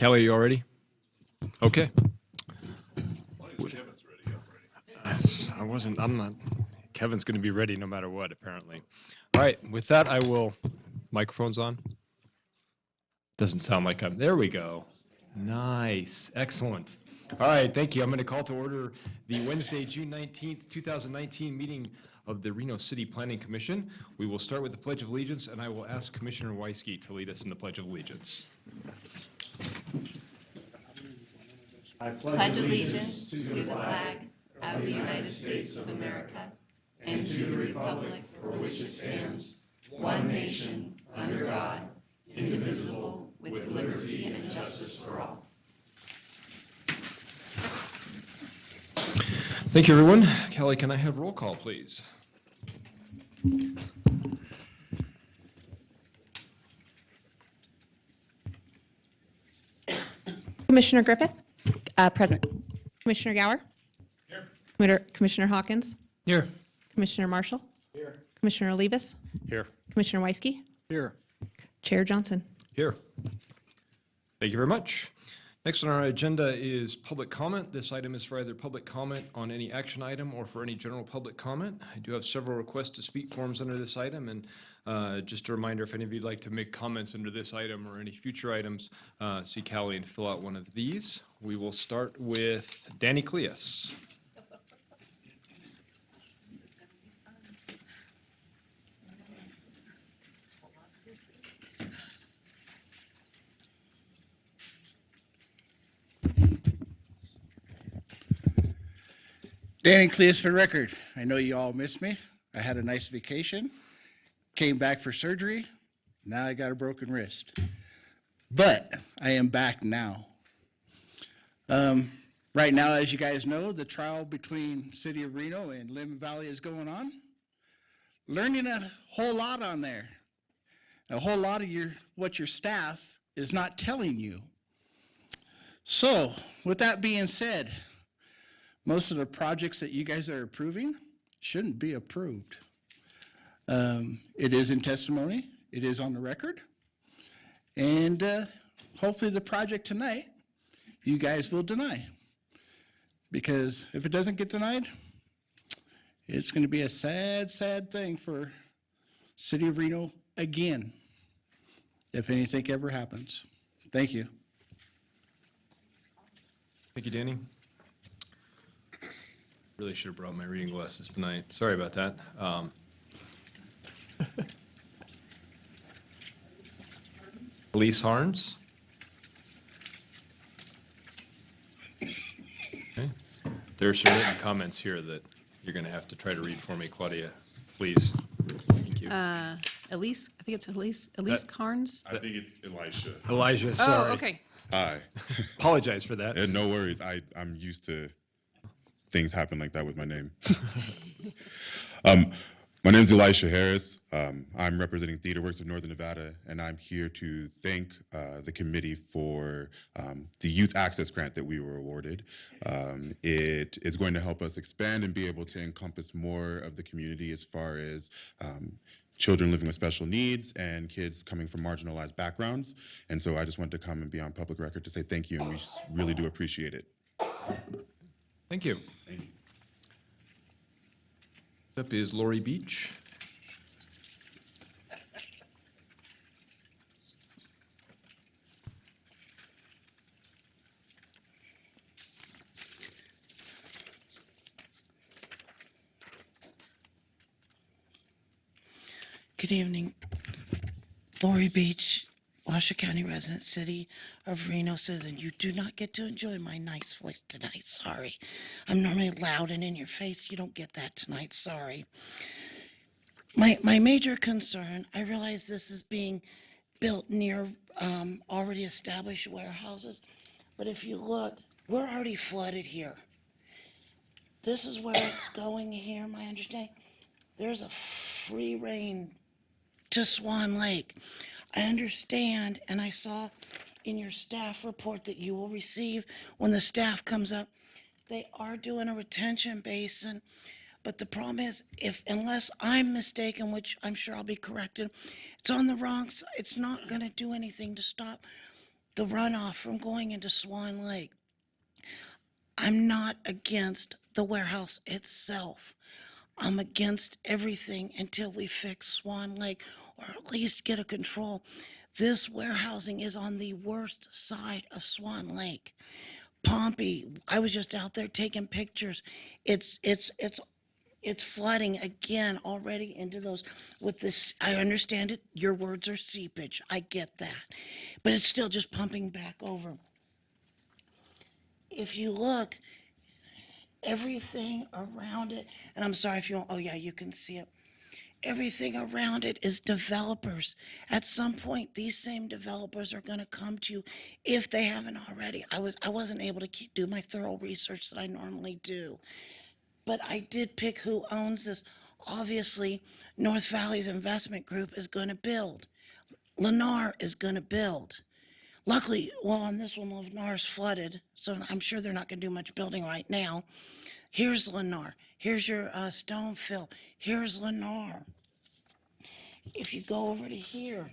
Kelly, are you all ready? Okay. I'm not. Kevin's going to be ready no matter what, apparently. All right, with that, I will. Microphone's on? Doesn't sound like I'm. There we go. Nice. Excellent. All right, thank you. I'm going to call to order the Wednesday, June 19th, 2019 meeting of the Reno City Planning Commission. We will start with the Pledge of Allegiance, and I will ask Commissioner Weisky to lead us in the Pledge of Allegiance. I pledge allegiance to the flag of the United States of America and to the republic for which it stands, one nation, under God, indivisible, with liberty and justice for all. Thank you, everyone. Kelly, can I have roll call, please? Commissioner Griffith? Present. Commissioner Gower? Here. Commissioner Hawkins? Here. Commissioner Marshall? Here. Commissioner Olivas? Here. Commissioner Weisky? Here. Chair Johnson? Here. Thank you very much. Next on our agenda is public comment. This item is for either public comment on any action item or for any general public comment. I do have several requests to speak forms under this item, and just a reminder, if any of you'd like to make comments under this item or any future items, see Callie and fill out one of these. We will start with Danny Cleus. Danny Cleus for the record. I know you all missed me. I had a nice vacation, came back for surgery. Now I got a broken wrist. But I am back now. Right now, as you guys know, the trial between City of Reno and Lemon Valley is going on. Learning a whole lot on there. A whole lot of what your staff is not telling you. So, with that being said, most of the projects that you guys are approving shouldn't be approved. It is in testimony. It is on the record. And hopefully the project tonight, you guys will deny. Because if it doesn't get denied, it's going to be a sad, sad thing for City of Reno again, if anything ever happens. Thank you. Thank you, Danny. Really should have brought my reading glasses tonight. Sorry about that. Elise Harns. Okay. There are some written comments here that you're going to have to try to read for me, Claudia. Please. Thank you. Elise, I think it's Elise Carnes. I think it's Elisha. Elijah, sorry. Oh, okay. Hi. Apologize for that. No worries. I'm used to things happen like that with my name. My name's Elisha Harris. I'm representing TheaterWorks of Northern Nevada, and I'm here to thank the committee for the youth access grant that we were awarded. It is going to help us expand and be able to encompass more of the community as far as children living with special needs and kids coming from marginalized backgrounds. And so I just wanted to come and be on public record to say thank you, and we really do appreciate it. Thank you. Thank you. Next up is Lori Beach. Good evening. Lori Beach, Washoe County resident, City of Reno citizen. You do not get to enjoy my nice voice tonight. Sorry. I'm normally loud and in your face. You don't get that tonight. Sorry. My major concern, I realize this is being built near already established warehouses, but if you look, we're already flooded here. This is where it's going here, my understanding. There's a free reign to Swan Lake. I understand, and I saw in your staff report that you will receive when the staff comes up, they are doing a retention basin, but the problem is, unless I'm mistaken, which I'm sure I'll be corrected, it's on the wrong side. It's not going to do anything to stop the runoff from going into Swan Lake. I'm not against the warehouse itself. I'm against everything until we fix Swan Lake or at least get a control. This warehousing is on the worst side of Swan Lake. Pompey, I was just out there taking pictures. It's flooding again already into those with this. I understand it. Your words are seepage. I get that. But it's still just pumping back over. If you look, everything around it, and I'm sorry if you, oh yeah, you can see it. Everything around it is developers. At some point, these same developers are going to come to you if they haven't already. I wasn't able to do my thorough research that I normally do, but I did pick who owns this. Obviously, North Valley's investment group is going to build. Lennar is going to build. Luckily, well, on this one, Lennar's flooded, so I'm sure they're not going to do much building right now. Here's Lennar. Here's your stone fill. Here's Lennar. If you go over to here,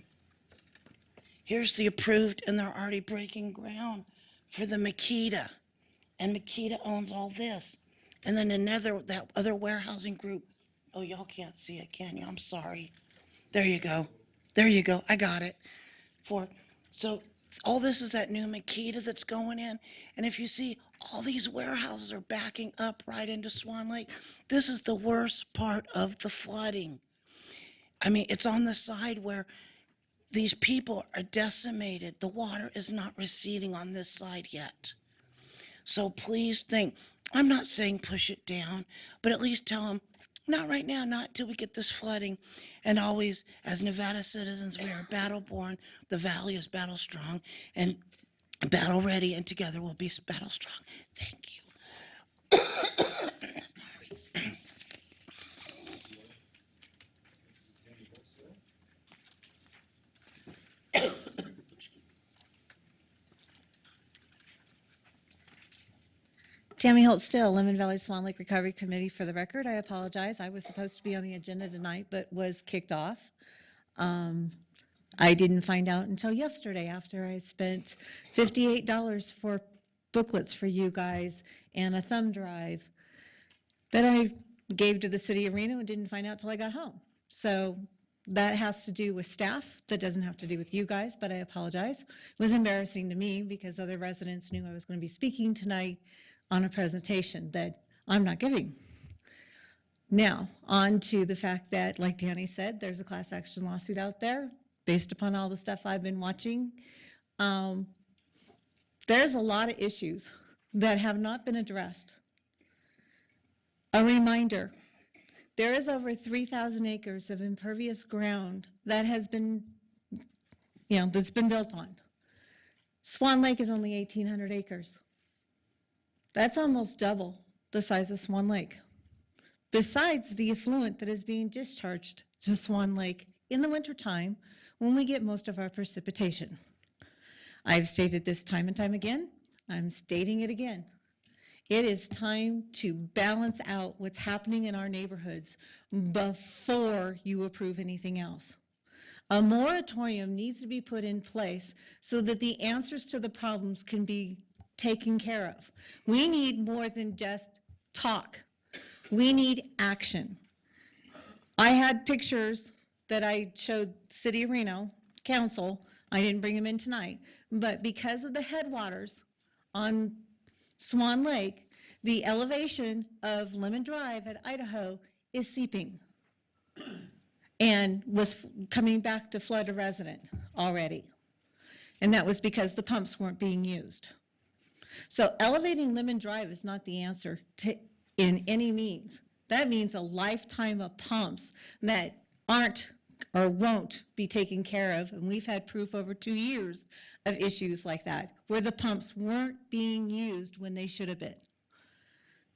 here's the approved, and they're already breaking ground for the Makita. And Makita owns all this. And then that other warehousing group. Oh, y'all can't see it, can you? I'm sorry. There you go. There you go. I got it. So all this is that new Makita that's going in. And if you see, all these warehouses are backing up right into Swan Lake. This is the worst part of the flooding. I mean, it's on the side where these people are decimated. The water is not receding on this side yet. So please think, I'm not saying push it down, but at least tell them, not right now, not until we get this flooding. And always, as Nevada citizens, we are battle born. The valley is battle strong and battle ready, and together we'll be battle strong. Thank you. Tammy Holt Still, Lemon Valley Swan Lake Recovery Committee. For the record, I apologize. I was supposed to be on the agenda tonight, but was kicked off. I didn't find out until yesterday after I spent $58 for booklets for you guys and a thumb drive that I gave to the city of Reno and didn't find out till I got home. So that has to do with staff. That doesn't have to do with you guys, but I apologize. It was embarrassing to me because other residents knew I was going to be speaking tonight on a presentation that I'm not giving. Now, on to the fact that, like Danny said, there's a class action lawsuit out there based upon all the stuff I've been watching. There's a lot of issues that have not been addressed. A reminder, there is over 3,000 acres of impervious ground that has been, that's been built on. Swan Lake is only 1,800 acres. That's almost double the size of Swan Lake. Besides the effluent that is being discharged to Swan Lake in the wintertime when we get most of our precipitation. I've stated this time and time again. I'm stating it again. It is time to balance out what's happening in our neighborhoods before you approve anything else. A moratorium needs to be put in place so that the answers to the problems can be taken care of. We need more than just talk. We need action. I had pictures that I showed City of Reno Council. I didn't bring them in tonight, but because of the headwaters on Swan Lake, the elevation of Lemon Drive at Idaho is seeping and was coming back to flood a resident already. And that was because the pumps weren't being used. So elevating Lemon Drive is not the answer in any means. That means a lifetime of pumps that aren't or won't be taken care of. And we've had proof over 2 years of issues like that, where the pumps weren't being used when they should have been.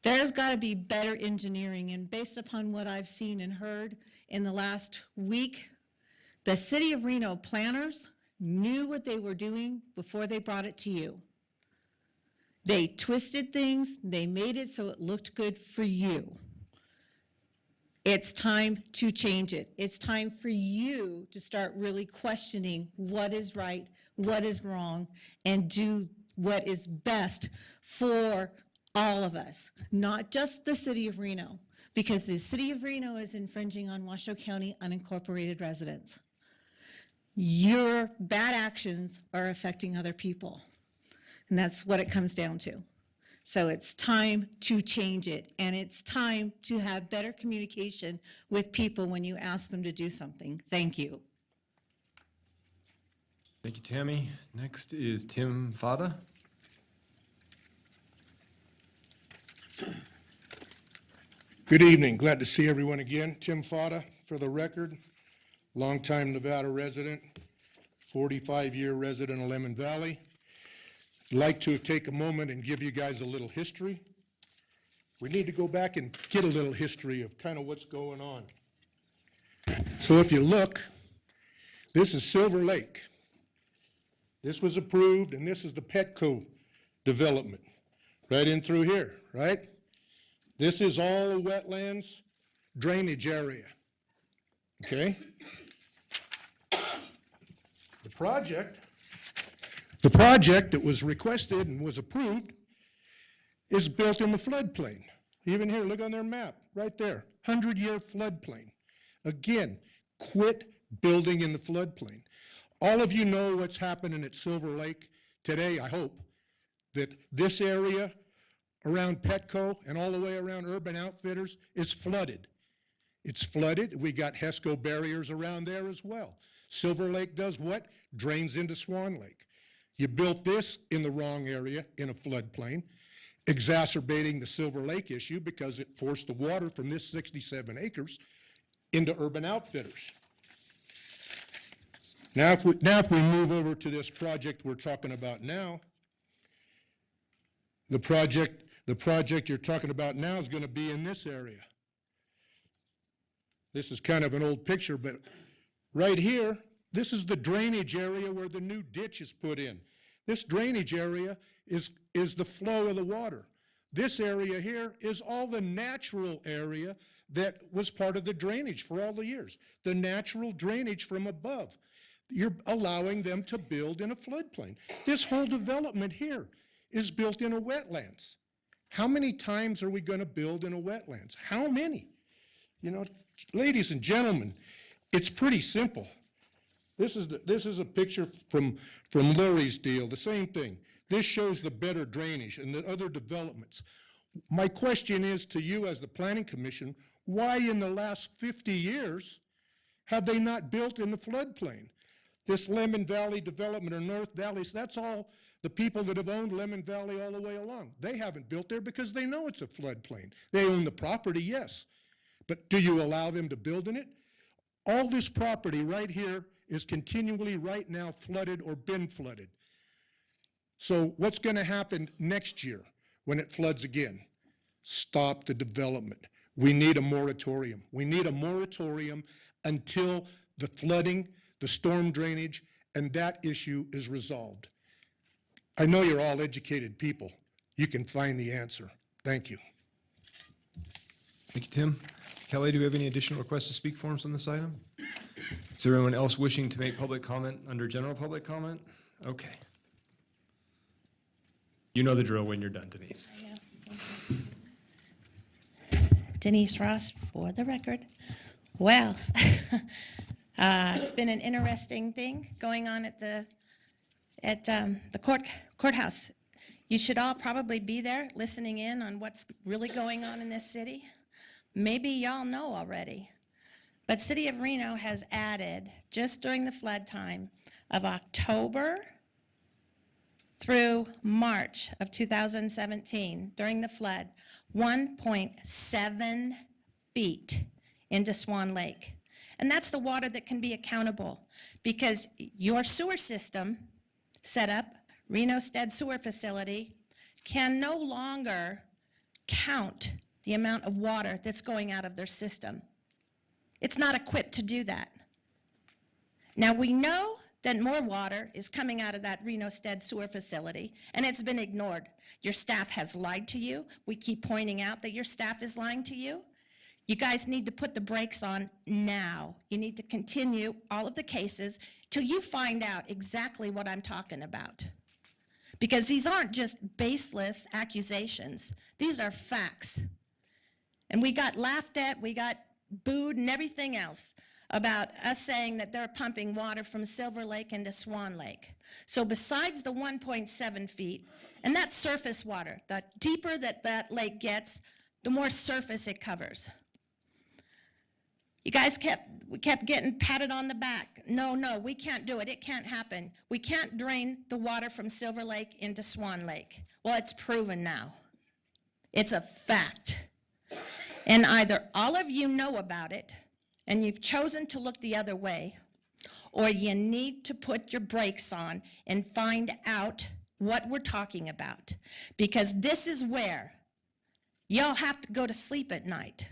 There's got to be better engineering, and based upon what I've seen and heard in the last week, the City of Reno planners knew what they were doing before they brought it to you. They twisted things, they made it so it looked good for you. It's time to change it. It's time for you to start really questioning what is right, what is wrong and do what is best for all of us, not just the city of Reno, because the city of Reno is infringing on Washoe County unincorporated residents. Your bad actions are affecting other people, and that's what it comes down to. So it's time to change it, and it's time to have better communication with people when you ask them to do something. Thank you. Thank you, Tammy. Next is Tim Fada. Good evening. Glad to see everyone again. Tim Fada, for the record, longtime Nevada resident, 45-year resident of Lemon Valley. I'd like to take a moment and give you guys a little history. We need to go back and get a little history of kind of what's going on. So if you look, this is Silver Lake. This was approved, and this is the Petco development, right in through here, right? This is all wetlands drainage area, okay? The project that was requested and was approved is built in the floodplain. Even here, look on their map, right there, 100-year floodplain. Again, quit building in the floodplain. All of you know what's happening at Silver Lake today, I hope, that this area around Petco and all the way around Urban Outfitters is flooded. It's flooded. We got HESCO barriers around there as well. Silver Lake does what? Drains into Swan Lake. You built this in the wrong area in a floodplain, exacerbating the Silver Lake issue because it forced the water from this 67 acres into Urban Outfitters. Now if we move over to this project we're talking about now, the project you're talking about now is going to be in this area. This is kind of an old picture, but right here, this is the drainage area where the new ditch is put in. This drainage area is the flow of the water. This area here is all the natural area that was part of the drainage for all the years. The natural drainage from above. You're allowing them to build in a floodplain. This whole development here is built in a wetlands. How many times are we going to build in a wetlands? How many? You know, ladies and gentlemen, it's pretty simple. This is a picture from Lurie's deal, the same thing. This shows the better drainage and the other developments. My question is to you as the Planning Commission, why in the last 50 years have they not built in the floodplain? This Lemon Valley development or North Valley, that's all the people that have owned Lemon Valley all the way along. They haven't built there because they know it's a floodplain. They own the property, yes. But do you allow them to build in it? All this property right here is continually right now flooded or been flooded. So what's going to happen next year when it floods again? Stop the development. We need a moratorium. We need a moratorium until the flooding, the storm drainage, and that issue is resolved. I know you're all educated people. You can find the answer. Thank you. Thank you, Tim. Kelly, do we have any additional requests to speak forms on this item? Is there anyone else wishing to make public comment under general public comment? Okay. You know the drill when you're done, Denise. Denise Ross, for the record. Well, it's been an interesting thing going on at the courthouse. You should all probably be there listening in on what's really going on in this city. Maybe y'all know already, but City of Reno has added, just during the flood time of October through March of 2017, during the flood, 1.7 feet into Swan Lake. And that's the water that can be accountable, because your sewer system set up, Reno Stead Sewer Facility, can no longer count the amount of water that's going out of their system. It's not equipped to do that. Now, we know that more water is coming out of that Reno Stead Sewer Facility, and it's been ignored. Your staff has lied to you. We keep pointing out that your staff is lying to you. You guys need to put the brakes on now. You need to continue all of the cases till you find out exactly what I'm talking about. Because these aren't just baseless accusations. These are facts. And we got laughed at, we got booed and everything else about us saying that they're pumping water from Silver Lake into Swan Lake. So besides the 1.7 feet, and that's surface water, the deeper that that lake gets, the more surface it covers. You guys kept getting patted on the back. No, we can't do it. It can't happen. We can't drain the water from Silver Lake into Swan Lake. Well, it's proven now. It's a fact. And either all of you know about it, and you've chosen to look the other way, or you need to put your brakes on and find out what we're talking about. Because this is where y'all have to go to sleep at night.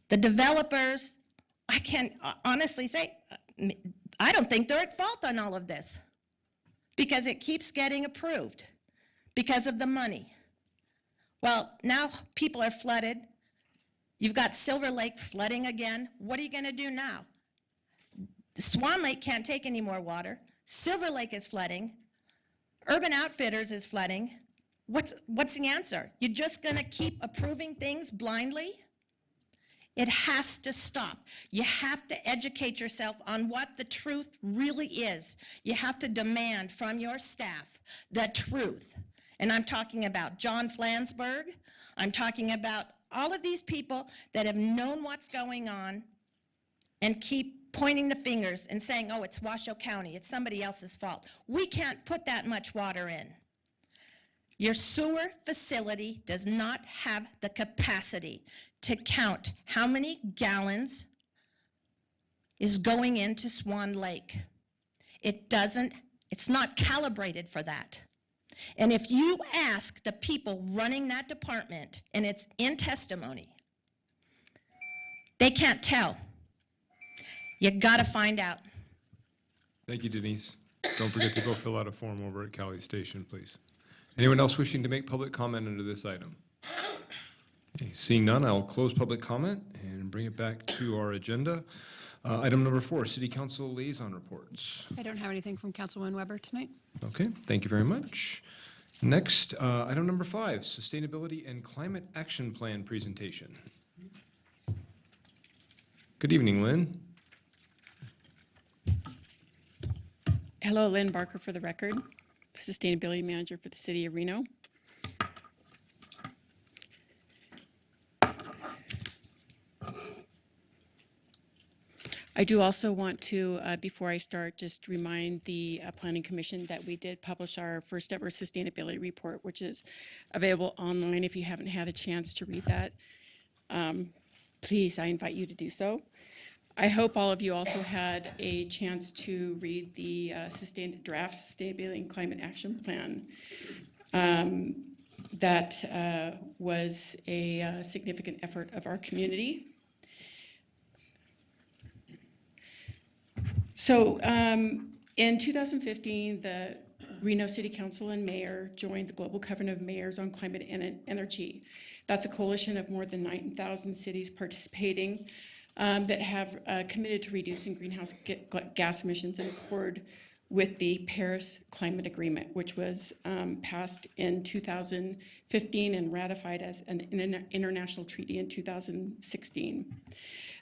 The developers, I can honestly say, I don't think they're at fault on all of this because it keeps getting approved because of the money. Well, now people are flooded. You've got Silver Lake flooding again. What are you going to do now? Swan Lake can't take any more water. Silver Lake is flooding. Urban Outfitters is flooding. What's the answer? You're just going to keep approving things blindly? It has to stop. You have to educate yourself on what the truth really is. You have to demand from your staff the truth. And I'm talking about John Flansburgh. I'm talking about all of these people that have known what's going on and keep pointing the fingers and saying, oh, it's Washoe County, it's somebody else's fault. We can't put that much water in. Your sewer facility does not have the capacity to count how many gallons is going into Swan Lake. It's not calibrated for that. And if you ask the people running that department, and it's in testimony, they can't tell. You gotta find out. Thank you, Denise. Don't forget to go fill out a form over at Cali Station, please. Anyone else wishing to make public comment under this item? Okay, seeing none, I'll close public comment and bring it back to our agenda. Item number 4, City Council Liaison Reports. I don't have anything from Councilwoman Weber tonight. Okay, thank you very much. Next, item number 5, Sustainability and Climate Action Plan presentation. Good evening, Lynn. Hello, Lynn Barker for the record, Sustainability Manager for the City of Reno. I do also want to, before I start, just remind the Planning Commission that we did publish our first ever sustainability report, which is available online if you haven't had a chance to read that. Please, I invite you to do so. I hope all of you also had a chance to read the draft Sustainability and Climate Action Plan. That was a significant effort of our community. So in 2015, the Reno City Council and Mayor joined the Global Covenant of Mayors on Climate and Energy. That's a coalition of more than 9,000 cities participating that have committed to reducing greenhouse gas emissions in accord with the Paris Climate Agreement, which was passed in 2015 and ratified as an international treaty in 2016.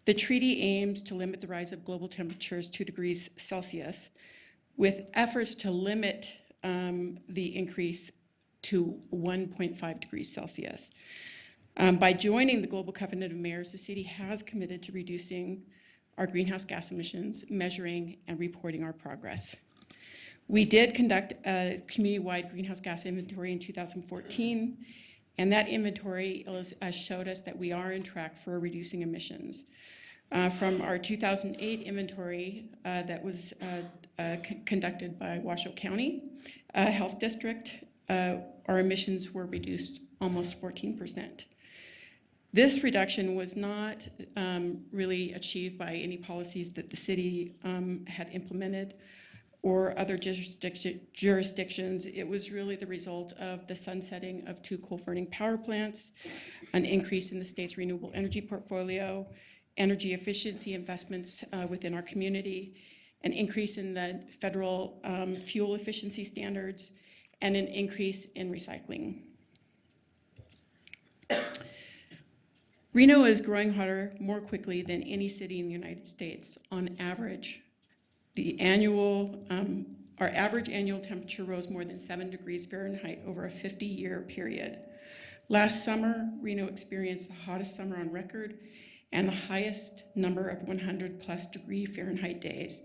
The treaty aims to limit the rise of global temperatures 2 degrees Celsius, with efforts to limit the increase to 1.5 degrees Celsius. By joining the Global Covenant of Mayors, the city has committed to reducing our greenhouse gas emissions, measuring and reporting our progress. We did conduct a community-wide greenhouse gas inventory in 2014, and that inventory showed us that we are on track for reducing emissions. From our 2008 inventory that was conducted by Washoe County Health District, our emissions were reduced almost 14%. This reduction was not really achieved by any policies that the city had implemented or other jurisdictions, it was really the result of the sunsetting of 2 coal-burning power plants, an increase in the state's renewable energy portfolio, energy efficiency investments within our community, an increase in the federal fuel efficiency standards, and an increase in recycling. Reno is growing hotter more quickly than any city in the United States. On average, our average annual temperature rose more than 7 degrees Fahrenheit over a 50-year period. Last summer, Reno experienced the hottest summer on record and the highest number of 100+ degree Fahrenheit days.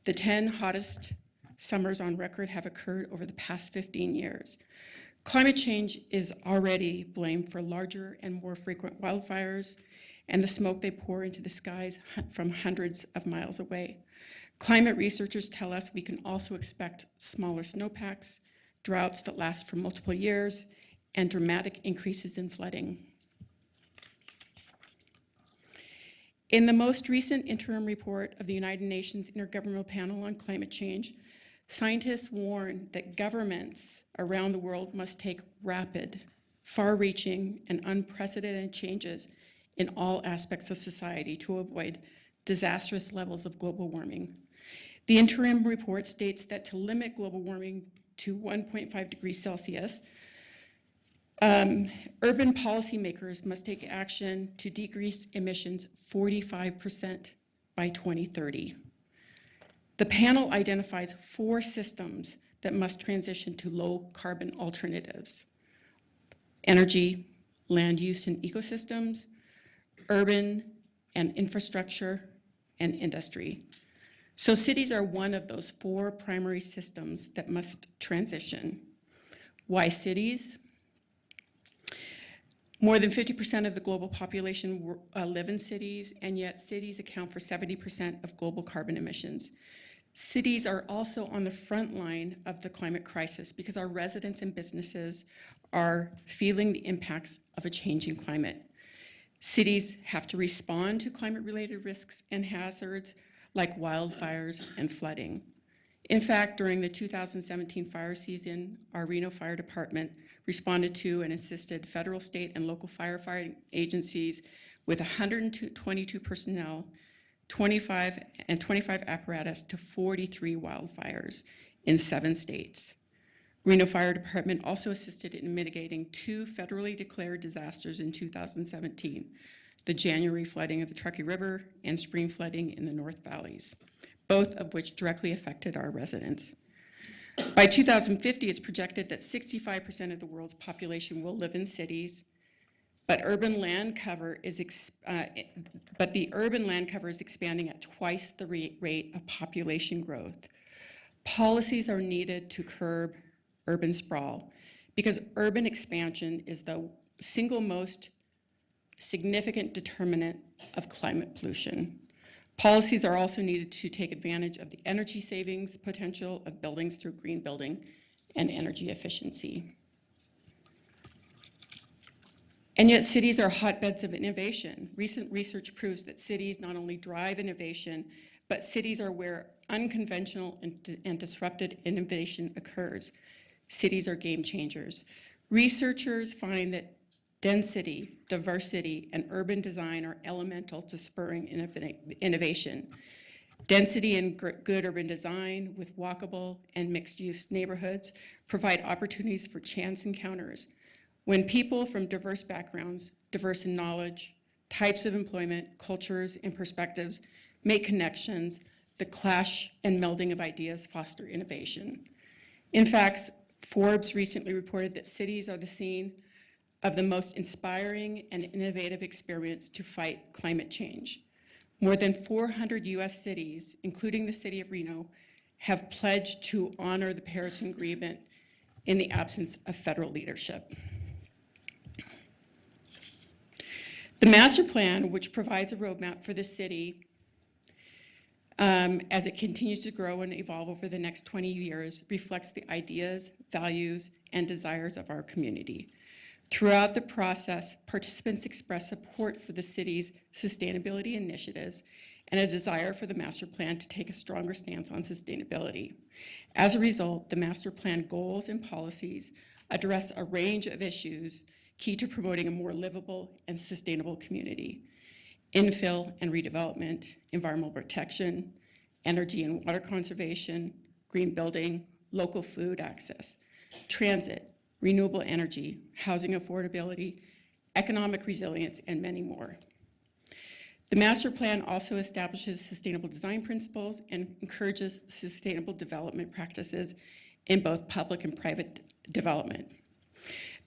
The 10 hottest summers on record have occurred over the past 15 years. Climate change is already blamed for larger and more frequent wildfires and the smoke they pour into the skies from hundreds of miles away. Climate researchers tell us we can also expect smaller snowpacks, droughts that last for multiple years, and dramatic increases in flooding. In the most recent interim report of the United Nations Intergovernmental Panel on Climate Change, scientists warn that governments around the world must take rapid, far-reaching, and unprecedented changes in all aspects of society to avoid disastrous levels of global warming. The interim report states that to limit global warming to 1.5 degrees Celsius, urban policymakers must take action to decrease emissions 45% by 2030. The panel identifies 4 systems that must transition to low carbon alternatives: energy, land use and ecosystems, urban and infrastructure, and industry. So cities are one of those 4 primary systems that must transition. Why cities? More than 50% of the global population live in cities, and yet cities account for 70% of global carbon emissions. Cities are also on the front line of the climate crisis because our residents and businesses are feeling the impacts of a changing climate. Cities have to respond to climate-related risks and hazards like wildfires and flooding. In fact, during the 2017 fire season, our Reno Fire Department responded to and assisted federal, state, and local firefighting agencies with 122 personnel, 25 apparatus to 43 wildfires in 7 states. Reno Fire Department also assisted in mitigating 2 federally declared disasters in 2017, the January flooding of the Truckee River and spring flooding in the North Valleys, both of which directly affected our residents. By 2050, it's projected that 65% of the world's population will live in cities, but the urban land cover is expanding at twice the rate of population growth. Policies are needed to curb urban sprawl because urban expansion is the single most significant determinant of climate pollution. Policies are also needed to take advantage of the energy savings potential of buildings through green building and energy efficiency. And yet cities are hotbeds of innovation. Recent research proves that cities not only drive innovation, but cities are where unconventional and disrupted innovation occurs. Cities are game changers. Researchers find that density, diversity, and urban design are elemental to spurring innovation. Density and good urban design with walkable and mixed-use neighborhoods provide opportunities for chance encounters. When people from diverse backgrounds, diverse in knowledge, types of employment, cultures, and perspectives make connections, the clash and melding of ideas foster innovation. In fact, Forbes recently reported that cities are the scene of the most inspiring and innovative experiments to fight climate change. More than 400 US cities, including the city of Reno, have pledged to honor the Paris Agreement in the absence of federal leadership. The master plan, which provides a roadmap for the city as it continues to grow and evolve over the next 20 years, reflects the ideas, values, and desires of our community. Throughout the process, participants express support for the city's sustainability initiatives and a desire for the master plan to take a stronger stance on sustainability. As a result, the master plan goals and policies address a range of issues key to promoting a more livable and sustainable community: infill and redevelopment, environmental protection, energy and water conservation, green building, local food access, transit, renewable energy, housing affordability, economic resilience, and many more. The master plan also establishes sustainable design principles and encourages sustainable development practices in both public and private development.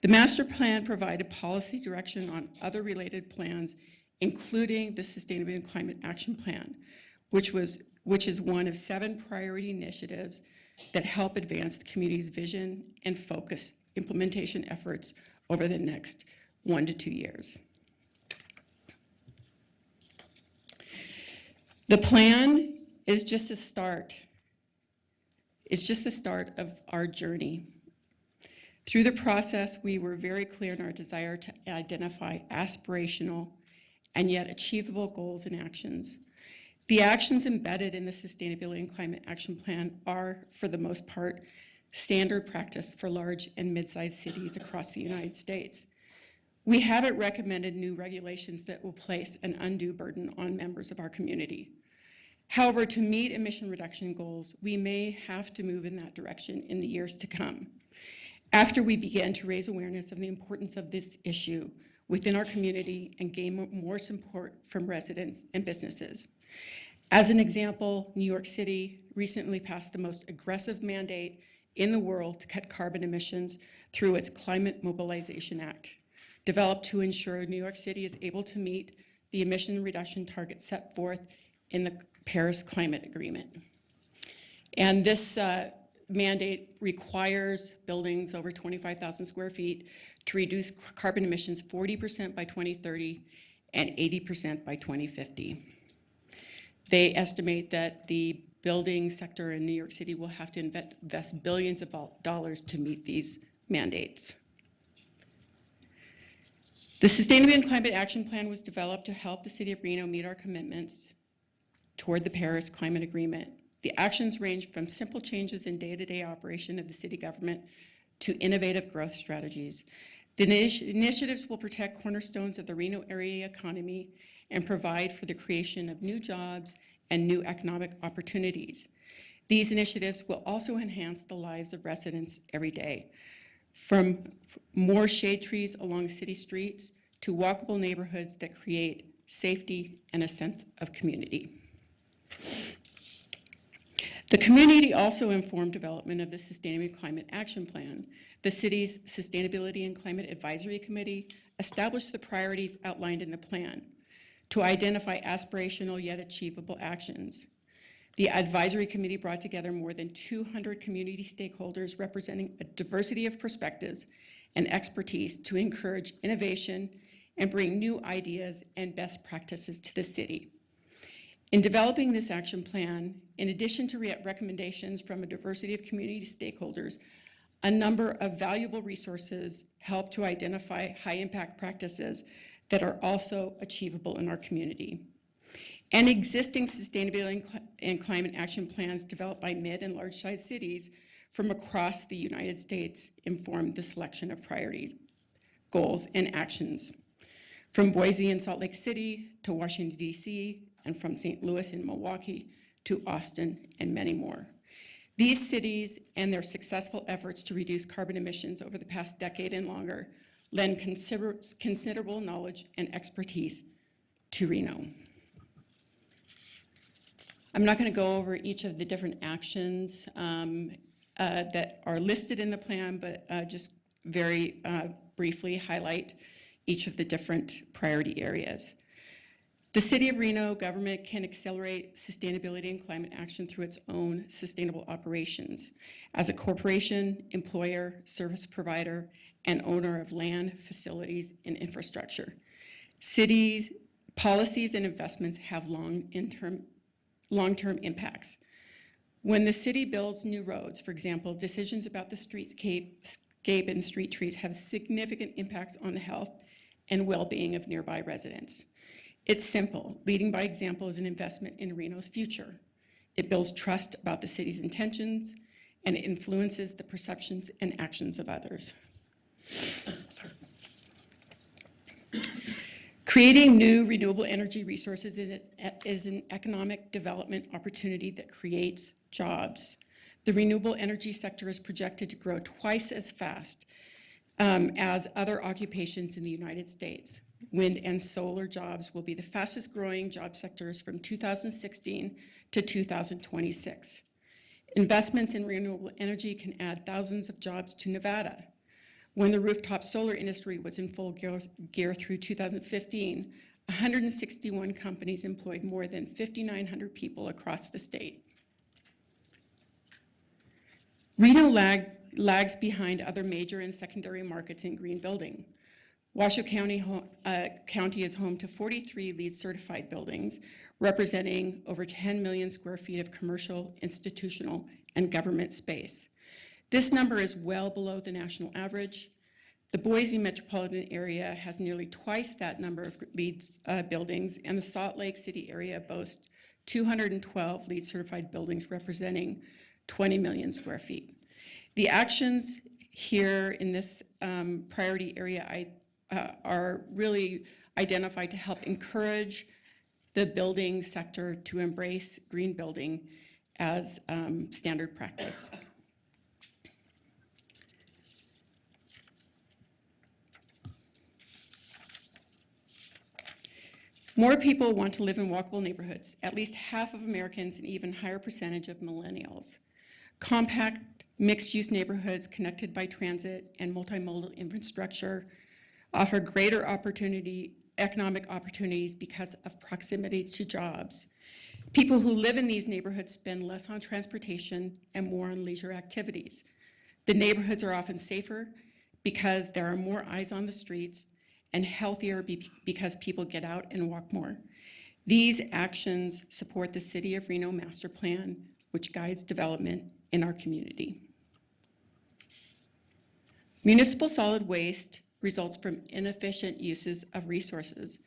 The master plan provided policy direction on other related plans, including the Sustainability and Climate Action Plan, which is one of 7 priority initiatives that help advance the community's vision and focus implementation efforts over the next 1 to 2 years. The plan is just a start. It's just the start of our journey. Through the process, we were very clear in our desire to identify aspirational and yet achievable goals and actions. The actions embedded in the Sustainability and Climate Action Plan are, for the most part, standard practice for large and mid-sized cities across the United States. We haven't recommended new regulations that will place an undue burden on members of our community. However, to meet emission reduction goals, we may have to move in that direction in the years to come, after we begin to raise awareness of the importance of this issue within our community and gain more support from residents and businesses. As an example, New York City recently passed the most aggressive mandate in the world to cut carbon emissions through its Climate Mobilization Act, developed to ensure New York City is able to meet the emission reduction targets set forth in the Paris Climate Agreement. And this mandate requires buildings over 25,000 square feet to reduce carbon emissions 40% by 2030 and 80% by 2050. They estimate that the building sector in New York City will have to invest billions of dollars to meet these mandates. The Sustainability and Climate Action Plan was developed to help the City of Reno meet our commitments toward the Paris Climate Agreement. The actions range from simple changes in day-to-day operation of the city government to innovative growth strategies. The initiatives will protect cornerstones of the Reno area economy and provide for the creation of new jobs and new economic opportunities. These initiatives will also enhance the lives of residents every day, from more shade trees along city streets to walkable neighborhoods that create safety and a sense of community. The community also informed development of the Sustainability and Climate Action Plan. The city's Sustainability and Climate Advisory Committee established the priorities outlined in the plan to identify aspirational yet achievable actions. The advisory committee brought together more than 200 community stakeholders representing a diversity of perspectives and expertise to encourage innovation and bring new ideas and best practices to the city. In developing this action plan, in addition to recommendations from a diversity of community stakeholders, a number of valuable resources help to identify high-impact practices that are also achievable in our community. And existing sustainability and climate action plans developed by mid and large-sized cities from across the United States inform the selection of priorities, goals, and actions. From Boise and Salt Lake City to Washington, D.C., and from St. Louis and Milwaukee to Austin and many more. These cities and their successful efforts to reduce carbon emissions over the past decade and longer lend considerable knowledge and expertise to Reno. I'm not going to go over each of the different actions that are listed in the plan, but just very briefly highlight each of the different priority areas. The City of Reno government can accelerate sustainability and climate action through its own sustainable operations as a corporation, employer, service provider, and owner of land, facilities, and infrastructure. Cities, policies, and investments have long-term impacts. When the city builds new roads, for example, decisions about the streetscape and street trees have significant impacts on the health and well-being of nearby residents. It's simple. Leading by example is an investment in Reno's future. It builds trust about the city's intentions, and it influences the perceptions and actions of others. Creating new renewable energy resources is an economic development opportunity that creates jobs. The renewable energy sector is projected to grow twice as fast as other occupations in the United States. Wind and solar jobs will be the fastest growing job sectors from 2016 to 2026. Investments in renewable energy can add thousands of jobs to Nevada. When the rooftop solar industry was in full gear through 2015, 161 companies employed more than 5,900 people across the state. Reno lags behind other major and secondary markets in green building. Washoe County is home to 43 LEED certified buildings, representing over 10 million square feet of commercial, institutional, and government space. This number is well below the national average. The Boise metropolitan area has nearly twice that number of LEED buildings, and the Salt Lake City area boasts 212 LEED certified buildings representing 20 million square feet. The actions here in this priority area are really identified to help encourage the building sector to embrace green building as standard practice. More people want to live in walkable neighborhoods, at least half of Americans and even higher percentage of millennials. Compact, mixed-use neighborhoods connected by transit and multimodal infrastructure offer greater economic opportunities because of proximity to jobs. People who live in these neighborhoods spend less on transportation and more on leisure activities. The neighborhoods are often safer because there are more eyes on the streets, and healthier because people get out and walk more. These actions support the City of Reno Master Plan, which guides development in our community. Municipal solid waste results from inefficient uses of resources.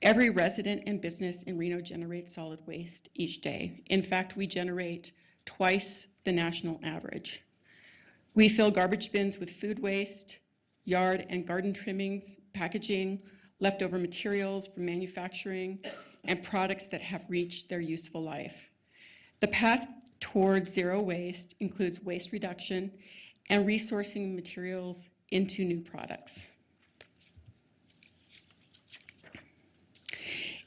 Every resident and business in Reno generates solid waste each day. In fact, we generate twice the national average. We fill garbage bins with food waste, yard and garden trimmings, packaging, leftover materials from manufacturing, and products that have reached their useful life. The path toward zero waste includes waste reduction and resourcing materials into new products.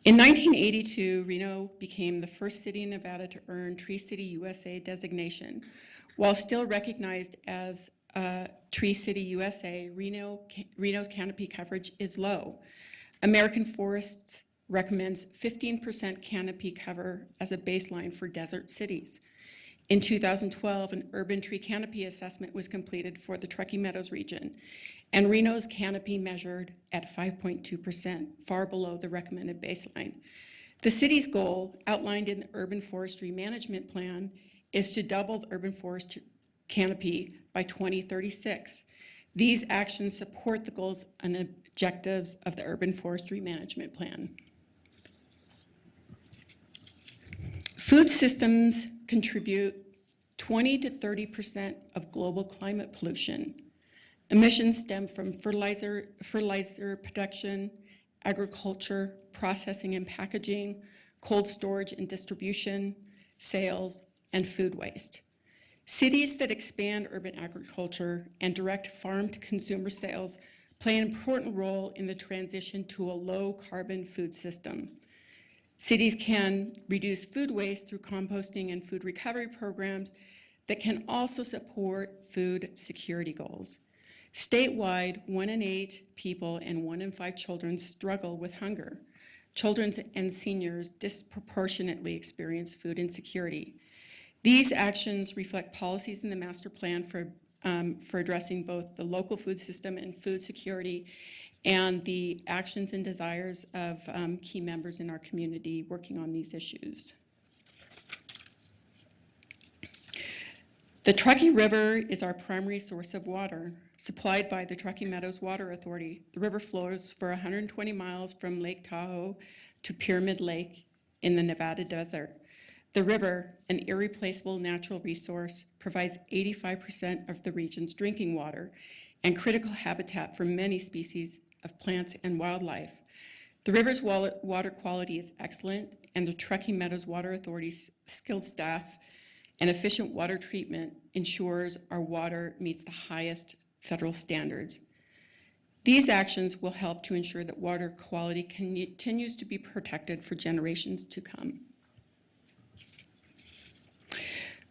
In 1982, Reno became the first city in Nevada to earn Tree City USA designation. While still recognized as Tree City USA, Reno's canopy coverage is low. American Forests recommends 15% canopy cover as a baseline for desert cities. In 2012, an urban tree canopy assessment was completed for the Truckee Meadows region, and Reno's canopy measured at 5.2%, far below the recommended baseline. The city's goal, outlined in the Urban Forestry Management Plan, is to double the urban forest canopy by 2036. These actions support the goals and objectives of the Urban Forestry Management Plan. Food systems contribute 20 to 30% of global climate pollution. Emissions stem from fertilizer production, agriculture, processing and packaging, cold storage and distribution, sales, and food waste. Cities that expand urban agriculture and direct farm-to-consumer sales play an important role in the transition to a low-carbon food system. Cities can reduce food waste through composting and food recovery programs that can also support food security goals. Statewide, 1 in 8 people and 1 in 5 children struggle with hunger. Children and seniors disproportionately experience food insecurity. These actions reflect policies in the master plan for addressing both the local food system and food security, and the actions and desires of key members in our community working on these issues. The Truckee River is our primary source of water, supplied by the Truckee Meadows Water Authority. The river flows for 120 miles from Lake Tahoe to Pyramid Lake in the Nevada desert. The river, an irreplaceable natural resource, provides 85% of the region's drinking water and critical habitat for many species of plants and wildlife. The river's water quality is excellent, and the Truckee Meadows Water Authority's skilled staff and efficient water treatment ensures our water meets the highest federal standards. These actions will help to ensure that water quality continues to be protected for generations to come.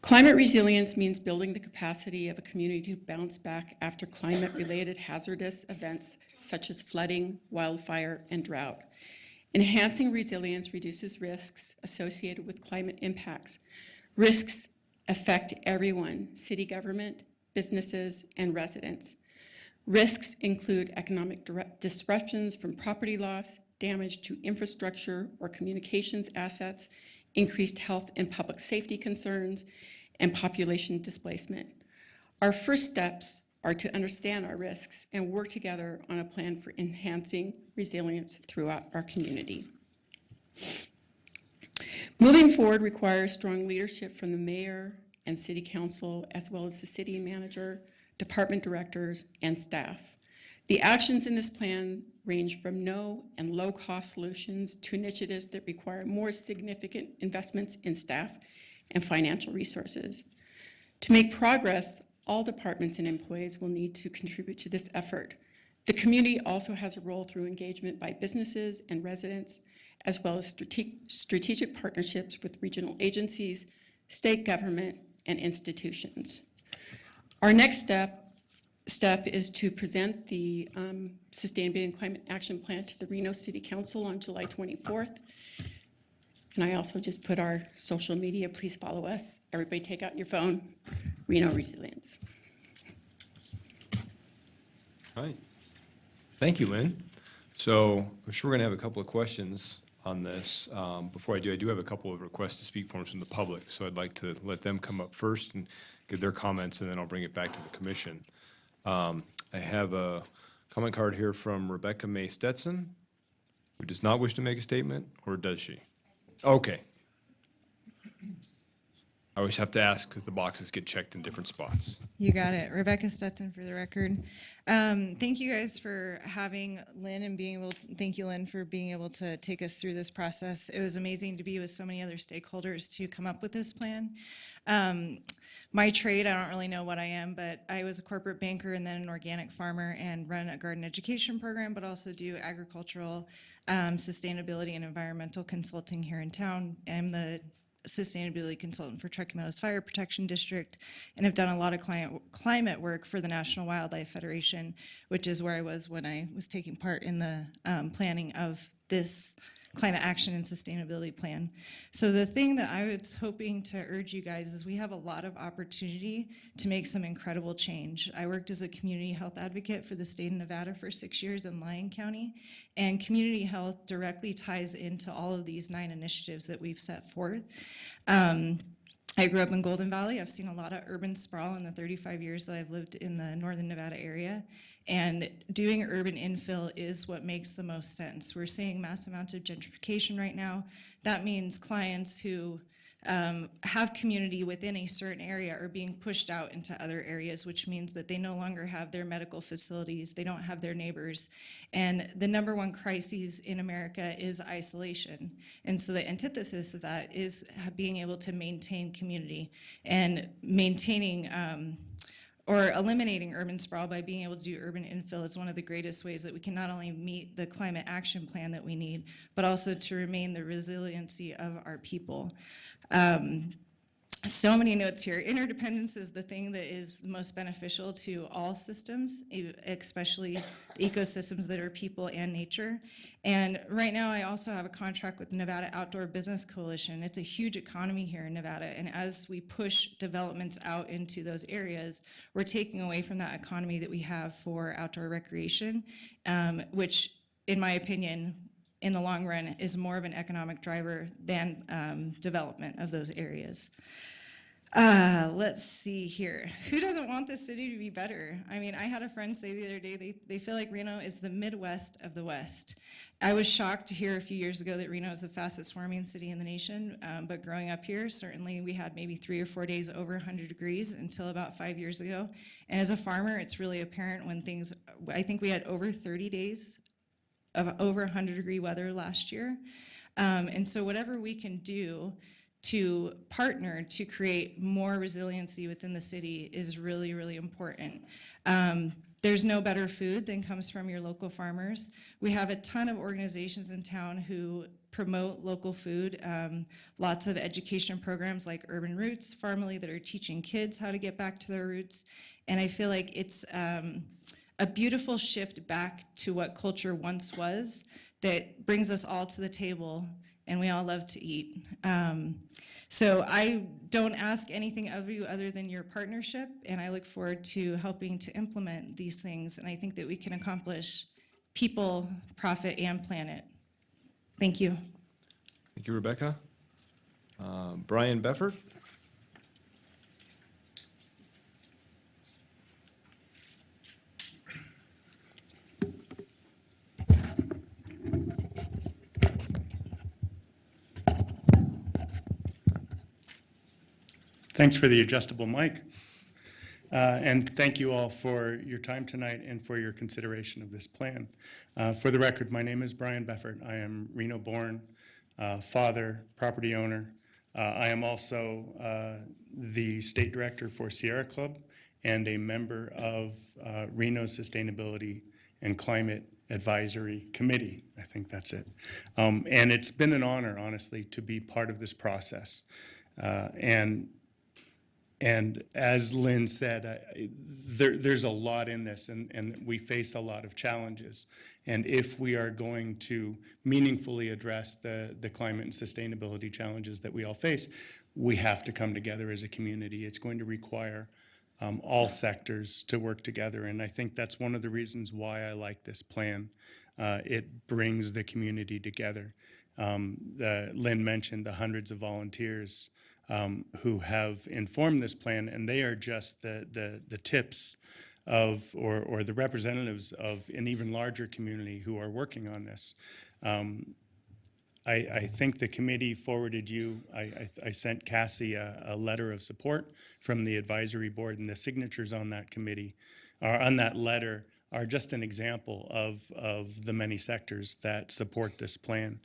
Climate resilience means building the capacity of a community to bounce back after climate-related hazardous events such as flooding, wildfire, and drought. Enhancing resilience reduces risks associated with climate impacts. Risks affect everyone: city government, businesses, and residents. Risks include economic disruptions from property loss, damage to infrastructure or communications assets, increased health and public safety concerns, and population displacement. Our first steps are to understand our risks and work together on a plan for enhancing resilience throughout our community. Moving forward requires strong leadership from the mayor and city council, as well as the city manager, department directors, and staff. The actions in this plan range from no and low-cost solutions to initiatives that require more significant investments in staff and financial resources. To make progress, all departments and employees will need to contribute to this effort. The community also has a role through engagement by businesses and residents, as well as strategic partnerships with regional agencies, state government, and institutions. Our next step is to present the Sustainability and Climate Action Plan to the Reno City Council on July 24th. And I also just put our social media, please follow us. Everybody take out your phone, Reno Resilience. All right. Thank you, Lynn. So I'm sure we're going to have a couple of questions on this. Before I do have a couple of requests to speak forms from the public. So I'd like to let them come up first and give their comments, and then I'll bring it back to the commission. I have a comment card here from Rebecca May Stetson, who does not wish to make a statement, or does she? Okay. I always have to ask because the boxes get checked in different spots. You got it. Rebecca Stetson for the record. Thank you guys for having Lynn and thank you, Lynn, for being able to take us through this process. It was amazing to be with so many other stakeholders to come up with this plan. My trade, I don't really know what I am, but I was a corporate banker and then an organic farmer and run a garden education program, but also do agricultural sustainability and environmental consulting here in town. I'm the sustainability consultant for Truckee Meadows Fire Protection District, and have done a lot of climate work for the National Wildlife Federation, which is where I was when I was taking part in the planning of this climate action and sustainability plan. So the thing that I was hoping to urge you guys is we have a lot of opportunity to make some incredible change. I worked as a community health advocate for the state of Nevada for 6 years in Lyon County, and community health directly ties into all of these 9 initiatives that we've set forth. I grew up in Golden Valley. I've seen a lot of urban sprawl in the 35 years that I've lived in the northern Nevada area. And doing urban infill is what makes the most sense. We're seeing mass amounts of gentrification right now. That means clients who have community within a certain area are being pushed out into other areas, which means that they no longer have their medical facilities, they don't have their neighbors. And the number one crisis in America is isolation. And so the antithesis of that is being able to maintain community and maintaining or eliminating urban sprawl by being able to do urban infill is one of the greatest ways that we can not only meet the climate action plan that we need, but also to remain the resiliency of our people. So many notes here. Interdependence is the thing that is most beneficial to all systems, especially the ecosystems that are people and nature. And right now I also have a contract with the Nevada Outdoor Business Coalition. It's a huge economy here in Nevada, and as we push developments out into those areas, we're taking away from that economy that we have for outdoor recreation, which in my opinion, in the long run, is more of an economic driver than development of those areas. Let's see here. Who doesn't want this city to be better? I mean, I had a friend say the other day they feel like Reno is the Midwest of the West. I was shocked to hear a few years ago that Reno is the fastest warming city in the nation, but growing up here, certainly we had maybe 3 or 4 days over 100 degrees until about 5 years ago. And as a farmer, it's really apparent when things, I think we had over 30 days of over 100-degree weather last year. And so whatever we can do to partner to create more resiliency within the city is really, really important. There's no better food than comes from your local farmers. We have a ton of organizations in town who promote local food, lots of education programs like Urban Roots, Farmily, that are teaching kids how to get back to their roots. And I feel like it's a beautiful shift back to what culture once was that brings us all to the table, and we all love to eat. So I don't ask anything of you other than your partnership, and I look forward to helping to implement these things, and I think that we can accomplish people, profit, and planet. Thank you. Thank you, Rebecca. Brian Beffert. Thanks for the adjustable mic. And thank you all for your time tonight and for your consideration of this plan. For the record, my name is Brian Beffert. I am Reno born, father, property owner. I am also the state director for Sierra Club and a member of Reno's Sustainability and Climate Advisory Committee. I think that's it. And it's been an honor, honestly, to be part of this process. And as Lynn said, there's a lot in this, and we face a lot of challenges. And if we are going to meaningfully address the climate and sustainability challenges that we all face, we have to come together as a community. It's going to require all sectors to work together, and I think that's one of the reasons why I like this plan. It brings the community together. Lynn mentioned the hundreds of volunteers who have informed this plan, and they are just the tips of, or the representatives of an even larger community who are working on this. I think the committee forwarded you, I sent Cassie a letter of support from the advisory board, and the signatures on that committee, or on that letter, are just an example of the many sectors that support this plan.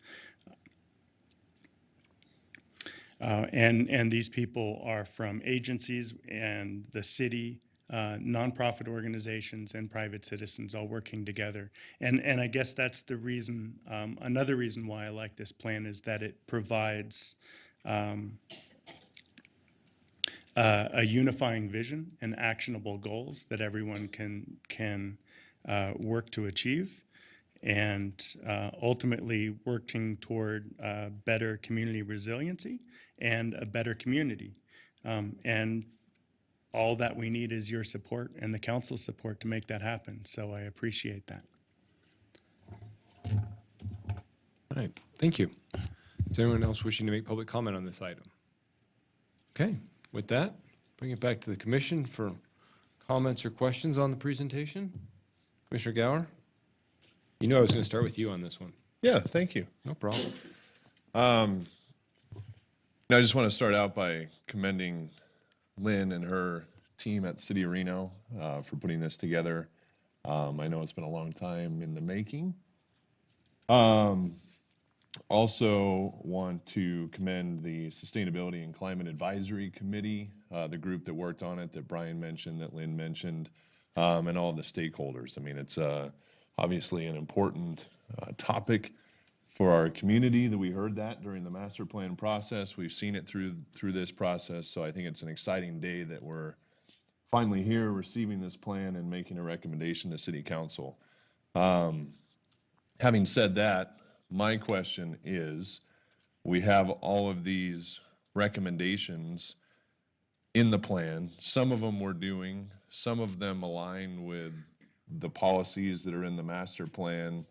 And these people are from agencies and the city, nonprofit organizations, and private citizens all working together. And I guess that's the reason, another reason why I like this plan is that it provides a unifying vision and actionable goals that everyone can work to achieve, and ultimately working toward better community resiliency and a better community. And all that we need is your support and the council's support to make that happen. So I appreciate that. All right, thank you. Is anyone else wishing to make public comment on this item? Okay, with that, bring it back to the commission for comments or questions on the presentation. Commissioner Gower? You know I was going to start with you on this one. Yeah, thank you. No problem. I just want to start out by commending Lynn and her team at City of Reno for putting this together. I know it's been a long time in the making. Also want to commend the Sustainability and Climate Advisory Committee, the group that worked on it, that Brian mentioned, that Lynn mentioned, and all the stakeholders. I mean, it's obviously an important topic for our community, that we heard that during the master plan process. We've seen it through this process, so I think it's an exciting day that we're finally here receiving this plan and making a recommendation to City Council. Having said that, my question is, we have all of these recommendations in the plan. Some of them we're doing, some of them align with the policies that are in the master plan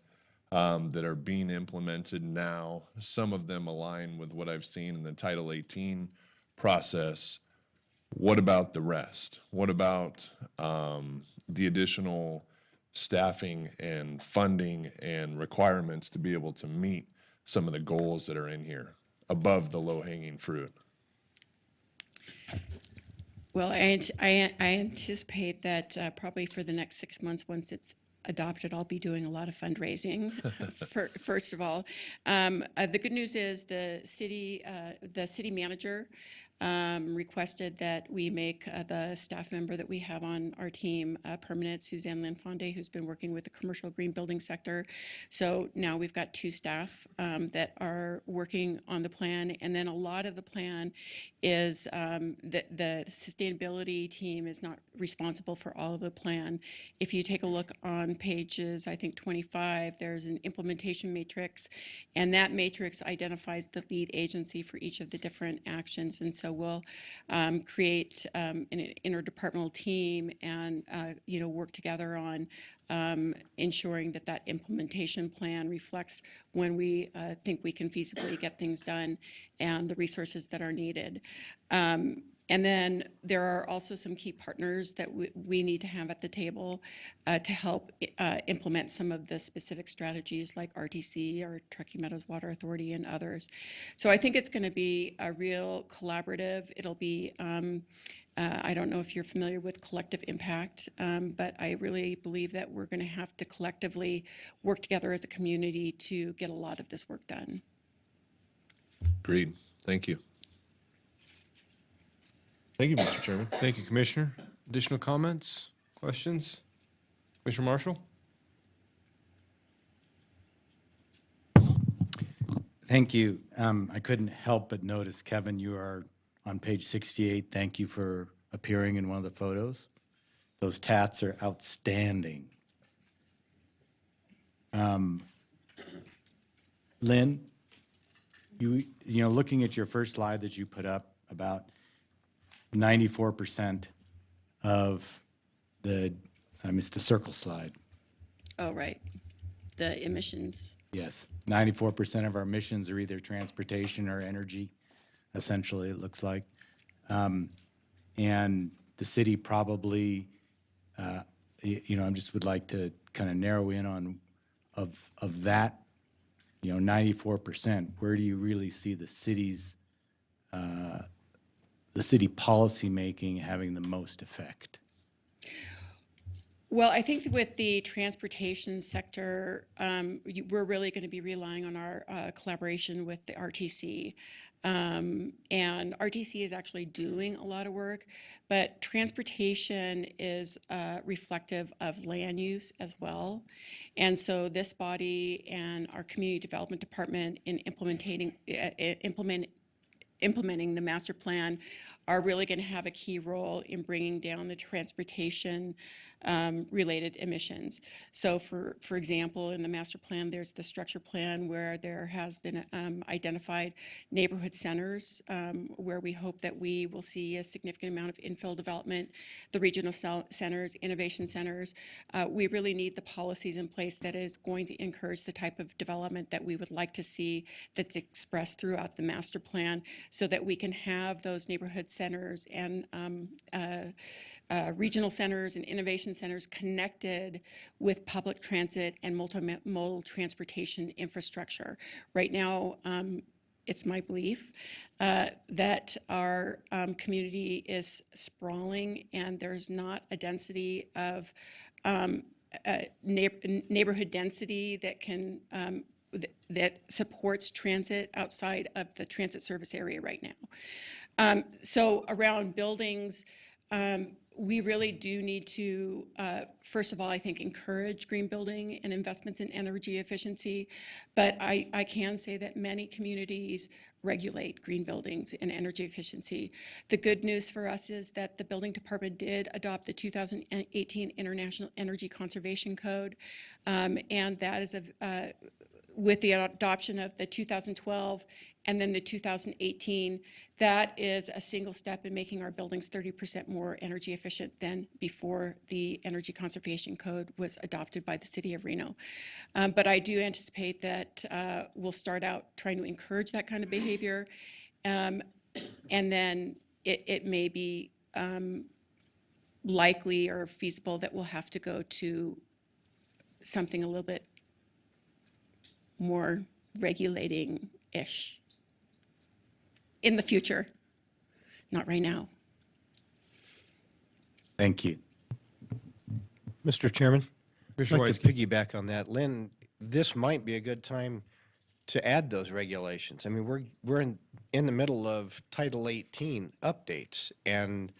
that are being implemented now. Some of them align with what I've seen in the Title 18 process. What about the rest? What about the additional staffing and funding and requirements to be able to meet some of the goals that are in here above the low-hanging fruit? Well, I anticipate that probably for the next 6 months, once it's adopted, I'll be doing a lot of fundraising. First of all, the good news is the city manager requested that we make the staff member that we have on our team permanent, Suzanne Linfonde, who's been working with the commercial green building sector. So now we've got 2 staff that are working on the plan, and then a lot of the plan is that the sustainability team is not responsible for all of the plan. If you take a look on pages, I think 25, there's an implementation matrix, and that matrix identifies the lead agency for each of the different actions. And so we'll create an interdepartmental team and work together on ensuring that that implementation plan reflects when we think we can feasibly get things done and the resources that are needed. And then there are also some key partners that we need to have at the table to help implement some of the specific strategies like RTC or Truckee Meadows Water Authority and others. So I think it's going to be a real collaborative. It'll be I don't know if you're familiar with collective impact, but I really believe that we're going to have to collectively work together as a community to get a lot of this work done. Agreed. Thank you. Thank you, Mr. Chairman. Thank you, Commissioner. Additional comments, questions? Commissioner Marshall? Thank you. I couldn't help but notice, Kevin, you are on page 68. Thank you for appearing in one of the photos. Those tats are outstanding. Lynn, you know, looking at your first slide that you put up, about 94% of the, I missed the circle slide. Oh, right. The emissions. Yes, 94% of our emissions are either transportation or energy, essentially, it looks like. And the city probably, I just would like to kind of narrow in on, of that, 94%, where do you really see the city policymaking having the most effect? Well, I think with the transportation sector, we're really going to be relying on our collaboration with the RTC. And RTC is actually doing a lot of work, but transportation is reflective of land use as well. And so this body and our community development department in implementing the master plan are really going to have a key role in bringing down the transportation related emissions. So for example, in the master plan, there's the structure plan where there has been identified neighborhood centers where we hope that we will see a significant amount of infill development, the regional centers, innovation centers. We really need the policies in place that is going to encourage the type of development that we would like to see that's expressed throughout the master plan so that we can have those neighborhood centers and regional centers and innovation centers connected with public transit and multimodal transportation infrastructure. Right now, it's my belief that our community is sprawling and there's not a density of neighborhood density that can that supports transit outside of the transit service area right now. So around buildings, we really do need to, first of all, I think, encourage green building and investments in energy efficiency. But I can say that many communities regulate green buildings and energy efficiency. The good news for us is that the building department did adopt the 2018 International Energy Conservation Code, and that is with the adoption of the 2012 and then the 2018, that is a single step in making our buildings 30% more energy efficient than before the Energy Conservation Code was adopted by the city of Reno. But I do anticipate that we'll start out trying to encourage that kind of behavior, and then it may be likely or feasible that we'll have to go to something a little bit more regulating-ish in the future, not right now. Thank you. Mr. Chairman, I'd Commissioner like to Weisky. piggyback on that. Lynn, this might be a good time to add those regulations. I mean, we're in the middle of Title 18 updates, and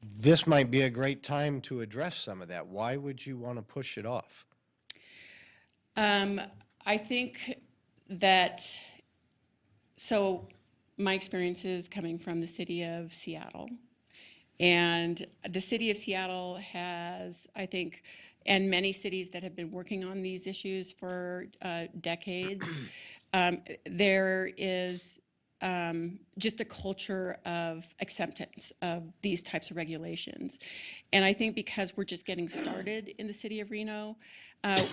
this might be a great time to address some of that. Why would you want to push it off? I think that, so my experience is coming from the city of Seattle. And the city of Seattle has, I think, and many cities that have been working on these issues for decades, there is just a culture of acceptance of these types of regulations. And I think because we're just getting started in the city of Reno,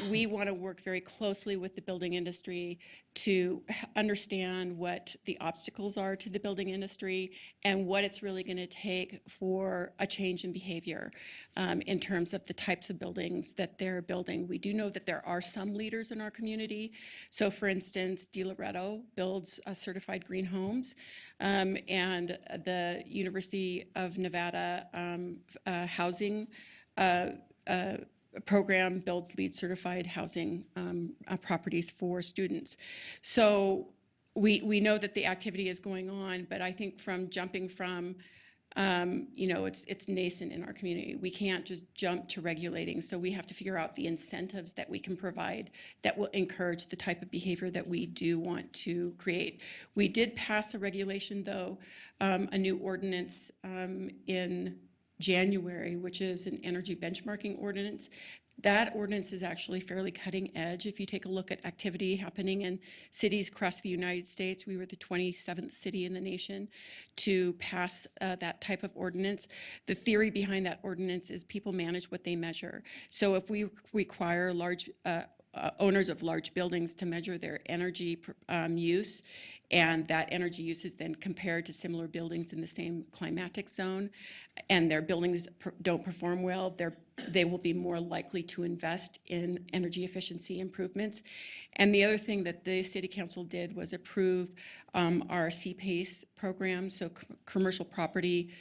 we want to work very closely with the building industry to understand what the obstacles are to the building industry and what it's really going to take for a change in behavior in terms of the types of buildings that they're building. We do know that there are some leaders in our community. So for instance, De Loretto builds certified green homes, and the University of Nevada housing program builds LEED certified housing properties for students. So we know that the activity is going on, but I think from jumping from, it's nascent in our community. We can't just jump to regulating. So we have to figure out the incentives that we can provide that will encourage the type of behavior that we do want to create. We did pass a regulation, though, a new ordinance in January, which is an energy benchmarking ordinance. That ordinance is actually fairly cutting edge. If you take a look at activity happening in cities across the United States, we were the 27th city in the nation to pass that type of ordinance. The theory behind that ordinance is people manage what they measure. So if we require large owners of large buildings to measure their energy use, and that energy use is then compared to similar buildings in the same climatic zone, and their buildings don't perform well, they will be more likely to invest in energy efficiency improvements. And the other thing that the City Council did was approve our CPACE program, so commercial property,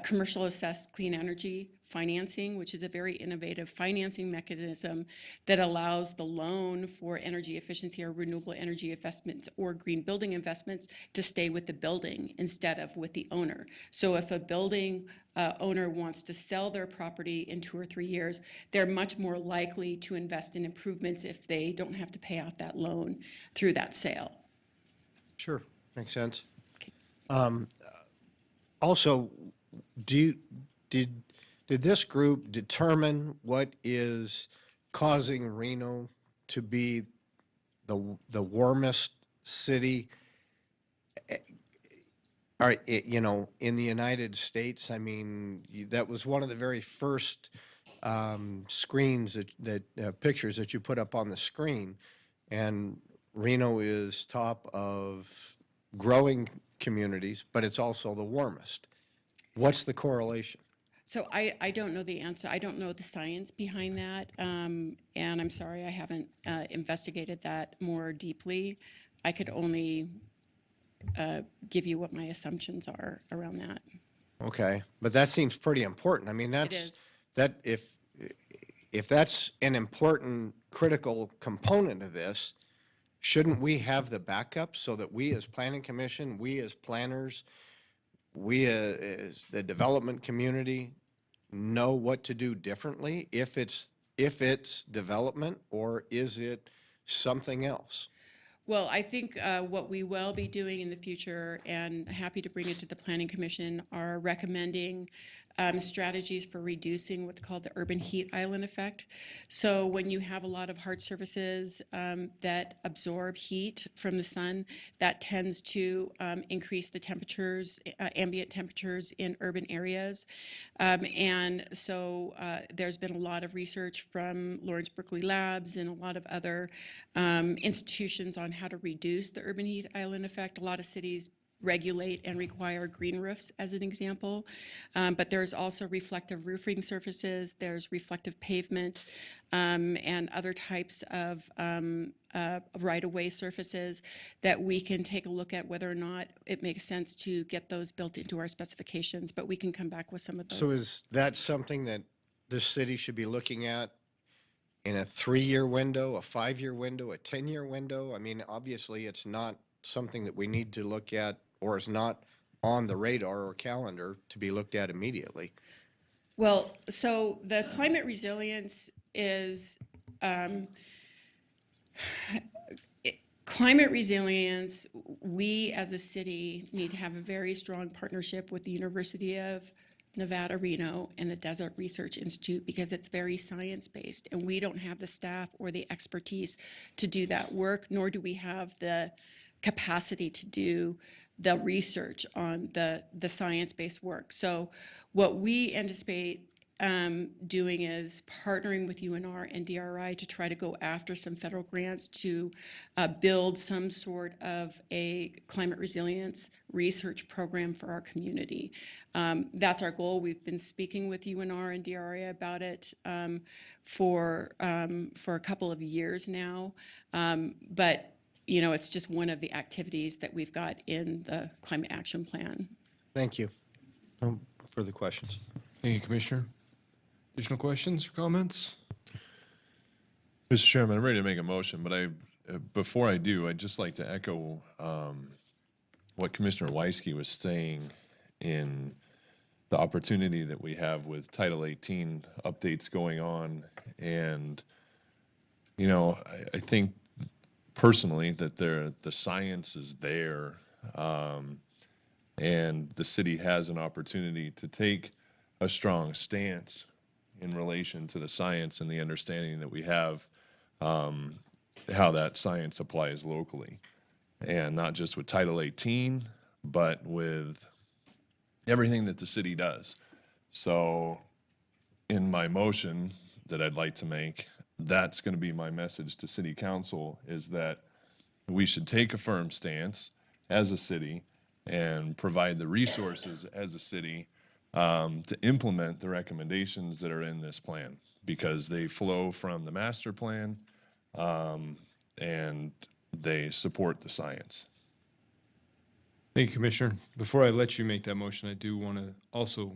commercial assessed clean energy financing, which is a very innovative financing mechanism that allows the loan for energy efficiency or renewable energy investments or green building investments to stay with the building instead of with the owner. So if a building owner wants to sell their property in 2 or 3 years, they're much more likely to invest in improvements if they don't have to pay out that loan through that sale. Sure, makes sense. Okay. Also, did this group determine what is causing Reno to be the warmest city, in the United States? I mean, that was one of the very first screens pictures that you put up on the screen, and Reno is top of growing communities, but it's also the warmest. What's the correlation? So I don't know the answer. I don't know the science behind that, and I'm sorry I haven't investigated that more deeply. I could only give you what my assumptions are around that. Okay, but that seems pretty important. I mean, It is. if that's an important critical component of this, shouldn't we have the backup so that we as Planning Commission, we as planners, we as the development community know what to do differently if it's development, or is it something else? Well, I think what we will be doing in the future, and happy to bring it to the Planning Commission, are recommending strategies for reducing what's called the urban heat island effect. So when you have a lot of hard surfaces that absorb heat from the sun, that tends to increase the temperatures, ambient temperatures in urban areas. And so there's been a lot of research from Lawrence Berkeley Labs and a lot of other institutions on how to reduce the urban heat island effect. A lot of cities regulate and require green roofs as an example. But there's also reflective roofing surfaces, there's reflective pavement, and other types of right-of-way surfaces that we can take a look at whether or not it makes sense to get those built into our specifications, but we can come back with some of those. So is that something that this city should be looking at in a 3-year window, a 5-year window, a 10-year window? I mean, obviously, it's not something that we need to look at, or is not on the radar or calendar to be looked at immediately. Well, so the climate resilience is, climate resilience, we as a city need to have a very strong partnership with the University of Nevada, Reno, and the Desert Research Institute, because it's very science-based, and we don't have the staff or the expertise to do that work, nor do we have the capacity to do the research on the science-based work. So what we anticipate doing is partnering with UNR and DRI to try to go after some federal grants to build some sort of a climate resilience research program for our community. That's our goal. We've been speaking with UNR and DRI about it for a couple of years now, but you know, it's just one of the activities that we've got in the climate action plan. Thank you. No further questions. Thank you, Commissioner. Additional questions or comments? Mr. Chairman, I'm ready to make a motion, but before I do, I'd just like to echo what Commissioner Weisky was saying in the opportunity that we have with Title 18 updates going on. And, you know, I think personally that the science is there, and the city has an opportunity to take a strong stance in relation to the science and the understanding that we have, how that science applies locally. And not just with Title 18, but with everything that the city does. So in my motion that I'd like to make, that's going to be my message to City Council, is that we should take a firm stance as a city and provide the resources as a city to implement the recommendations that are in this plan, because they flow from the master plan and they support the science. Thank you, Commissioner. Before I let you make that motion, I do want to also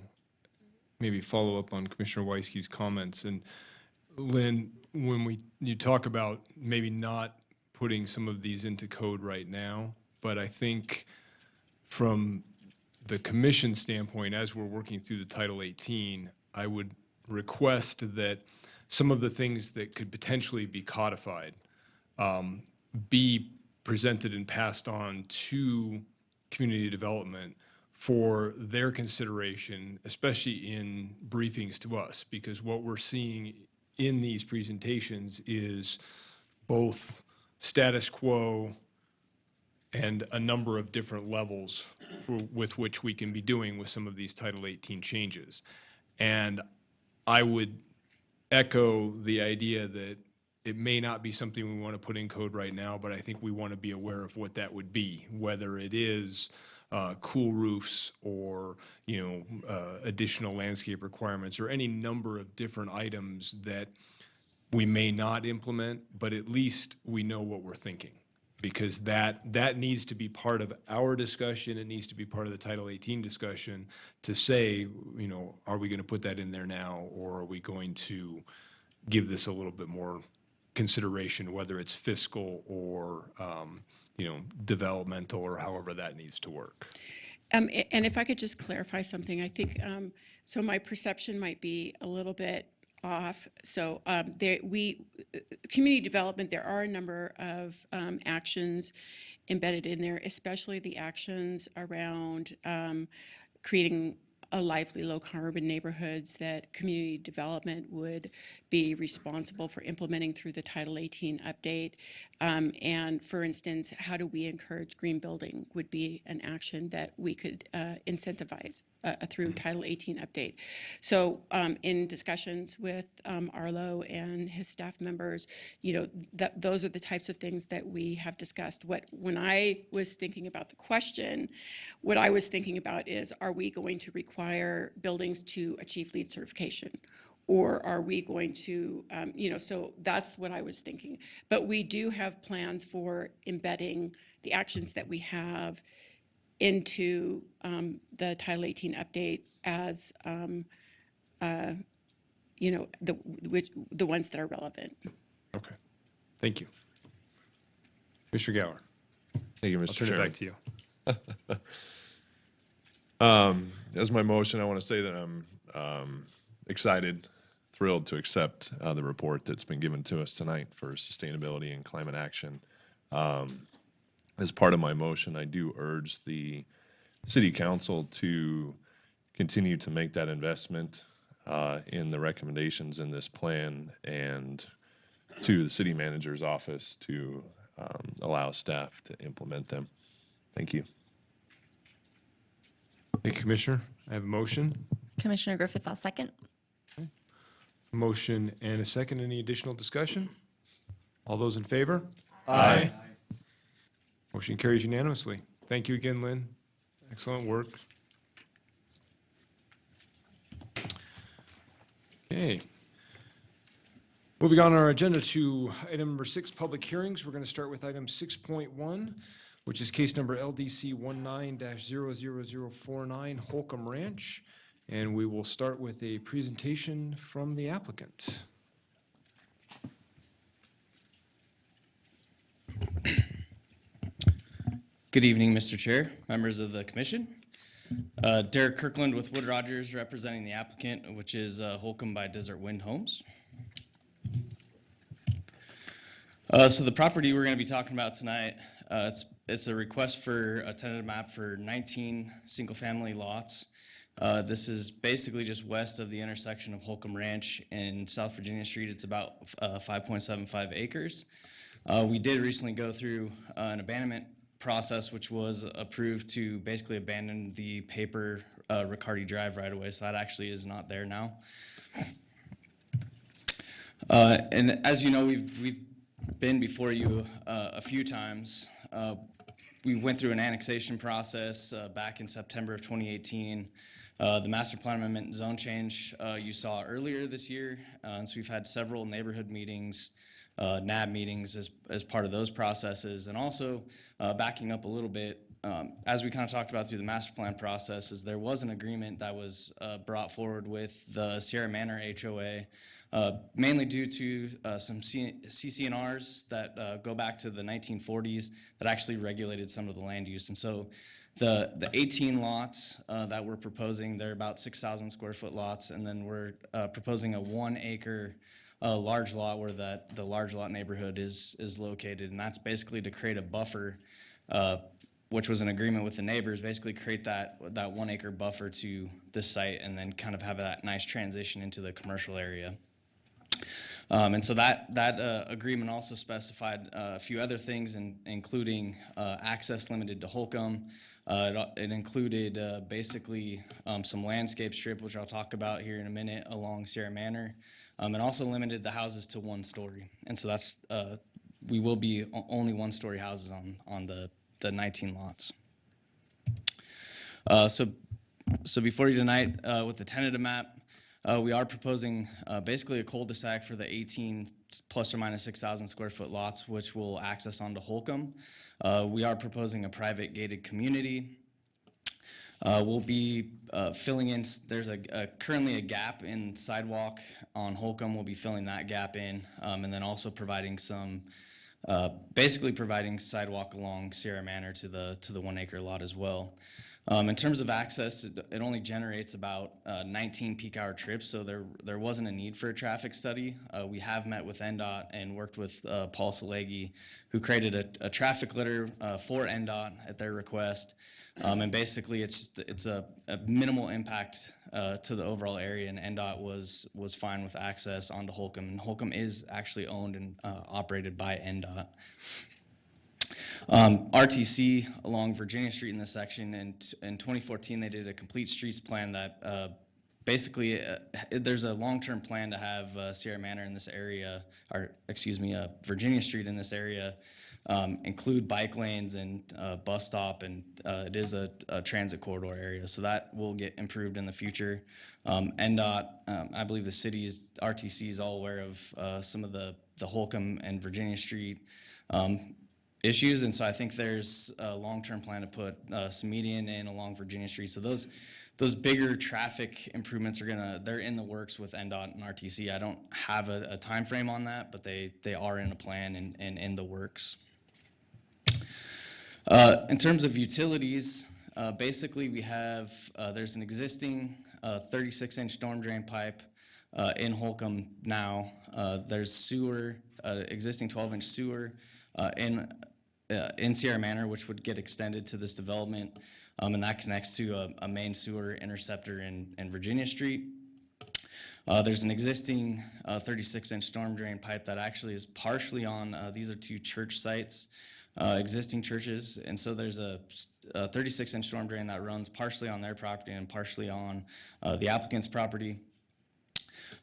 maybe follow up on Commissioner Weisky's comments. And Lynn, when you talk about maybe not putting some of these into code right now, but I think from the commission standpoint, as we're working through the Title 18, I would request that some of the things that could potentially be codified be presented and passed on to community development for their consideration, especially in briefings to us, because what we're seeing in these presentations is both status quo and a number of different levels with which we can be doing with some of these Title 18 changes. And I would echo the idea that it may not be something we want to put in code right now, but I think we want to be aware of what that would be, whether it is cool roofs or, additional landscape requirements or any number of different items that we may not implement, but at least we know what we're thinking. Because that needs to be part of our discussion. It needs to be part of the Title 18 discussion to say, are we going to put that in there now, or are we going to give this a little bit more consideration, whether it's fiscal or, developmental, or however that needs to work. And if I could just clarify something, I think, so my perception might be a little bit off. So community development, there are a number of actions embedded in there, especially the actions around creating a lively, low-carbon neighborhoods that community development would be responsible for implementing through the Title 18 update. And for instance, how do we encourage green building would be an action that we could incentivize through Title 18 update. So in discussions with Arlo and his staff members, those are the types of things that we have discussed. When I was thinking about the question, what I was thinking about is, are we going to require buildings to achieve LEED certification? Or are we going to, so that's what I was thinking. But we do have plans for embedding the actions that we have into the Title 18 update as, the ones that are relevant. Okay. Thank you. Mr. Gower. Thank you, I'll Mr. turn it Chairman. back to you. As my motion, I want to say that I'm excited, thrilled to accept the report that's been given to us tonight for sustainability and climate action. As part of my motion, I do urge the City Council to continue to make that investment in the recommendations in this plan, and to the City Manager's office to allow staff to implement them. Thank you. Thank you, Commissioner. I have a motion. Commissioner Griffith, I'll second. Motion and a second. Any additional discussion? All those in favor? Aye. Motion carries unanimously. Thank you again, Lynn. Excellent work. Okay. Moving on our agenda to item number 6, public hearings. We're going to start with item 6.1, which is case number LDC 19-00049 Holcomb Ranch. And we will start with a presentation from the applicant. Good evening, Mr. Chair, members of the commission. Derek Kirkland with Wood Rogers representing the applicant, which is Holcomb by Desert Wind Homes. So the property we're going to be talking about tonight, it's a request for a tentative map for 19 single-family lots. This is basically just west of the intersection of Holcomb Ranch and South Virginia Street. It's about 5.75 acres. We did recently go through an abandonment process, which was approved to basically abandon the paper Riccardi Drive right away. So that actually is not there now. And as you know, we've been before you a few times. We went through an annexation process back in September of 2018. The master plan amendment and zone change you saw earlier this year. And so we've had several neighborhood meetings, NAB meetings as part of those processes. And also backing up a little bit, as we kind of talked about through the master plan process, is there was an agreement that was brought forward with the Sierra Manor HOA, mainly due to some CCNRs that go back to the 1940s that actually regulated some of the land use. And so the 18 lots that we're proposing, they're about 6,000 square foot lots, and then we're proposing a 1 acre large lot where the large lot neighborhood is located, and that's basically to create a buffer, which was an agreement with the neighbors, basically create that 1 acre buffer to this site, and then kind of have that nice transition into the commercial area. And so that agreement also specified a few other things, including access limited to Holcomb. It included basically some landscape strip, which I'll talk about here in a minute, along Sierra Manor, and also limited the houses to 1 story. And so that's we will be only 1-story houses on the 19 lots. So before you tonight with the tentative map, we are proposing basically a cul-de-sac for the 18 plus or minus 6,000 square foot lots, which will access onto Holcomb. We are proposing a private gated community. We'll be filling in, there's currently a gap in sidewalk on Holcomb. We'll be filling that gap in, and then also providing some, basically providing sidewalk along Sierra Manor to the 1 acre lot as well. In terms of access, it only generates about 19 peak hour trips, so there wasn't a need for a traffic study. We have met with NDOT and worked with Paul Salegi, who created a traffic litter for NDOT at their request. And basically, it's a minimal impact to the overall area, and NDOT was fine with access onto Holcomb. And Holcomb is actually owned and operated by NDOT. RTC along Virginia Street in this section, and in 2014 they did a complete streets plan that basically there's a long-term plan to have Sierra Manor in this area, or excuse me, Virginia Street in this area, include bike lanes and bus stop, and it is a transit corridor area, so that will get improved in the future. NDOT, I believe the city's RTC is all aware of some of the Holcomb and Virginia Street issues, and so I think there's a long-term plan to put some median in along Virginia Street. So those bigger traffic improvements they're in the works with NDOT and RTC. I don't have a time frame on that, but they are in a plan and in the works. In terms of utilities, basically we have, there's an existing 36-inch storm drain pipe in Holcomb now. There's sewer, existing 12-inch sewer in Sierra Manor, which would get extended to this development, and that connects to a main sewer interceptor in Virginia Street. There's an existing 36-inch storm drain pipe that actually is partially on, these are two church sites, existing churches, and so there's a 36-inch storm drain that runs partially on their property and partially on the applicant's property,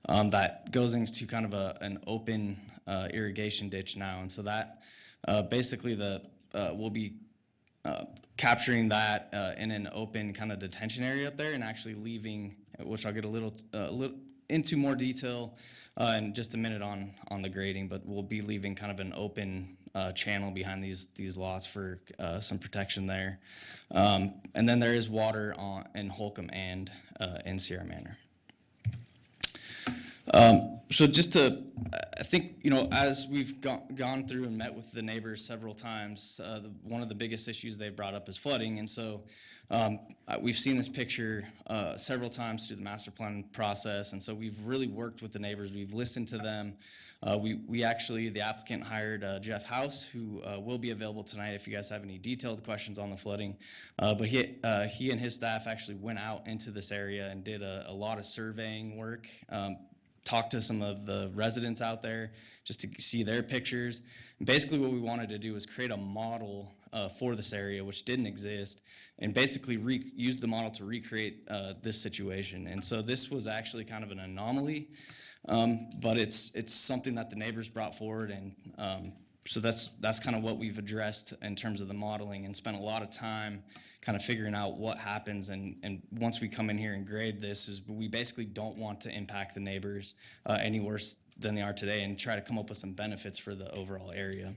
that goes into kind of an open irrigation ditch now, and so that basically we'll be capturing that in an open kind of detention area up there, and actually leaving, which I'll get a little into more detail in just a minute on the grading, but we'll be leaving kind of an open channel behind these lots for some protection there. And then there is water in Holcomb and in Sierra Manor. So just to, I think, as we've gone through and met with the neighbors several times, one of the biggest issues they've brought up is flooding. And so we've seen this picture several times through the master plan process. And so we've really worked with the neighbors. We've listened to them. We actually, the applicant hired Jeff House, who will be available tonight if you guys have any detailed questions on the flooding. But he and his staff actually went out into this area and did a lot of surveying work. Talked to some of the residents out there just to see their pictures. And basically what we wanted to do was create a model for this area, which didn't exist, and basically use the model to recreate this situation. And so this was actually kind of an anomaly, but it's something that the neighbors brought forward, and so that's kind of what we've addressed in terms of the modeling, and spent a lot of time kind of figuring out what happens, and once we come in here and grade this, is we basically don't want to impact the neighbors any worse than they are today, and try to come up with some benefits for the overall area.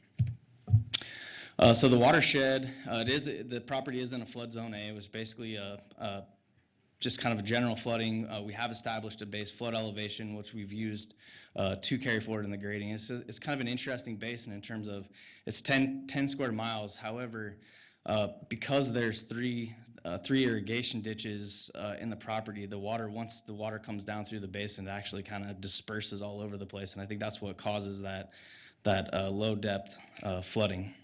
So the watershed, the property is in a flood zone A. It was basically just kind of a general flooding. We have established a base flood elevation, which we've used to carry forward in the grading. It's kind of an interesting basin in terms of it's 10 square miles. However, because there's three irrigation ditches in the property, once the water comes down through the basin, it actually kind of disperses all over the place, and I think that's what causes that low depth flooding.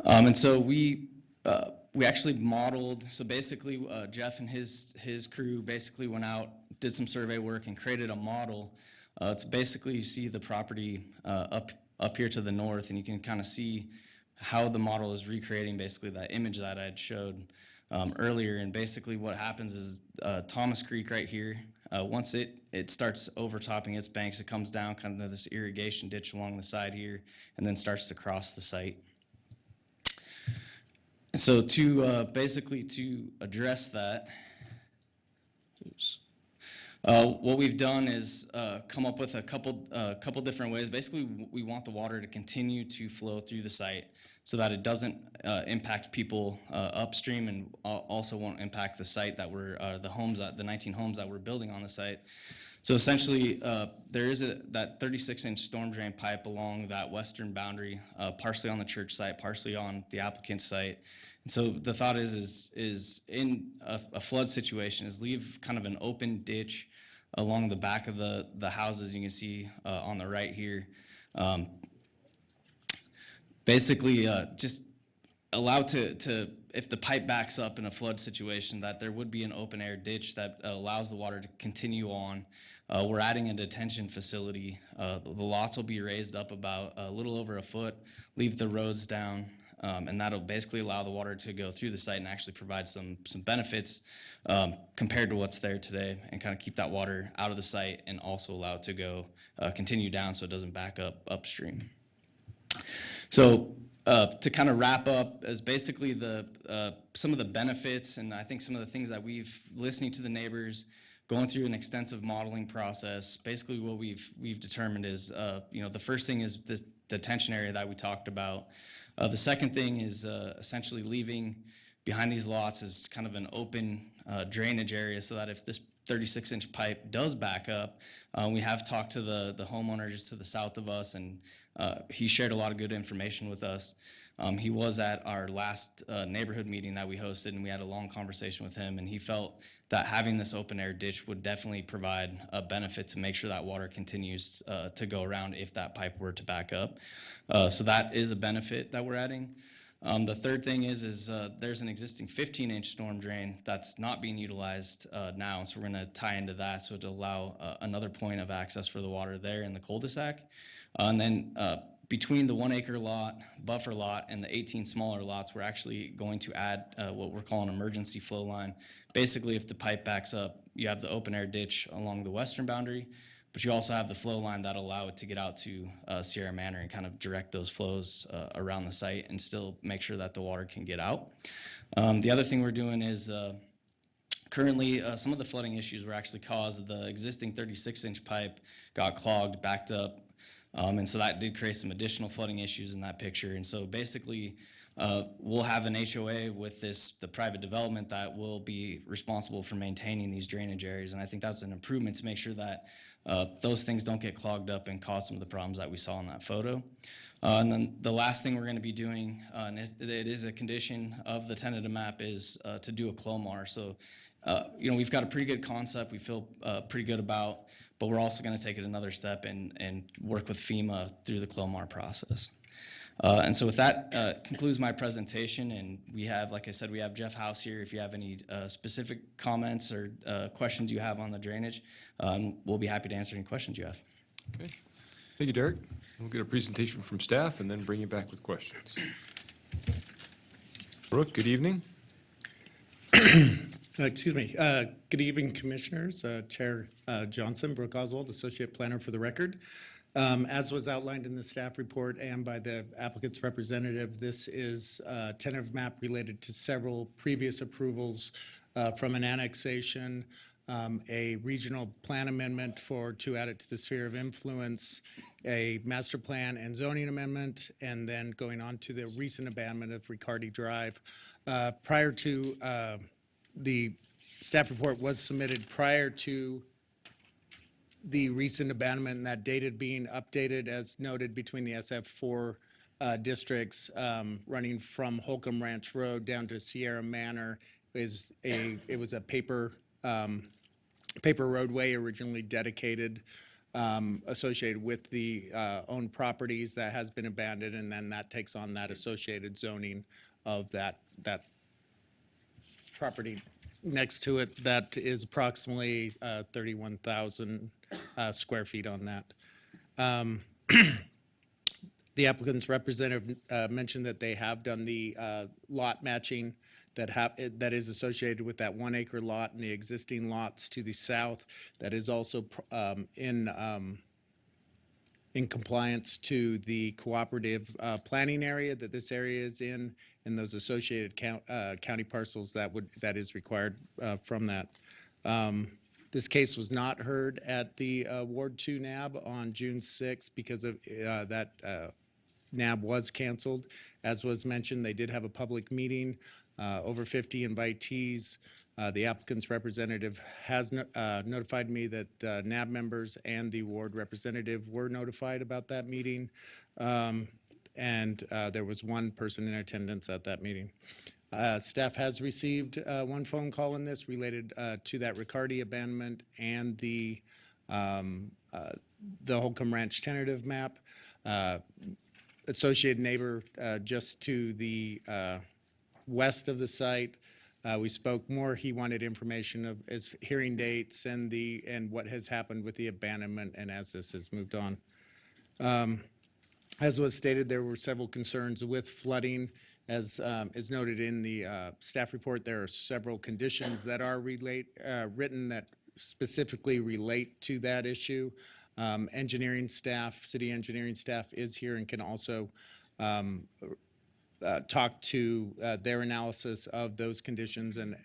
And so we actually modeled. So basically, Jeff and his crew basically went out, did some survey work, and created a model to basically see the property up here to the north, and you can kind of see how the model is recreating basically that image that I had showed earlier. And basically what happens is Thomas Creek right here, once it starts overtopping its banks, it comes down kind of this irrigation ditch along the side here, and then starts to cross the site. So basically to address that, what we've done is come up with a couple different ways. Basically, we want the water to continue to flow through the site so that it doesn't impact people upstream, and also won't impact the site that the 19 homes that we're building on the site. So essentially, there is that 36-inch storm drain pipe along that western boundary, partially on the church site, partially on the applicant's site. And so the thought is in a flood situation is leave kind of an open ditch along the back of the houses you can see on the right here. Basically, just allow to if the pipe backs up in a flood situation, that there would be an open air ditch that allows the water to continue on We're adding a detention facility. The lots will be raised up about a little over a foot, leave the roads down, and that'll basically allow the water to go through the site and actually provide some benefits compared to what's there today, and kind of keep that water out of the site and also allow it to go continue down so it doesn't back up upstream. So to kind of wrap up, is basically some of the benefits, and I think some of the things that we've listening to the neighbors, going through an extensive modeling process. Basically, what we've determined is, the first thing is this detention area that we talked about. The second thing is essentially leaving behind these lots is kind of an open drainage area, so that if this 36-inch pipe does back up, we have talked to the homeowner just to the south of us, and he shared a lot of good information with us. He was at our last neighborhood meeting that we hosted, and we had a long conversation with him, and he felt that having this open air ditch would definitely provide a benefit to make sure that water continues to go around if that pipe were to back up. So that is a benefit that we're adding. The third thing is there's an existing 15-inch storm drain that's not being utilized now, so we're going to tie into that so to allow another point of access for the water there in the cul-de-sac. And then between the 1 acre lot, buffer lot, and the 18 smaller lots, we're actually going to add what we're calling emergency flow line. Basically, if the pipe backs up, you have the open air ditch along the western boundary, but you also have the flow line that'll allow it to get out to Sierra Manor and kind of direct those flows around the site and still make sure that the water can get out. The other thing we're doing is currently some of the flooding issues were actually caused. The existing 36-inch pipe got clogged, backed up, and so that did create some additional flooding issues in that picture. And so basically, we'll have an HOA with the private development that will be responsible for maintaining these drainage areas. And I think that's an improvement to make sure that those things don't get clogged up and cause some of the problems that we saw in that photo. And then the last thing we're going to be doing, and it is a condition of the tentative map, is to do a CLOMAR. So, we've got a pretty good concept we feel pretty good about, but we're also going to take it another step and work with FEMA through the CLOMAR process. And so with that concludes my presentation, and we have, like I said, we have Jeff House here if you have any specific comments or questions you have on the drainage. We'll be happy to answer any questions you have. Okay. Thank you, Derek. We'll get a presentation from staff and then bring you back with questions. Brooke, good evening. Excuse me. Good evening, Commissioners. Chair Johnson, Brooke Oswald, Associate Planner for the record. As was outlined in the staff report and by the applicant's representative, this is a tentative map related to several previous approvals from an annexation, a regional plan amendment to add it to the sphere of influence, a master plan and zoning amendment, and then going on to the recent abandonment of Riccardi Drive. Prior to the staff report was submitted prior to the recent abandonment, and that dated being updated as noted between the SF4 districts running from Holcomb Ranch Road down to Sierra Manor. It was a paper roadway originally dedicated associated with the owned properties that has been abandoned, and then that takes on that associated zoning of that property next to it. That is approximately 31,000 square feet on that. The applicant's representative mentioned that they have done the lot matching that is associated with that 1 acre lot and the existing lots to the south. That is also in compliance to the cooperative planning area that this area is in, and those associated county parcels that is required from that. This case was not heard at the Ward 2 NAB on June 6th because of that NAB was canceled. As was mentioned, they did have a public meeting, over 50 invitees. The applicant's representative has notified me that NAB members and the ward representative were notified about that meeting, and there was one person in attendance at that meeting. Staff has received one phone call in this related to that Riccardi abandonment and the Holcomb Ranch tentative map. Associated neighbor just to the west of the site We spoke more, he wanted information of his hearing dates and what has happened with the abandonment and as this has moved on. As was stated, there were several concerns with flooding. As is noted in the staff report, there are several conditions that are written that specifically relate to that issue. Engineering staff, city engineering staff is here and can also talk to their analysis of those conditions and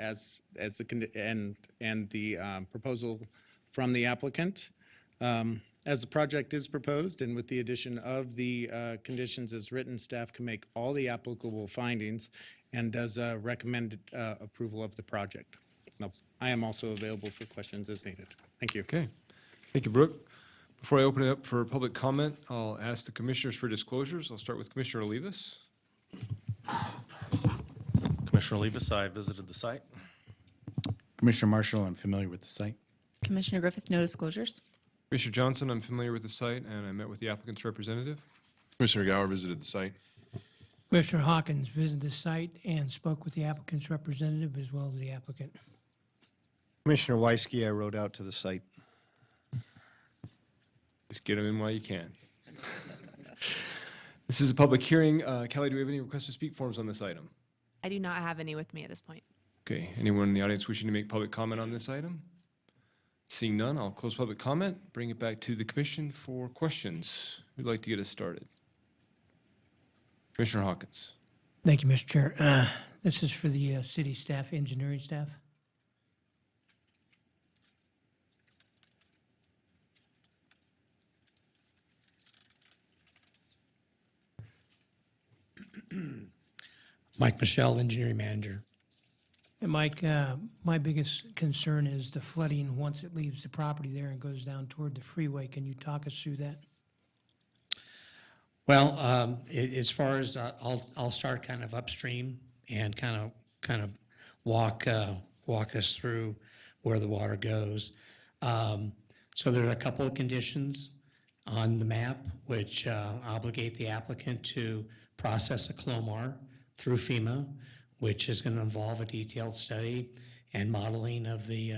the proposal from the applicant. As the project is proposed and with the addition of the conditions as written, staff can make all the applicable findings and does recommend approval of the project. Now, I am also available for questions as needed. Thank you. Okay. Thank you, Brooke. Before I open it up for public comment, I'll ask the commissioners for disclosures. I'll start with Commissioner Olivas. Commissioner Olivas, I visited the site. Commissioner Marshall, I'm familiar with the site. Commissioner Griffith, no disclosures. Commissioner Johnson, I'm familiar with the site, and I met with the applicant's representative. Commissioner Gower visited the site. Commissioner Hawkins visited the site and spoke with the applicant's representative as well as the applicant. Commissioner Weisky, I rode out to the site. Just get them in while you can. This is a public hearing. Kelly, do we have any requests to speak forms on this item? I do not have any with me at this point. Okay, anyone in the audience wishing to make public comment on this item? Seeing none, I'll close public comment, bring it back to the commission for questions. Who'd like to get us started? Commissioner Hawkins. Thank you, Mr. Chair. This is for the city staff, engineering staff. Mike Michelle, engineering manager. And Mike, my biggest concern is the flooding once it leaves the property there and goes down toward the freeway. Can you talk us through that? Well, as far as I'll start kind of upstream and kind of walk us through where the water goes. So there are a couple of conditions on the map which obligate the applicant to process a CLOMAR through FEMA, which is going to involve a detailed study and modeling of the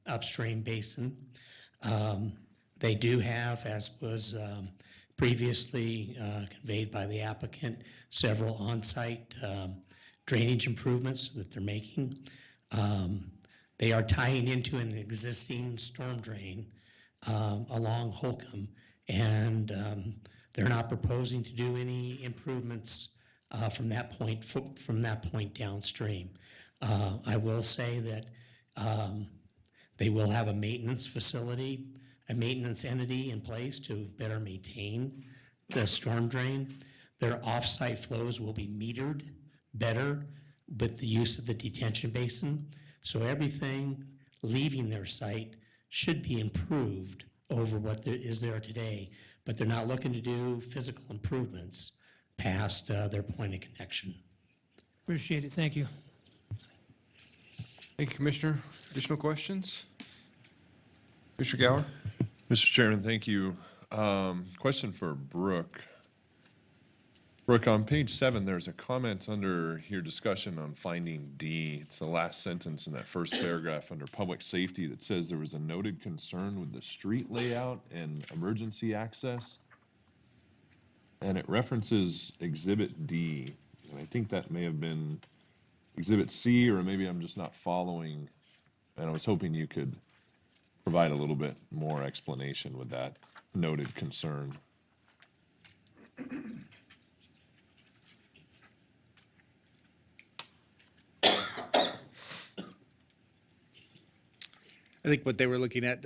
upstream basin. They do have, as was previously conveyed by the applicant, several on-site drainage improvements that they're making. They are tying into an existing storm drain along Holcomb, and they're not proposing to do any improvements from that point downstream. I will say that they will have a maintenance facility, a maintenance entity in place to better maintain the storm drain. Their off-site flows will be metered better with the use of the detention basin. So everything leaving their site should be improved over what is there today, but they're not looking to do physical improvements past their point of connection. Appreciate it. Thank you. Thank you, Commissioner. Additional questions? Commissioner Gower? Mr. Chairman, thank you. Question for Brooke. Brooke, on page 7, there's a comment under your discussion on finding D. It's the last sentence in that first paragraph under public safety that says there was a noted concern with the street layout and emergency access. And it references Exhibit D. And I think that may have been Exhibit C, or maybe I'm just not following. And I was hoping you could provide a little bit more explanation with that noted concern. I think what they were looking at,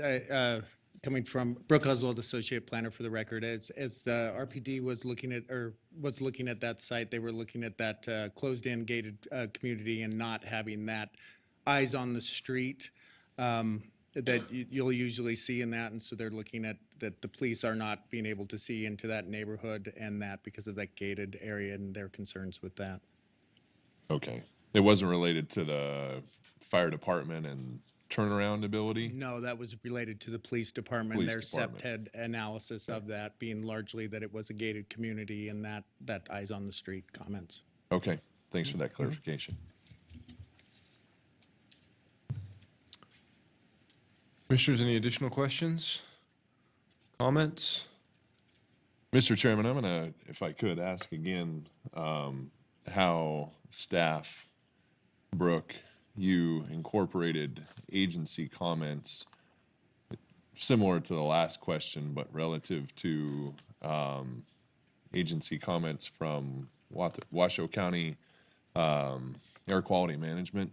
coming from Brooke Oswald, Associate Planner for the record, as the RPD was looking at that site, they were looking at that closed-in gated community and not having that eyes on the street that you'll usually see in that. And so they're looking at that the police are not being able to see into that neighborhood and that because of that gated area and their concerns with that. Okay. It wasn't related to the fire department and turnaround ability? No, that was related to the police department, their SEPTED analysis of that being largely that it was a gated community and that eyes on the street comments. Okay, thanks for that clarification. Commissioners, any additional questions? Comments? Mr. Chairman, I'm gonna, if I could, ask again, how staff, Brooke, you incorporated agency comments similar to the last question, but relative to, agency comments from Washoe County, Air Quality Management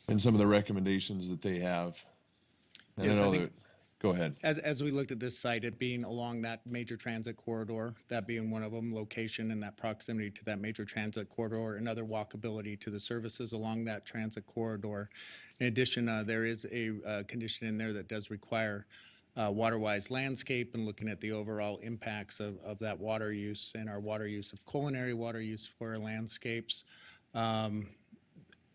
and some of the recommendations that they have. And Yes, I I know think- that, go ahead. As we looked at this site, it being along that major transit corridor, that being one of them, location and that proximity to that major transit corridor, and other walkability to the services along that transit corridor. In addition, there is a condition in there that does require water-wise landscape and looking at the overall impacts of that water use and our water use of culinary water use for our landscapes. Try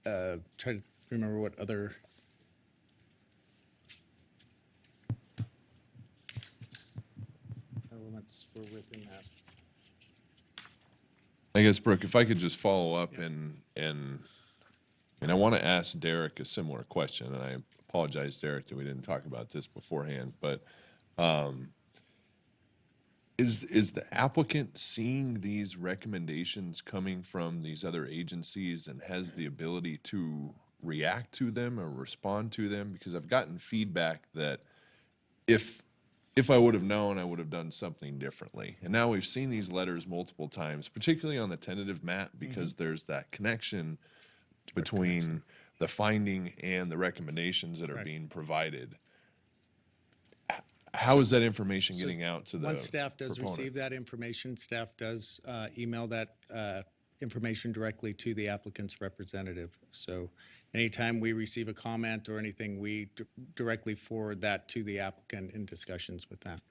to remember what other. Elements were within that. I guess, Brooke, if I could just follow up and I want to ask Derek a similar question, and I apologize, Derek, that we didn't talk about this beforehand, but is the applicant seeing these recommendations coming from these other agencies and has the ability to react to them or respond to them? Because I've gotten feedback that if I would have known, I would have done something differently. And now we've seen these letters multiple times, particularly on the tentative map, because there's that connection between the finding and the recommendations that are being provided. How is that information getting out to the Once staff does proponent? receive that information, staff does email that information directly to the applicant's representative. So anytime we receive a comment or anything, we directly forward that to the applicant in discussions with that.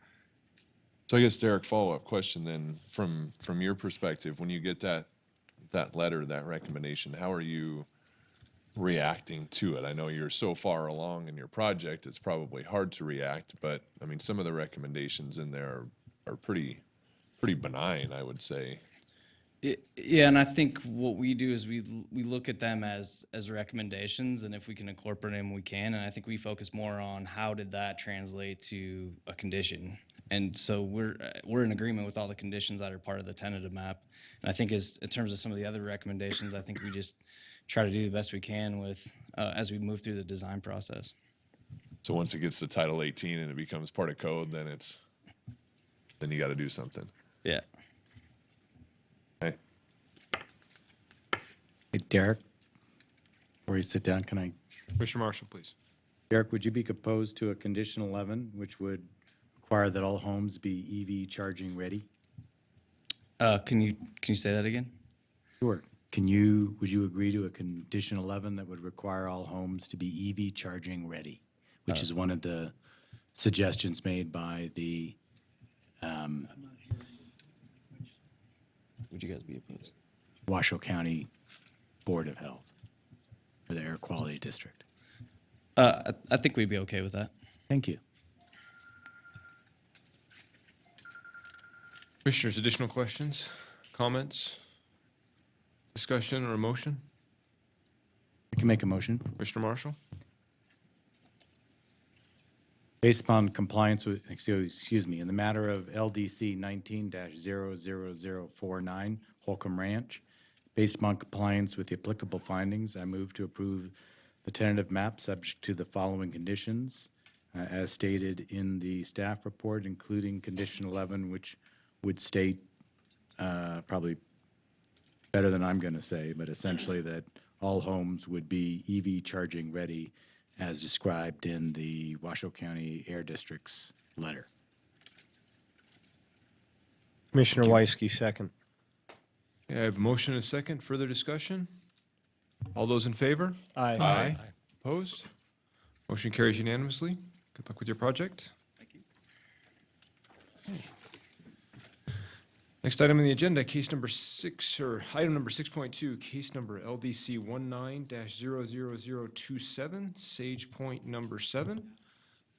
So I guess, Derek, follow-up question then, from your perspective, when you get that letter, that recommendation, how are you reacting to it? I know you're so far along in your project, it's probably hard to react, but I mean, some of the recommendations in there are pretty benign, I would say. Yeah, and I think what we do is we look at them as recommendations, and if we can incorporate them, we can. And I think we focus more on how did that translate to a condition. And so we're in agreement with all the conditions that are part of the tentative map. And I think in terms of some of the other recommendations, I think we just try to do the best we can with as we move through the design process. So once it gets to Title 18 and it becomes part of code, then you got to do something. Yeah. Okay. Hey, Derek, before you sit down, can I? Mr. Marshall, please. Derek, would you be opposed to a condition 11, which would require that all homes be EV charging ready? Can you say that again? Sure. Would you agree to a condition 11 that would require all homes to be EV charging ready, which is one of the suggestions made by the, Would you guys be opposed? Washoe County Board of Health for the Air Quality District? I think we'd be okay with that. Thank you. Commissioners, additional questions, comments, discussion, or a motion? I can make a motion. Mr. Marshall? Based upon compliance with, excuse me, in the matter of LDC 19-00049 Holcomb Ranch, based upon compliance with the applicable findings, I move to approve the tentative map subject to the following conditions, as stated in the staff report, including condition 11, which would state, probably better than I'm going to say, but essentially that all homes would be EV charging ready as described in the Washoe County Air District's letter. Commissioner Weisky, second. Okay, I have a motion and a second. Further discussion? All those in favor? Aye. Aye. Opposed? Motion carries unanimously. Good luck with your project. Thank you. Next item on the agenda, case number 6, or item number 6.2, case number LDC 19-00027, Sage Point number 7.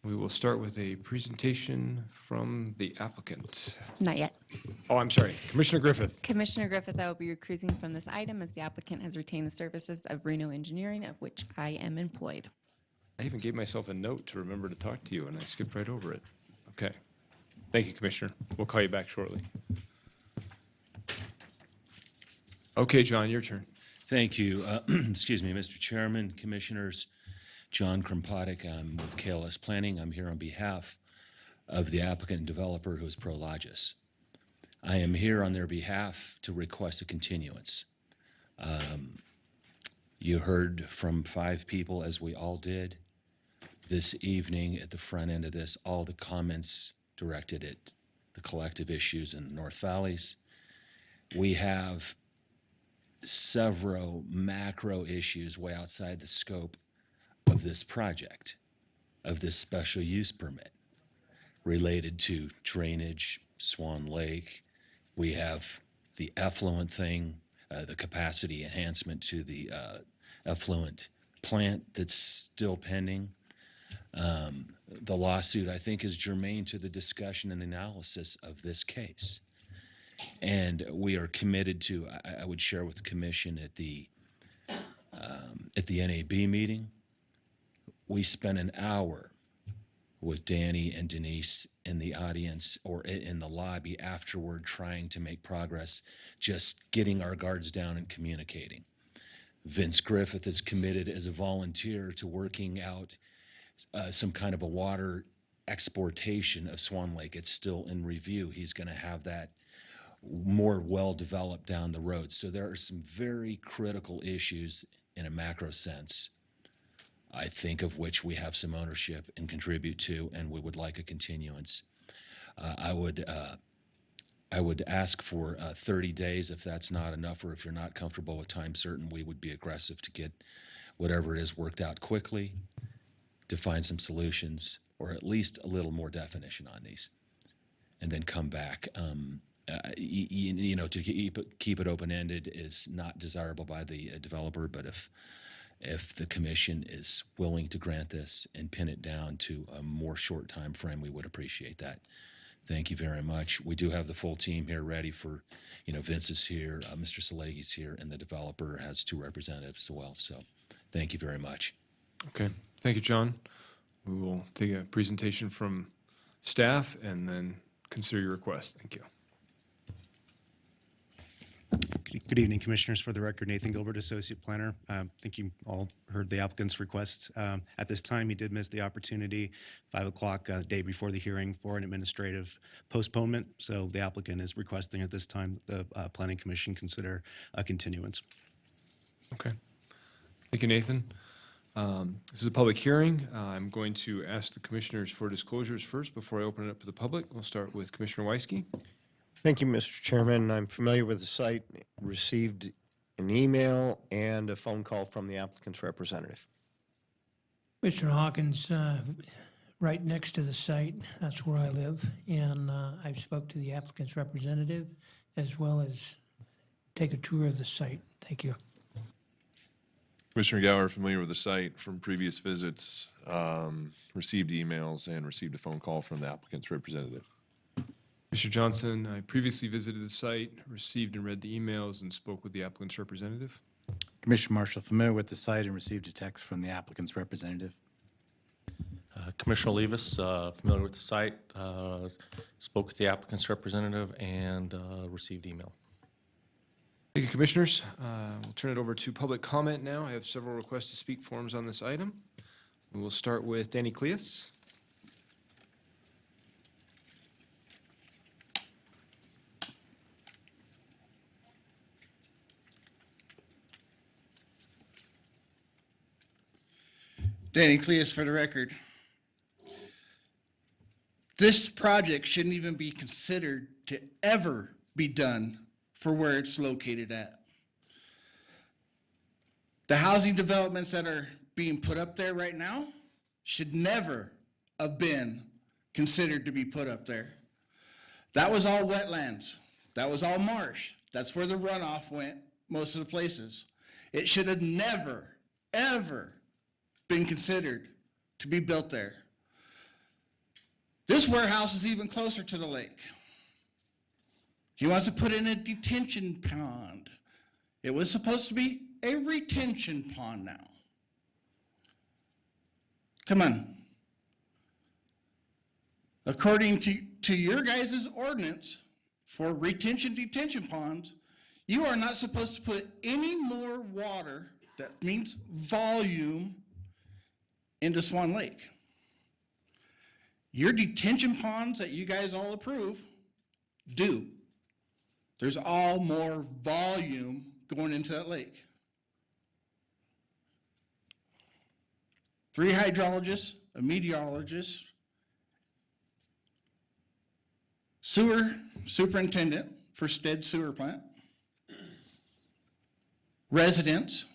We will start with a presentation from the applicant. Not yet. Oh, I'm sorry, Commissioner Griffith. Commissioner Griffith, I will be recusing from this item as the applicant has retained the services of Reno Engineering, of which I am employed. I even gave myself a note to remember to talk to you, and I skipped right over it. Okay. Thank you, Commissioner. We'll call you back shortly. Okay, John, your turn. Thank you. Excuse me, Mr. Chairman, Commissioners. John Krompatik, I'm with KLS Planning. I'm here on behalf of the applicant and developer who is Prologis. I am here on their behalf to request a continuance. You heard from 5 people, as we all did, this evening at the front end of this, all the comments directed at the collective issues in the North Valleys. We have several macro issues way outside the scope of this project, of this special use permit, related to drainage, Swan Lake. We have the effluent thing, the capacity enhancement to the effluent plant that's still pending. The lawsuit, I think, is germane to the discussion and analysis of this case. And we are committed to, I would share with the commission at the NAB meeting, we spent an hour with Danny and Denise in the audience or in the lobby afterward trying to make progress, just getting our guards down and communicating. Vince Griffith is committed as a volunteer to working out some kind of a water exportation of Swan Lake. It's still in review. He's going to have that more well-developed down the road. So there are some very critical issues in a macro sense, I think, of which we have some ownership and contribute to, and we would like a continuance. I would ask for 30 days if that's not enough, or if you're not comfortable with time certain, we would be aggressive to get whatever it is worked out quickly, to find some solutions, or at least a little more definition on these, and then come back. You know, to keep it open-ended is not desirable by the developer, but if the commission is willing to grant this and pin it down to a more short time frame, we would appreciate that. Thank you very much. We do have the full team here ready for, you know, Vince is here, Mr. Salegi's here, and the developer has 2 representatives as well. So thank you very much. Okay. Thank you, John. We will take a presentation from staff and then consider your request. Thank you. Good evening, Commissioners. For the record, Nathan Gilbert, Associate Planner. I think you all heard the applicant's request. At this time, he did miss the opportunity, 5 o'clock, day before the hearing, for an administrative postponement. So the applicant is requesting at this time the Planning Commission consider a continuance. Okay. Thank you, Nathan. This is a public hearing. I'm going to ask the commissioners for disclosures first before I open it up to the public. We'll start with Commissioner Weisky. Thank you, Mr. Chairman. I'm familiar with the site, received an email and a phone call from the applicant's representative. Mr. Hawkins, right next to the site, that's where I live, and I've spoke to the applicant's representative as well as take a tour of the site. Thank you. Commissioner Gower, familiar with the site from previous visits, received emails and received a phone call from the applicant's representative. Mr. Johnson, I previously visited the site, received and read the emails, and spoke with the applicant's representative. Commissioner Marshall, familiar with the site and received a text from the applicant's representative. Commissioner Levis, familiar with the site, spoke with the applicant's representative, and received email. Thank you, Commissioners. We'll turn it over to public comment now. I have several requests to speak forms on this item. We will start with Danny Cleus. Danny Cleus for the record. This project shouldn't even be considered to ever be done for where it's located at. The housing developments that are being put up there right now should never have been considered to be put up there. That was all wetlands. That was all marsh. That's where the runoff went most of the places. It should have never, ever been considered to be built there. This warehouse is even closer to the lake. He wants to put in a detention pond. It was supposed to be a retention pond now. Come on. According to your guys' ordinance for retention detention ponds, you are not supposed to put any more water, that means volume, into Swan Lake. Your detention ponds that you guys all approve do. There's all more volume going into that lake. 3 hydrologists, a meteorologist, sewer superintendent for Stead Sewer Plant, residents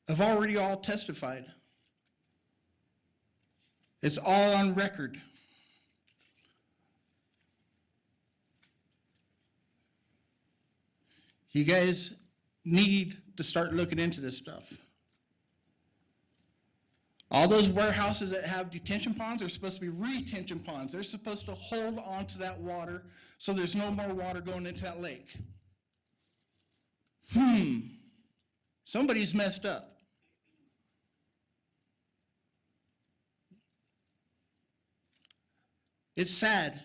have already all testified. It's all on record. You guys need to start looking into this stuff. All those warehouses that have detention ponds are supposed to be retention ponds. They're supposed to hold on to that water so there's no more water going into that lake. Somebody's messed up. It's sad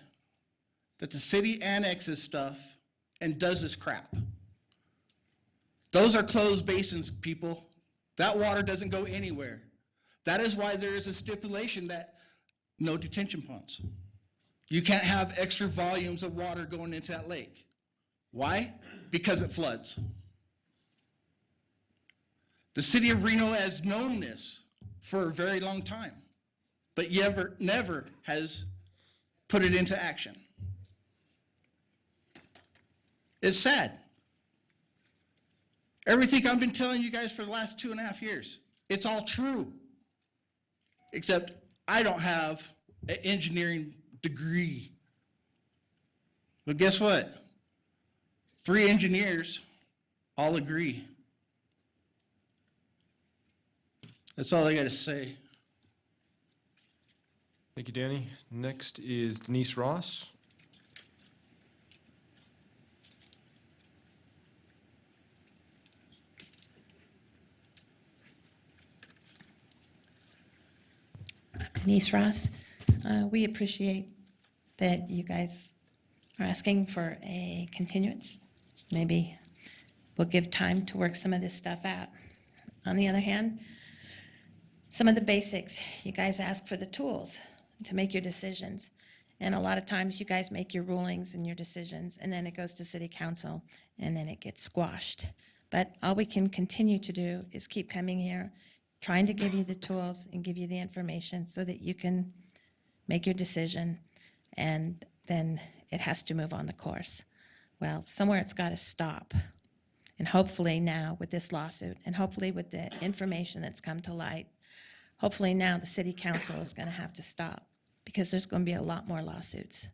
that the city annexes stuff and does this crap. Those are closed basins, people. That water doesn't go anywhere. That is why there is a stipulation that no detention ponds. You can't have extra volumes of water going into that lake. Why? Because it floods. The city of Reno has known this for a very long time, but never has put it into action. It's sad. Everything I've been telling you guys for the last 2.5 years, it's all true. Except I don't have an engineering degree. But guess what? 3 engineers all agree. That's all I got to say. Thank you, Danny. Next is Denise Ross. Denise Ross, we appreciate that you guys are asking for a continuance. Maybe we'll give time to work some of this stuff out. On the other hand, some of the basics, you guys ask for the tools to make your decisions. And a lot of times you guys make your rulings and your decisions, and then it goes to city council, and then it gets squashed. But all we can continue to do is keep coming here, trying to give you the tools and give you the information so that you can make your decision, and then it has to move on the course. Well, somewhere it's got to stop. And hopefully now with this lawsuit, and hopefully with the information that's come to light, hopefully now the city council is going to have to stop, because there's going to be a lot more lawsuits.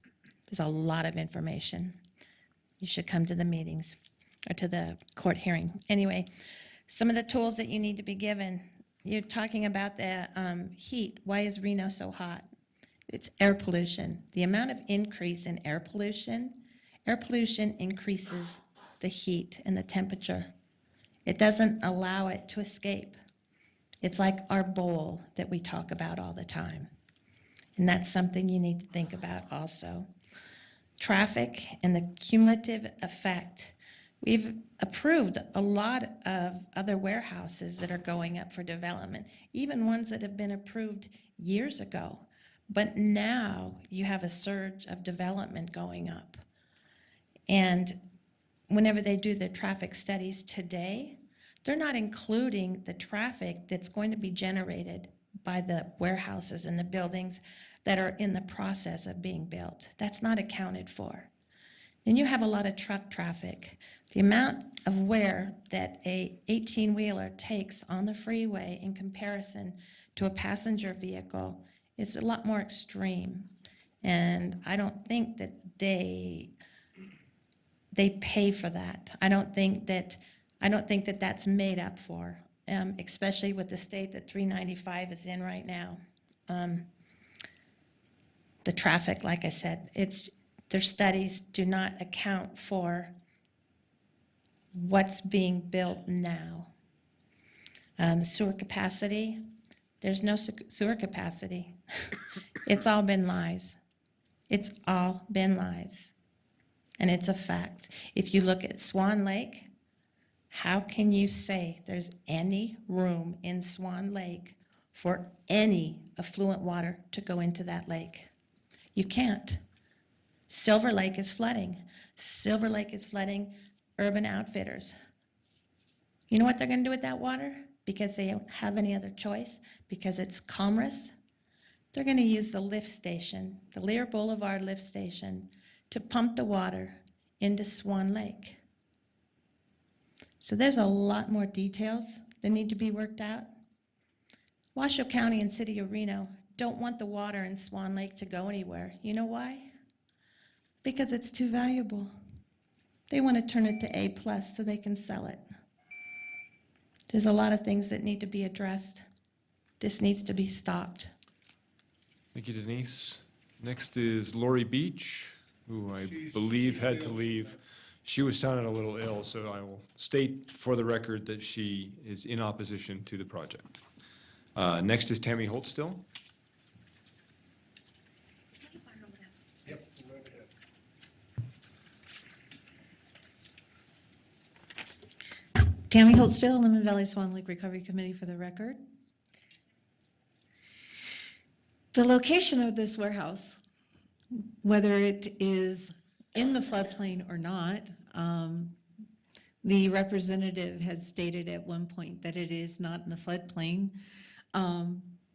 There's a lot of information. You should come to the meetings or to the court hearing. Anyway, some of the tools that you need to be given. You're talking about the heat. Why is Reno so hot? It's air pollution. The amount of increase in air pollution increases the heat and the temperature. It doesn't allow it to escape. It's like our bowl that we talk about all the time. And that's something you need to think about also. Traffic and the cumulative effect. We've approved a lot of other warehouses that are going up for development, even ones that have been approved years ago. But now you have a surge of development going up. And whenever they do the traffic studies today, they're not including the traffic that's going to be generated by the warehouses and the buildings that are in the process of being built. That's not accounted for. Then you have a lot of truck traffic. The amount of wear that a 18-wheeler takes on the freeway in comparison to a passenger vehicle is a lot more extreme. And I don't think that they pay for that. I don't think that that's made up for, especially with the state that 395 is in right now. The traffic, like I said, their studies do not account for what's being built now. The sewer capacity, There's no sewer capacity. It's all been lies. It's all been lies. And it's a fact. If you look at Swan Lake, how can you say there's any room in Swan Lake for any affluent water to go into that lake? You can't. Silver Lake is flooding. Silver Lake is flooding Urban Outfitters. You know what they're going to do with that water? Because they don't have any other choice, because it's commerce. They're going to use the lift station, the Lear Boulevard lift station, to pump the water into Swan Lake. So there's a lot more details that need to be worked out. Washoe County and City of Reno don't want the water in Swan Lake to go anywhere. You know why? Because it's too valuable. They want to turn it to A+ so they can sell it. There's a lot of things that need to be addressed. This needs to be stopped. Thank you, Denise. Next is Lori Beach, who I believe had to leave. She was sounding a little ill, so I will state for the record that she is in opposition to the project. Next is Tammy Holtstill. Tammy Holtstill, Lemon Valley Swan Lake Recovery Committee for the record. The location of this warehouse, whether it is in the floodplain or not, the representative had stated at one point that it is not in the floodplain.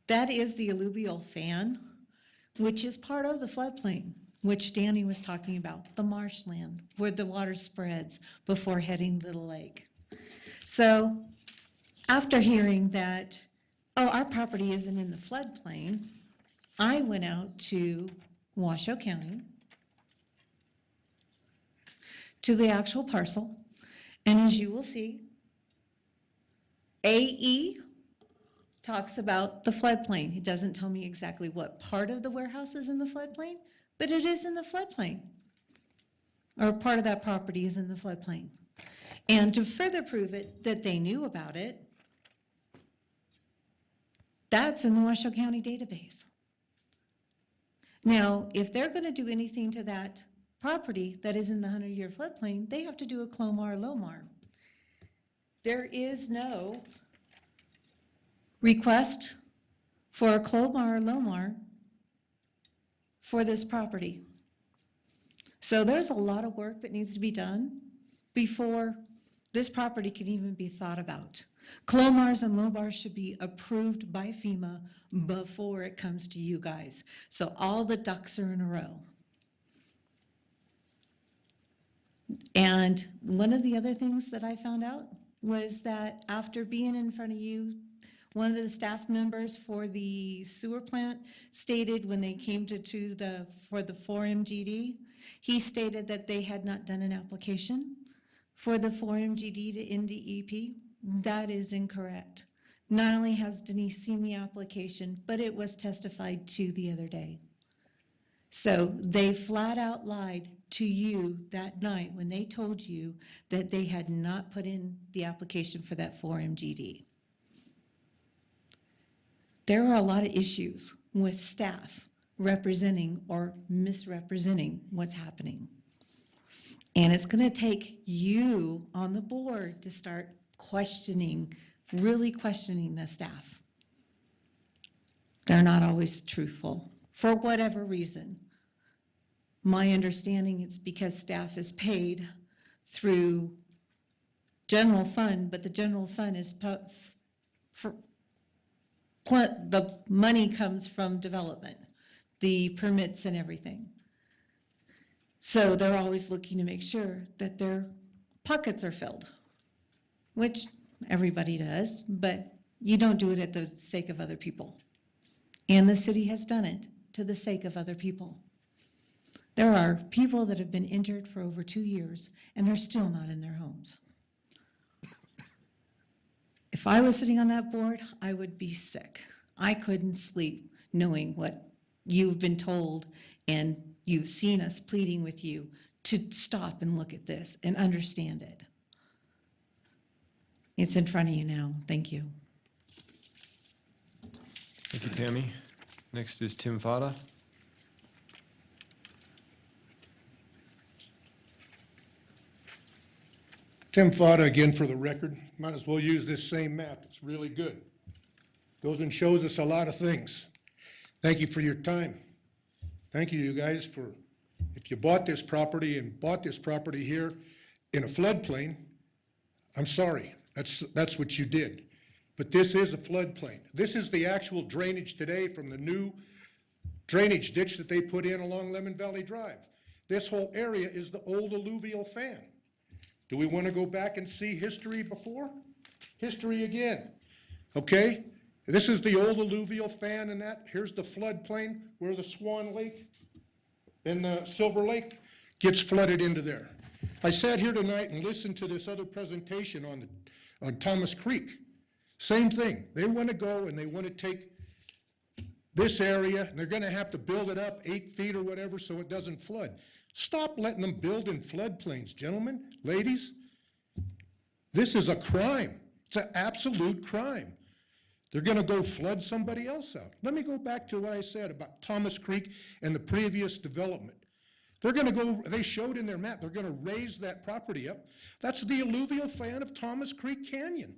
That is the alluvial fan, which is part of the floodplain, which Danny was talking about, the marshland, where the water spreads before heading Little Lake. So after hearing that, oh, our property isn't in the floodplain, I went out to Washoe County, to the actual parcel, and as you will see, AE talks about the floodplain. It doesn't tell me exactly what part of the warehouse is in the floodplain, but it is in the floodplain, or part of that property is in the floodplain. And to further prove it, that they knew about it, that's in the Washoe County database. Now, if they're going to do anything to that property that is in the 100-year floodplain, they have to do a Clomar-Lomar. There is no request for a Clomar-Lomar for this property. So there's a lot of work that needs to be done before this property can even be thought about. Clomars and Lomars should be approved by FEMA before it comes to you guys. So all the ducks are in a row. And one of the other things that I found out was that after being in front of you, one of the staff members for the sewer plant stated when they came for the 4MGD, he stated that they had not done an application for the 4MGD to NDEP. That is incorrect. Not only has Denise seen the application, but it was testified to the other day. So they flat out lied to you that night when they told you that they had not put in the application for that 4MGD. There are a lot of issues with staff representing or misrepresenting what's happening. And it's going to take you on the board to start questioning, really questioning the staff. They're not always truthful for whatever reason. My understanding is because staff is paid through general fund, but the general fund is the money comes from development, the permits and everything. So they're always looking to make sure that their pockets are filled, which everybody does, but you don't do it at the sake of other people. And the city has done it to the sake of other people. There are people that have been injured for over 2 years and are still not in their homes. If I was sitting on that board, I would be sick. I couldn't sleep knowing what you've been told, and you've seen us pleading with you to stop and look at this and understand it. It's in front of you now. Thank you. Thank you, Tammy. Next is Tim Fada. Tim Fada again for the record. Might as well use this same map. It's really good. Goes and shows us a lot of things. Thank you for your time. Thank you guys for, if you bought this property and bought this property here in a floodplain, I'm sorry, that's what you did. But this is a floodplain. This is the actual drainage today from the new drainage ditch that they put in along Lemon Valley Drive. This whole area is the old alluvial fan. Do we want to go back and see history before? History again, okay? This is the old alluvial fan and that. Here's the floodplain where the Swan Lake and the Silver Lake gets flooded into there. I sat here tonight and listened to this other presentation on Thomas Creek. Same thing. They want to go and they want to take this area and they're going to have to build it up 8 feet or whatever so it doesn't flood. Stop letting them build in floodplains, gentlemen, ladies. This is a crime. It's an absolute crime. They're going to go flood somebody else out. Let me go back to what I said about Thomas Creek and the previous development. They're going to go, they showed in their map, they're going to raise that property up. That's the alluvial fan of Thomas Creek Canyon.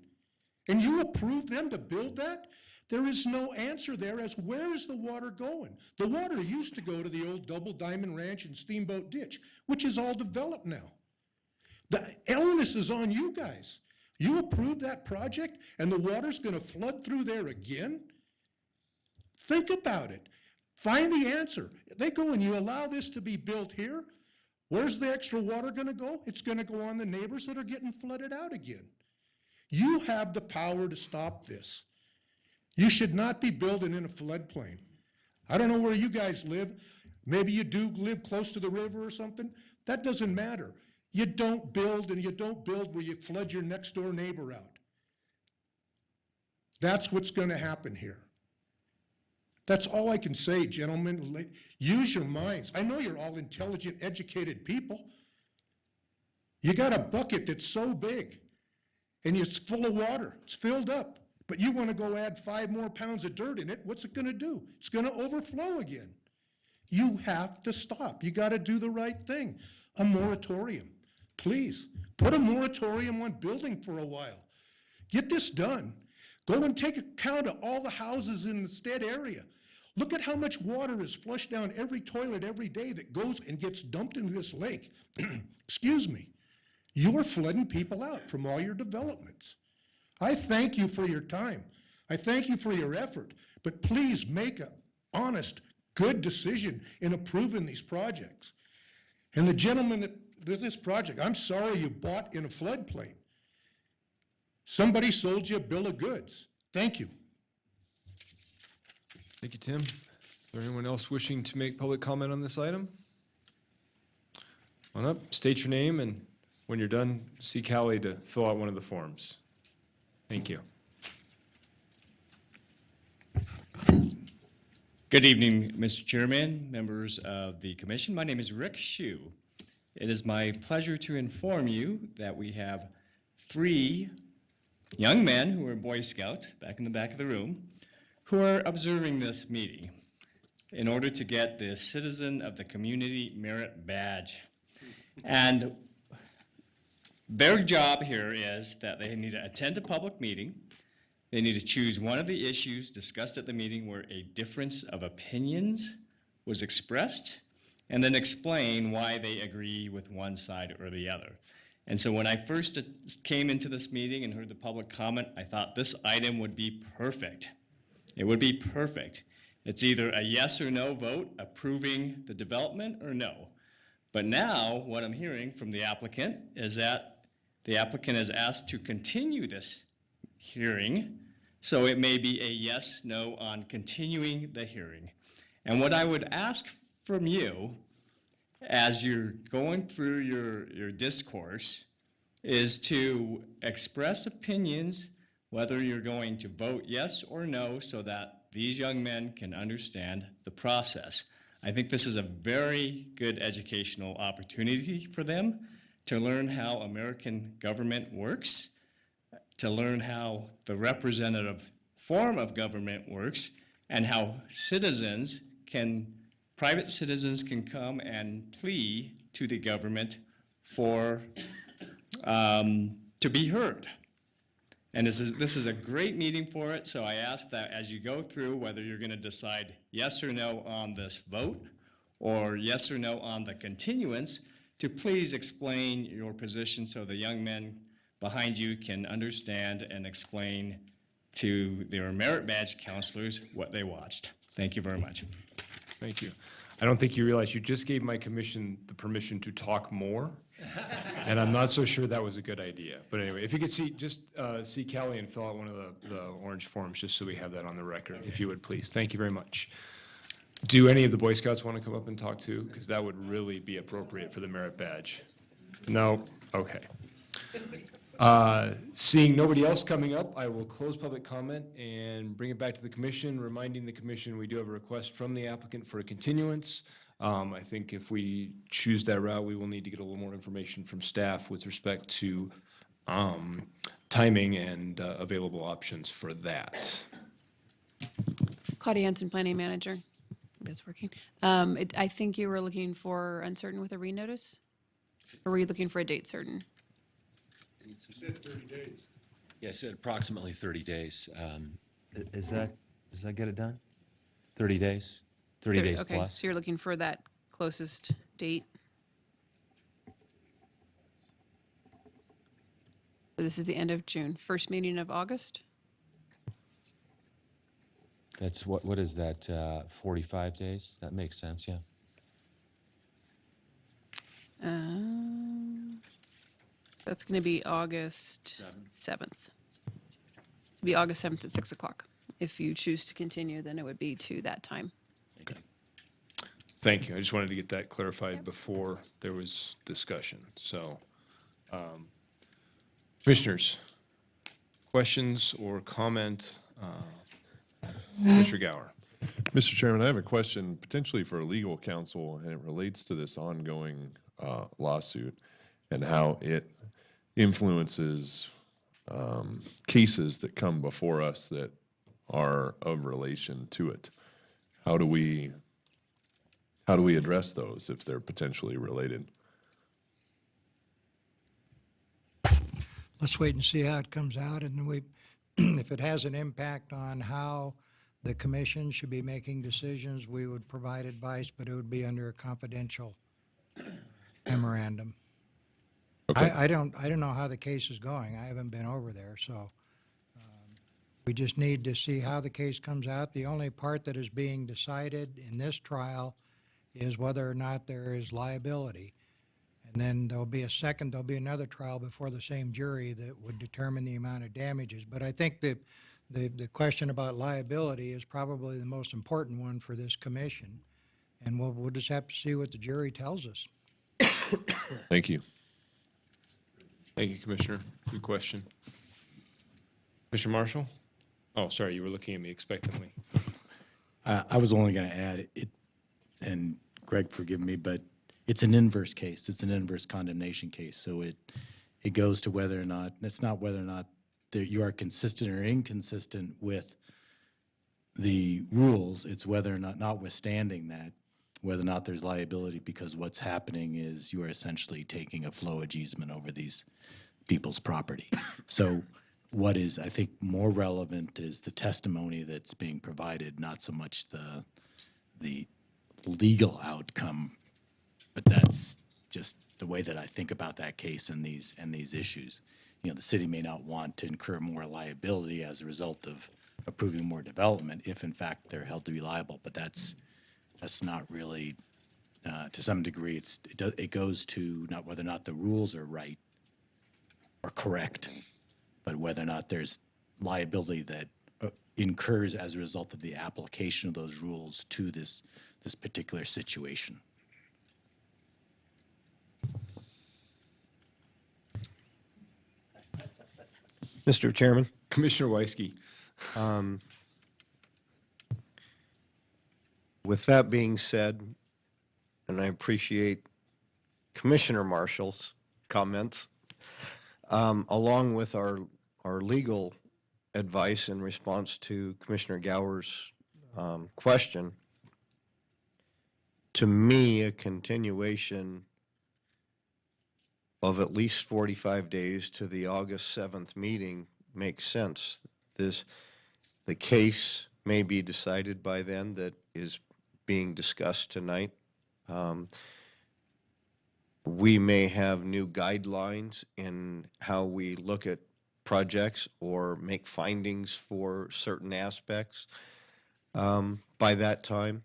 And you approve them to build that? There is no answer there as where is the water going? The water used to go to the old Double Diamond Ranch and Steamboat Ditch, which is all developed now. The onus is on you guys. You approved that project and the water's going to flood through there again? Think about it. Find the answer. They go and you allow this to be built here. Where's the extra water going to go? It's going to go on the neighbors that are getting flooded out again. You have the power to stop this. You should not be building in a floodplain. I don't know where you guys live. Maybe you do live close to the river or something. That doesn't matter. You don't build, and you don't build where you flood your next door neighbor out. That's what's going to happen here. That's all I can say, gentlemen. Use your minds. I know you're all intelligent, educated people. You got a bucket that's so big, and it's full of water. It's filled up. But you want to go add 5 more pounds of dirt in it, what's it going to do? It's going to overflow again. You have to stop. You got to do the right thing. A moratorium. Please, put a moratorium on building for a while. Get this done. Go and take account of all the houses in the Stead area. Look at how much water is flushed down every toilet every day that goes and gets dumped into this lake. Excuse me. You're flooding people out from all your developments. I thank you for your time. I thank you for your effort, but please make an honest, good decision in approving these projects. And the gentleman that did this project, I'm sorry you bought in a floodplain. Somebody sold you a bill of goods. Thank you. Thank you, Tim. Is there anyone else wishing to make public comment on this item? On up, state your name, and when you're done, see Callie to fill out one of the forms. Thank you. Good evening, Mr. Chairman, members of the commission. My name is Rick Shue. It is my pleasure to inform you that we have 3 young men who are Boy Scouts back in the back of the room who are observing this meeting in order to get the Citizen of the Community Merit Badge. And their job here is that they need to attend a public meeting. They need to choose one of the issues discussed at the meeting where a difference of opinions was expressed, and then explain why they agree with one side or the other. And so when I first came into this meeting and heard the public comment, I thought this item would be perfect. It would be perfect. It's either a yes or no vote approving the development or no. But now what I'm hearing from the applicant is that the applicant has asked to continue this hearing, so it may be a yes, no on continuing the hearing. And what I would ask from you as you're going through your discourse is to express opinions, whether you're going to vote yes or no, so that these young men can understand the process. I think this is a very good educational opportunity for them to learn how American government works, to learn how the representative form of government works, and how private citizens can come and plea to the government for, to be heard. And this is a great meeting for it, so I ask that as you go through, whether you're going to decide yes or no on this vote, or yes or no on the continuance, to please explain your position so the young men behind you can understand and explain to their merit badge counselors what they watched. Thank you very much. Thank you. I don't think you realize you just gave my commission the permission to talk more, and I'm not so sure that was a good idea. But anyway, if you could see Kelly and fill out one of the orange forms, just so we have that on the record, if you would, please. Thank you very much. Do any of the Boy Scouts want to come up and talk too? Because that would really be appropriate for the merit badge. No? Okay. Seeing nobody else coming up, I will close public comment and bring it back to the commission, reminding the commission we do have a request from the applicant for a continuance. I think if we choose that route, we will need to get a little more information from staff with respect to timing and available options for that. Claudia Hansen, Planning Manager. That's working. I think you were looking for uncertain with a renotice? Or were you looking for a date certain? You said 30 days. Yes, approximately 30 days. Does that get it done? 30 days? 30 days Okay, plus? so you're looking for that closest date? So this is the end of June, first meeting of August? That's what is that, 45 days? That makes sense, yeah. That's going to be August 7th. It'll be August 7th at 6 o'clock. If you choose to continue, then it would be to that time. Okay. Thank you. I just wanted to get that clarified before there was discussion. So, commissioners, questions or comment? Mr. Gower. Mr. Chairman, I have a question potentially for legal counsel, and it relates to this ongoing lawsuit and how it influences cases that come before us that are of relation to it. How do we address those if they're potentially related? Let's wait and see how it comes out, and if it has an impact on how the commission should be making decisions, we would provide advice, but it would be under a confidential memorandum. Okay. I don't know how the case is going. I haven't been over there, so we just need to see how the case comes out. The only part that is being decided in this trial is whether or not there is liability. And then there'll be another trial before the same jury that would determine the amount of damages. But I think that the question about liability is probably the most important one for this commission. And we'll just have to see what the jury tells us. Thank you. Thank you, Commissioner. Good question. Mr. Marshall? Oh, sorry, you were looking at me expectantly. I was only going to add it, and Greg, forgive me, but it's an inverse case. It's an inverse condemnation case. So it goes to whether or not, it's not whether or not you are consistent or inconsistent with the rules. It's whether or not, notwithstanding that, whether or not there's liability, because what's happening is you are essentially taking a flowage easement over these people's property. So what is, I think, more relevant is the testimony that's being provided, not so much the legal outcome, but that's just the way that I think about that case and these issues. You know, the city may not want to incur more liability as a result of approving more development if, in fact, they're held to be liable, but that's not really, to some degree, it goes to not whether or not the rules are right or correct, but whether or not there's liability that incurs as a result of the application of those rules to this particular situation. Mr. Chairman. Commissioner Weisky. With that being said, and I appreciate Commissioner Marshall's comments, along with our legal advice in response to Commissioner Gower's question, to me, a continuation of at least 45 days to the August 7th meeting makes sense. The case may be decided by then that is being discussed tonight. We may have new guidelines in how we look at projects or make findings for certain aspects by that time.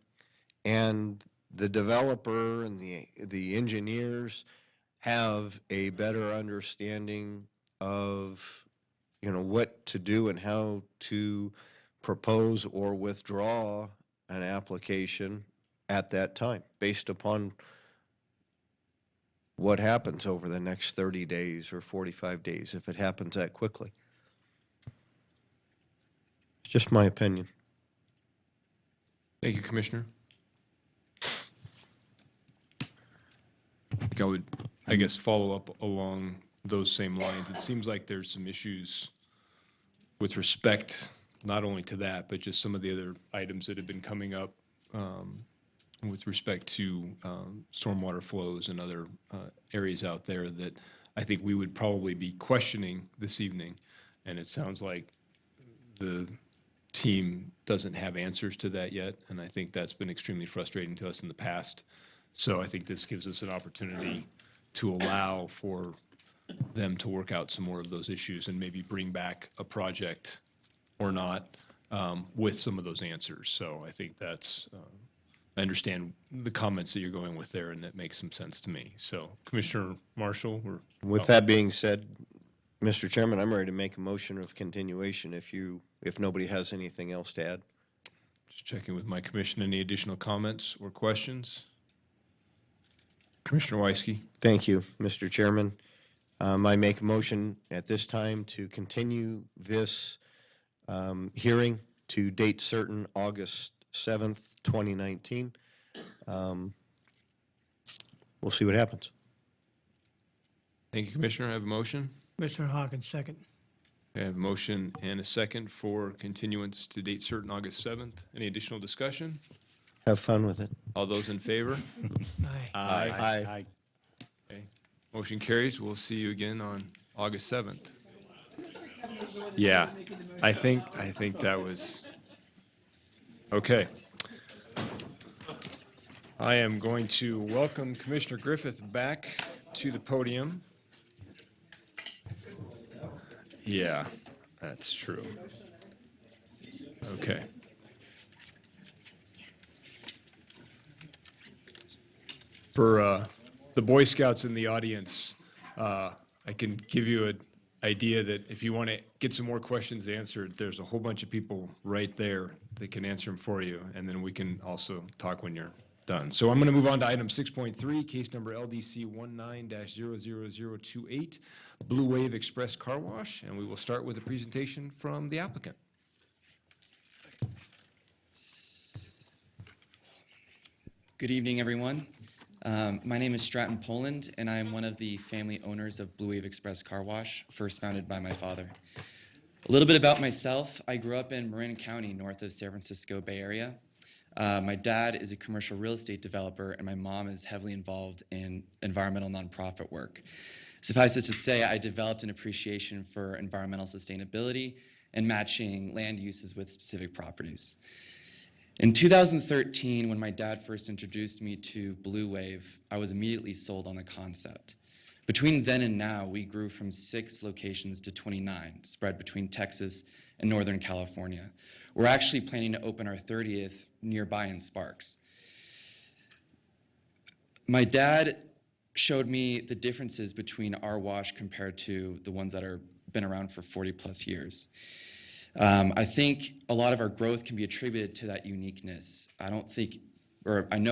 And the developer and the engineers have a better understanding of, what to do and how to propose or withdraw an application at that time, based upon what happens over the next 30 days or 45 days, if it happens that quickly. It's just my opinion. Thank you, Commissioner. I would, I guess, follow up along those same lines. It seems like there's some issues with respect not only to that, but just some of the other items that have been coming up with respect to stormwater flows and other areas out there that I think we would probably be questioning this evening. And it sounds like the team doesn't have answers to that yet, and I think that's been extremely frustrating to us in the past. So I think this gives us an opportunity to allow for them to work out some more of those issues and maybe bring back a project or not with some of those answers. So I think that's, I understand the comments that you're going with there, and that makes some sense to me. So Commissioner Marshall? With that being said, Mr. Chairman, I'm ready to make a motion of continuation if nobody has anything else to add. Just checking with my commission. Any additional comments or questions? Commissioner Weisky? Thank you, Mr. Chairman. I make a motion at this time to continue this hearing to date certain, August 7th, 2019. We'll see what happens. Thank you, Commissioner. I have a motion. Commissioner Hawkins, second. I have a motion and a second for continuance to date certain, August 7th. Any additional discussion? Have fun with it. All those in favor? Aye. Aye. Okay. Motion carries. We'll see you again on August 7th. Yeah, I think that was, okay. I am going to welcome Commissioner Griffith back to the podium. Yeah, that's true. Okay. For the Boy Scouts in the audience, I can give you an idea that if you want to get some more questions answered, there's a whole bunch of people right there that can answer them for you, and then we can also talk when you're done. So I'm going to move on to item 6.3, case number LDC 19-00028, Blue Wave Express Car Wash, and we will start with a presentation from the applicant. Good evening, everyone. My name is Stratton Poland, and I am one of the family owners of Blue Wave Express Car Wash, first founded by my father. A little bit about myself. I grew up in Marin County, north of San Francisco Bay Area. My dad is a commercial real estate developer, and my mom is heavily involved in environmental nonprofit work. Suffice it to say, I developed an appreciation for environmental sustainability and matching land uses with specific properties. In 2013, when my dad first introduced me to Blue Wave, I was immediately sold on the concept. Between then and now, we grew from 6 locations to 29, spread between Texas and Northern California. We're actually planning to open our 30th nearby in Sparks. My dad showed me the differences between our wash compared to the ones that are been around for 40 plus years. I think a lot of our growth can be attributed to that uniqueness. I know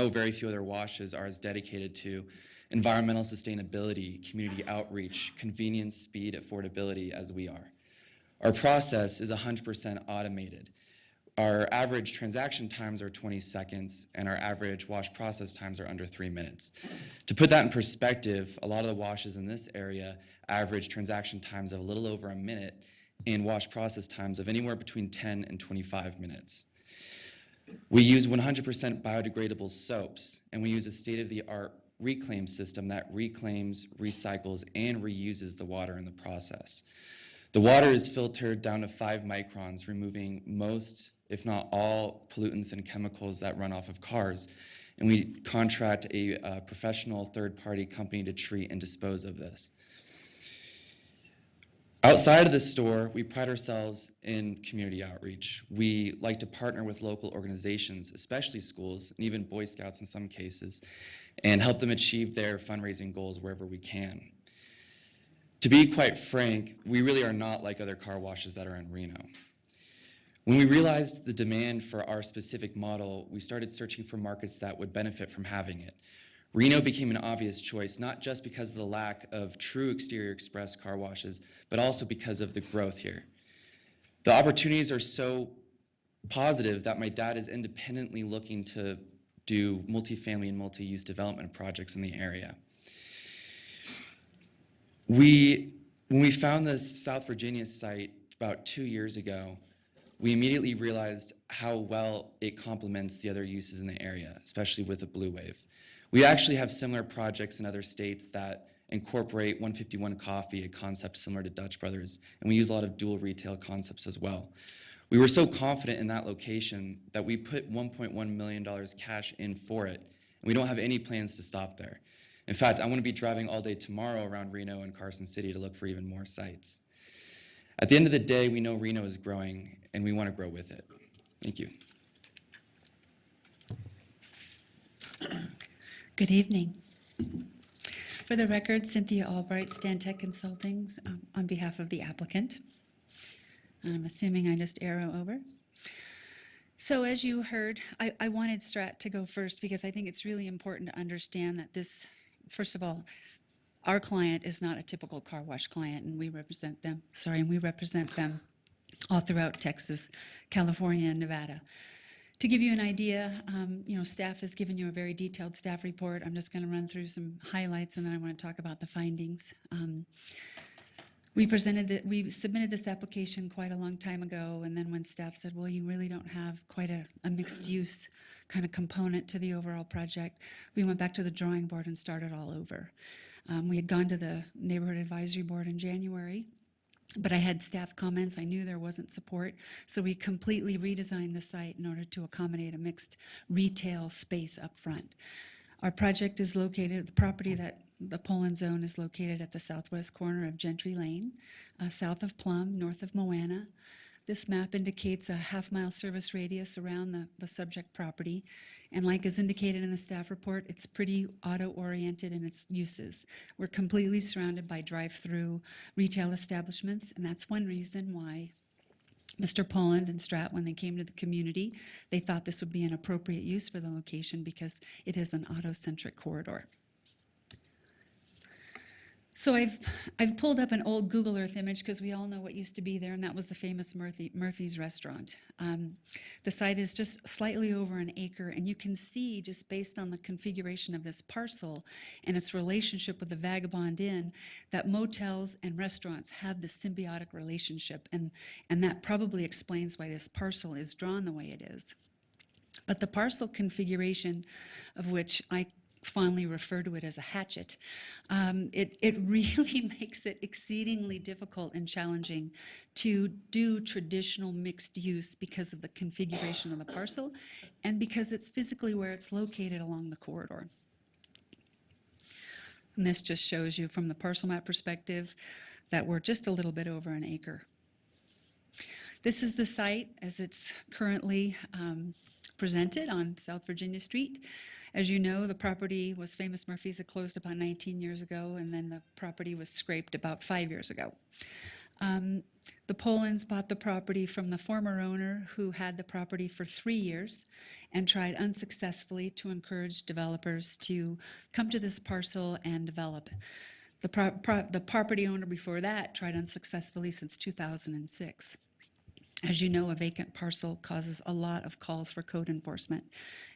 very few other washes are as dedicated to environmental sustainability, community outreach, convenience, speed, affordability as we are. Our process is 100% automated. Our average transaction times are 20 seconds, and our average wash process times are under 3 minutes. To put that in perspective, a lot of the washes in this area average transaction times of a little over a minute and wash process times of anywhere between 10 and 25 minutes. We use 100% biodegradable soaps, and we use a state-of-the-art reclaim system that reclaims, recycles, and reuses the water in the process. The water is filtered down to 5 microns, removing most, if not all, pollutants and chemicals that run off of cars. And we contract a professional third-party company to treat and dispose of this. Outside of the store, we pride ourselves in community outreach. We like to partner with local organizations, especially schools, and even Boy Scouts in some cases, and help them achieve their fundraising goals wherever we can. To be quite frank, we really are not like other car washes that are in Reno. When we realized the demand for our specific model, we started searching for markets that would benefit from having it. Reno became an obvious choice, not just because of the lack of true exterior express car washes, but also because of the growth here. The opportunities are so positive that my dad is independently looking to do multifamily and multi-use development projects in the area. When we found this South Virginia site about 2 years ago, we immediately realized how well it complements the other uses in the area, especially with the Blue Wave. We actually have similar projects in other states that incorporate 151 Coffee, a concept similar to Dutch Brothers, and we use a lot of dual retail concepts as well. We were so confident in that location that we put $1.1 million cash in for it, and we don't have any plans to stop there. In fact, I want to be driving all day tomorrow around Reno and Carson City to look for even more sites. At the end of the day, we know Reno is growing, and we want to grow with it. Thank you. Good evening. For the record, Cynthia Albright, Stantec Consulting, on behalf of the applicant. And I'm assuming I just arrow over. So as you heard, I wanted Strat to go first because I think it's really important to understand that this, first of all, our client is not a typical car wash client, and we represent them, all throughout Texas, California, and Nevada. To give you an idea, staff has given you a very detailed staff report. I'm just going to run through some highlights, and then I want to talk about the findings. We submitted this application quite a long time ago, and then when staff said, well, you really don't have quite a mixed-use kind of component to the overall project, we went back to the drawing board and started all over. We had gone to the Neighborhood Advisory Board in January, but I had staff comments. I knew there wasn't support, so we completely redesigned the site in order to accommodate a mixed retail space up front. Our project is located, the property that the Poland zone is located at the southwest corner of Gentry Lane, south of Plum, north of Moana. This map indicates a half-mile service radius around the subject property, and like is indicated in the staff report, it's pretty auto-oriented in its uses. We're completely surrounded by drive-through retail establishments, and that's one reason why Mr. Poland and Strat, when they came to the community, they thought this would be an appropriate use for the location because it is an auto-centric corridor. So I've pulled up an old Google Earth image because we all know what used to be there, and that was the famous Murphy's restaurant. The site is just slightly over an acre, and you can see just based on the configuration of this parcel and its relationship with the Vagabond Inn that motels and restaurants have this symbiotic relationship, and that probably explains why this parcel is drawn the way it is. But the parcel configuration, of which I fondly refer to it as a hatchet, it really makes it exceedingly difficult and challenging to do traditional mixed use because of the configuration of the parcel and because it's physically where it's located along the corridor. And this just shows you from the parcel map perspective that we're just a little bit over an acre. This is the site as it's currently presented on South Virginia Street. As you know, the property was Famous Murphy's. It closed about 19 years ago, and then the property was scraped about 5 years ago. The Polands bought the property from the former owner who had the property for 3 years and tried unsuccessfully to encourage developers to come to this parcel and develop. The property owner before that tried unsuccessfully since 2006. As you know, a vacant parcel causes a lot of calls for code enforcement.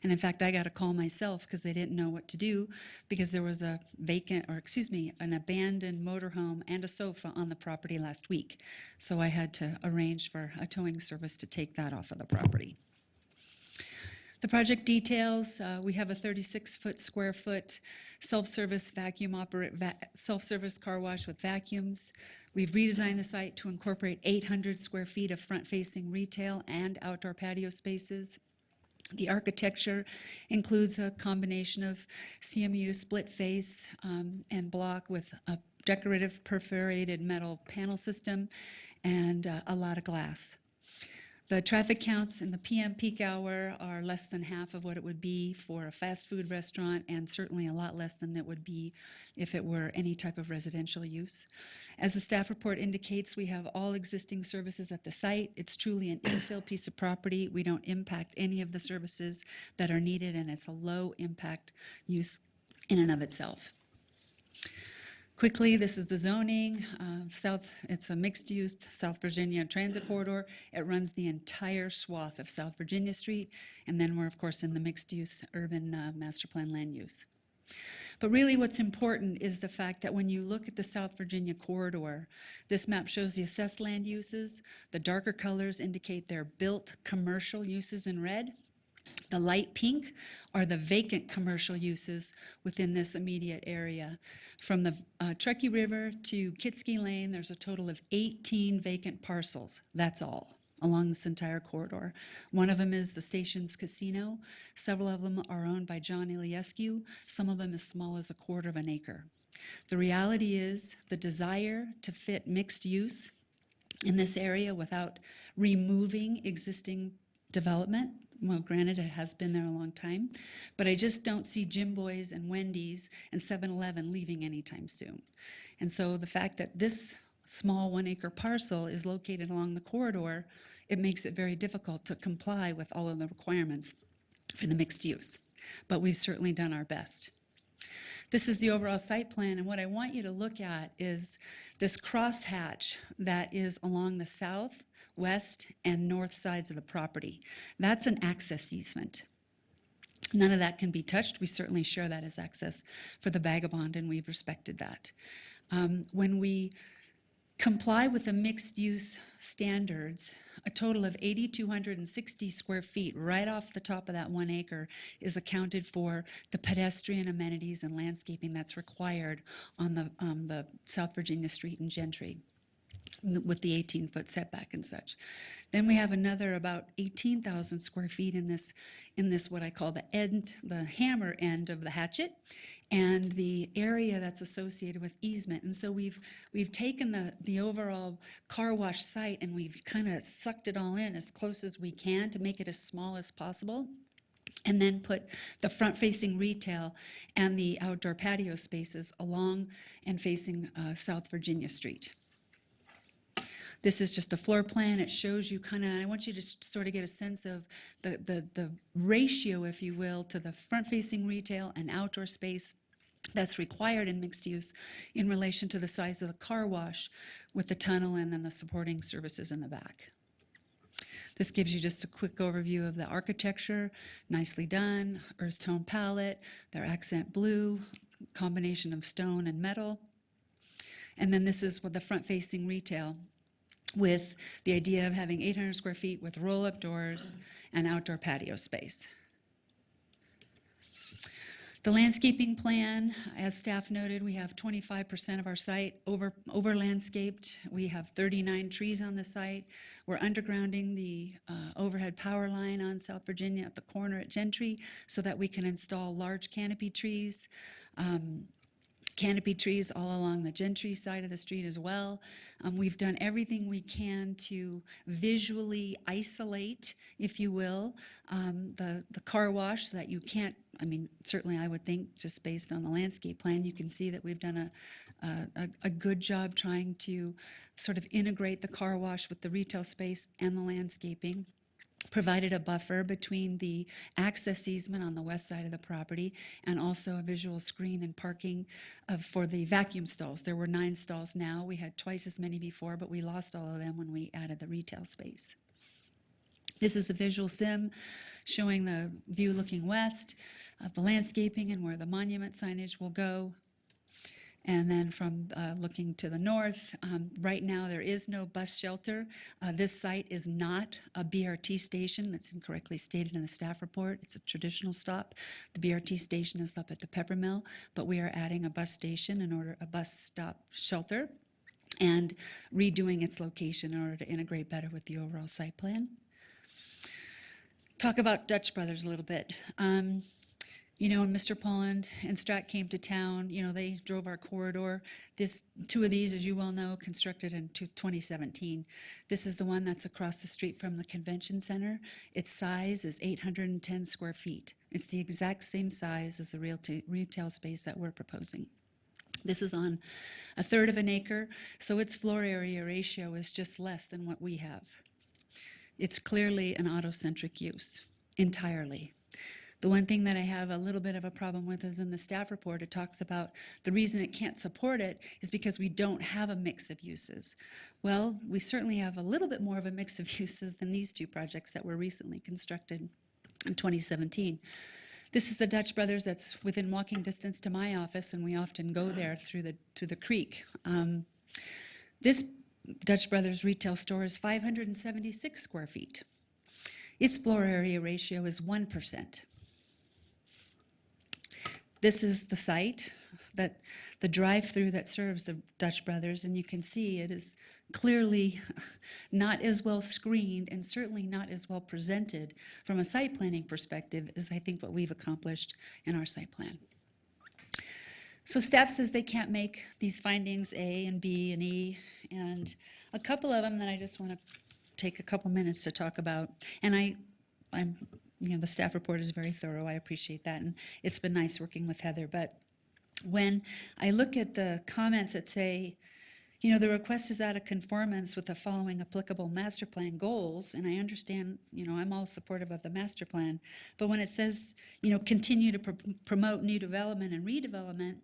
And in fact, I got a call myself because they didn't know what to do because there was an abandoned motorhome and a sofa on the property last week. So I had to arrange for a towing service to take that off of the property. The project details, we have a 36-foot square foot self-service self-service car wash with vacuums. We've redesigned the site to incorporate 800 square feet of front-facing retail and outdoor patio spaces. The architecture includes a combination of CMU split face and block with a decorative perforated metal panel system and a lot of glass. The traffic counts in the PM peak hour are less than half of what it would be for a fast food restaurant, and certainly a lot less than it would be if it were any type of residential use. As the staff report indicates, we have all existing services at the site. It's truly an infill piece of property. We don't impact any of the services that are needed, and it's a low impact use in and of itself. Quickly, this is the zoning. It's a mixed-use South Virginia transit corridor. It runs the entire swath of South Virginia Street, and then we're, of course, in the mixed-use urban master plan land use. But really what's important is the fact that when you look at the South Virginia corridor, this map shows the assessed land uses. The darker colors indicate their built commercial uses in red. The light pink are the vacant commercial uses within this immediate area. From the Truckee River to Kitski Lane, there's a total of 18 vacant parcels. That's all along this entire corridor. One of them is the station's casino. Several of them are owned by John Iliescu, some of them as small as 1/4 of an acre. The reality is the desire to fit mixed use in this area without removing existing development. Well, granted, it has been there a long time, but I just don't see Jim Boy's and Wendy's and 7-Eleven leaving anytime soon. And so the fact that this small 1-acre parcel is located along the corridor, it makes it very difficult to comply with all of the requirements for the mixed use. But we've certainly done our best. This is the overall site plan, and what I want you to look at is this crosshatch that is along the south, west, and north sides of the property. That's an access easement. None of that can be touched. We certainly share that as access for the vagabond, and we've respected that. When we comply with the mixed-use standards, a total of 8,260 square feet right off the top of that 1 acre is accounted for the pedestrian amenities and landscaping that's required on the South Virginia Street and Gentry with the 18-foot setback and such. Then we have another about 18,000 square feet in this what I call the hammer end of the hatchet, and the area that's associated with easement. And so we've taken the overall car wash site and we've kind of sucked it all in as close as we can to make it as small as possible, and then put the front-facing retail and the outdoor patio spaces along and facing South Virginia Street. This is just a floor plan. It shows you I want you to sort of get a sense of the ratio, if you will, to the front-facing retail and outdoor space that's required in mixed use in relation to the size of the car wash with the tunnel and then the supporting services in the back. This gives you just a quick overview of the architecture. Nicely done, earth tone palette, their accent blue, combination of stone and metal. And then this is with the front-facing retail, with the idea of having 800 square feet with roll-up doors and outdoor patio space. The landscaping plan, as staff noted, we have 25% of our site over landscaped. We have 39 trees on the site. We're undergrounding the overhead power line on South Virginia at the corner at Gentry so that we can install large canopy trees. Canopy trees all along the Gentry side of the street as well. We've done everything we can to visually isolate, if you will, the car wash so that you can't, certainly I would think just based on the landscape plan, you can see that we've done a good job trying to sort of integrate the car wash with the retail space and the landscaping. Provided a buffer between the access easement on the west side of the property and also a visual screen and parking for the vacuum stalls. There were 9 stalls now. We had twice as many before, but we lost all of them when we added the retail space. This is a visual sim showing the view looking west of the landscaping and where the monument signage will go. And then from looking to the north, right now there is no bus shelter. This site is not a BRT station. That's incorrectly stated in the staff report. It's a traditional stop. The BRT station is up at the Peppermill, but we are adding a bus station a bus stop shelter and redoing its location in order to integrate better with the overall site plan. Talk about Dutch Brothers a little bit. You know, when Mr. Poland and Strat came to town, you know, they drove our corridor. Two of these, as you well know, constructed in 2017. This is the one that's across the street from the convention center. Its size is 810 square feet. It's the exact same size as the retail space that we're proposing. This is on a third of an acre, so its floor area ratio is just less than what we have. It's clearly an auto-centric use, entirely. The one thing that I have a little bit of a problem with is in the staff report, it talks about the reason it can't support it is because we don't have a mix of uses. Well, we certainly have a little bit more of a mix of uses than these two projects that were recently constructed in 2017. This is the Dutch Brothers that's within walking distance to my office, and we often go there through the creek. This Dutch Brothers retail store is 576 square feet. Its floor area ratio is 1%. This is the site, the drive-through that serves the Dutch Brothers, and you can see it is clearly not as well screened and certainly not as well presented from a site planning perspective as I think what we've accomplished in our site plan. So staff says they can't make these findings A and B and E, and a couple of them that I just want to take a couple minutes to talk about. And I'm you know, the staff report is very thorough. I appreciate that, and it's been nice working with Heather. But when I look at the comments that say, you know, the request is out of conformance with the following applicable master plan goals, and I understand, you know, I'm all supportive of the master plan, but when it says, you know, continue to promote new development and redevelopment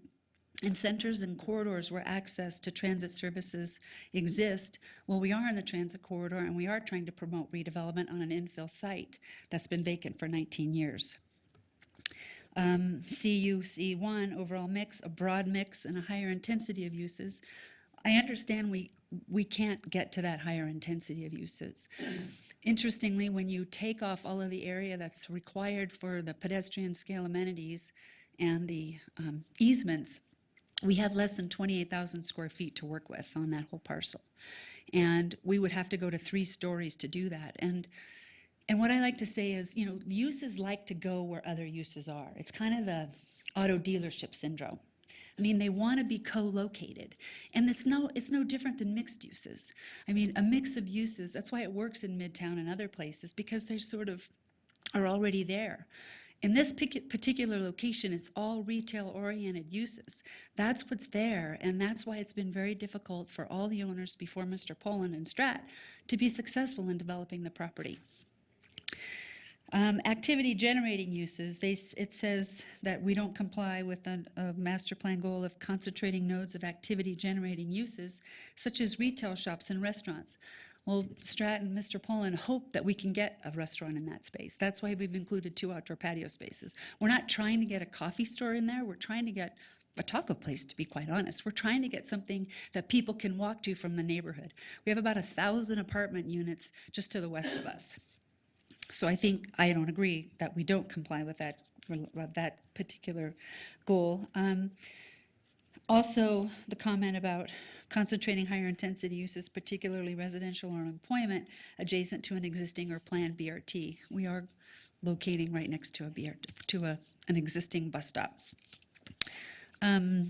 in centers and corridors where access to transit services exist, well, we are in the transit corridor and we are trying to promote redevelopment on an infill site that's been vacant for 19 years. CUC1, overall mix, a broad mix and a higher intensity of uses. I understand we can't get to that higher intensity of uses. Interestingly, when you take off all of the area that's required for the pedestrian scale amenities and the easements, we have less than 28,000 square feet to work with on that whole parcel. And we would have to go to 3 stories to do that. And what I like to say is, you know, uses like to go where other uses are. It's kind of the auto dealership syndrome. I mean, they want to be co-located. And it's no different than mixed uses. I mean, a mix of uses, that's why it works in Midtown and other places, because they sort of are already there. In this particular location, it's all retail-oriented uses. That's what's there, and that's why it's been very difficult for all the owners before Mr. Poland and Strat to be successful in developing the property. Activity-generating uses, it says that we don't comply with a master plan goal of concentrating nodes of activity-generating uses, such as retail shops and restaurants. Well, Strat and Mr. Poland hope that we can get a restaurant in that space. That's why we've included 2 outdoor patio spaces. We're not trying to get a coffee store in there. We're trying to get a taco place, to be quite honest. We're trying to get something that people can walk to from the neighborhood. We have about 1,000 apartment units just to the west of us. So I don't agree that we don't comply with that particular goal. Also, the comment about concentrating higher intensity uses, particularly residential or employment, adjacent to an existing or planned BRT. We are locating right next to an existing bus stop. A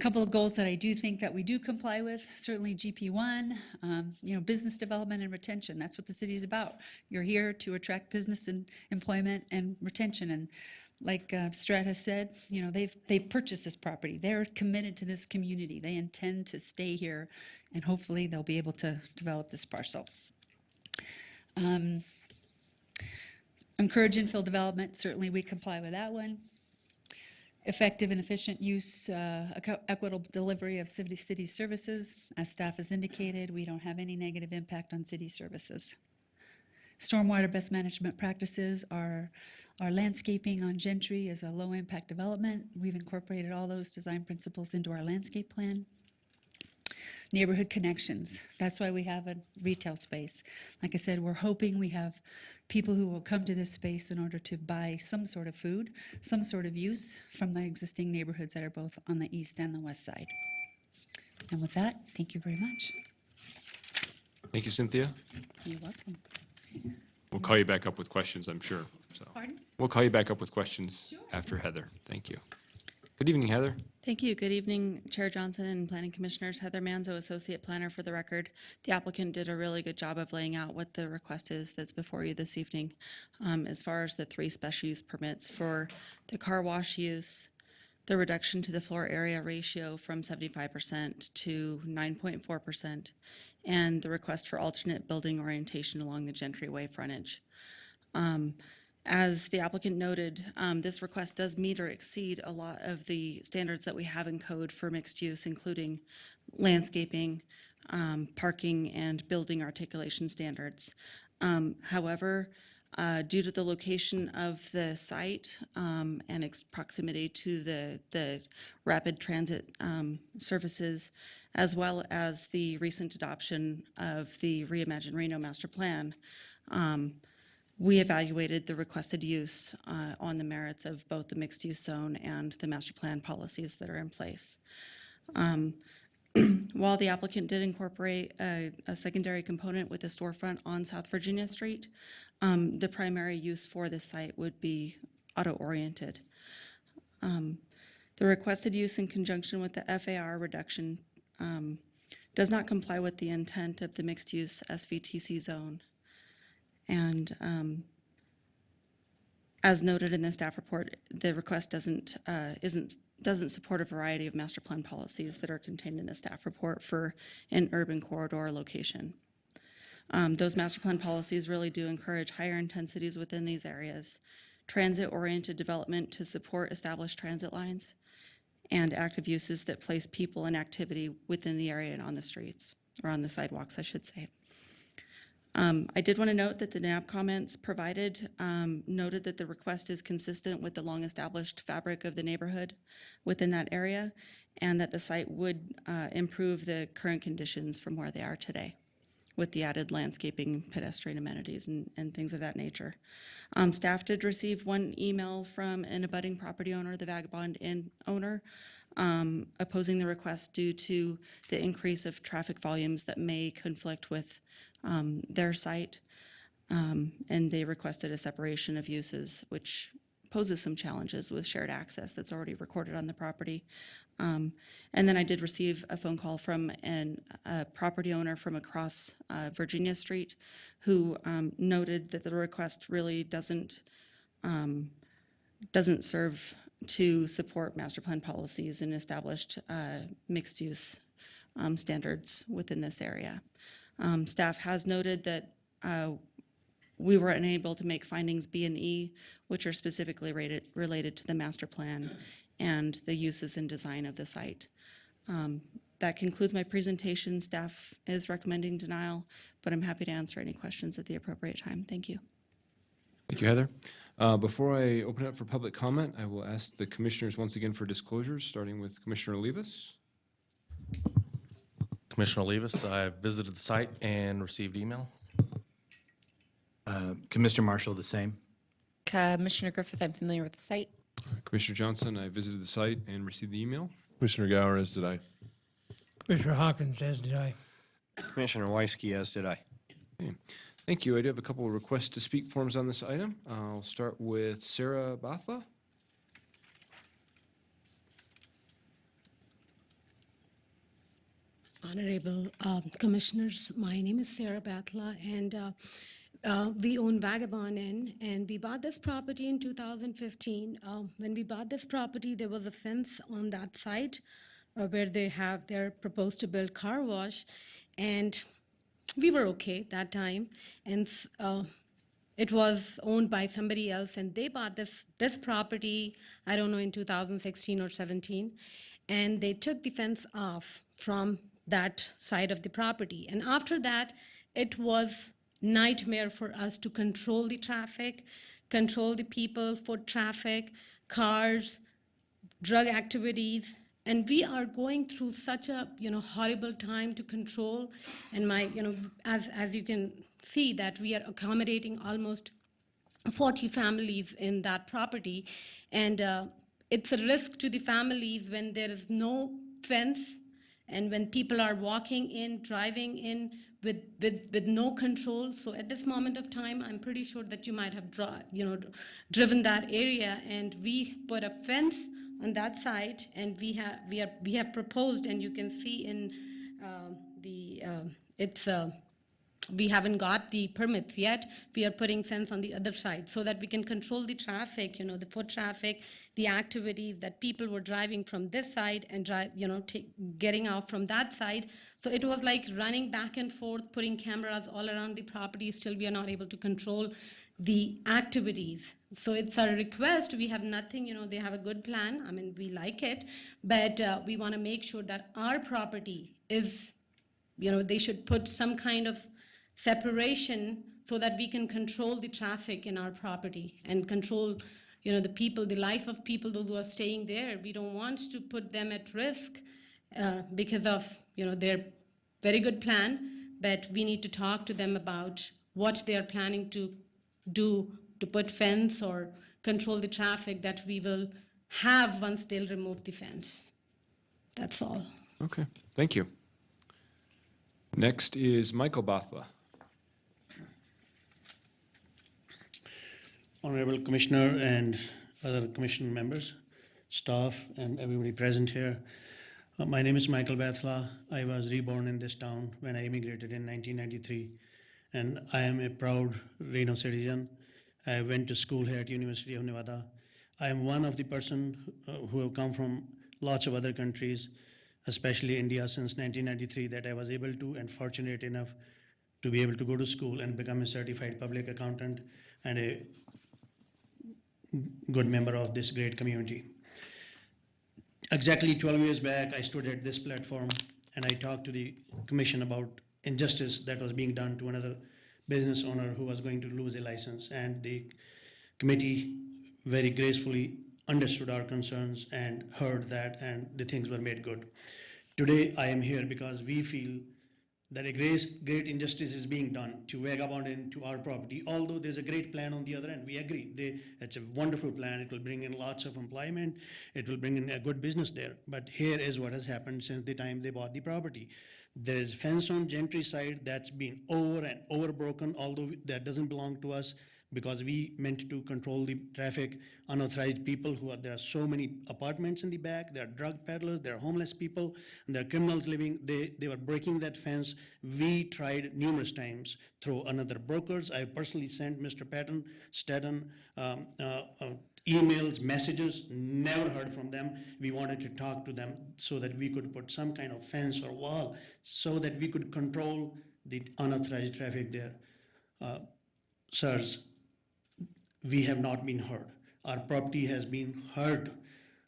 couple of goals that I do think that we do comply with, certainly GP1, you know, business development and retention. That's what the city is about. You're here to attract business and employment and retention. And like Strat has said, you know, they've purchased this property. They're committed to this community. They intend to stay here, and hopefully they'll be able to develop this parcel. Encourage infill development. Certainly we comply with that one. Effective and efficient use, equitable delivery of city services. As staff has indicated, we don't have any negative impact on city services. Stormwater best management practices are our landscaping on Gentry is a low-impact development. We've incorporated all those design principles into our landscape plan. Neighborhood connections, that's why we have a retail space. Like I said, we're hoping we have people who will come to this space in order to buy some sort of food, some sort of use from the existing neighborhoods that are both on the east and the west side. And with that, thank you very much. Thank you, Cynthia. You're welcome. We'll call you back up with questions, I'm sure. So Pardon? we'll call you back up with questions after Heather. Thank you. Good evening, Heather. Thank you. Good evening, Chair Johnson and Planning Commissioners. Heather Manzo, Associate Planner for the record. The applicant did a really good job of laying out what the request is that's before you this evening. As far as the 3 special use permits for the car wash use, the reduction to the floor area ratio from 75% to 9.4%, and the request for alternate building orientation along the Gentry Way frontage. As the applicant noted, this request does meet or exceed a lot of the standards that we have in code for mixed use, including landscaping, parking, and building articulation standards. However, due to the location of the site and its proximity to the rapid transit services, as well as the recent adoption of the Reimagine Reno Master Plan, we evaluated the requested use on the merits of both the mixed-use zone and the master plan policies that are in place. While the applicant did incorporate a secondary component with a storefront on South Virginia Street, the primary use for this site would be auto-oriented. The requested use in conjunction with the FAR reduction does not comply with the intent of the mixed-use SVTC zone. And as noted in the staff report, the request doesn't support a variety of master plan policies that are contained in the staff report for an urban corridor location. Those master plan policies really do encourage higher intensities within these areas, transit-oriented development to support established transit lines, and active uses that place people and activity within the area and on the streets, or on the sidewalks, I should say. I did want to note that the NAB comments provided noted that the request is consistent with the long-established fabric of the neighborhood within that area, and that the site would improve the current conditions from where they are today with the added landscaping, pedestrian amenities, and things of that nature. Staff did receive one email from an abutting property owner, the Vagabond Inn owner, opposing the request due to the increase of traffic volumes that may conflict with their site, and they requested a separation of uses, which poses some challenges with shared access that's already recorded on the property. And then I did receive a phone call from a property owner from across Virginia Street who noted that the request really doesn't serve to support master plan policies and established mixed-use standards within this area. Staff has noted that we were unable to make findings B and E, which are specifically related to the master plan and the uses and design of the site. That concludes my presentation. Staff is recommending denial, but I'm happy to answer any questions at the appropriate time. Thank you. Thank you, Heather. Before I open it up for public comment, I will ask the commissioners once again for disclosures, starting with Commissioner Olivas. Commissioner Olivas, I visited the site and received email. Commissioner Marshall, the same. Commissioner Griffith, I'm familiar with the site. Commissioner Johnson, I visited the site and received the email. Commissioner Gower, as did I. Commissioner Hawkins, as did I. Commissioner Weisky, as did I. Okay. Thank you. I do have a couple of requests to speak forms on this item. I'll start with Sarah Bathla. Honorable Commissioners, my name is Sarah Bathla, and we own Vagabond Inn, and we bought this property in 2015. When we bought this property, there was a fence on that site where they have their proposed to build car wash, and we were okay that time. And it was owned by somebody else, and they bought this property, I don't know, in 2016 or 17, and they took the fence off from that side of the property. And after that, it was nightmare for us to control the traffic, control the people, foot traffic, cars, drug activities, and we are going through such a horrible time to control. And my as you can see that we are accommodating almost 40 families in that property, and it's a risk to the families when there is no fence and when people are walking in, driving in with no control. So at this moment of time, I'm pretty sure that you might have driven that area, and we put a fence on that side, and we have proposed, and you can see in the it's we haven't got the permits yet. We are putting fence on the other side so that we can control the traffic, the foot traffic, the activities that people were driving from this side and getting out from that side. So it was like running back and forth, putting cameras all around the property. Still, we are not able to control the activities. So it's a request. We have nothing, they have a good plan. I mean, we like it, but we want to make sure that our property is, they should put some kind of separation so that we can control the traffic in our property and control the people, the life of people, those who are staying there. We don't want to put them at risk because of their very good plan, but we need to talk to them about what they are planning to do to put fence or control the traffic that we will have once they'll remove the fence. That's all. Okay, thank you. Next is Michael Bathla. Honorable Commissioner and other Commission members, staff, and everybody present here. My name is Michael Bathla. I was reborn in this town when I immigrated in 1993, and I am a proud Reno citizen. I went to school here at University of Nevada. I am one of the person who have come from lots of other countries, especially India, since 1993, that I was able to and fortunate enough to be able to go to school and become a certified public accountant and a good member of this great community. Exactly 12 years back, I stood at this platform and I talked to the commission about injustice that was being done to another business owner who was going to lose a license. And the committee very gracefully understood our concerns and heard that, and the things were made good. Today, I am here because we feel that a great injustice is being done to vagabond into our property, although there's a great plan on the other end. We agree. It's a wonderful plan. It will bring in lots of employment. It will bring in a good business there. But here is what has happened since the time they bought the property. There is fence on Gentry side that's been over and over broken, although that doesn't belong to us, because we meant to control the traffic, unauthorized people there are so many apartments in the back, there are drug peddlers, there are homeless people, and there are criminals living, they were breaking that fence. We tried numerous times through another brokers. I personally sent Mr. Staten emails, messages, never heard from them. We wanted to talk to them so that we could put some kind of fence or wall so that we could control the unauthorized traffic there. Sirs, we have not been heard. Our property has been hurt.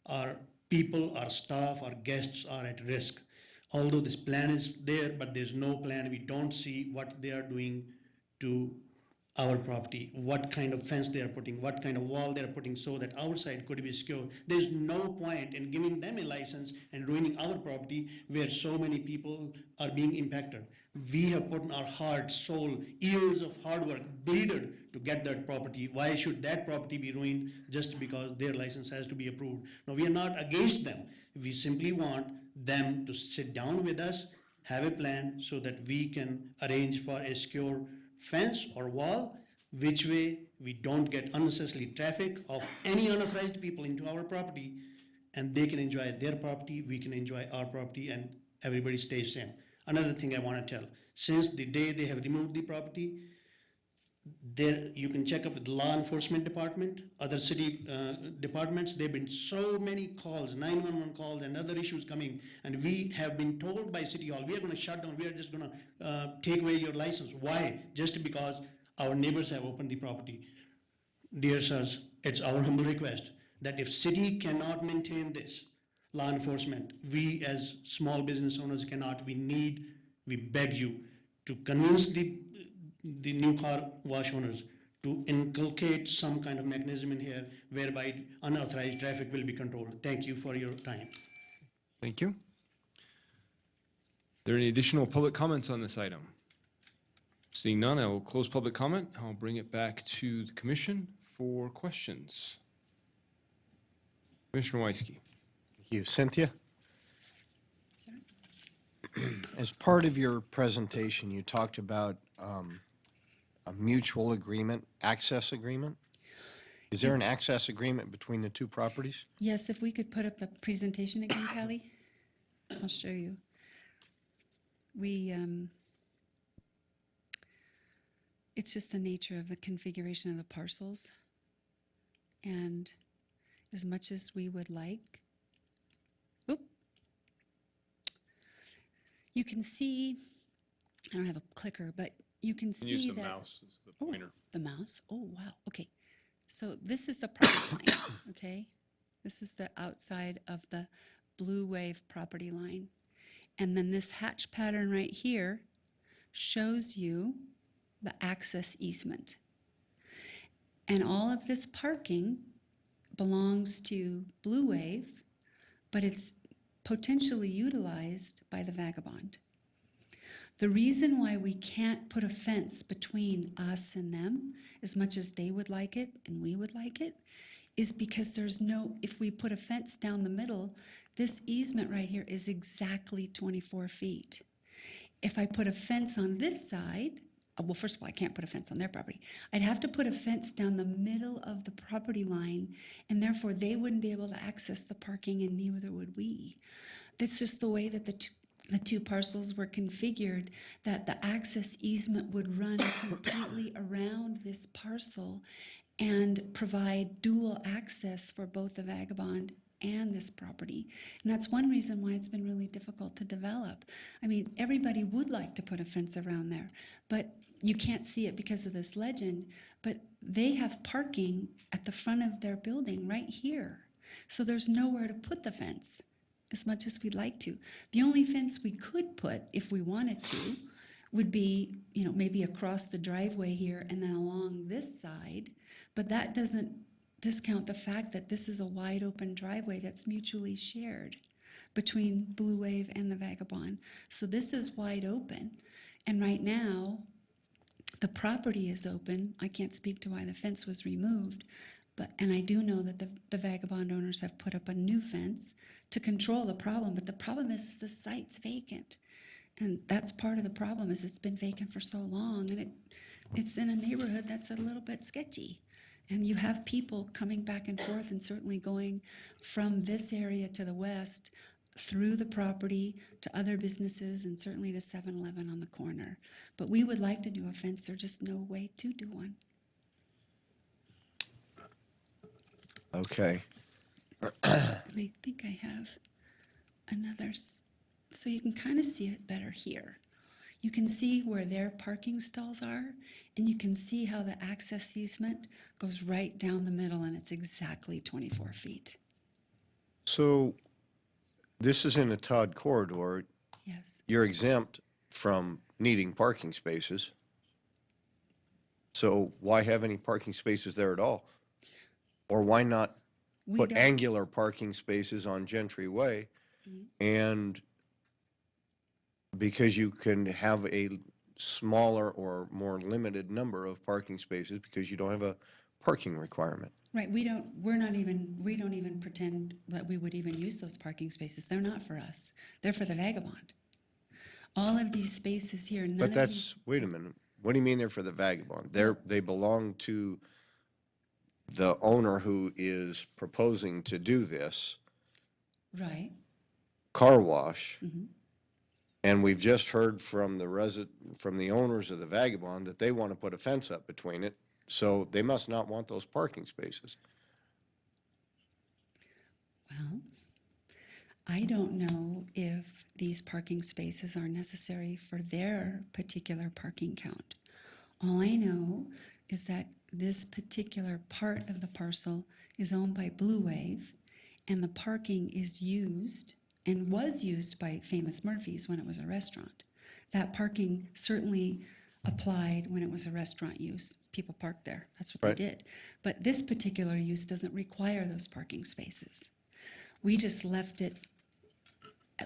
Our people, our staff, our guests are at risk. Although this plan is there, but there's no plan. We don't see what they are doing to our property, what kind of fence they are putting, what kind of wall they are putting so that our side could be secure. There's no point in giving them a license and ruining our property where so many people are being impacted. We have put in our heart, soul, years of hard work, bleeded to get that property. Why should that property be ruined just because their license has to be approved? No, we are not against them. We simply want them to sit down with us, have a plan so that we can arrange for a secure fence or wall, which way we don't get unnecessarily traffic of any unauthorized people into our property, and they can enjoy their property, we can enjoy our property, and everybody stays same. Another thing I want to tell, since the day they have removed the property, there you can check up with the law enforcement department, other city departments. There have been so many calls, 911 calls and other issues coming, and we have been told by City Hall, we are going to shut down, we are just going to take away your license. Why? Just because our neighbors have opened the property. Dear sirs, it's our humble request that if city cannot maintain this, law enforcement, we as small business owners cannot. We beg you to convince the the new car wash owners to inculcate some kind of mechanism in here whereby unauthorized traffic will be controlled. Thank you for your time. Thank you. Are there any additional public comments on this item? Seeing none, I will close public comment. I'll bring it back to the commission for questions. Commissioner Weisky. Thank you. Cynthia? As part of your presentation, you talked about a mutual agreement, access agreement. Is there an access agreement between the two properties? Yes, if we could put up the presentation again, Kelly, I'll show you. It's just the nature of the configuration of the parcels. And as much as we would like, you can see, I don't have a clicker, but you can see Use the that. mouse as the pointer. The mouse? Oh, wow. Okay. So this is the property line, okay? This is the outside of the Blue Wave property line. And then this hatch pattern right here shows you the access easement. And all of this parking belongs to Blue Wave, but it's potentially utilized by the Vagabond. The reason why we can't put a fence between us and them, as much as they would like it and we would like it, is because if we put a fence down the middle, this easement right here is exactly 24 feet. If I put a fence on this side, well, first of all, I can't put a fence on their property. I'd have to put a fence down the middle of the property line, and therefore they wouldn't be able to access the parking, and neither would we. That's just the way that the two parcels were configured, that the access easement would run completely around this parcel and provide dual access for both the Vagabond and this property. And that's one reason why it's been really difficult to develop. I mean, everybody would like to put a fence around there, but you can't see it because of this legend, but they have parking at the front of their building right here. So there's nowhere to put the fence, as much as we'd like to. The only fence we could put, if we wanted to, would be, maybe across the driveway here and then along this side, but that doesn't discount the fact that this is a wide open driveway that's mutually shared between Blue Wave and the Vagabond. So this is wide open. And right now, the property is open. I can't speak to why the fence was removed, and I do know that the Vagabond owners have put up a new fence to control the problem, but the problem is the site's vacant. And that's part of the problem, is it's been vacant for so long, and it's in a neighborhood that's a little bit sketchy. And you have people coming back and forth and certainly going from this area to the west through the property to other businesses and certainly to 7-Eleven on the corner. But we would like to do a fence. There's just no way to do one. Okay. And I think I have another, so you can kind of see it better here. You can see where their parking stalls are, and you can see how the access easement goes right down the middle, and it's exactly 24 feet. So this is in a Todd corridor. Yes. You're exempt from needing parking spaces. So why have any parking spaces there at all? Or why not put angular parking spaces on Gentry Way? And because you can have a smaller or more limited number of parking spaces because you don't have a parking requirement. Right, we don't even pretend that we would even use those parking spaces. They're not for us. They're for the Vagabond. All of these spaces here, But that's, wait a minute, what do you mean they're for the Vagabond? They belong to the owner who is proposing to do this right. car wash. Mm-hmm. And we've just heard from the owners of the Vagabond that they want to put a fence up between it. So they must not want those parking spaces. Well, I don't know if these parking spaces are necessary for their particular parking count. All I know is that this particular part of the parcel is owned by Blue Wave, and the parking is used and was used by Famous Murphy's when it was a restaurant. That parking certainly applied when it was a restaurant use. People parked there. That's what Right. they did. But this particular use doesn't require those parking spaces. We just left it,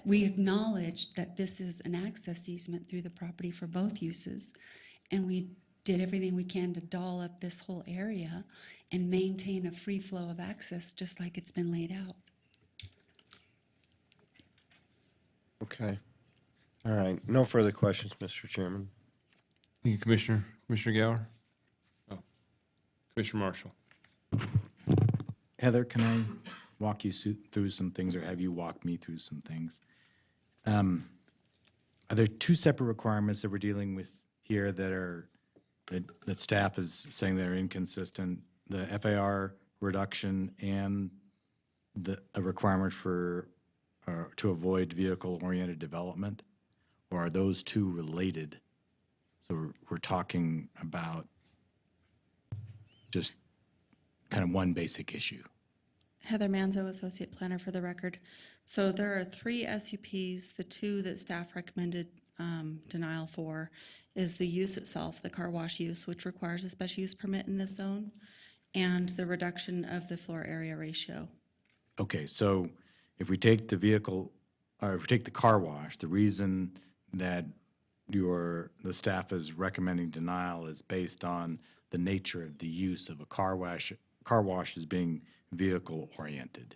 we acknowledged that this is an access easement through the property for both uses, and we did everything we can to doll up this whole area and maintain a free flow of access just like it's been laid out. Okay. All right. No further questions, Mr. Chairman. Thank you, Commissioner. Commissioner Gower? Oh, Commissioner Marshall. Heather, can I walk you through some things, or have you walk me through some things? Are there two separate requirements that we're dealing with here that staff is saying they're inconsistent? The FAR reduction and a requirement for to avoid vehicle-oriented development, or are those two related? So we're talking about just kind of one basic issue. Heather Manzo, Associate Planner for the record. So there are 3 SUPs. The 2 that staff recommended denial for is the use itself, the car wash use, which requires a special use permit in this zone, and the reduction of the floor area ratio. Okay, so if we take the vehicle, or if we take the car wash, the reason that the staff is recommending denial is based on the nature of the use of a car wash. Car wash is being vehicle-oriented,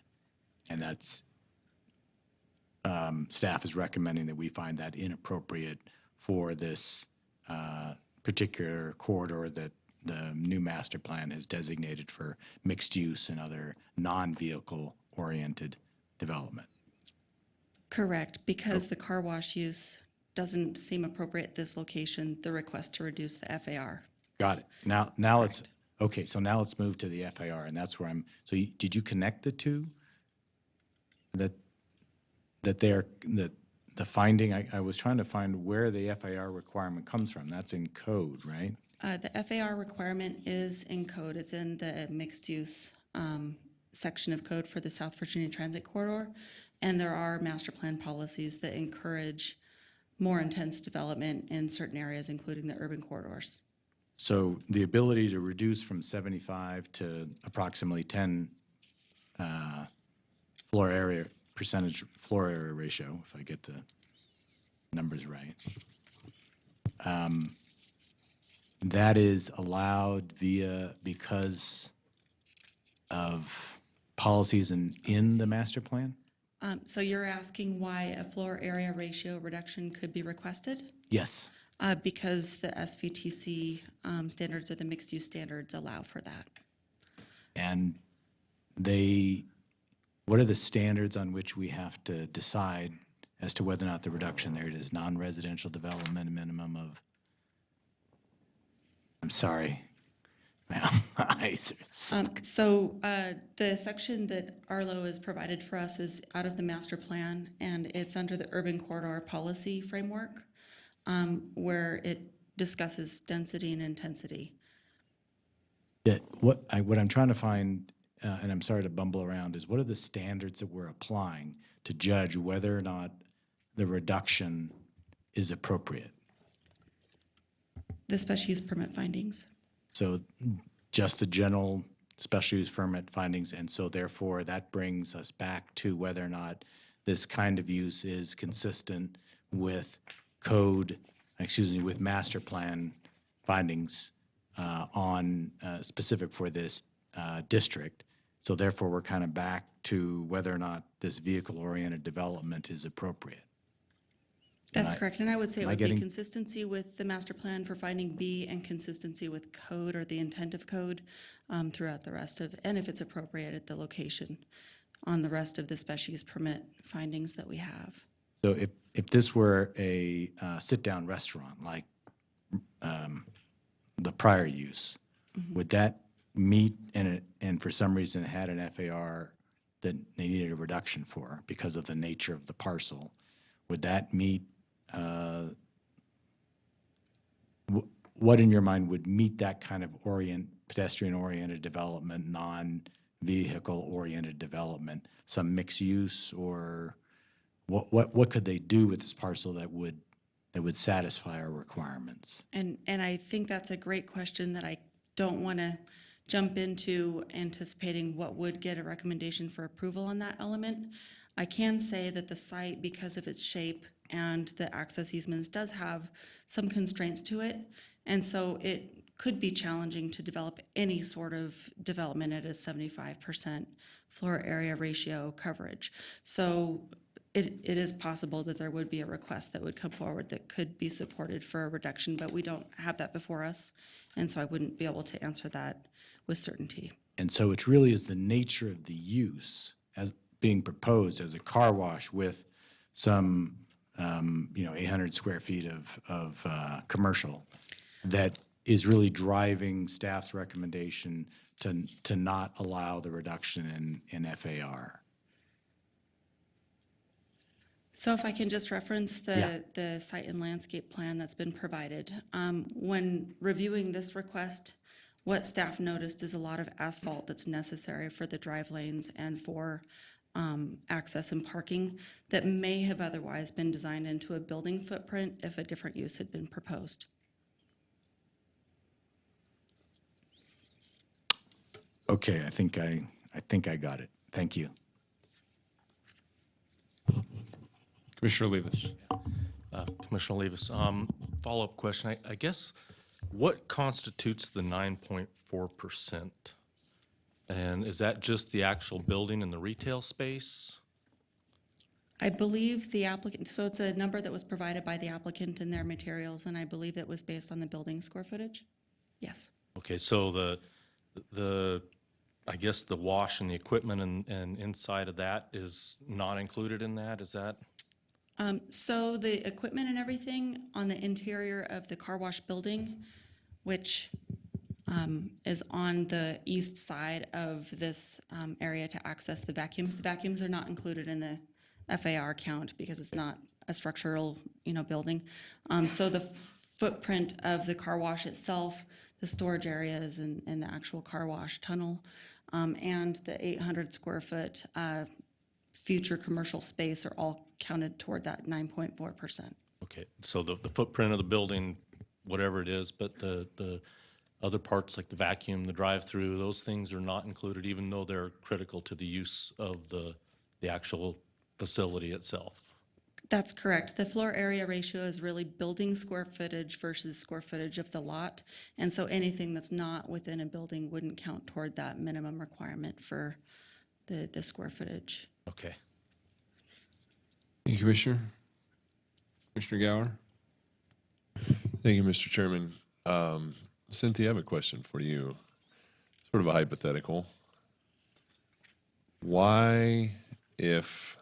and that's, staff is recommending that we find that inappropriate for this particular corridor that the new master plan has designated for mixed use and other non-vehicle-oriented development. Correct, because the car wash use doesn't seem appropriate at this location, the request to reduce the FAR. Got it. Now let's, okay, so now let's move to the FAR, and that's where did you connect the two? That the finding, I was trying to find where the FAR requirement comes from. That's in code, right? The FAR requirement is in code. It's in the mixed use section of code for the South Virginia Transit Corridor. And there are master plan policies that encourage more intense development in certain areas, including the urban corridors. So the ability to reduce from 75 to approximately 10 floor area ratio, if I get the numbers right, that is allowed because of policies in the master plan? So you're asking why a floor area ratio reduction could be requested? Yes. Because the SVTC standards or the mixed use standards allow for that. And what are the standards on which we have to decide as to whether or not the reduction there is non-residential development, a minimum of, I'm sorry, my eyes are So the section that Arlo has provided for us is out of the master plan, and it's under the urban corridor policy framework, where it discusses density and intensity. Yeah, what I'm trying to find, and I'm sorry to bumble around, is what are the standards that we're applying to judge whether or not the reduction is appropriate? The special use permit findings. So just the general special use permit findings, and so therefore that brings us back to whether or not this kind of use is consistent with with master plan findings specific for this district. So therefore, we're kind of back to whether or not this vehicle-oriented development is appropriate. That's correct, and I would say it would be getting- consistency with the master plan for finding B and consistency with code or the intent of code throughout the rest of, and if it's appropriate at the location on the rest of the special use permit findings that we have. So if this were a sit-down restaurant like the prior use, would that meet, and for some reason it had an FAR that they needed a reduction for because of the nature of the parcel, would that meet, what in your mind would meet that kind of pedestrian-oriented development, non-vehicle-oriented development, some mixed use, or what could they do with this parcel that would that would satisfy our requirements? And I think that's a great question that I don't want to jump into anticipating what would get a recommendation for approval on that element. I can say that the site, because of its shape and the access easements, does have some constraints to it. And so it could be challenging to develop any sort of development at a 75% floor area ratio coverage. So it is possible that there would be a request that would come forward that could be supported for a reduction, but we don't have that before us. And so I wouldn't be able to answer that with certainty. And so it really is the nature of the use as being proposed as a car wash with some, 800 square feet of commercial that is really driving staff's recommendation to not allow the reduction in FAR. So if I can just reference Yeah. the site and landscape plan that's been provided. When reviewing this request, what staff noticed is a lot of asphalt that's necessary for the drive lanes and for access and parking that may have otherwise been designed into a building footprint if a different use had been proposed. Okay, I think I got it. Thank you. Commissioner Levis. Commissioner Levis, follow-up question. I guess, what constitutes the 9.4%? And is that just the actual building and the retail space? I believe the applicant, so it's a number that was provided by the applicant in their materials, and I believe it was based on the building square footage? Yes. Okay, so I guess the wash and the equipment and inside of that is not included in that, is that? So the equipment and everything on the interior of the car wash building, which is on the east side of this area to access the vacuums. The vacuums are not included in the FAR count because it's not a structural, building. So the footprint of the car wash itself, the storage areas and the actual car wash tunnel, and the 800 square foot future commercial space are all counted toward that 9.4%. Okay, so the footprint of the building, whatever it is, but the other parts like the vacuum, the drive-through, those things are not included even though they're critical to the use of the actual facility itself. That's correct. The floor area ratio is really building square footage versus square footage of the lot. And so anything that's not within a building wouldn't count toward that minimum requirement for the square footage. Okay. Thank you, Commissioner. Commissioner Gower. Thank you, Mr. Chairman. Cynthia, I have a question for you. Sort of a hypothetical. Why, if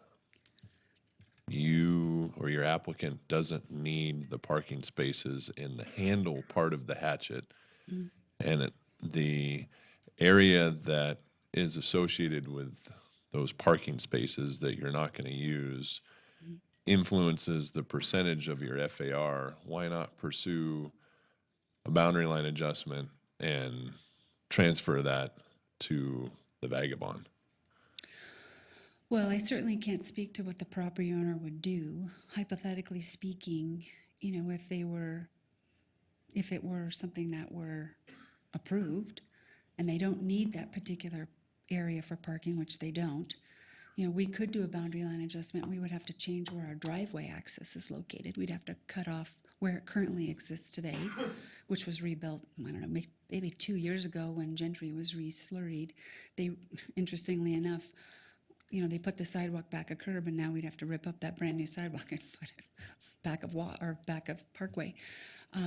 you or your applicant doesn't need the parking spaces in the handle part of the hatchet, and the area that is associated with those parking spaces that you're not going to use influences the percentage of your FAR, why not pursue a boundary line adjustment and transfer that to the vagabond? Well, I certainly can't speak to what the property owner would do. Hypothetically speaking, if it were something that were approved and they don't need that particular area for parking, which they don't, we could do a boundary line adjustment. We would have to change where our driveway access is located. We'd have to cut off where it currently exists today, which was rebuilt, I don't know, maybe 2 years ago when Gentry was re-slurried. They, interestingly enough, they put the sidewalk back a curb, and now we'd have to rip up that brand new sidewalk and put it back of Parkway.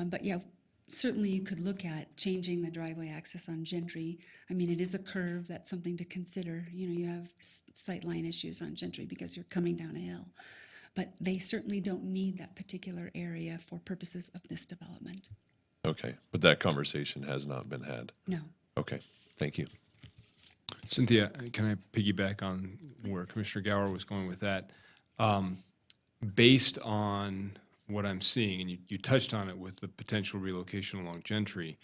But yeah, certainly you could look at changing the driveway access on Gentry. I mean, it is a curve. That's something to consider. You have sightline issues on Gentry because you're coming down a hill. But they certainly don't need that particular area for purposes of this development. Okay, but that conversation has not been had? No. Okay, thank you. Cynthia, can I piggyback on where Commissioner Gower was going with that? Based on what I'm seeing, and you touched on it with the potential relocation along Gentry,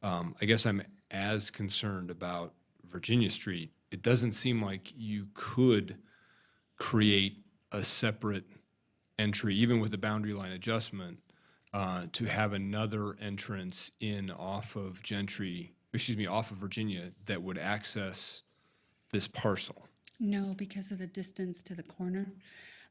I guess I'm as concerned about Virginia Street. It doesn't seem like you could create a separate entry, even with the boundary line adjustment, to have another entrance in off of off of Virginia that would access this parcel? No, because of the distance to the corner.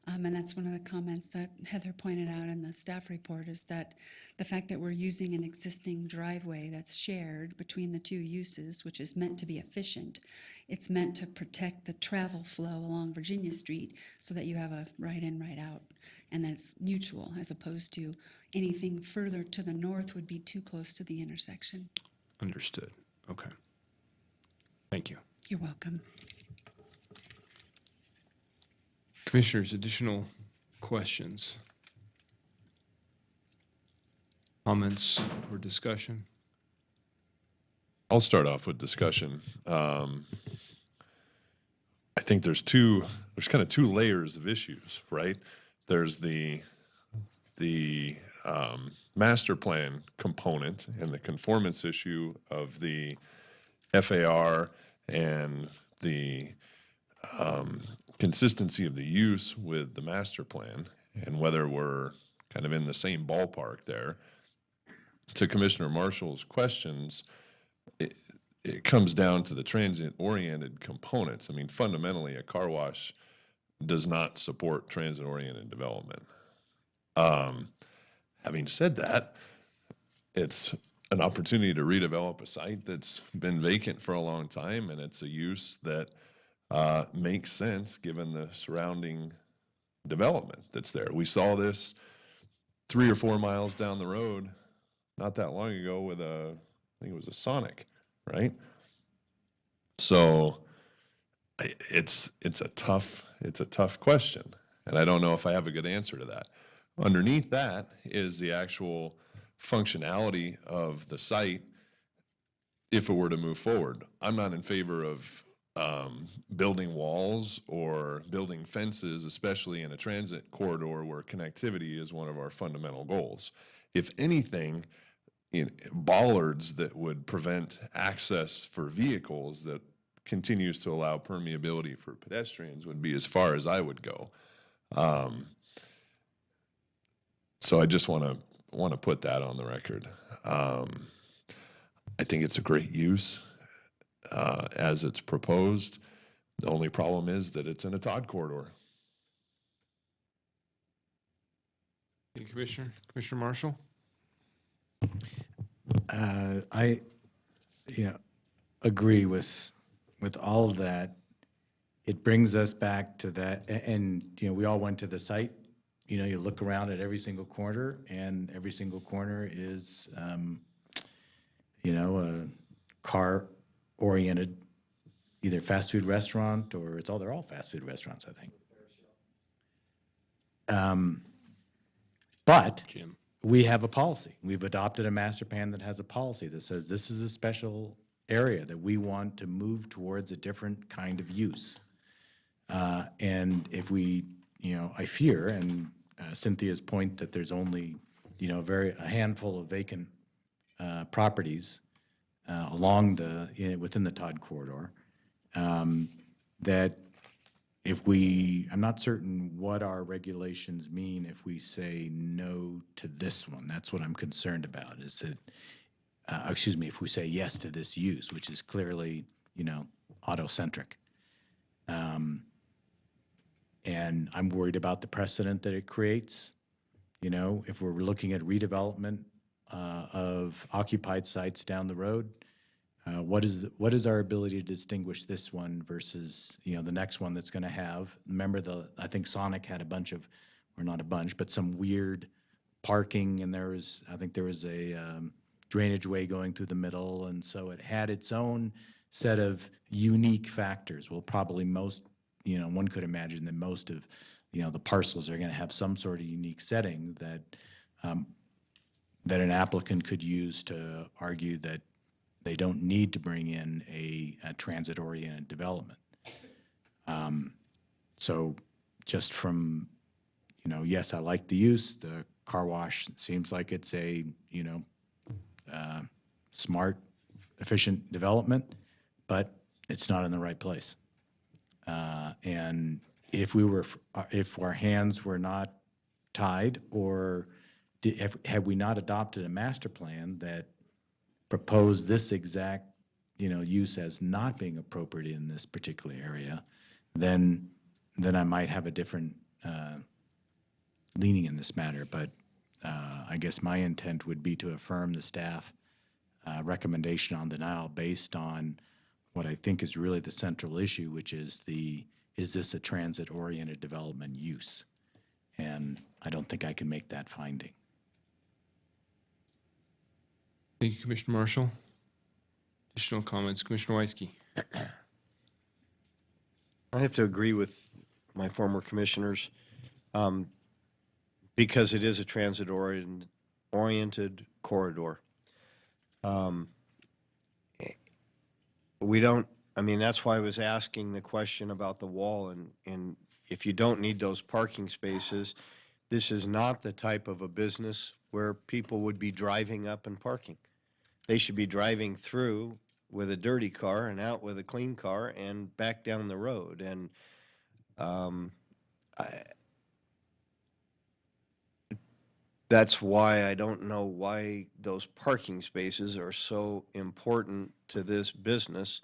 And that's one of the comments that Heather pointed out in the staff report, is that the fact that we're using an existing driveway that's shared between the two uses, which is meant to be efficient, it's meant to protect the travel flow along Virginia Street so that you have a right in, right out, and that's mutual, as opposed to anything further to the north would be too close to the intersection. Understood. Okay. Thank you. You're welcome. Commissioners, additional questions, comments, or discussion? I'll start off with discussion. I think there's kind of two layers of issues, right? There's the master plan component and the conformance issue of the FAR and the consistency of the use with the master plan, and whether we're kind of in the same ballpark there. To Commissioner Marshall's questions, it comes down to the transit-oriented components. I mean, fundamentally, a car wash does not support transit-oriented development. Having said that, it's an opportunity to redevelop a site that's been vacant for a long time, and it's a use that makes sense given the surrounding development that's there. We saw this 3 or 4 miles down the road not that long ago with I think it was a Sonic, right? So it's a tough question, and I don't know if I have a good answer to that. Underneath that is the actual functionality of the site if it were to move forward. I'm not in favor of building walls or building fences, especially in a transit corridor where connectivity is one of our fundamental goals. If anything, bollards that would prevent access for vehicles that continues to allow permeability for pedestrians would be as far as I would go. So I just want to put that on the record. I think it's a great use as it's proposed. The only problem is that it's in a Todd corridor. Thank you, Commissioner Marshall? I agree with all of that. It brings us back to that, and we all went to the site. You look around at every single corner, and every single corner is a car-oriented, either fast food restaurant or they're all fast food restaurants, I think. But Jim. We have a policy. We've adopted a master plan that has a policy that says this is a special area that we want to move towards a different kind of use. And if we, I fear, and Cynthia's point that there's only, a handful of vacant properties along within the Todd corridor, that I'm not certain what our regulations mean if we say no to this one. That's what I'm concerned about, is that, if we say yes to this use, which is clearly, auto-centric. And I'm worried about the precedent that it creates. If we're looking at redevelopment of occupied sites down the road, what is our ability to distinguish this one versus the next one that's going to have? Remember, I think Sonic had a bunch of, or not a bunch, but some weird parking, and there was a drainage way going through the middle, and so it had its own set of unique factors. Well, probably one could imagine that most of the parcels are going to have some sort of unique setting that an applicant could use to argue that they don't need to bring in a transit-oriented development. So just from, yes, I like the use. The car wash seems like it's a, smart, efficient development, but it's not in the right place. And if our hands were not tied or had we not adopted a master plan that proposed this exact, use as not being appropriate in this particular area, then I might have a different leaning in this matter. But I guess my intent would be to affirm the staff recommendation on denial based on what I think is really the central issue, which is is this a transit-oriented development use? And I don't think I can make that finding. Thank you, Commissioner Marshall. Additional comments, Commissioner Weisky. I have to agree with my former commissioners, because it is a transit-oriented corridor. That's why I was asking the question about the wall, and if you don't need those parking spaces, this is not the type of a business where people would be driving up and parking. They should be driving through with a dirty car and out with a clean car and back down the road. And that's why I don't know why those parking spaces are so important to this business,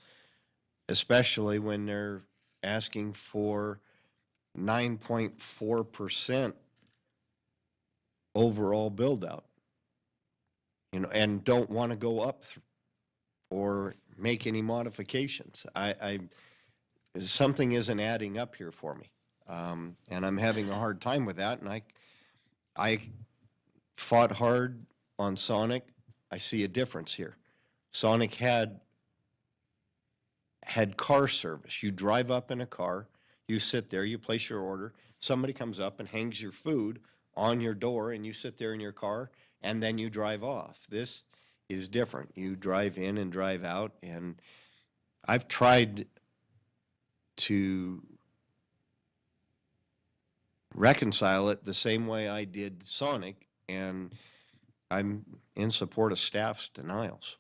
especially when they're asking for 9.4% overall build out, and don't want to go up or make any modifications. Something isn't adding up here for me. And I'm having a hard time with that. And I fought hard on Sonic. I see a difference here. Sonic had car service. You drive up in a car, you sit there, you place your order, somebody comes up and hangs your food on your door, and you sit there in your car, and then you drive off. This is different. You drive in and drive out, and I've tried to reconcile it the same way I did Sonic, and I'm in support of staff's denials.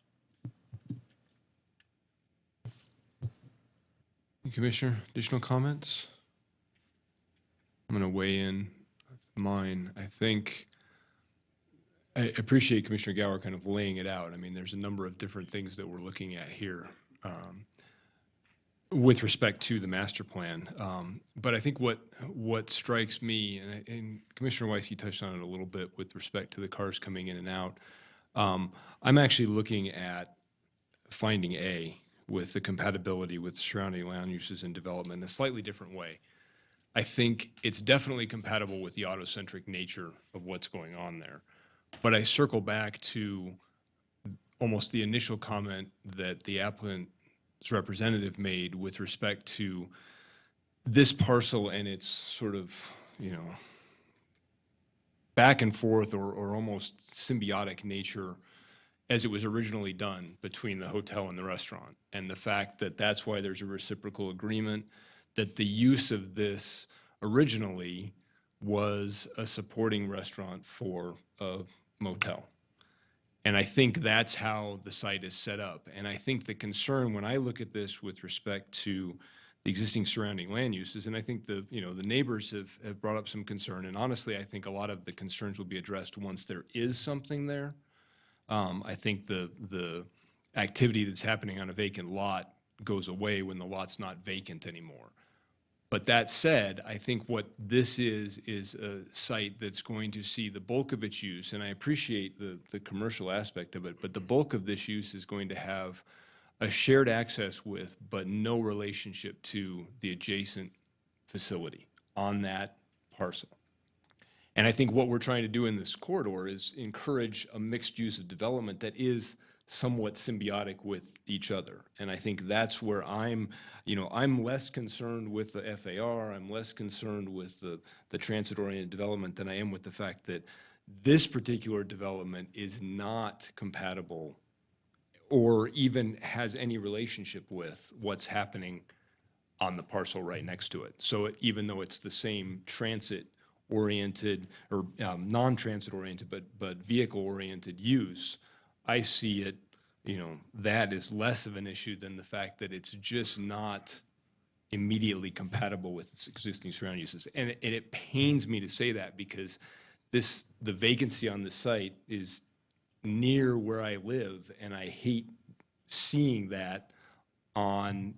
Commissioner, additional comments? I'm going to weigh in with mine. I appreciate Commissioner Gower kind of laying it out. I mean, there's a number of different things that we're looking at here with respect to the master plan. But I think what strikes me, and Commissioner Weiss, you touched on it a little bit with respect to the cars coming in and out. I'm actually looking at finding A with the compatibility with surrounding land uses and development in a slightly different way. I think it's definitely compatible with the auto-centric nature of what's going on there. But I circle back to almost the initial comment that the applicant's representative made with respect to this parcel and its sort of, back and forth or almost symbiotic nature as it was originally done between the hotel and the restaurant. And the fact that that's why there's a reciprocal agreement, that the use of this originally was a supporting restaurant for a motel. And I think that's how the site is set up. And I think the concern when I look at this with respect to the existing surrounding land uses, and I think the neighbors have brought up some concern, and honestly, I think a lot of the concerns will be addressed once there is something there. I think the activity that's happening on a vacant lot goes away when the lot's not vacant anymore. But that said, I think what this is a site that's going to see the bulk of its use, and I appreciate the commercial aspect of it, but the bulk of this use is going to have a shared access with, but no relationship to the adjacent facility on that parcel. And I think what we're trying to do in this corridor is encourage a mixed use of development that is somewhat symbiotic with each other. And I think that's where I'm less concerned with the FAR, I'm less concerned with the transit-oriented development than I am with the fact that this particular development is not compatible or even has any relationship with what's happening on the parcel right next to it. So even though it's the same transit-oriented or non-transit-oriented, but vehicle-oriented use, I see it, that is less of an issue than the fact that it's just not immediately compatible with its existing surrounding uses. And it pains me to say that because the vacancy on the site is near where I live, and I hate seeing that on,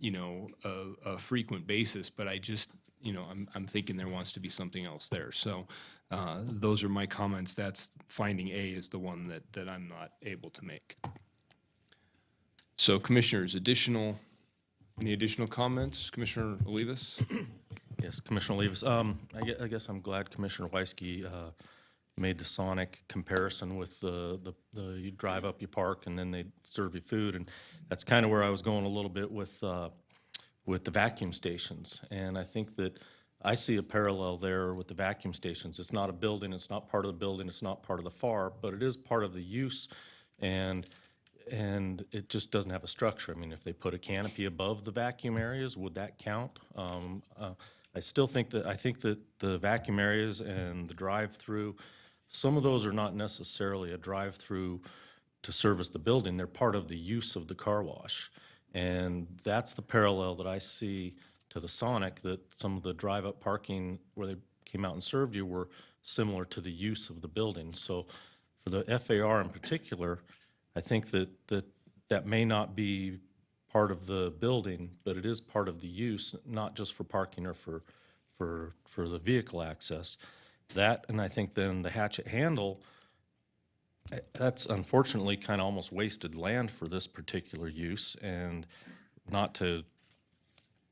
a frequent basis, but I just, I'm thinking there wants to be something else there. So those are my comments. That's finding A is the one that I'm not able to make. So commissioners, any additional comments? Commissioner Olivas? Yes, Commissioner Olivas. I guess I'm glad Commissioner Weisky made the sonic comparison with you drive up, you park, and then they serve you food, and that's kind of where I was going a little bit with the vacuum stations. And I think that I see a parallel there with the vacuum stations. It's not a building, it's not part of the building, it's not part of the FAR, but it is part of the use, and it just doesn't have a structure. I mean, if they put a canopy above the vacuum areas, would that count? I think that the vacuum areas and the drive-through, some of those are not necessarily a drive-through to service the building. They're part of the use of the car wash. And that's the parallel that I see to the Sonic, that some of the drive-up parking where they came out and served you were similar to the use of the building. So for the FAR in particular, I think that may not be part of the building, but it is part of the use, not just for parking or for the vehicle access. That, and I think then the hatchet handle, that's unfortunately kind of almost wasted land for this particular use, and not to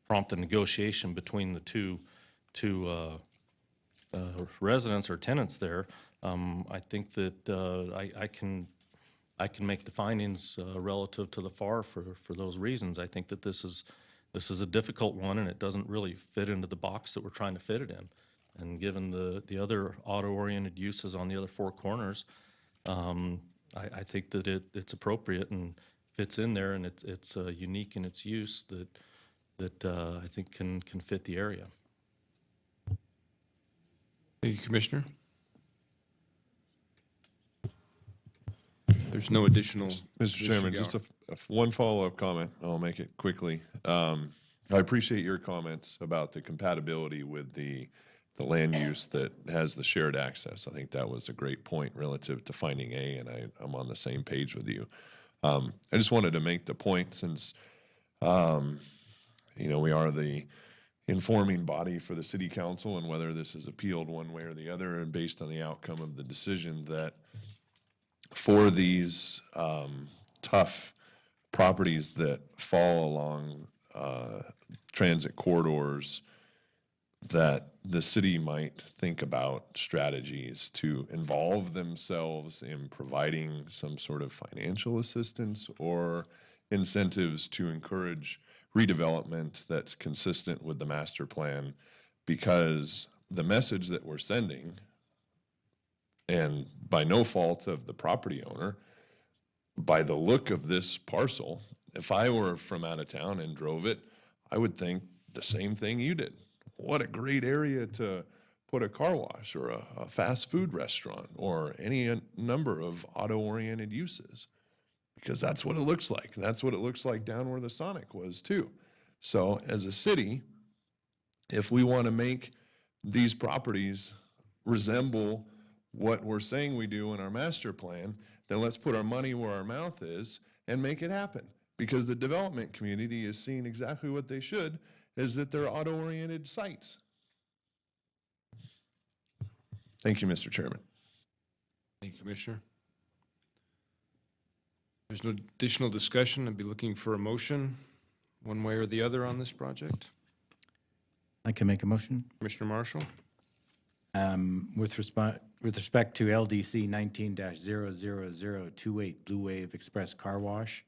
prompt a negotiation between the two residents or tenants there. I think that I can make the findings relative to the FAR for those reasons. I think that this is a difficult one, and it doesn't really fit into the box that we're trying to fit it in. And given the other auto-oriented uses on the other four corners, I think that it's appropriate and fits in there, and it's unique in its use that I think can fit the area. Thank you, Commissioner. There's no additional. Mr. Chairman, just one follow-up comment. I'll make it quickly. I appreciate your comments about the compatibility with the land use that has the shared access. I think that was a great point relative to finding A, and I'm on the same page with you. I just wanted to make the point, since we are the informing body for the city council, and whether this is appealed one way or the other, and based on the outcome of the decision, that for these tough properties that fall along transit corridors, that the city might think about strategies to involve themselves in providing some sort of financial assistance or incentives to encourage redevelopment that's consistent with the master plan, because the message that we're sending, and by no fault of the property owner, by the look of this parcel, if I were from out of town and drove it, I would think the same thing you did. What a great area to put a car wash or a fast food restaurant or any number of auto-oriented uses, because that's what it looks like. That's what it looks like down where the Sonic was too. So as a city, if we want to make these properties resemble what we're saying we do in our master plan, then let's put our money where our mouth is and make it happen. Because the development community is seeing exactly what they should, is that they're auto-oriented sites. Thank you, Mr. Chairman. Thank you, Commissioner. There's no additional discussion. I'd be looking for a motion, one way or the other, on this project. I can make a motion. Commissioner Marshall? With respect to LDC 19-00028 Blue Wave Express Car Wash,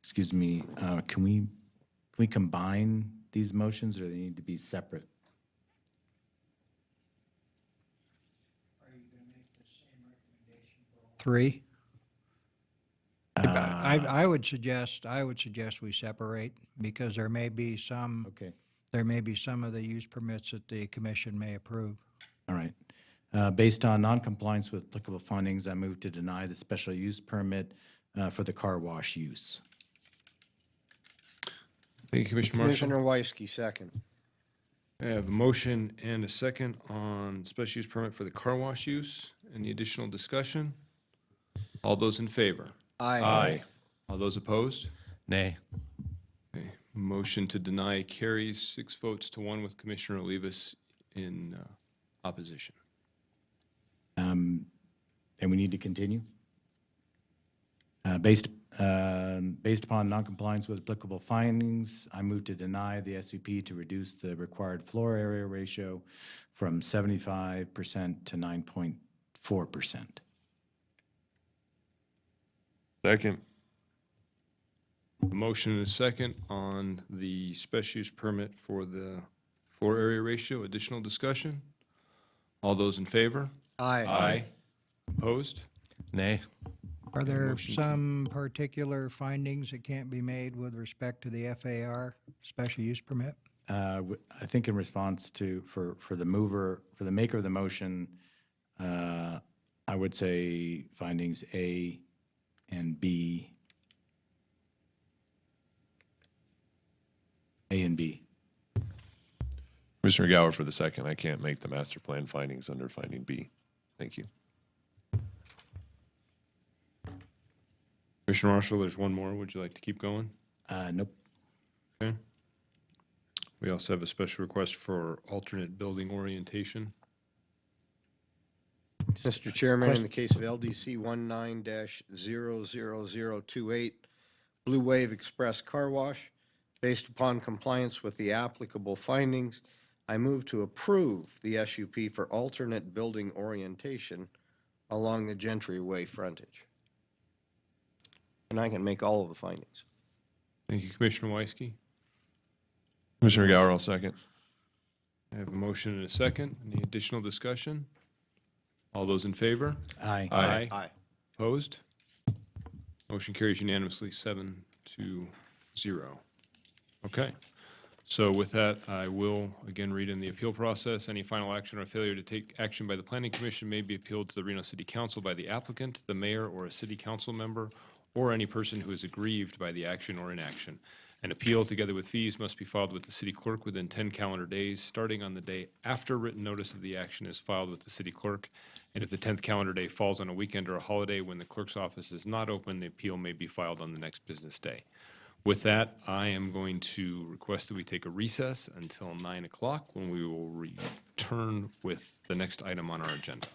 excuse me, can we combine these motions, or they need to be separate? Three? I would suggest we separate, because there may be some. Okay. There may be some of the use permits that the commission may approve. All right. Based on noncompliance with applicable findings, I move to deny the special use permit for the car wash use. Thank you, Commissioner Marshall. Commissioner Weisky, second. I have a motion and a second on special use permit for the car wash use. Any additional discussion? All those in favor? Aye. All those opposed? Nay. Okay. Motion to deny carries 6 votes to 1 with Commissioner Olivas in opposition. And we need to continue. Based upon noncompliance with applicable findings, I move to deny the SUP to reduce the required floor area ratio from 75% to 9.4%. Second. A motion and a second on the special use permit for the floor area ratio. Additional discussion? All those in favor? Aye. Opposed? Nay. Are there Motion to- some particular findings that can't be made with respect to the FAR special use permit? I think in response to, for the maker of the motion, I would say findings A and B. A and B. Commissioner Gower for the second. I can't make the master plan findings under finding B. Thank you. Commissioner Marshall, there's one more. Would you like to keep going? Nope. Okay. We also have a special request for alternate building orientation. Mr. Chairman, in the case of LDC 19-00028, Blue Wave Express Car Wash, based upon compliance with the applicable findings, I move to approve the SUP for alternate building orientation along the Gentry Way frontage. And I can make all of the findings. Thank you, Commissioner Weisky. Commissioner Gower, I'll second. I have a motion and a second. Any additional discussion? All those in favor? Aye. Aye. Opposed? Motion carries unanimously 7-0. Okay. So with that, I will again read in the appeal process. Any final action or failure to take action by the Planning Commission may be appealed to the Reno City Council by the applicant, the mayor, or a city council member, or any person who is aggrieved by the action or inaction. An appeal, together with fees, must be filed with the city clerk within 10 calendar days, starting on the day after written notice of the action is filed with the city clerk. And if the 10th calendar day falls on a weekend or a holiday when the clerk's office is not open, the appeal may be filed on the next business day. With that, I am going to request that we take a recess until 9 o'clock, when we will return with the next item on our agenda.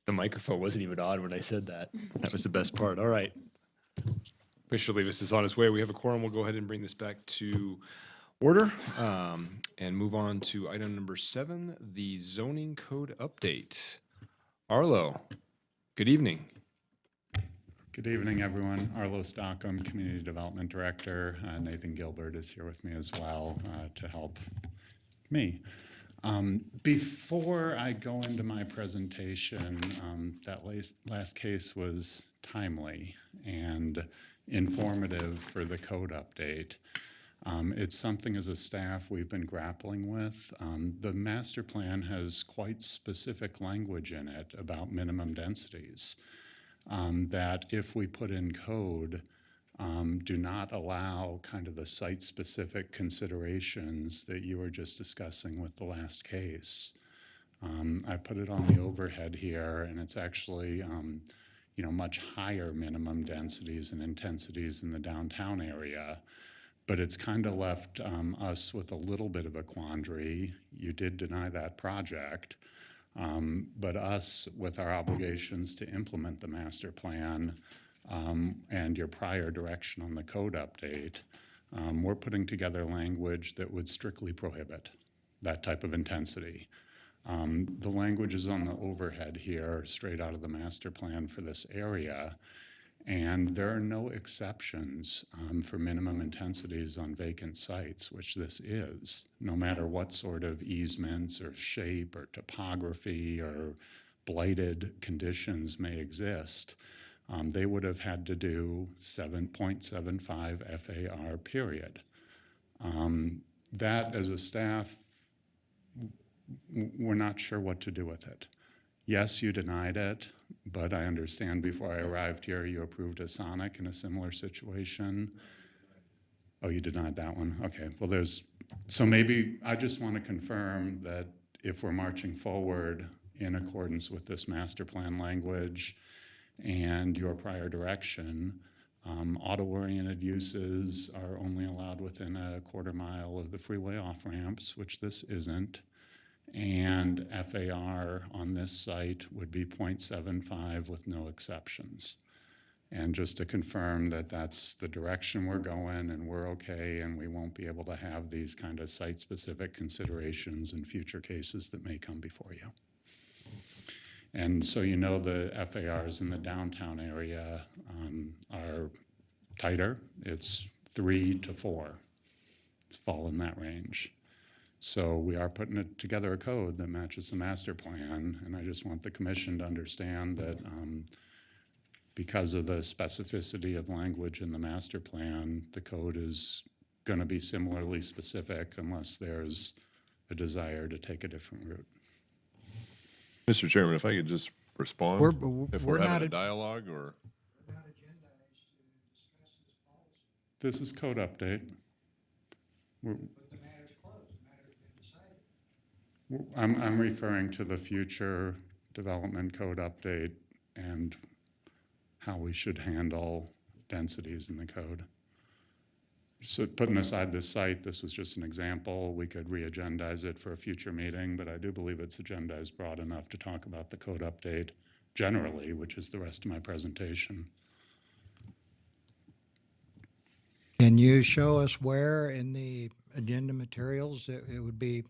The microphone wasn't even on when I said that. That was the best part. All right. Commissioner Levis is on his way. We have a quorum. We'll go ahead and bring this back to order and move on to item number 7, the zoning code update. Arlo, good evening. Good evening, everyone. Arlo Stockham, Community Development Director. Nathan Gilbert is here with me as well to help me. Before I go into my presentation, that last case was timely and informative for the code update. It's something as a staff we've been grappling with. The master plan has quite specific language in it about minimum densities that if we put in code, do not allow kind of the site-specific considerations that you were just discussing with the last case. I put it on the overhead here, and it's actually much higher minimum densities and intensities in the downtown area. But it's kind of left us with a little bit of a quandary. You did deny that project, but us with our obligations to implement the master plan and your prior direction on the code update, we're putting together language that would strictly prohibit that type of intensity. The language is on the overhead here, straight out of the master plan for this area, and there are no exceptions for minimum intensities on vacant sites, which this is, no matter what sort of easements or shape or topography or blighted conditions may exist. They would have had to do 7.75 FAR, period. That, as a staff, we're not sure what to do with it. Yes, you denied it, but I understand before I arrived here, you approved a Sonic in a similar situation. Oh, you denied that one? Okay, well, so maybe I just want to confirm that if we're marching forward in accordance with this master plan language and your prior direction, auto-oriented uses are only allowed within a quarter mile of the freeway off-ramps, which this isn't. And FAR on this site would be 0.75 with no exceptions. And just to confirm that that's the direction we're going and we're okay and we won't be able to have these kind of site-specific considerations in future cases that may come before you. And so you know the FARs in the downtown area are tighter. It's 3 to 4. It's fall in that range. So we are putting together a code that matches the master plan, and I just want the commission to understand that because of the specificity of language in the master plan, the code is going to be similarly specific unless there's a desire to take a different route. Mr. Chairman, if I could just respond, if we're we're having not a a- dialogue or. This is code update. I'm referring to the future development code update and how we should handle densities in the code. So putting aside this site, this was just an example. We could re-agendize it for a future meeting, but I do believe it's agendized broad enough to talk about the code update generally, which is the rest of my presentation. Can you show us where in the agenda materials it would be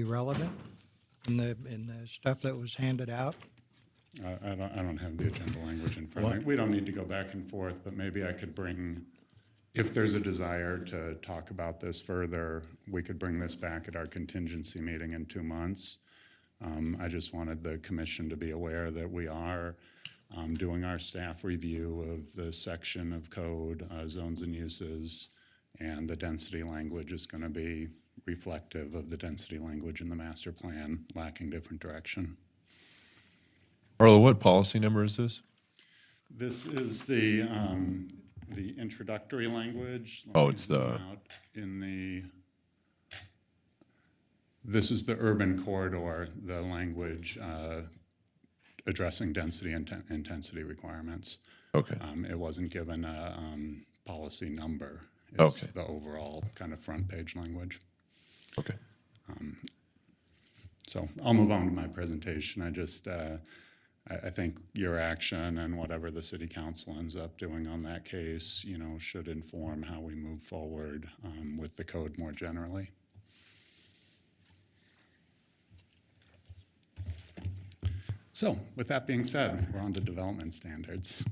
relevant in the stuff that was handed out? I don't have the agenda language in front of me. We don't need to go back and forth, but maybe I could bring, if there's a desire to talk about this further, we could bring this back at our contingency meeting in 2 months. I just wanted the commission to be aware that we are doing our staff review of the section of code, zones and uses, and the density language is going to be reflective of the density language in the master plan, lacking different direction. Arlo, what policy number is this? This is the introductory language. Oh, it's the. Out in the. This is the urban corridor, the language addressing density and intensity requirements. Okay. It wasn't given a policy number. It's Okay. the overall kind of front page language. Okay. So I'll move on to my presentation. I think your action and whatever the city council ends up doing on that case, should inform how we move forward with the code more generally. So with that being said, we're on to development standards.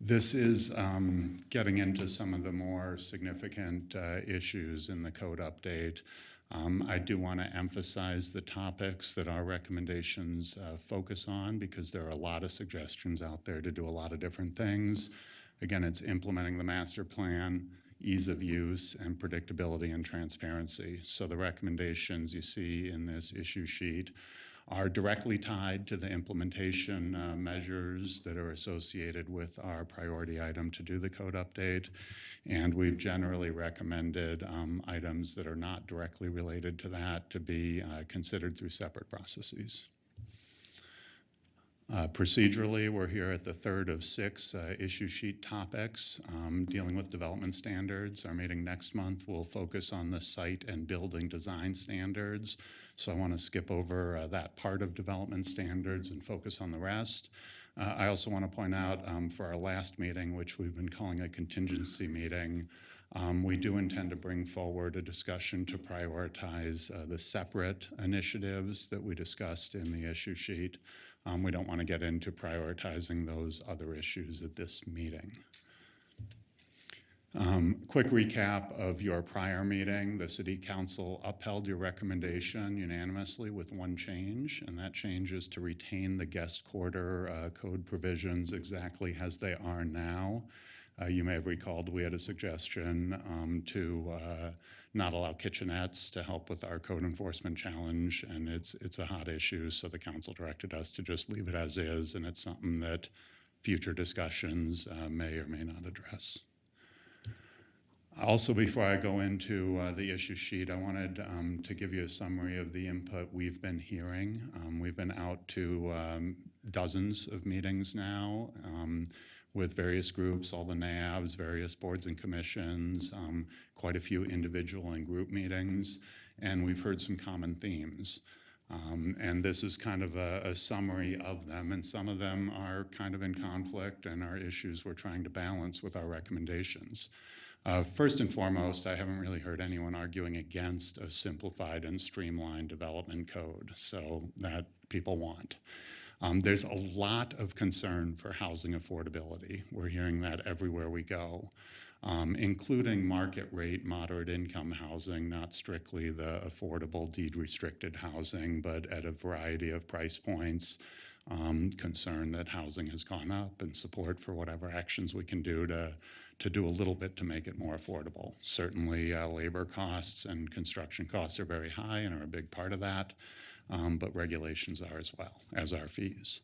This is getting into some of the more significant issues in the code update. I do want to emphasize the topics that our recommendations focus on, because there are a lot of suggestions out there to do a lot of different things. Again, it's implementing the master plan, ease of use, and predictability and transparency. So the recommendations you see in this issue sheet are directly tied to the implementation measures that are associated with our priority item to do the code update. And we've generally recommended items that are not directly related to that to be considered through separate processes. Procedurally, we're here at the third of 6 issue sheet topics dealing with development standards. Our meeting next month will focus on the site and building design standards. So I want to skip over that part of development standards and focus on the rest. I also want to point out for our last meeting, which we've been calling a contingency meeting, we do intend to bring forward a discussion to prioritize the separate initiatives that we discussed in the issue sheet. We don't want to get into prioritizing those other issues at this meeting. Quick recap of your prior meeting. The City Council upheld your recommendation unanimously with one change, and that change is to retain the guest quarter code provisions exactly as they are now. You may have recalled we had a suggestion to not allow kitchenettes to help with our code enforcement challenge, and it's a hot issue, so the council directed us to just leave it as is, and it's something that future discussions may or may not address. Also, before I go into the issue sheet, I wanted to give you a summary of the input we've been hearing. We've been out to dozens of meetings now with various groups, all the NAVs, various boards and commissions, quite a few individual and group meetings, and we've heard some common themes. And this is kind of a summary of them, and some of them are kind of in conflict and are issues we're trying to balance with our recommendations. First and foremost, I haven't really heard anyone arguing against a simplified and streamlined development code, so that people want. There's a lot of concern for housing affordability. We're hearing that everywhere we go, including market rate, moderate income housing, not strictly the affordable deed-restricted housing, but at a variety of price points. Concern that housing has gone up and support for whatever actions we can do to do a little bit to make it more affordable. Certainly labor costs and construction costs are very high and are a big part of that, but regulations are as well, as are fees.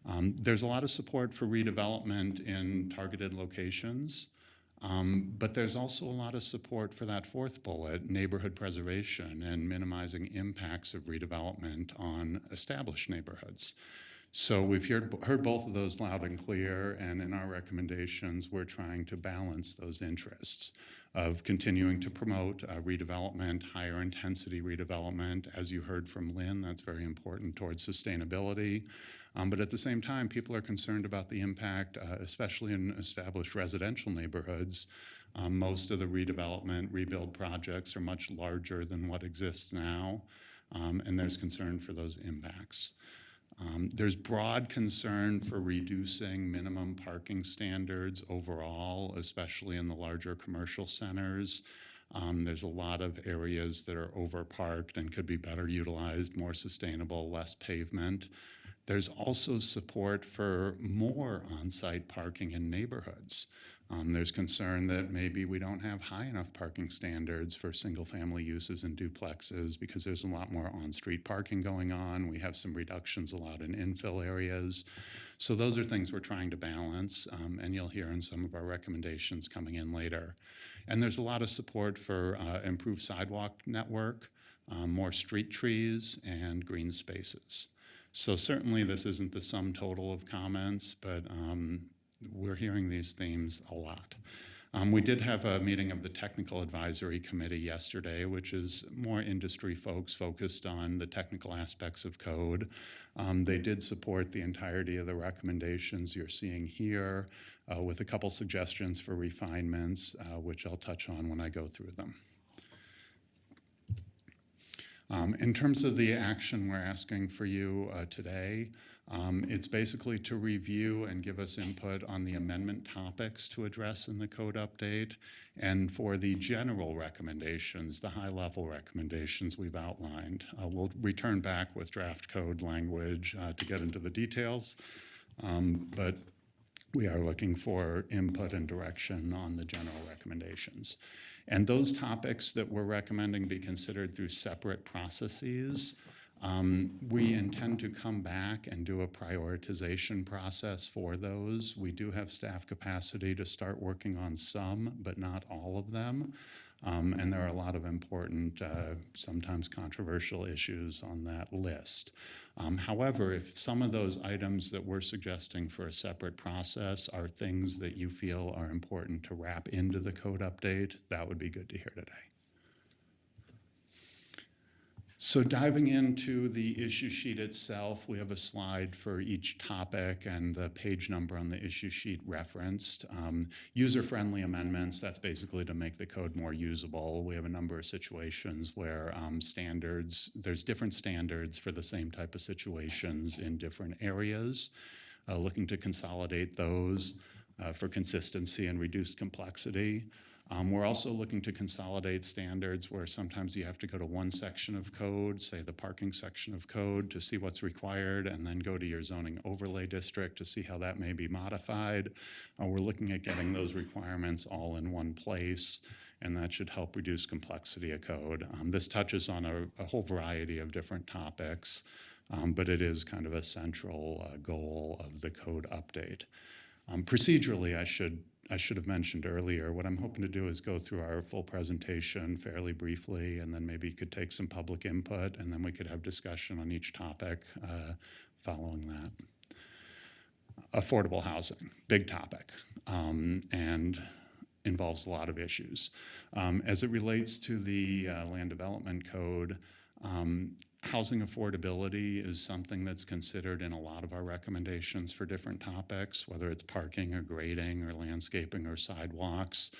There's a lot of support for redevelopment in targeted locations, but there's also a lot of support for that fourth bullet, neighborhood preservation and minimizing impacts of redevelopment on established neighborhoods. So we've heard both of those loud and clear, and in our recommendations, we're trying to balance those interests of continuing to promote redevelopment, higher intensity redevelopment. As you heard from Lynn, that's very important towards sustainability. But at the same time, people are concerned about the impact, especially in established residential neighborhoods. Most of the redevelopment, rebuild projects are much larger than what exists now, and there's concern for those impacts. There's broad concern for reducing minimum parking standards overall, especially in the larger commercial centers. There's a lot of areas that are overparked and could be better utilized, more sustainable, less pavement. There's also support for more on-site parking in neighborhoods. There's concern that maybe we don't have high enough parking standards for single-family uses and duplexes because there's a lot more on-street parking going on. We have some reductions allowed in infill areas. So those are things we're trying to balance, and you'll hear in some of our recommendations coming in later. And there's a lot of support for improved sidewalk network, more street trees, and green spaces. So certainly this isn't the sum total of comments, but we're hearing these themes a lot. We did have a meeting of the Technical Advisory Committee yesterday, which is more industry folks focused on the technical aspects of code. They did support the entirety of the recommendations you're seeing here, with a couple suggestions for refinements, which I'll touch on when I go through them. In terms of the action we're asking for you today, it's basically to review and give us input on the amendment topics to address in the code update, and for the general recommendations, the high-level recommendations we've outlined. We'll return back with draft code language to get into the details, but we are looking for input and direction on the general recommendations. And those topics that we're recommending be considered through separate processes. We intend to come back and do a prioritization process for those. We do have staff capacity to start working on some, but not all of them. And there are a lot of important, sometimes controversial issues on that list. However, if some of those items that we're suggesting for a separate process are things that you feel are important to wrap into the code update, that would be good to hear today. So diving into the issue sheet itself, we have a slide for each topic and the page number on the issue sheet referenced. User-friendly amendments, that's basically to make the code more usable. We have a number of situations where there's different standards for the same type of situations in different areas. Looking to consolidate those for consistency and reduced complexity. We're also looking to consolidate standards where sometimes you have to go to one section of code, say the parking section of code, to see what's required, and then go to your zoning overlay district to see how that may be modified. We're looking at getting those requirements all in one place, and that should help reduce complexity of code. This touches on a whole variety of different topics, but it is kind of a central goal of the code update. Procedurally, I should have mentioned earlier, what I'm hoping to do is go through our full presentation fairly briefly, and then maybe you could take some public input, and then we could have discussion on each topic following that. Affordable housing, big topic, and involves a lot of issues. As it relates to the land development code, housing affordability is something that's considered in a lot of our recommendations for different topics, whether it's parking or grading or landscaping or sidewalks.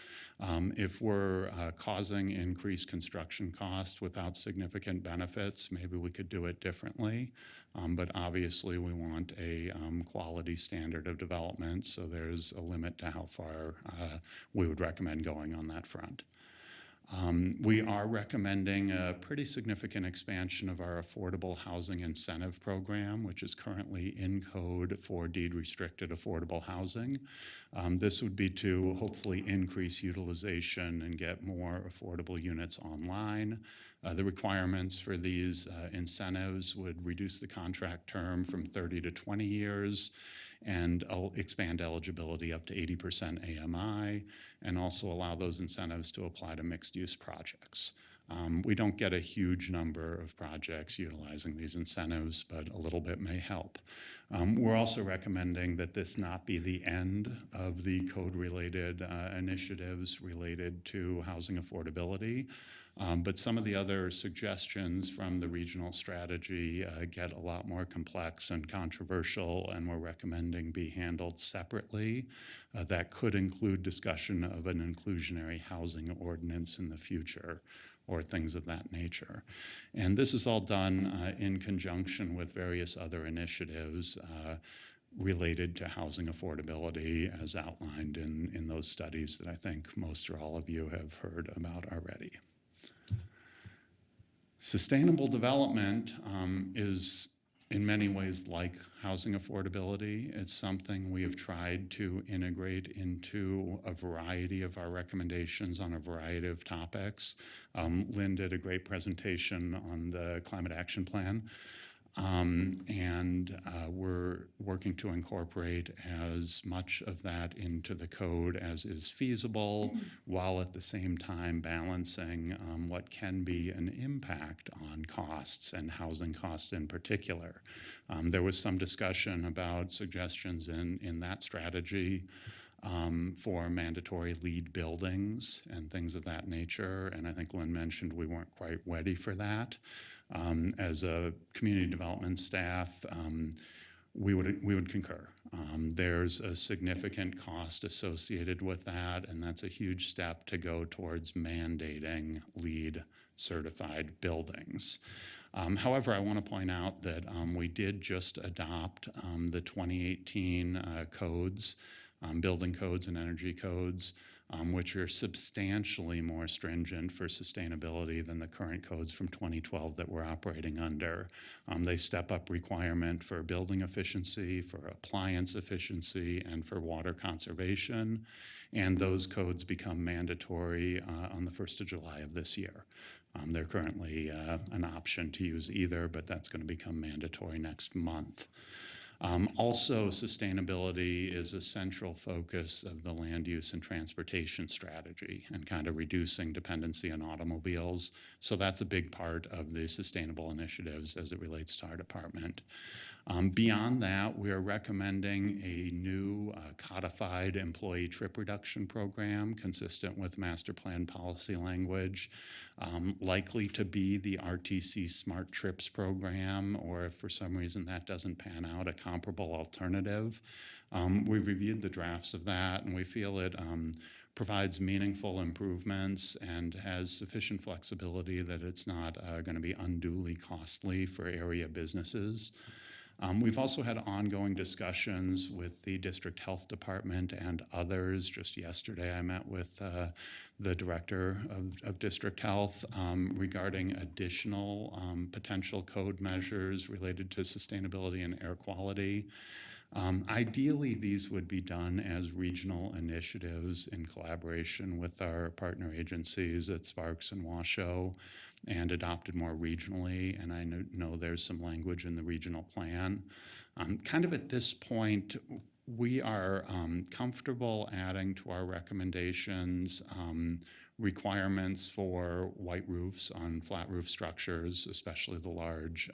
If we're causing increased construction cost without significant benefits, maybe we could do it differently. But obviously we want a quality standard of development, so there's a limit to how far we would recommend going on that front. We are recommending a pretty significant expansion of our affordable housing incentive program, which is currently in code for deed-restricted affordable housing. This would be to hopefully increase utilization and get more affordable units online. The requirements for these incentives would reduce the contract term from 30 to 20 years, and expand eligibility up to 80% AMI, and also allow those incentives to apply to mixed-use projects. We don't get a huge number of projects utilizing these incentives, but a little bit may help. We're also recommending that this not be the end of the code-related initiatives related to housing affordability. But some of the other suggestions from the regional strategy get a lot more complex and controversial, and we're recommending be handled separately. That could include discussion of an inclusionary housing ordinance in the future, or things of that nature. And this is all done in conjunction with various other initiatives related to housing affordability, as outlined in those studies that I think most or all of you have heard about already. Sustainable development is in many ways like housing affordability. It's something we have tried to integrate into a variety of our recommendations on a variety of topics. Lynn did a great presentation on the Climate Action Plan. And we're working to incorporate as much of that into the code as is feasible, while at the same time balancing what can be an impact on costs and housing costs in particular. There was some discussion about suggestions in that strategy for mandatory lead buildings and things of that nature. And I think Lynn mentioned we weren't quite ready for that. As a community development staff, we would concur. There's a significant cost associated with that, and that's a huge step to go towards mandating LEED certified buildings. However, I want to point out that we did just adopt the 2018 codes, building codes and energy codes, which are substantially more stringent for sustainability than the current codes from 2012 that we're operating under. They step up requirement for building efficiency, for appliance efficiency, and for water conservation. And those codes become mandatory on the 1st of July of this year. They're currently an option to use either, but that's going to become mandatory next month. Also, sustainability is a central focus of the land use and transportation strategy and kind of reducing dependency on automobiles. So that's a big part of the sustainable initiatives as it relates to our department. Beyond that, we are recommending a new codified employee trip reduction program consistent with master plan policy language, likely to be the RTC Smart Trips program, or if for some reason that doesn't pan out, a comparable alternative. We've reviewed the drafts of that, and we feel it provides meaningful improvements and has sufficient flexibility that it's not going to be unduly costly for area businesses. We've also had ongoing discussions with the district health department and others. Just yesterday, I met with the director of district health regarding additional potential code measures related to sustainability and air quality. Ideally, these would be done as regional initiatives in collaboration with our partner agencies at Sparks and Washoe, and adopted more regionally. And I know there's some language in the regional plan. Kind of at this point, we are comfortable adding to our recommendations requirements for white roofs on flat roof structures, especially the large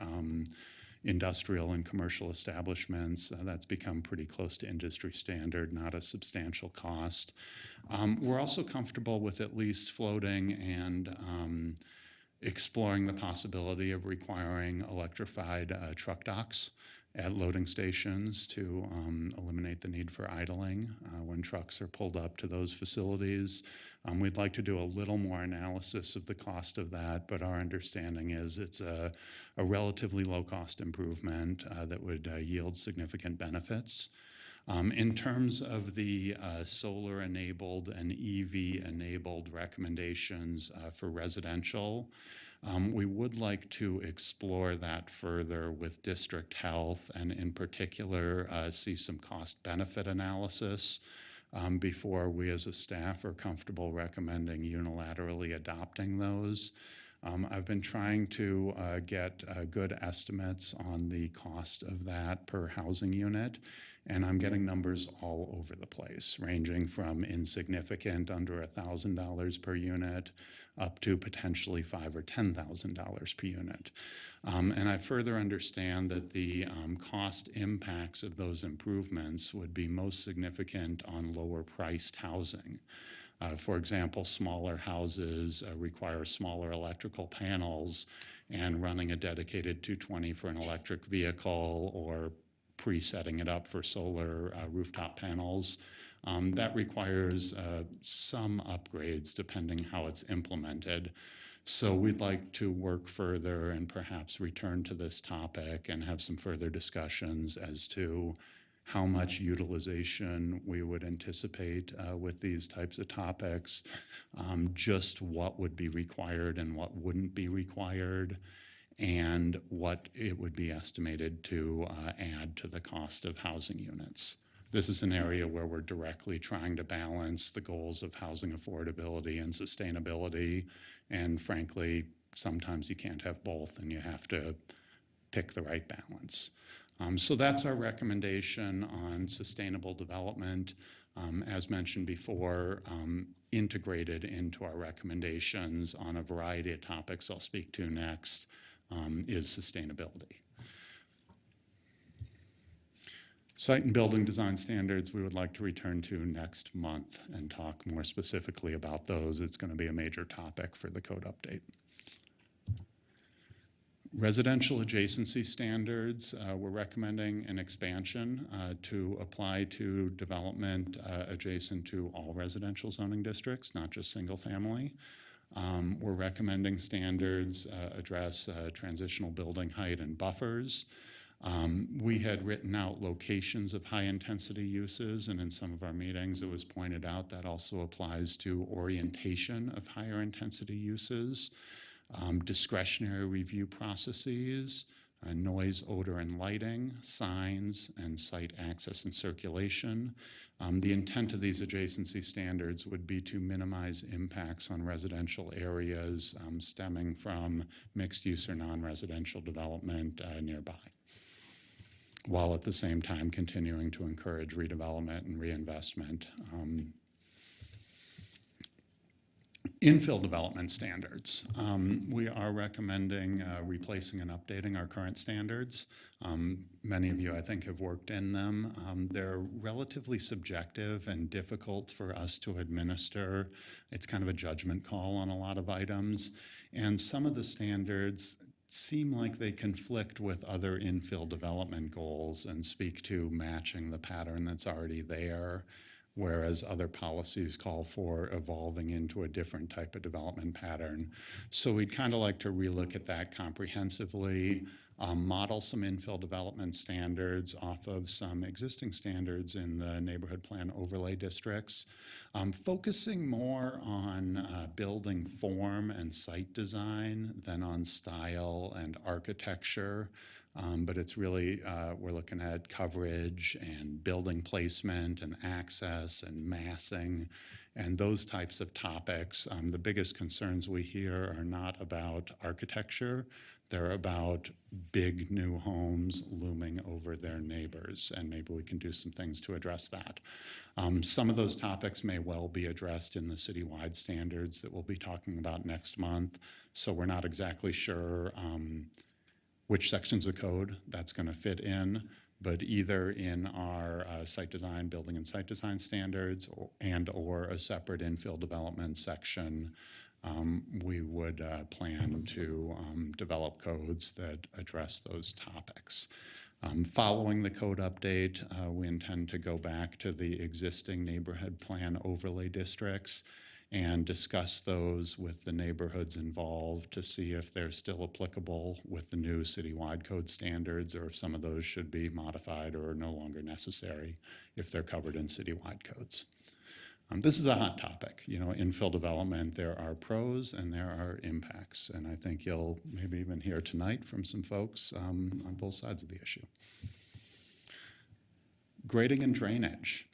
industrial and commercial establishments. That's become pretty close to industry standard, not a substantial cost. We're also comfortable with at least floating and exploring the possibility of requiring electrified truck docks at loading stations to eliminate the need for idling when trucks are pulled up to those facilities. We'd like to do a little more analysis of the cost of that, but our understanding is it's a relatively low-cost improvement that would yield significant benefits. In terms of the solar-enabled and EV-enabled recommendations for residential, we would like to explore that further with district health and in particular see some cost-benefit analysis before we as a staff are comfortable recommending unilaterally adopting those. I've been trying to get good estimates on the cost of that per housing unit, and I'm getting numbers all over the place, ranging from insignificant, under $1,000 per unit, up to potentially $5,000 or $10,000 per unit. And I further understand that the cost impacts of those improvements would be most significant on lower-priced housing. For example, smaller houses require smaller electrical panels, and running a dedicated 220 for an electric vehicle or pre-setting it up for solar rooftop panels, that requires some upgrades depending how it's implemented. So we'd like to work further and perhaps return to this topic and have some further discussions as to how much utilization we would anticipate with these types of topics, just what would be required and what wouldn't be required, and what it would be estimated to add to the cost of housing units. This is an area where we're directly trying to balance the goals of housing affordability and sustainability, and frankly, sometimes you can't have both and you have to pick the right balance. So that's our recommendation on sustainable development. As mentioned before, integrated into our recommendations on a variety of topics I'll speak to next is sustainability. Site and building design standards, we would like to return to next month and talk more specifically about those. It's going to be a major topic for the code update. Residential adjacency standards, we're recommending an expansion to apply to development adjacent to all residential zoning districts, not just single family. We're recommending standards address transitional building height and buffers. We had written out locations of high-intensity uses, and in some of our meetings, it was pointed out that also applies to orientation of higher-intensity uses, discretionary review processes, noise, odor, and lighting, signs, and site access and circulation. The intent of these adjacency standards would be to minimize impacts on residential areas stemming from mixed-use or non-residential development nearby, while at the same time continuing to encourage redevelopment and reinvestment. Infill development standards. We are recommending replacing and updating our current standards. Many of you, I think, have worked in them. They're relatively subjective and difficult for us to administer. It's kind of a judgment call on a lot of items. And some of the standards seem like they conflict with other infill development goals and speak to matching the pattern that's already there, whereas other policies call for evolving into a different type of development pattern. So we'd kind of like to relook at that comprehensively, model some infill development standards off of some existing standards in the neighborhood plan overlay districts, focusing more on building form and site design than on style and architecture. But it's really, we're looking at coverage and building placement and access and massing and those types of topics. The biggest concerns we hear are not about architecture. They're about big new homes looming over their neighbors, and maybe we can do some things to address that. Some of those topics may well be addressed in the citywide standards that we'll be talking about next month, so we're not exactly sure which sections of code that's going to fit in, but either in our site design, building and site design standards or a separate infill development section, we would plan to develop codes that address those topics. Following the code update, we intend to go back to the existing neighborhood plan overlay districts and discuss those with the neighborhoods involved to see if they're still applicable with the new citywide code standards, or if some of those should be modified or are no longer necessary if they're covered in citywide codes. This is a hot topic. You know, infill development, there are pros and there are impacts, and I think you'll maybe even hear tonight from some folks on both sides of the issue. Grading and drainage.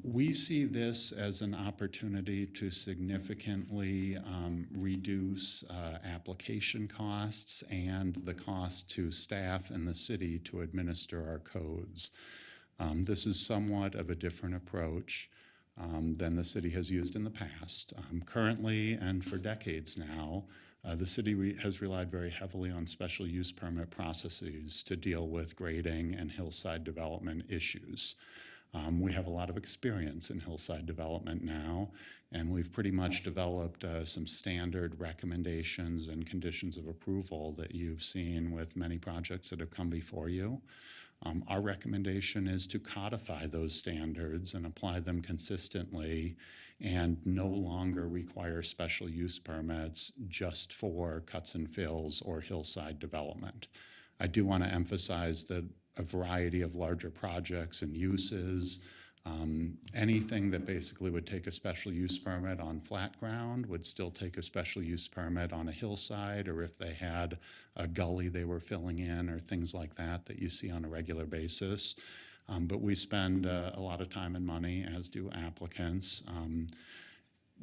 We see this as an opportunity to significantly reduce application costs and the cost to staff and the city to administer our codes. This is somewhat of a different approach than the city has used in the past. Currently, and for decades now, the city has relied very heavily on special use permit processes to deal with grading and hillside development issues. We have a lot of experience in hillside development now, and we've pretty much developed some standard recommendations and conditions of approval that you've seen with many projects that have come before you. Our recommendation is to codify those standards and apply them consistently and no longer require special use permits just for cuts and fills or hillside development. I do want to emphasize that a variety of larger projects and uses, anything that basically would take a special use permit on flat ground would still take a special use permit on a hillside, or if they had a gully they were filling in or things like that that you see on a regular basis. But we spend a lot of time and money, as do applicants,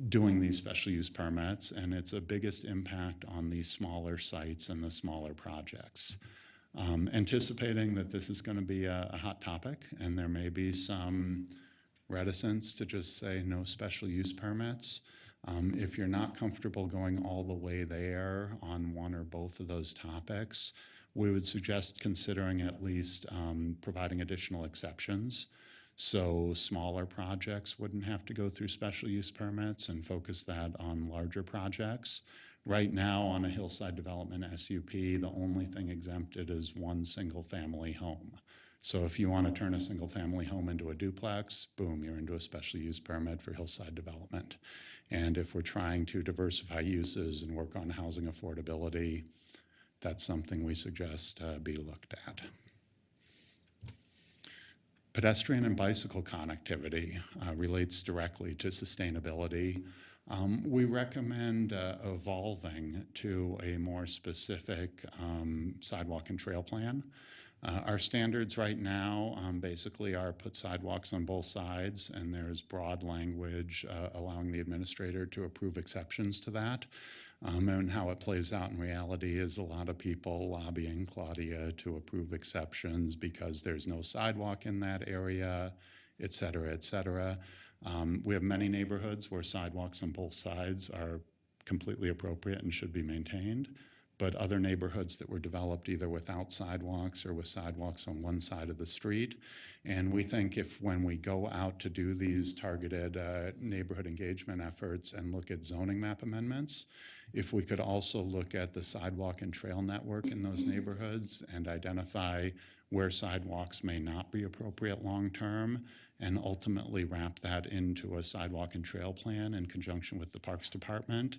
doing these special use permits, and it's a biggest impact on these smaller sites and the smaller projects. Anticipating that this is going to be a hot topic, and there may be some reticence to just say no special use permits. If you're not comfortable going all the way there on one or both of those topics, we would suggest considering at least providing additional exceptions. So smaller projects wouldn't have to go through special use permits and focus that on larger projects. Right now on a hillside development SUP, the only thing exempted is one single family home. So if you want to turn a single family home into a duplex, boom, you're into a special use permit for hillside development. And if we're trying to diversify uses and work on housing affordability, that's something we suggest be looked at. Pedestrian and bicycle connectivity relates directly to sustainability. We recommend evolving to a more specific sidewalk and trail plan. Our standards right now basically are put sidewalks on both sides, and there's broad language allowing the administrator to approve exceptions to that. And how it plays out in reality is a lot of people lobbying Claudia to approve exceptions because there's no sidewalk in that area, et cetera, et cetera. We have many neighborhoods where sidewalks on both sides are completely appropriate and should be maintained, but other neighborhoods that were developed either without sidewalks or with sidewalks on one side of the street. And we think if when we go out to do these targeted neighborhood engagement efforts and look at zoning map amendments, if we could also look at the sidewalk and trail network in those neighborhoods and identify where sidewalks may not be appropriate long-term, and ultimately wrap that into a sidewalk and trail plan in conjunction with the Parks Department.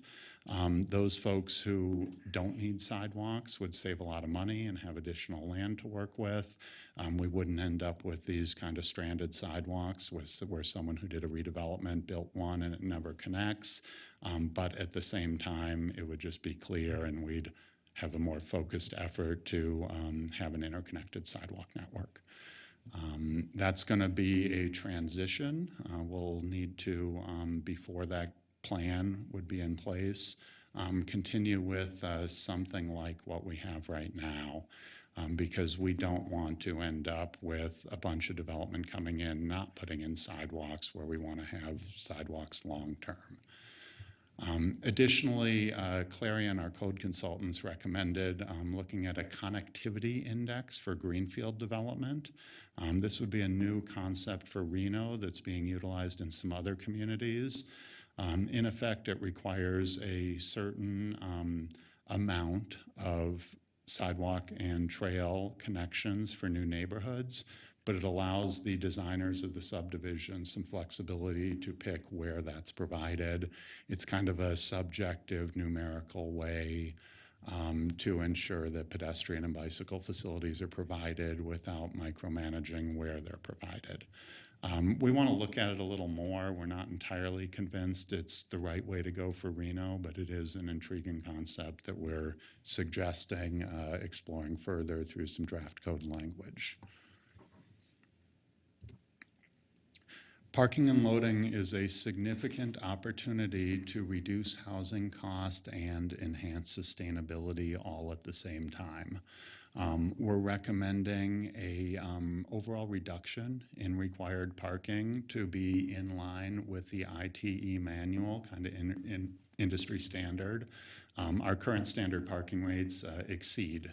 Those folks who don't need sidewalks would save a lot of money and have additional land to work with. We wouldn't end up with these kind of stranded sidewalks where someone who did a redevelopment built one and it never connects. But at the same time, it would just be clear and we'd have a more focused effort to have an interconnected sidewalk network. That's going to be a transition. We'll need to, before that plan would be in place, continue with something like what we have right now, because we don't want to end up with a bunch of development coming in, not putting in sidewalks where we want to have sidewalks long term. Additionally, Clarion, our code consultants, recommended looking at a connectivity index for greenfield development. This would be a new concept for Reno that's being utilized in some other communities. In effect, it requires a certain amount of sidewalk and trail connections for new neighborhoods, but it allows the designers of the subdivision some flexibility to pick where that's provided. It's kind of a subjective numerical way to ensure that pedestrian and bicycle facilities are provided without micromanaging where they're provided. We want to look at it a little more. We're not entirely convinced it's the right way to go for Reno, but it is an intriguing concept that we're suggesting exploring further through some draft code language. Parking and loading is a significant opportunity to reduce housing cost and enhance sustainability all at the same time. We're recommending a overall reduction in required parking to be in line with the ITE manual, kind of in industry standard. Our current standard parking rates exceed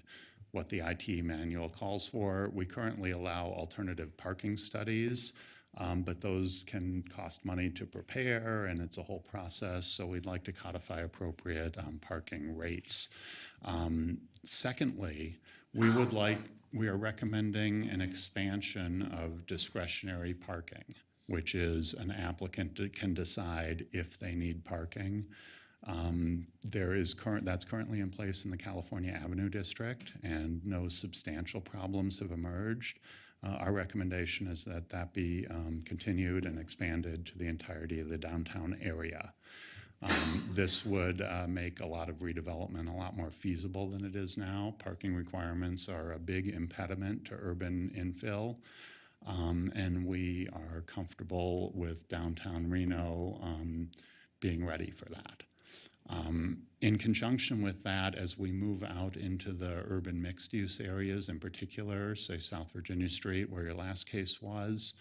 what the ITE manual calls for. We currently allow alternative parking studies, but those can cost money to prepare, and it's a whole process, so we'd like to codify appropriate parking rates. Secondly, we are recommending an expansion of discretionary parking, which is an applicant can decide if they need parking. That's currently in place in the California Avenue District, and no substantial problems have emerged. Our recommendation is that that be continued and expanded to the entirety of the downtown area. This would make a lot of redevelopment a lot more feasible than it is now. Parking requirements are a big impediment to urban infill, and we are comfortable with downtown Reno being ready for that. In conjunction with that, as we move out into the urban mixed-use areas in particular, say South Virginia Street, where your last case was,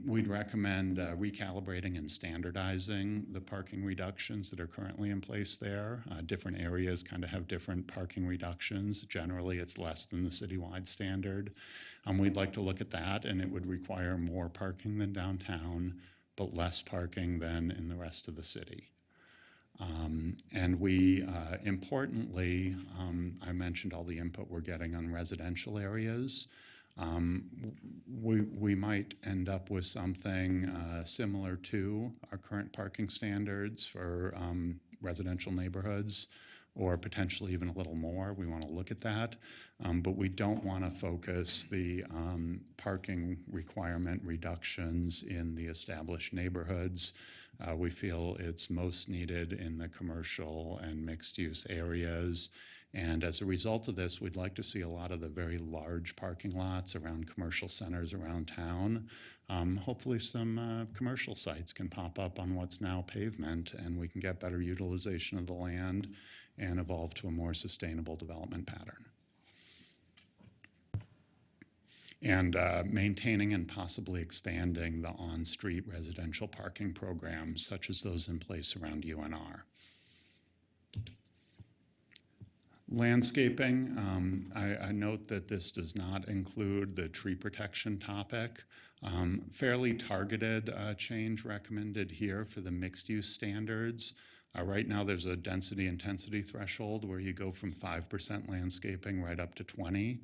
We'd recommend recalibrating and standardizing the parking reductions that are currently in place there. Different areas kind of have different parking reductions. Generally, it's less than the citywide standard. We'd like to look at that, and it would require more parking than downtown, but less parking than in the rest of the city. And we, importantly, I mentioned all the input we're getting on residential areas. We might end up with something similar to our current parking standards for residential neighborhoods, or potentially even a little more. We want to look at that, but we don't want to focus the parking requirement reductions in the established neighborhoods. We feel it's most needed in the commercial and mixed-use areas. And as a result of this, we'd like to see a lot of the very large parking lots around commercial centers around town. Hopefully some commercial sites can pop up on what's now pavement, and we can get better utilization of the land and evolve to a more sustainable development pattern. And maintaining and possibly expanding the on-street residential parking programs, such as those in place around UNR. Landscaping, I note that this does not include the tree protection topic. Fairly targeted change recommended here for the mixed-use standards. Right now, there's a density intensity threshold where you go from 5% landscaping right up to 20.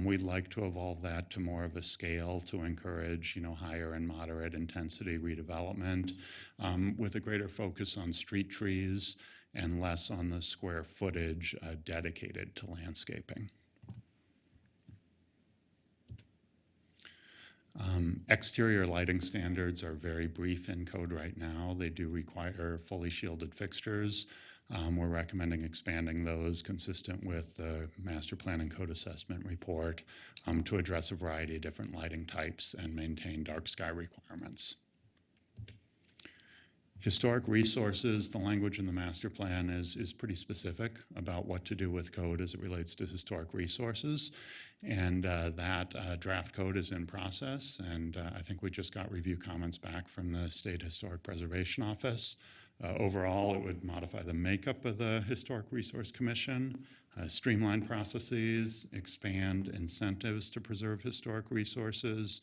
We'd like to evolve that to more of a scale to encourage, higher and moderate intensity redevelopment, with a greater focus on street trees and less on the square footage dedicated to landscaping. Exterior lighting standards are very brief in code right now. They do require fully shielded fixtures. We're recommending expanding those consistent with the master plan and code assessment report to address a variety of different lighting types and maintain dark sky requirements. Historic resources, the language in the master plan is pretty specific about what to do with code as it relates to historic resources. And that draft code is in process. And I think we just got review comments back from the State Historic Preservation Office. Overall, it would modify the makeup of the Historic Resource Commission, streamline processes, expand incentives to preserve historic resources,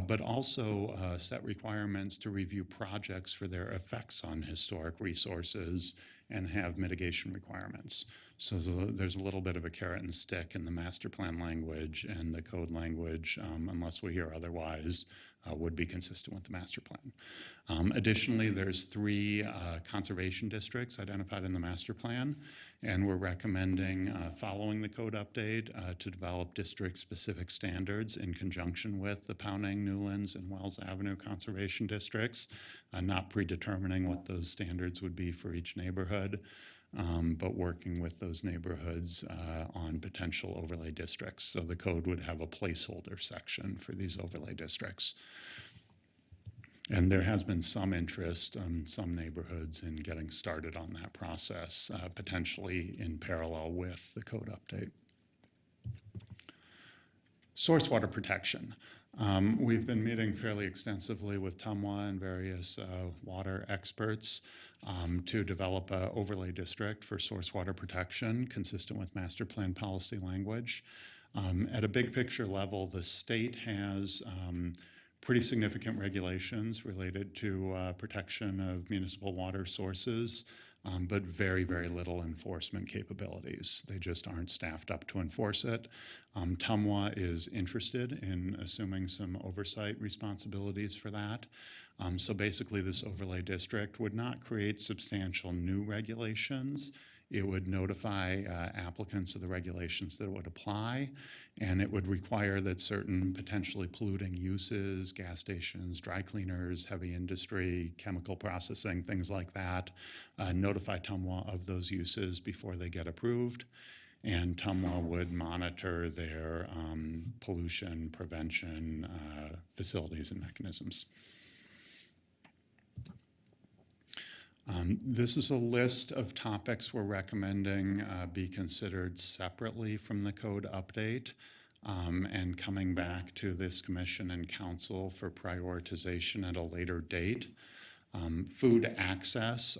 but also set requirements to review projects for their effects on historic resources and have mitigation requirements. So there's a little bit of a carrot and stick in the master plan language, and the code language, unless we hear otherwise, would be consistent with the master plan. Additionally, there's 3 conservation districts identified in the master plan, and we're recommending, following the code update, to develop district-specific standards in conjunction with the Pownang, Newlands, and Wells Avenue conservation districts, not predetermining what those standards would be for each neighborhood, but working with those neighborhoods on potential overlay districts. So the code would have a placeholder section for these overlay districts. And there has been some interest in some neighborhoods in getting started on that process, potentially in parallel with the code update. Source water protection. We've been meeting fairly extensively with TUMWA and various water experts to develop an overlay district for source water protection consistent with master plan policy language. At a big picture level, the state has pretty significant regulations related to protection of municipal water sources, but very, very little enforcement capabilities. They just aren't staffed up to enforce it. TUMWA is interested in assuming some oversight responsibilities for that. So basically, this overlay district would not create substantial new regulations. It would notify applicants of the regulations that would apply, and it would require that certain potentially polluting uses, gas stations, dry cleaners, heavy industry, chemical processing, things like that, notify TUMWA of those uses before they get approved. And TUMWA would monitor their pollution prevention facilities and mechanisms. This is a list of topics we're recommending be considered separately from the code update. and coming back to this commission and council for prioritization at a later date. Food access,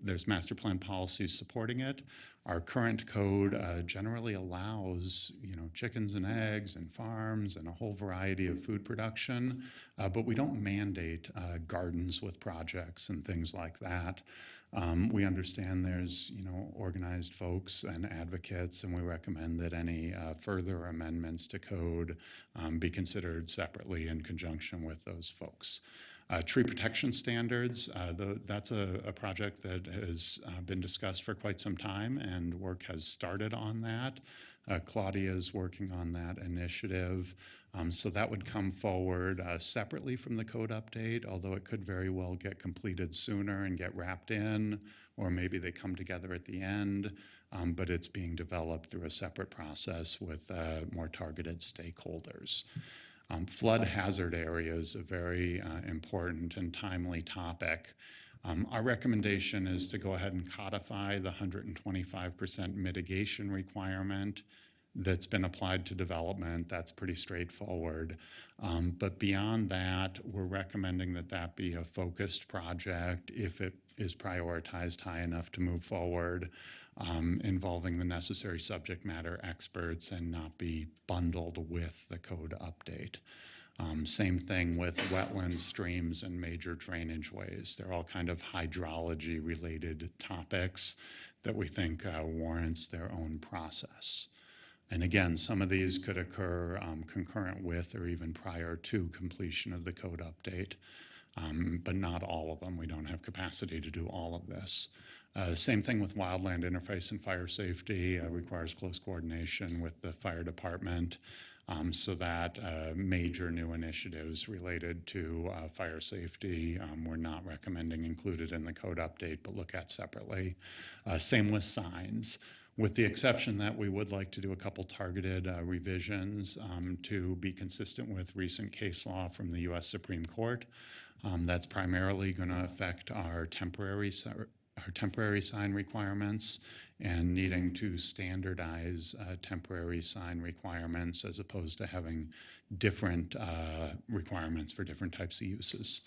there's master plan policies supporting it. Our current code generally allows, chickens and eggs and farms and a whole variety of food production, but we don't mandate gardens with projects and things like that. We understand there's, organized folks and advocates, and we recommend that any further amendments to code be considered separately in conjunction with those folks. Tree protection standards, that's a project that has been discussed for quite some time, and work has started on that. Claudia is working on that initiative. So that would come forward separately from the code update, although it could very well get completed sooner and get wrapped in, or maybe they come together at the end, but it's being developed through a separate process with more targeted stakeholders. Flood hazard areas, a very important and timely topic. Our recommendation is to go ahead and codify the 125% mitigation requirement that's been applied to development. That's pretty straightforward. But beyond that, we're recommending that that be a focused project if it is prioritized high enough to move forward, involving the necessary subject matter experts and not be bundled with the code update. Same thing with wetlands, streams, and major drainage ways. They're all kind of hydrology-related topics that we think warrants their own process. And again, some of these could occur concurrent with or even prior to completion of the code update, but not all of them. We don't have capacity to do all of this. Same thing with wildland interface and fire safety, requires close coordination with the fire department, so that major new initiatives related to fire safety we're not recommending included in the code update, but look at separately. Same with signs, with the exception that we would like to do a couple targeted revisions to be consistent with recent case law from the U.S. Supreme Court. That's primarily going to affect our temporary sign requirements and needing to standardize temporary sign requirements as opposed to having different requirements for different types of uses.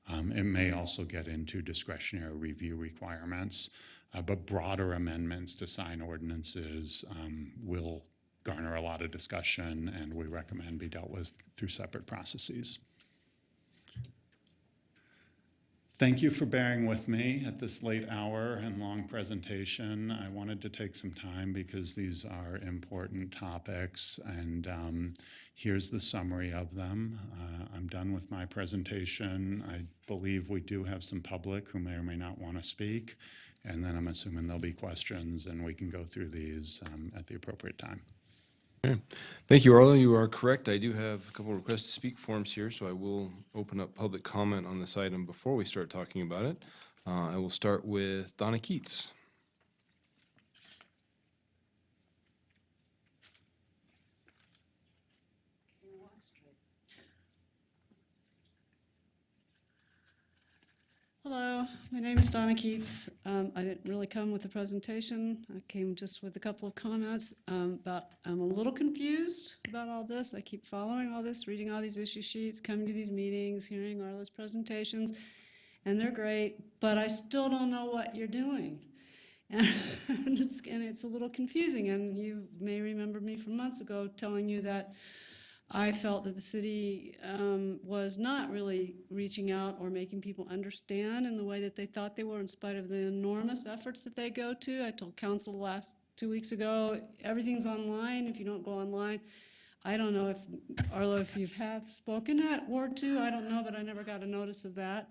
It may also get into discretionary review requirements, but broader amendments to sign ordinances will garner a lot of discussion, and we recommend be dealt with through separate processes. Thank you for bearing with me at this late hour and long presentation. I wanted to take some time because these are important topics, and here's the summary of them. I'm done with my presentation. I believe we do have some public who may or may not want to speak, and then I'm assuming there'll be questions, and we can go through these at the appropriate time. Okay. Thank you, Arlo. You are correct. I do have a couple of request to speak forms here, so I will open up public comment on this item before we start talking about it. I will start with Donna Keats. Hello, my name is Donna Keats. I didn't really come with a presentation. I came just with a couple of comments. But I'm a little confused about all this. I keep following all this, reading all these issue sheets, coming to these meetings, hearing Arlo's presentations, and they're great, but I still don't know what you're doing. And it's a little confusing, and you may remember me from months ago telling you that I felt that the city was not really reaching out or making people understand in the way that they thought they were, in spite of the enormous efforts that they go to. I told council last 2 weeks ago, everything's online. If you don't go online, I don't know if, Arlo, if you have spoken at Ward 2, I don't know, but I never got a notice of that.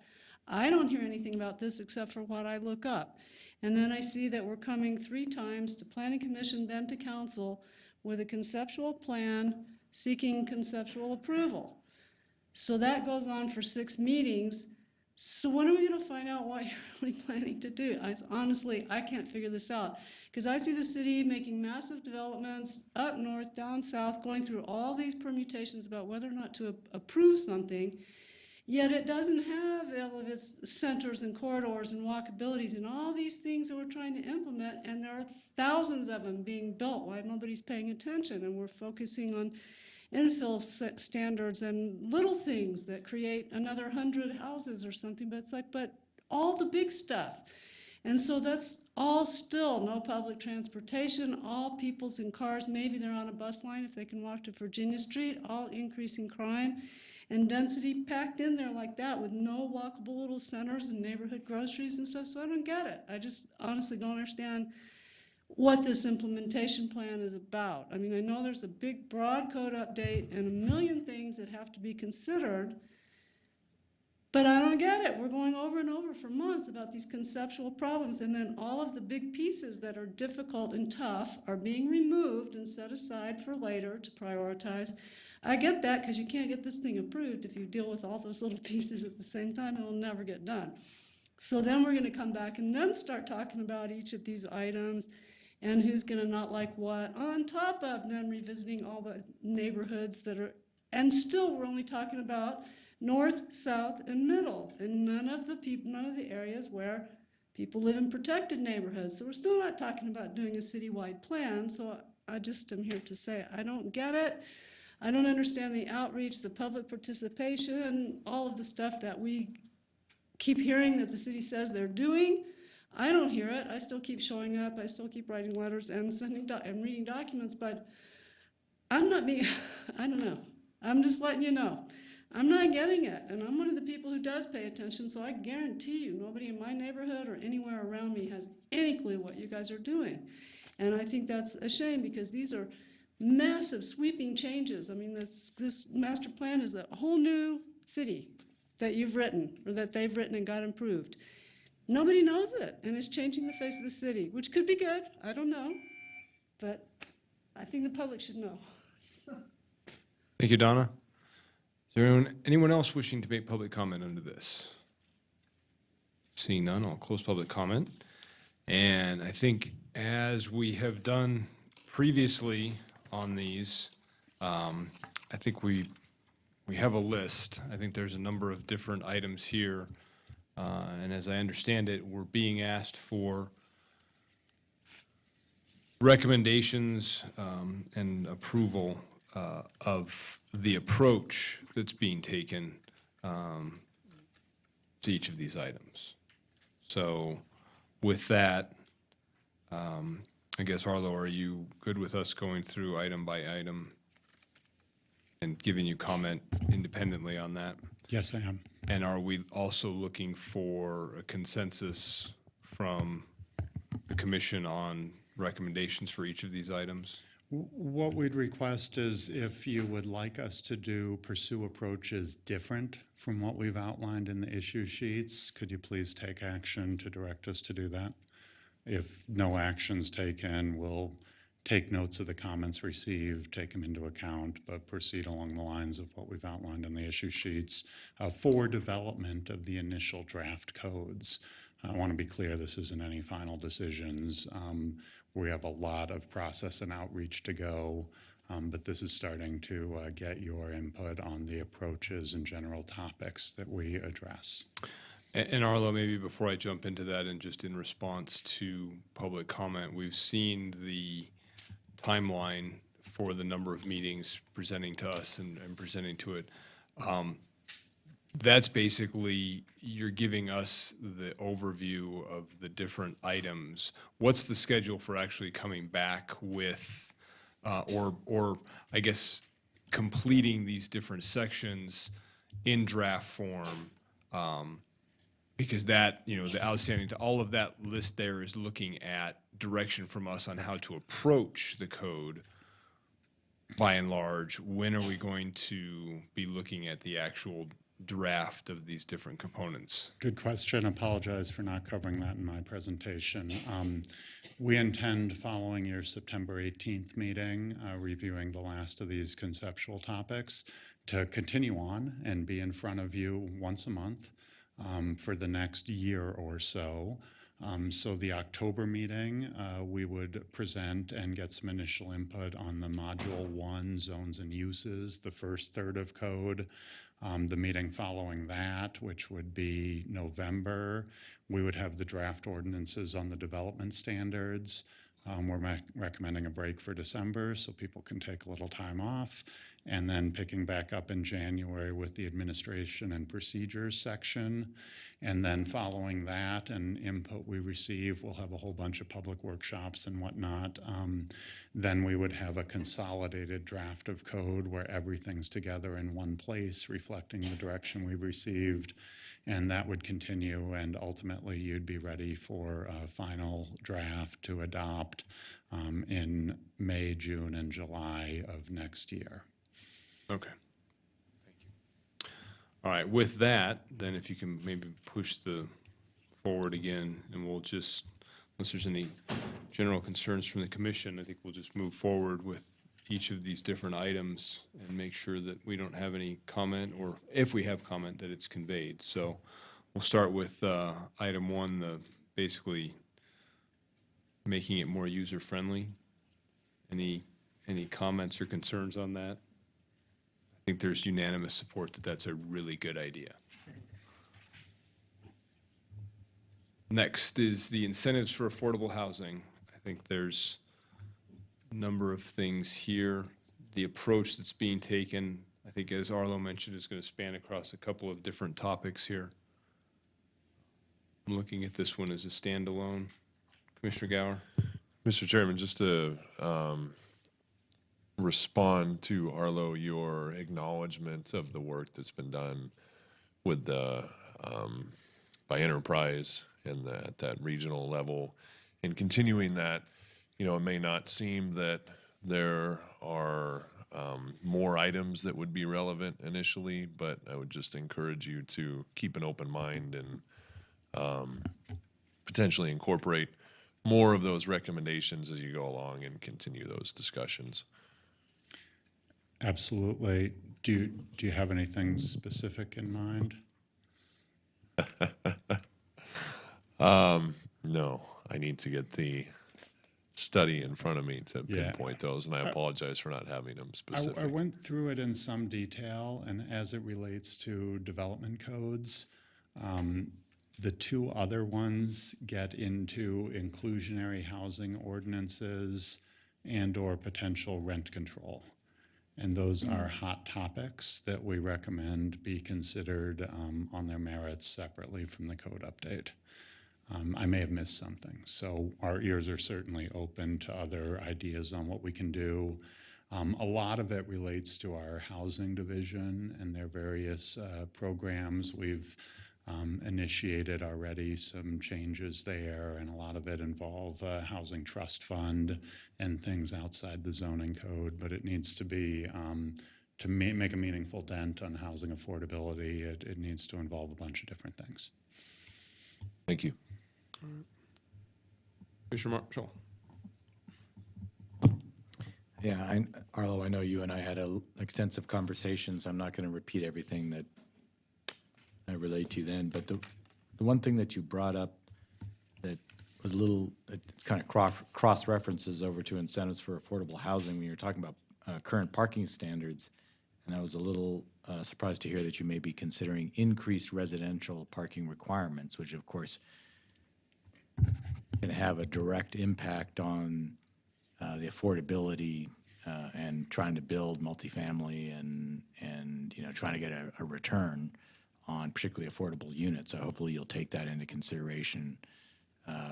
I don't hear anything about this except for what I look up. And then I see that we're coming 3 times to Planning Commission, then to council with a conceptual plan seeking conceptual approval. So that goes on for 6 meetings. So when are we going to find out what you're really planning to do? Honestly, I can't figure this out, because I see the city making massive developments up north, down south, going through all these permutations about whether or not to approve something. Yet it doesn't have all of its centers and corridors and walkabilities and all these things that we're trying to implement, and there are thousands of them being built. Why nobody's paying attention? And we're focusing on infill standards and little things that create another 100 houses or something, but it's like, but all the big stuff. And so that's all still no public transportation, all people's in cars, maybe they're on a bus line if they can walk to Virginia Street, all increasing crime and density packed in there like that with no walkable little centers and neighborhood groceries and stuff. So I don't get it. I just honestly don't understand what this implementation plan is about. I mean, I know there's a big broad code update and a million things that have to be considered, but I don't get it. We're going over and over for months about these conceptual problems, and then all of the big pieces that are difficult and tough are being removed and set aside for later to prioritize. I get that, because you can't get this thing approved if you deal with all those little pieces at the same time. It'll never get done. So then we're going to come back and then start talking about each of these items and who's going to not like what, on top of then revisiting all the neighborhoods that are, and still we're only talking about north, south, and middle, and none of the areas where people live in protected neighborhoods. So we're still not talking about doing a citywide plan. So I just am here to say I don't get it. I don't understand the outreach, the public participation, all of the stuff that we keep hearing that the city says they're doing. I don't hear it. I still keep showing up. I still keep writing letters and and reading documents, but I'm not being, I don't know. I'm just letting you know. I'm not getting it, and I'm one of the people who does pay attention, so I guarantee you nobody in my neighborhood or anywhere around me has any clue what you guys are doing. And I think that's a shame, because these are massive sweeping changes. I mean, this master plan is a whole new city that you've written, or that they've written and got improved. Nobody knows it, and it's changing the face of the city, which could be good. I don't know, but I think the public should know. So. Thank you, Donna. Is there anyone else wishing to make public comment under this? Seeing none, I'll close public comment. And I think, as we have done previously on these, I think we have a list. I think there's a number of different items here. And as I understand it, we're being asked for recommendations and approval of the approach that's being taken to each of these items. So with that, I guess, Arlo, are you good with us going through item by item and giving you comment independently on that? Yes, I am. And are we also looking for a consensus from the commission on recommendations for each of these items? What we'd request is, if you would like us to pursue approaches different from what we've outlined in the issue sheets, could you please take action to direct us to do that? If no action's taken, we'll take notes of the comments received, take them into account, but proceed along the lines of what we've outlined in the issue sheets for development of the initial draft codes. I want to be clear, this isn't any final decisions. We have a lot of process and outreach to go, but this is starting to get your input on the approaches and general topics that we address. And Arlo, maybe before I jump into that, and just in response to public comment, we've seen the timeline for the number of meetings presenting to us and presenting to it. That's basically, you're giving us the overview of the different items. What's the schedule for actually coming back with, or I guess, completing these different sections in draft form? Because that, the outstanding, all of that list there is looking at direction from us on how to approach the code. By and large, when are we going to be looking at the actual draft of these different components? Good question. Apologize for not covering that in my presentation. We intend, following your September 18th meeting, reviewing the last of these conceptual topics, to continue on and be in front of you once a month for the next year or so. So the October meeting, we would present and get some initial input on the Module 1, zones and uses, the first third of code. The meeting following that, which would be November, we would have the draft ordinances on the development standards. We're recommending a break for December so people can take a little time off, and then picking back up in January with the administration and procedures section. And then following that and input we receive, we'll have a whole bunch of public workshops and whatnot. Then we would have a consolidated draft of code where everything's together in one place, reflecting the direction we've received. And that would continue, and ultimately you'd be ready for a final draft to adopt in May, June, and July of next year. Okay. Thank you. All right, with that, then if you can maybe push the forward again, and we'll just, unless there's any general concerns from the commission, I think we'll just move forward with each of these different items and make sure that we don't have any comment, or if we have comment, that it's conveyed. So we'll start with item 1, the basically making it more user-friendly. Any comments or concerns on that? I think there's unanimous support that that's a really good idea. Next is the incentives for affordable housing. I think there's a number of things here. The approach that's being taken, I think, as Arlo mentioned, is going to span across a couple of different topics here. I'm looking at this one as a standalone. Commissioner Gower? Mr. Chairman, just to respond to Arlo, your acknowledgement of the work that's been done with the by Enterprise and at that regional level, and continuing that. You know, it may not seem that there are more items that would be relevant initially, but I would just encourage you to keep an open mind and potentially incorporate more of those recommendations as you go along and continue those discussions. Absolutely. Do you have anything specific in mind? No, I need to get the study in front of me to pinpoint those, and I apologize for not having them specific. I went through it in some detail, and as it relates to development codes, the two other ones get into inclusionary housing ordinances and/or potential rent control. And those are hot topics that we recommend be considered on their merits separately from the code update. I may have missed something, so our ears are certainly open to other ideas on what we can do. A lot of it relates to our housing division and their various programs. We've initiated already some changes there, and a lot of it involve a housing trust fund and things outside the zoning code, but it needs to be, to make a meaningful dent on housing affordability, it needs to involve a bunch of different things. Thank you. Commissioner Marshall? Yeah, Arlo, I know you and I had extensive conversations. I'm not going to repeat everything that I relayed to you then, but the one thing that you brought up that was a little, it's kind of cross references over to incentives for affordable housing when you're talking about current parking standards, and I was a little surprised to hear that you may be considering increased residential parking requirements, which of course can have a direct impact on the affordability and trying to build multifamily and you know, trying to get a return on particularly affordable units. So hopefully you'll take that into consideration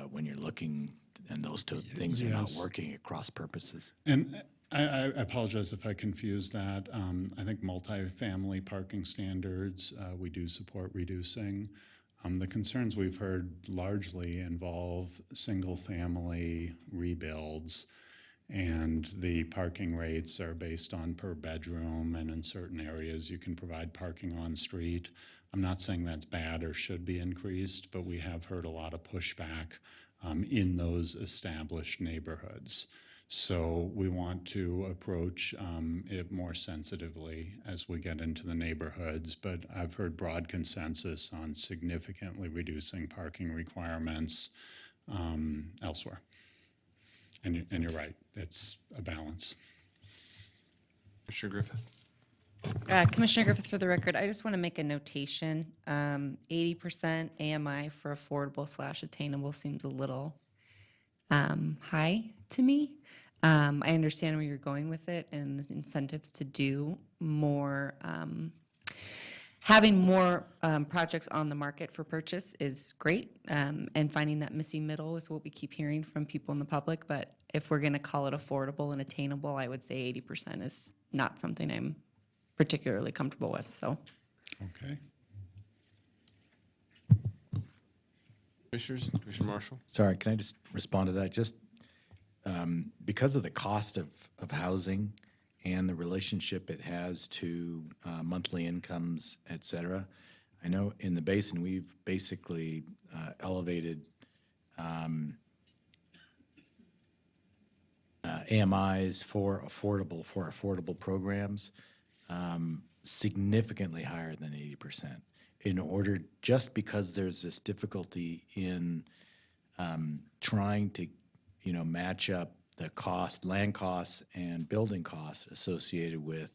when you're looking, and those two things are not working at cross purposes. And I apologize if I confused that. I think multifamily parking standards, we do support reducing. The concerns we've heard largely involve single-family rebuilds, and the parking rates are based on per bedroom, and in certain areas you can provide parking on street. I'm not saying that's bad or should be increased, but we have heard a lot of pushback in those established neighborhoods. So we want to approach it more sensitively as we get into the neighborhoods, but I've heard broad consensus on significantly reducing parking requirements elsewhere. And you're right, it's a balance. Commissioner Griffith? Commissioner Griffith, for the record, I just want to make a notation. 80% AMI for affordable/attainable seems a little high to me. I understand where you're going with it and the incentives to do more, having more projects on the market for purchase is great. And finding that missing middle is what we keep hearing from people in the public. But if we're going to call it affordable and attainable, I would say 80% is not something I'm particularly comfortable with, so. Okay. Commissioners, Commissioner Marshall? Sorry, can I just respond to that? Just because of the cost of housing and the relationship it has to monthly incomes, et cetera, I know in the basin, we've basically elevated AMIs for affordable programs significantly higher than 80%. In order, just because there's this difficulty in trying to, match up the land costs and building costs associated with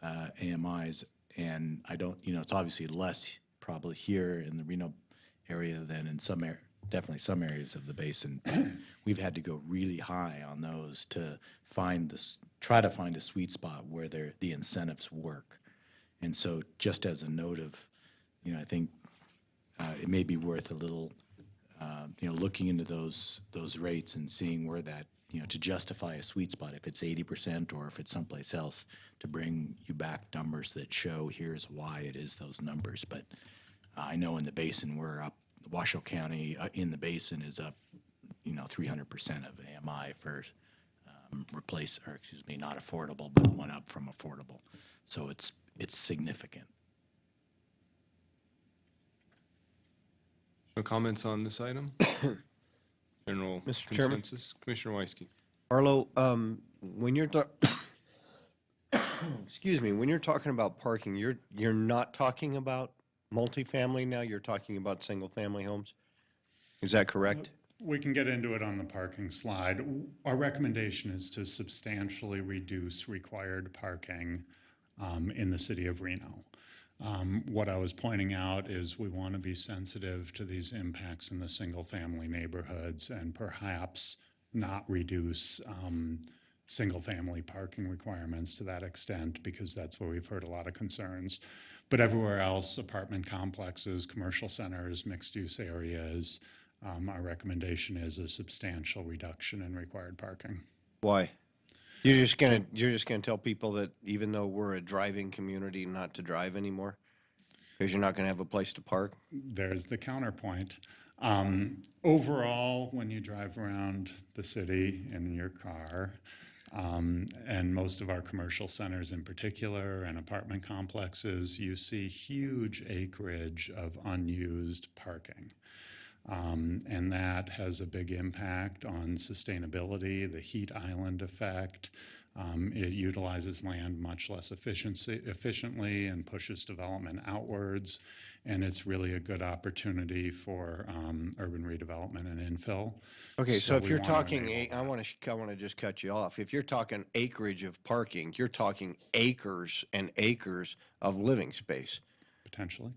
AMIs. And I don't, it's obviously less probably here in the Reno area than in definitely some areas of the basin. We've had to go really high on those to try to find a sweet spot where the incentives work. And so just as a note of, I think it may be worth a little, looking into those rates and seeing where that, to justify a sweet spot, if it's 80% or if it's someplace else, to bring you back numbers that show here's why it is those numbers. But I know in the basin we're up, Washoe County in the basin is up, 300% of AMI for not affordable, but one up from affordable. So it's significant. No comments on this item? General Mr. Chairman? consensus? Commissioner Weisky. Arlo, when you're excuse me, when you're talking about parking, you're not talking about multifamily now, you're talking about single-family homes? Is that correct? We can get into it on the parking slide. Our recommendation is to substantially reduce required parking in the city of Reno. What I was pointing out is we want to be sensitive to these impacts in the single-family neighborhoods and perhaps not reduce single-family parking requirements to that extent, because that's where we've heard a lot of concerns. But everywhere else, apartment complexes, commercial centers, mixed-use areas, our recommendation is a substantial reduction in required parking. Why? You're just gonna tell people that even though we're a driving community, not to drive anymore? Because you're not gonna have a place to park? There's the counterpoint. Overall, when you drive around the city in your car, and most of our commercial centers in particular and apartment complexes, you see huge acreage of unused parking. And that has a big impact on sustainability, the heat island effect. It utilizes land much less efficiently and pushes development outwards. And it's really a good opportunity for urban redevelopment and infill. Okay, so if we you're wanna talking, enable I want to just cut you off. If you're talking acreage of parking, you're talking acres and acres of living space. potentially.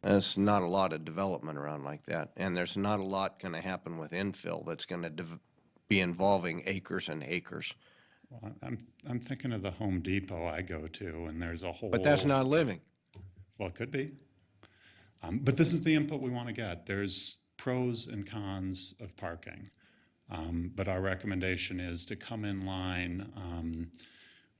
There's not a lot of development around like that, and there's not a lot going to happen with infill that's going to be involving acres and acres. Well, I'm thinking of the Home Depot I go to, and there's a whole. But that's not living. Well, it could be. But this is the input we want to get. There's pros and cons of parking. But our recommendation is to come in line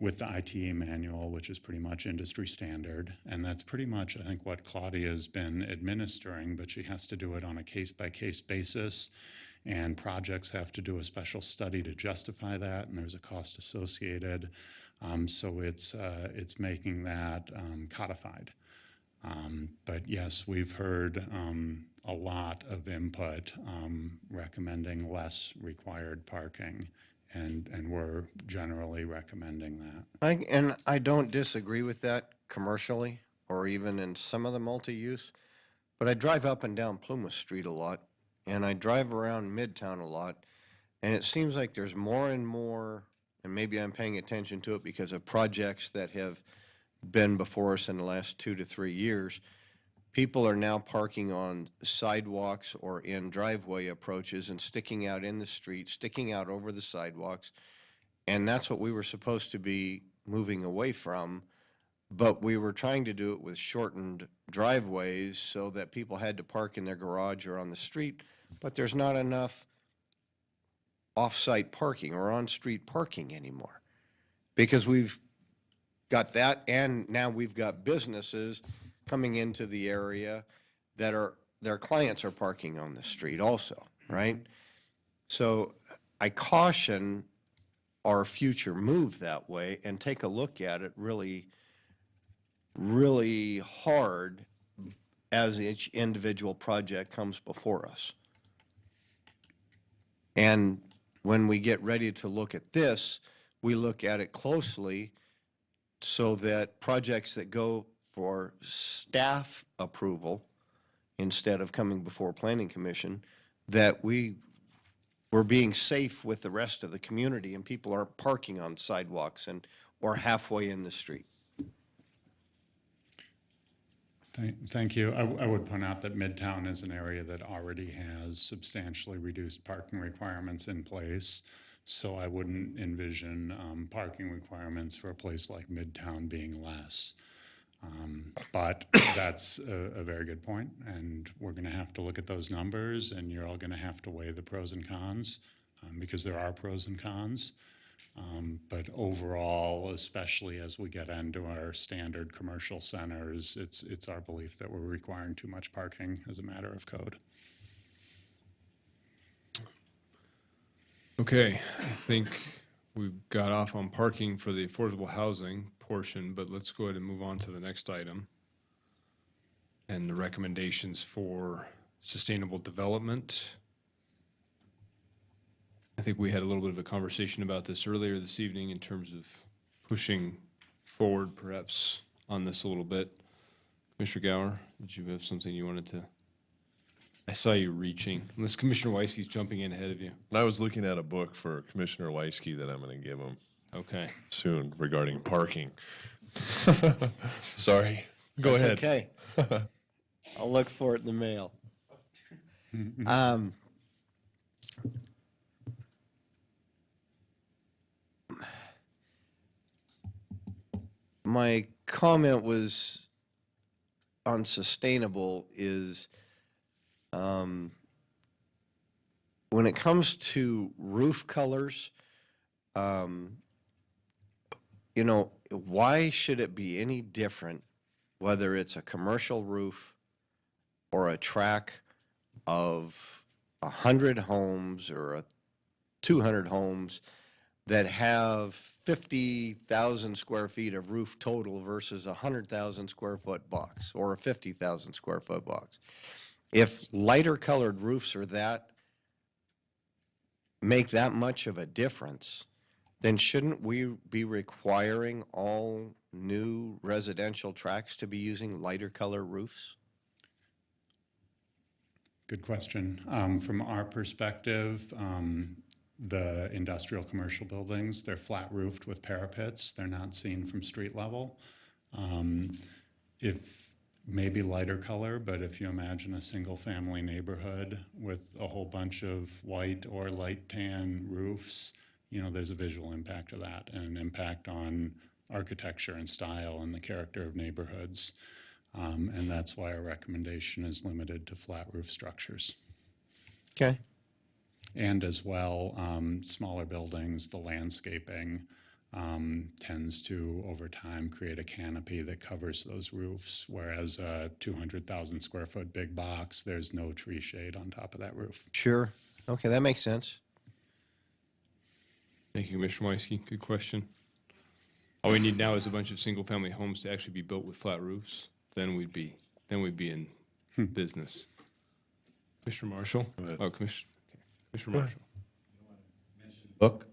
with the ITE manual, which is pretty much industry standard. And that's pretty much, I think, what Claudia's been administering, but she has to do it on a case-by-case basis. And projects have to do a special study to justify that, and there's a cost associated. So it's making that codified. But yes, we've heard a lot of input recommending less required parking, and we're generally recommending that. And I don't disagree with that commercially or even in some of the multi-use, but I drive up and down Plymouth Street a lot, and I drive around Midtown a lot, and it seems like there's more and more, and maybe I'm paying attention to it because of projects that have been before us in the last 2 to 3 years, people are now parking on sidewalks or in driveway approaches and sticking out in the street, sticking out over the sidewalks. And that's what we were supposed to be moving away from. But we were trying to do it with shortened driveways so that people had to park in their garage or on the street. But there's not enough off-site parking or on-street parking anymore. Because we've got that, and now we've got businesses coming into the area that are, their clients are parking on the street also, right? So I caution our future move that way and take a look at it really, really hard as each individual project comes before us. And when we get ready to look at this, we look at it closely so that projects that go for staff approval instead of coming before Planning Commission, that we're being safe with the rest of the community and people aren't parking on sidewalks or halfway in the street. Thank you. I would point out that Midtown is an area that already has substantially reduced parking requirements in place. So I wouldn't envision parking requirements for a place like Midtown being less. But that's a very good point, and we're going to have to look at those numbers, and you're all going to have to weigh the pros and cons, because there are pros and cons. But overall, especially as we get into our standard commercial centers, it's our belief that we're requiring too much parking as a matter of code. Okay, I think we've got off on parking for the affordable housing portion, but let's go ahead and move on to the next item. And the recommendations for sustainable development. I think we had a little bit of a conversation about this earlier this evening in terms of pushing forward perhaps on this a little bit. Commissioner Gower, did you have something you wanted to? I saw you reaching, unless Commissioner Weiske's jumping in ahead of you. I was looking at a book for Commissioner Weiske that I'm going to give him Okay. soon regarding parking. Sorry. Go ahead. Okay. I'll look for it in the mail. My comment was on sustainable is when it comes to roof colors, you know, why should it be any different whether it's a commercial roof or a tract of 100 homes or 200 homes that have 50,000 square feet of roof total versus a 100,000 square foot box or a 50,000 square foot box? If lighter colored roofs are that, make that much of a difference, then shouldn't we be requiring all new residential tracts to be using lighter color roofs? Good question. From our perspective, the industrial commercial buildings, they're flat roofed with parapets. They're not seen from street level. If maybe lighter color, but if you imagine a single family neighborhood with a whole bunch of white or light tan roofs, you know, there's a visual impact of that and an impact on architecture and style and the character of neighborhoods. And that's why our recommendation is limited to flat roof structures. Okay. And as well, smaller buildings, the landscaping tends to, over time, create a canopy that covers those roofs, whereas a 200,000 square foot big box, there's no tree shade on top of that roof. Sure. Okay, that makes sense. Thank you, Commissioner Weiske. Good question. All we need now is a bunch of single-family homes to actually be built with flat roofs. Then we'd be in business. Commissioner Marshall. Oh, Commissioner Marshall. Book?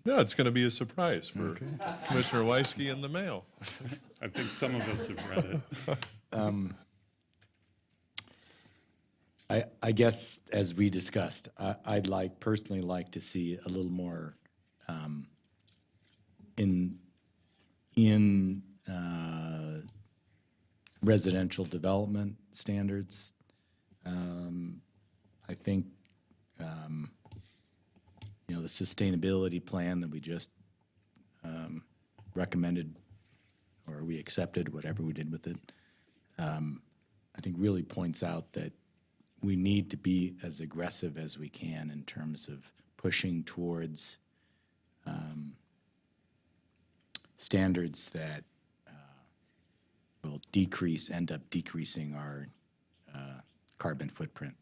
No, it's going to be a surprise for Commissioner Weiske in the mail. I think some of us have read it. I guess, as we discussed, I'd personally like to see a little more in in residential development standards. I think, the sustainability plan that we just recommended, or we accepted, whatever we did with it, I think really points out that we need to be as aggressive as we can in terms of pushing towards standards that will end up decreasing our carbon footprint.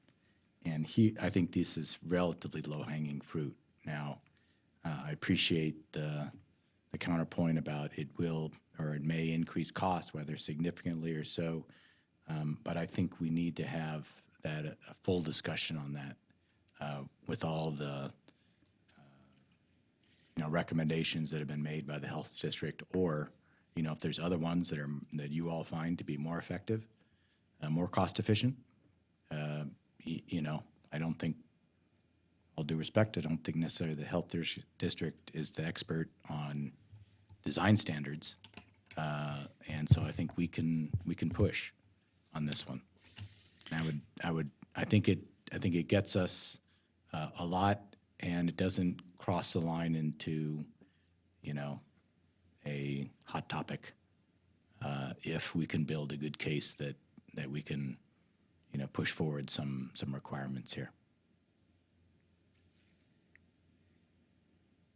And I think this is relatively low-hanging fruit. Now, I appreciate the counterpoint about it will or it may increase costs, whether significantly or so. But I think we need to have a full discussion on that with all the recommendations that have been made by the health district, or if there's other ones that you all find to be more effective, more cost efficient. I don't think, all due respect, I don't think necessarily the health district is the expert on design standards, and so I think we can push on this one. And I think it gets us a lot, and it doesn't cross the line into, a hot topic. If we can build a good case that we can, push forward some requirements here.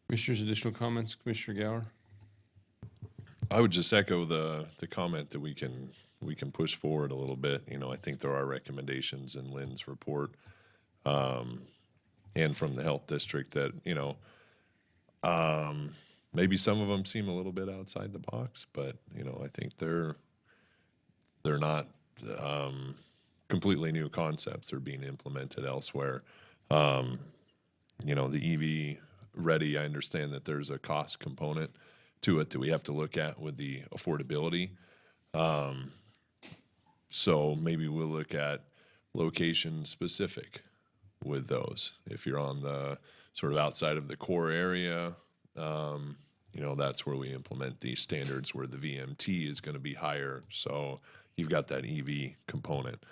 Commissioners, additional comments? Commissioner Gower? I would just echo the comment that we can push forward a little bit. I think there are recommendations in Lynn's report, and from the health district that, maybe some of them seem a little bit outside the box, but, I think they're not completely new concepts. They're being implemented elsewhere. The EV ready, I understand that there's a cost component to it that we have to look at with the affordability. So maybe we'll look at location specific with those. If you're on the sort of outside of the core area, that's where we implement these standards where the VMT is going to be higher. So you've got that EV component.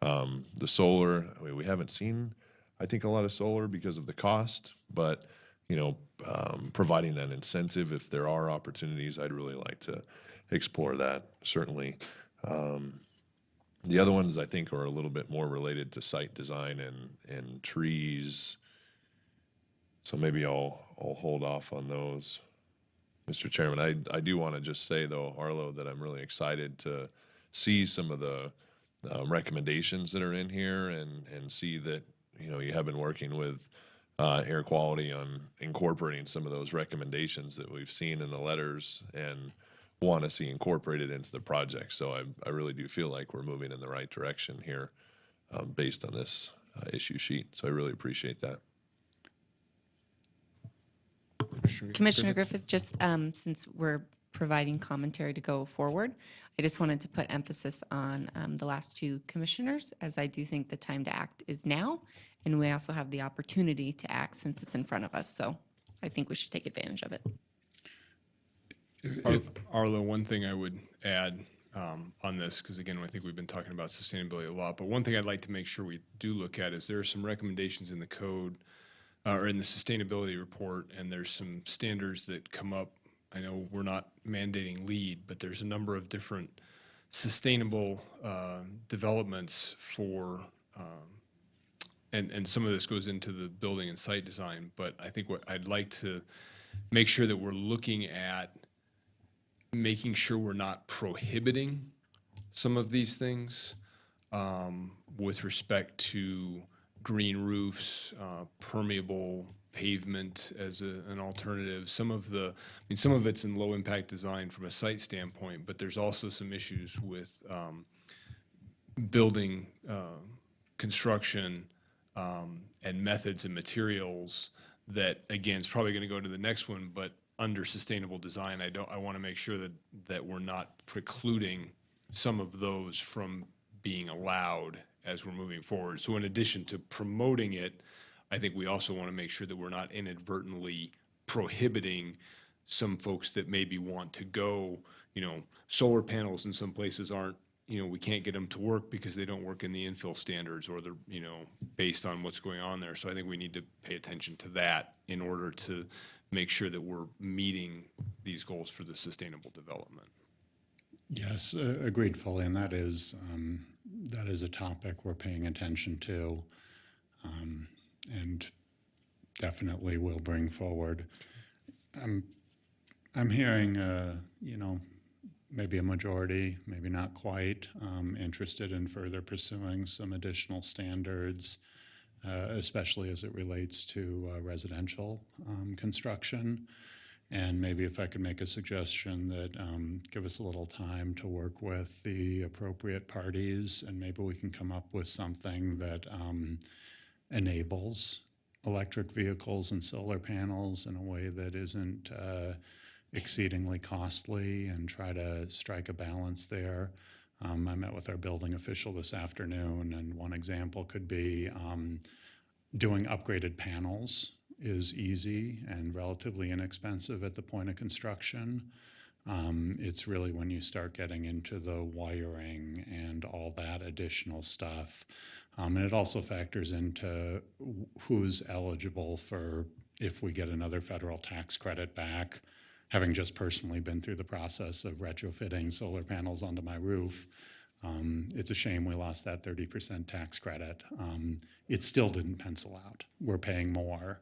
The solar, we haven't seen, I think, a lot of solar because of the cost, but providing that incentive, if there are opportunities, I'd really like to explore that, certainly. The other ones, I think, are a little bit more related to site design and trees. So maybe I'll hold off on those, Mr. Chairman. I do want to just say, though, Arlo, that I'm really excited to see some of the recommendations that are in here and see that, you have been working with air quality on incorporating some of those recommendations that we've seen in the letters and want to see incorporated into the project. So I really do feel like we're moving in the right direction here based on this issue sheet. So I really appreciate that. Commissioner Griffith, just since we're providing commentary to go forward, I just wanted to put emphasis on the last two commissioners, as I do think the time to act is now, and we also have the opportunity to act since it's in front of us. So I think we should take advantage of it. Arlo, one thing I would add on this, because again, I think we've been talking about sustainability a lot, but one thing I'd like to make sure we do look at is there are some recommendations in the code or in the sustainability report, and there's some standards that come up. I know we're not mandating LEED, but there's a number of different sustainable developments for, and some of this goes into the building and site design, but I think what I'd like to make sure that we're looking at making sure we're not prohibiting some of these things with respect to green roofs, permeable pavement as an alternative. Some of it's in low impact design from a site standpoint, but there's also some issues with building construction and methods and materials that, again, is probably going to go to the next one, but under sustainable design, I want to make sure that we're not precluding some of those from being allowed as we're moving forward. So in addition to promoting it, I think we also want to make sure that we're not inadvertently prohibiting some folks that maybe want to go, solar panels in some places aren't, we can't get them to work because they don't work in the infill standards or the, based on what's going on there. So I think we need to pay attention to that in order to make sure that we're meeting these goals for the sustainable development. Yes, agreed fully, and that is a topic we're paying attention to, and definitely will bring forward. I'm hearing, maybe a majority, maybe not quite, interested in further pursuing some additional standards, especially as it relates to residential construction. And maybe if I could make a suggestion that give us a little time to work with the appropriate parties, and maybe we can come up with something that enables electric vehicles and solar panels in a way that isn't exceedingly costly, and try to strike a balance there. I met with our building official this afternoon, and one example could be doing upgraded panels is easy and relatively inexpensive at the point of construction. It's really when you start getting into the wiring and all that additional stuff. And it also factors into who's eligible for, if we get another federal tax credit back. Having just personally been through the process of retrofitting solar panels onto my roof, it's a shame we lost that 30% tax credit. It still didn't pencil out. We're paying more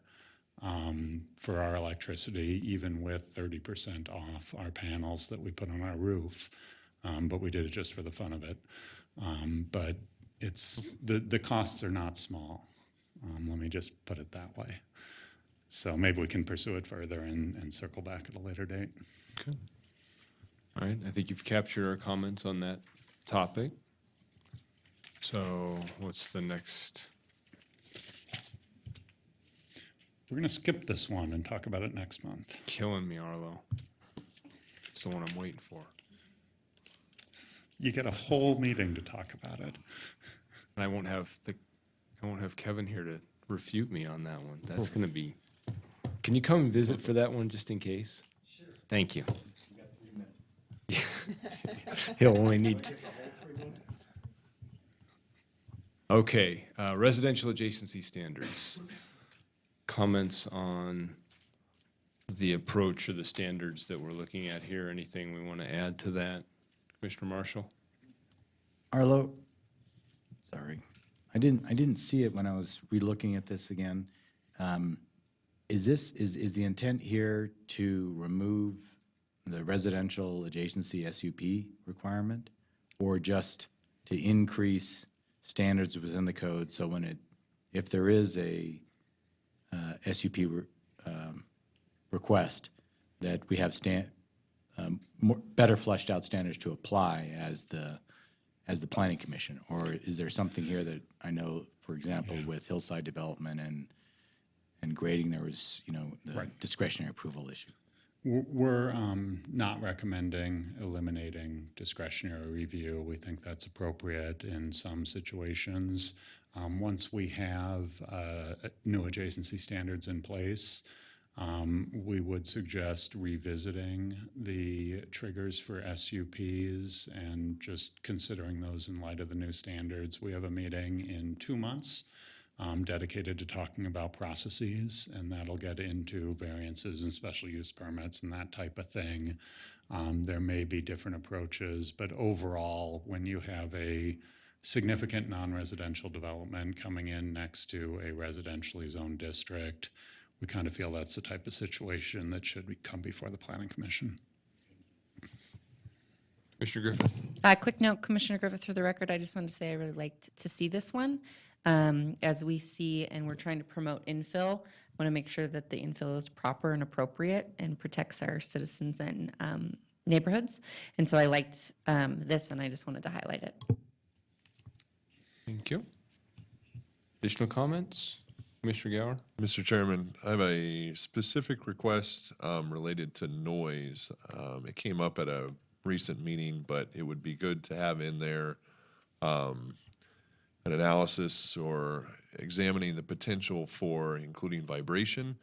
for our electricity, even with 30% off our panels that we put on our roof. But we did it just for the fun of it. But it's the costs are not small. Let me just put it that way. So maybe we can pursue it further and circle back at a later date. Okay. All right. I think you've captured our comments on that topic. So what's the next? We're going to skip this one and talk about it next month. Killing me, Arlo. It's the one I'm waiting for. You get a whole meeting to talk about it. And I won't have Kevin here to refute me on that one. That's going to be. Can you come and visit for that one just in case? Sure. Thank you. He'll only need. Okay, residential adjacency standards. Comments on the approach or the standards that we're looking at here? Anything we want to add to that, Commissioner Marshall? Arlo, sorry, I didn't see it when I was relooking at this again. Is the intent here to remove the residential adjacency SUP requirement, or just to increase standards within the code? So if there is a SUP request, that we have better fleshed out standards to apply as the Planning Commission? Or is there something here that I know, for example, with hillside development and grading, there was the discretionary approval issue? We're not recommending eliminating discretionary review. We think that's appropriate in some situations. Once we have new adjacency standards in place, we would suggest revisiting the triggers for SUPs and just considering those in light of the new standards. We have a meeting in 2 months dedicated to talking about processes, and that'll get into variances and special use permits and that type of thing. There may be different approaches, but overall, when you have a significant non-residential development coming in next to a residentially zoned district, we kind of feel that's the type of situation that should come before the Planning Commission. Commissioner Griffith. Quick note, Commissioner Griffith, for the record, I just wanted to say I really liked to see this one. As we see, and we're trying to promote infill, I want to make sure that the infill is proper and appropriate and protects our citizens and neighborhoods. And so I liked this, and I just wanted to highlight it. Thank you. Additional comments? Commissioner Gower? Mr. Chairman, I have a specific request related to noise. It came up at a recent meeting, but it would be good to have in there an analysis or examining the potential for including vibration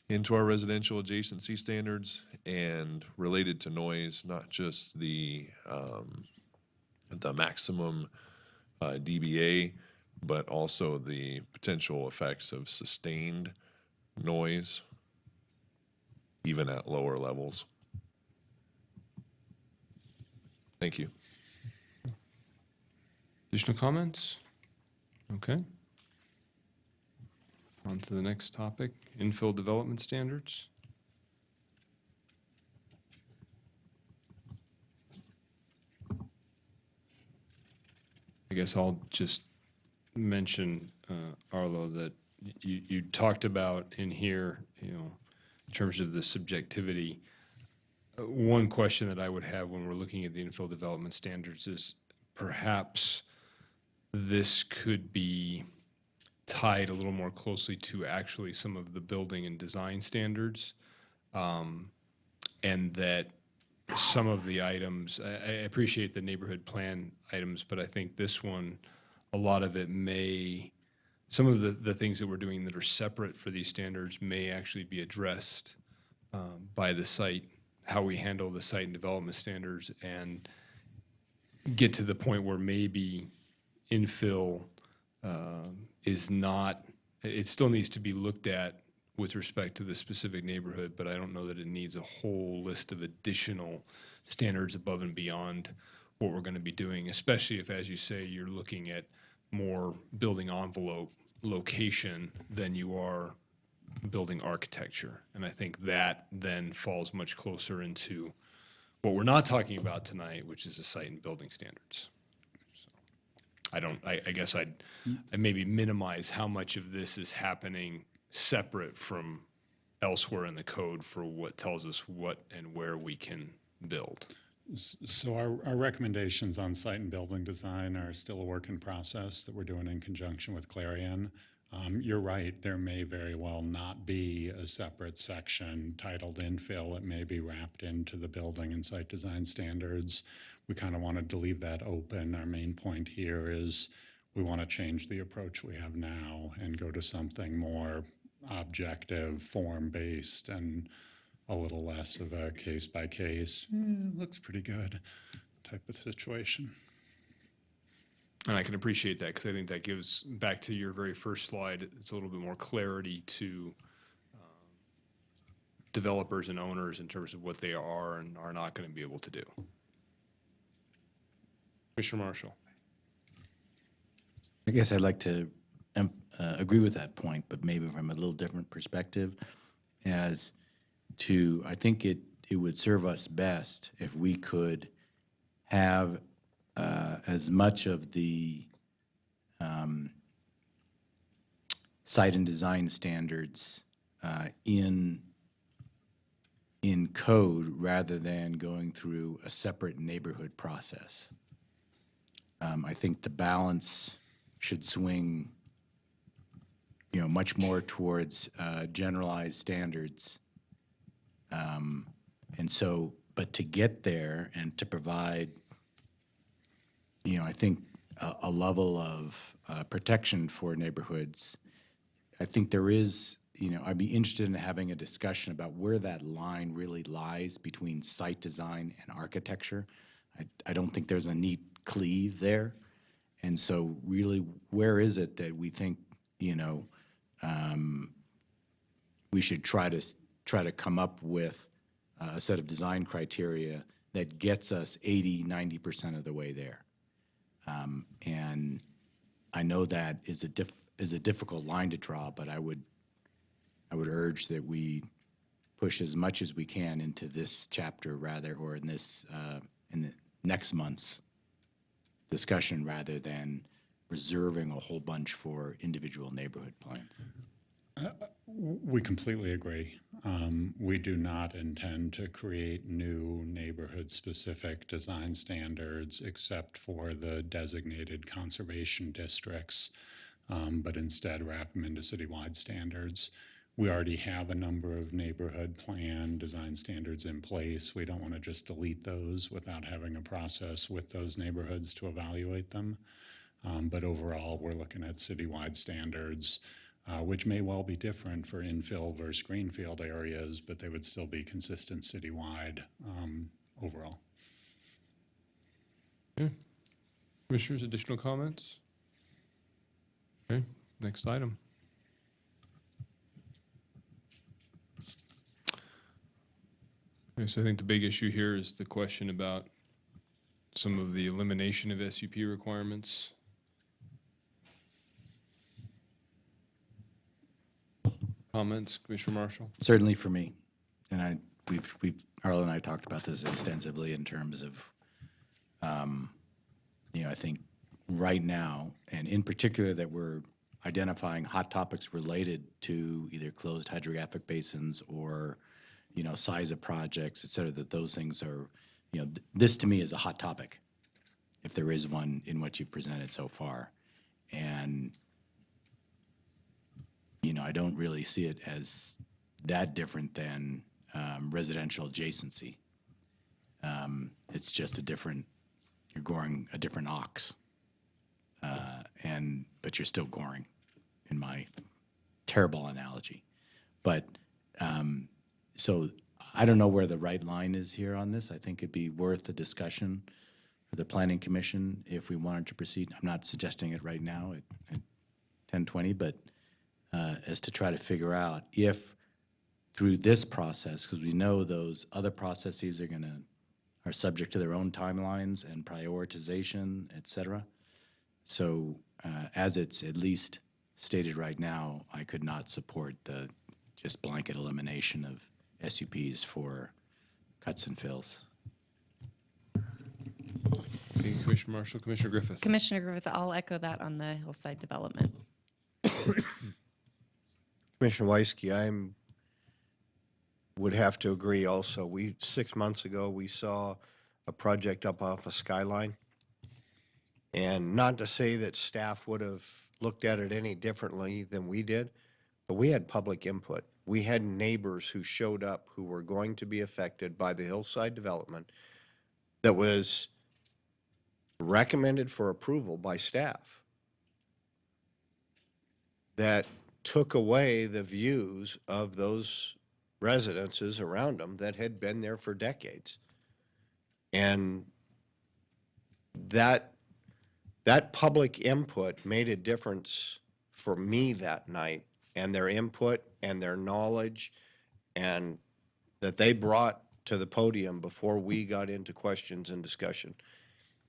into our residential adjacency standards, and related to noise, not just the maximum dBA, but also the potential effects of sustained noise, even at lower levels. Thank you. Additional comments? Okay. On to the next topic, infill development standards. I guess I'll just mention, Arlo, that you talked about in here, in terms of the subjectivity. One question that I would have when we're looking at the infill development standards is perhaps this could be tied a little more closely to actually some of the building and design standards, and that some of the items, I appreciate the neighborhood plan items, but I think this one, a lot of it some of the things that we're doing that are separate for these standards may actually be addressed by the site, how we handle the site and development standards, and get to the point where maybe infill is not, it still needs to be looked at with respect to the specific neighborhood, but I don't know that it needs a whole list of additional standards above and beyond what we're going to be doing, especially if, as you say, you're looking at more building envelope location than you are building architecture. And I think that then falls much closer into what we're not talking about tonight, which is the site and building standards. I guess I'd maybe minimize how much of this is happening separate from elsewhere in the code for what tells us what and where we can build. So our recommendations on site and building design are still a work in process that we're doing in conjunction with Clarion. You're right, there may very well not be a separate section titled infill. It may be wrapped into the building and site design standards. We kind of wanted to leave that open. Our main point here is we want to change the approach we have now and go to something more objective, form-based, and a little less of a case-by-case, looks pretty good type of situation. And I can appreciate that because I think that gives, back to your very first slide, it's a little bit more clarity to developers and owners in terms of what they are and are not going to be able to do. Commissioner Marshall. I guess I'd like to agree with that point, but maybe from a little different perspective. As to, I think it would serve us best if we could have as much of the site and design standards in code rather than going through a separate neighborhood process. I think the balance should swing, much more towards generalized standards. And so, but to get there and to provide, I think a level of protection for neighborhoods, I think there is, I'd be interested in having a discussion about where that line really lies between site design and architecture. I don't think there's a neat cleave there. And so really, where is it that we think, we should try to come up with a set of design criteria that gets us 80, 90% of the way there. And I know that is a difficult line to draw, but I would urge that we push as much as we can into this chapter rather, or in the next month's discussion rather than reserving a whole bunch for individual neighborhood plans. We completely agree. We do not intend to create new neighborhood-specific design standards except for the designated conservation districts, but instead wrap them into citywide standards. We already have a number of neighborhood plan design standards in place. We don't want to just delete those without having a process with those neighborhoods to evaluate them. But overall, we're looking at citywide standards. which may well be different for infill versus greenfield areas, but they would still be consistent citywide overall. Okay. Commissioners, additional comments? Okay, next item. Okay, so I think the big issue here is the question about some of the elimination of SUP requirements. Comments, Commissioner Marshall? Certainly for me, and Arlo and I talked about this extensively in terms of, I think right now, and in particular that we're identifying hot topics related to either closed hydrographic basins or, size of projects, et cetera, that those things are, this to me is a hot topic, if there is one in what you've presented so far. And, I don't really see it as that different than residential adjacency. It's just you're goring a different ox, but you're still goring, in my terrible analogy. But so I don't know where the right line is here on this. I think it'd be worth a discussion for the Planning Commission if we wanted to proceed. I'm not suggesting it right now at 10:20, but as to try to figure out if through this process, because we know those other processes are subject to their own timelines and prioritization, et cetera. So as it's at least stated right now, I could not support the just blanket elimination of SUPs for cuts and fills. Okay, Commissioner Marshall, Commissioner Griffith. Commissioner Griffith, I'll echo that on the hillside development. Commissioner Weisky, would have to agree also. 6 months ago, we saw a project up off of Skyline. And not to say that staff would have looked at it any differently than we did, but we had public input. We had neighbors who showed up who were going to be affected by the hillside development that was recommended for approval by staff that took away the views of those residences around them that had been there for decades. And that public input made a difference for me that night, and their input and their knowledge and that they brought to the podium before we got into questions and discussion.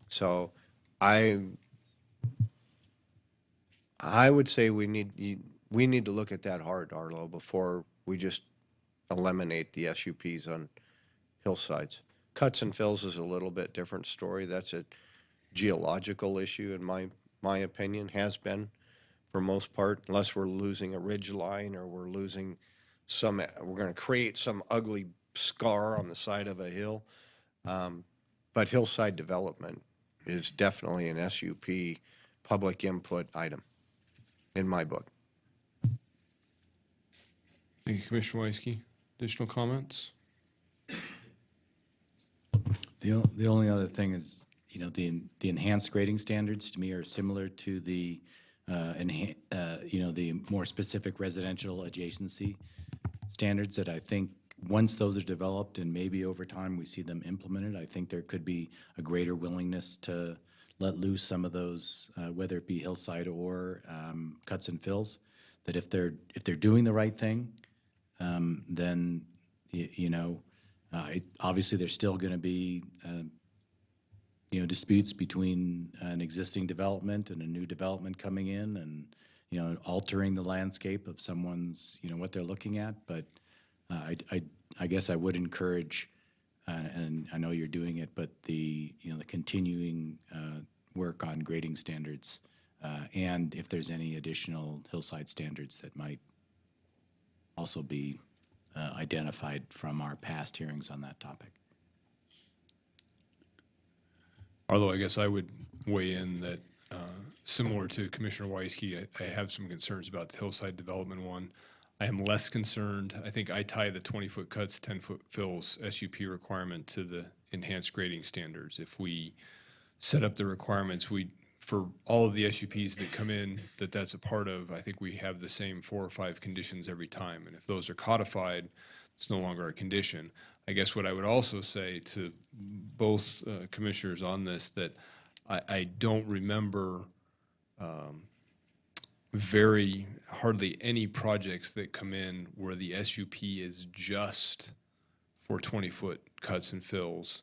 So I would say we need to look at that hard, Arlo, before we just eliminate the SUPs on hillsides. Cuts and fills is a little bit different story. That's a geological issue, in my opinion, has been for most part, unless we're losing a ridge line or we're losing we're going to create some ugly scar on the side of a hill. But hillside development is definitely an SUP public input item in my book. Thank you, Commissioner Weisky. Additional comments? The only other thing is, the enhanced grading standards to me are similar to the the more specific residential adjacency standards that I think once those are developed and maybe over time we see them implemented, I think there could be a greater willingness to let loose some of those, whether it be hillside or cuts and fills, that if they're doing the right thing, then obviously there's still going to be disputes between an existing development and a new development coming in, and altering the landscape of someone's what they're looking at. But I guess I would encourage, and I know you're doing it, but the continuing work on grading standards, and if there's any additional hillside standards that might also be identified from our past hearings on that topic. Although I guess I would weigh in that, similar to Commissioner Weisky, I have some concerns about the hillside development one. I am less concerned. I think I tie the 20-foot cuts, 10-foot fills SUP requirement to the enhanced grading standards. If we set up the requirements, we for all of the SUPs that come in, that's a part of, I think we have the same 4 or 5 conditions every time. And if those are codified, it's no longer a condition. I guess what I would also say to both commissioners on this, that I don't remember hardly any projects that come in where the SUP is just for 20-foot cuts and fills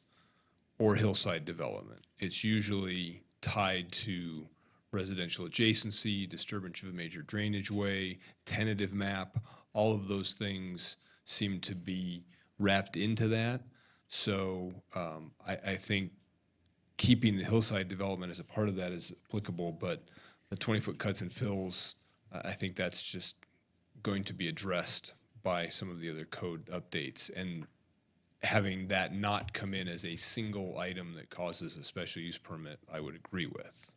or hillside development. It's usually tied to residential adjacency, disturbance of a major drainage way, tentative map. All of those things seem to be wrapped into that. So I think keeping the hillside development as a part of that is applicable, but the 20-foot cuts and fills, I think that's just going to be addressed by some of the other code updates. And having that not come in as a single item that causes a special use permit, I would agree with.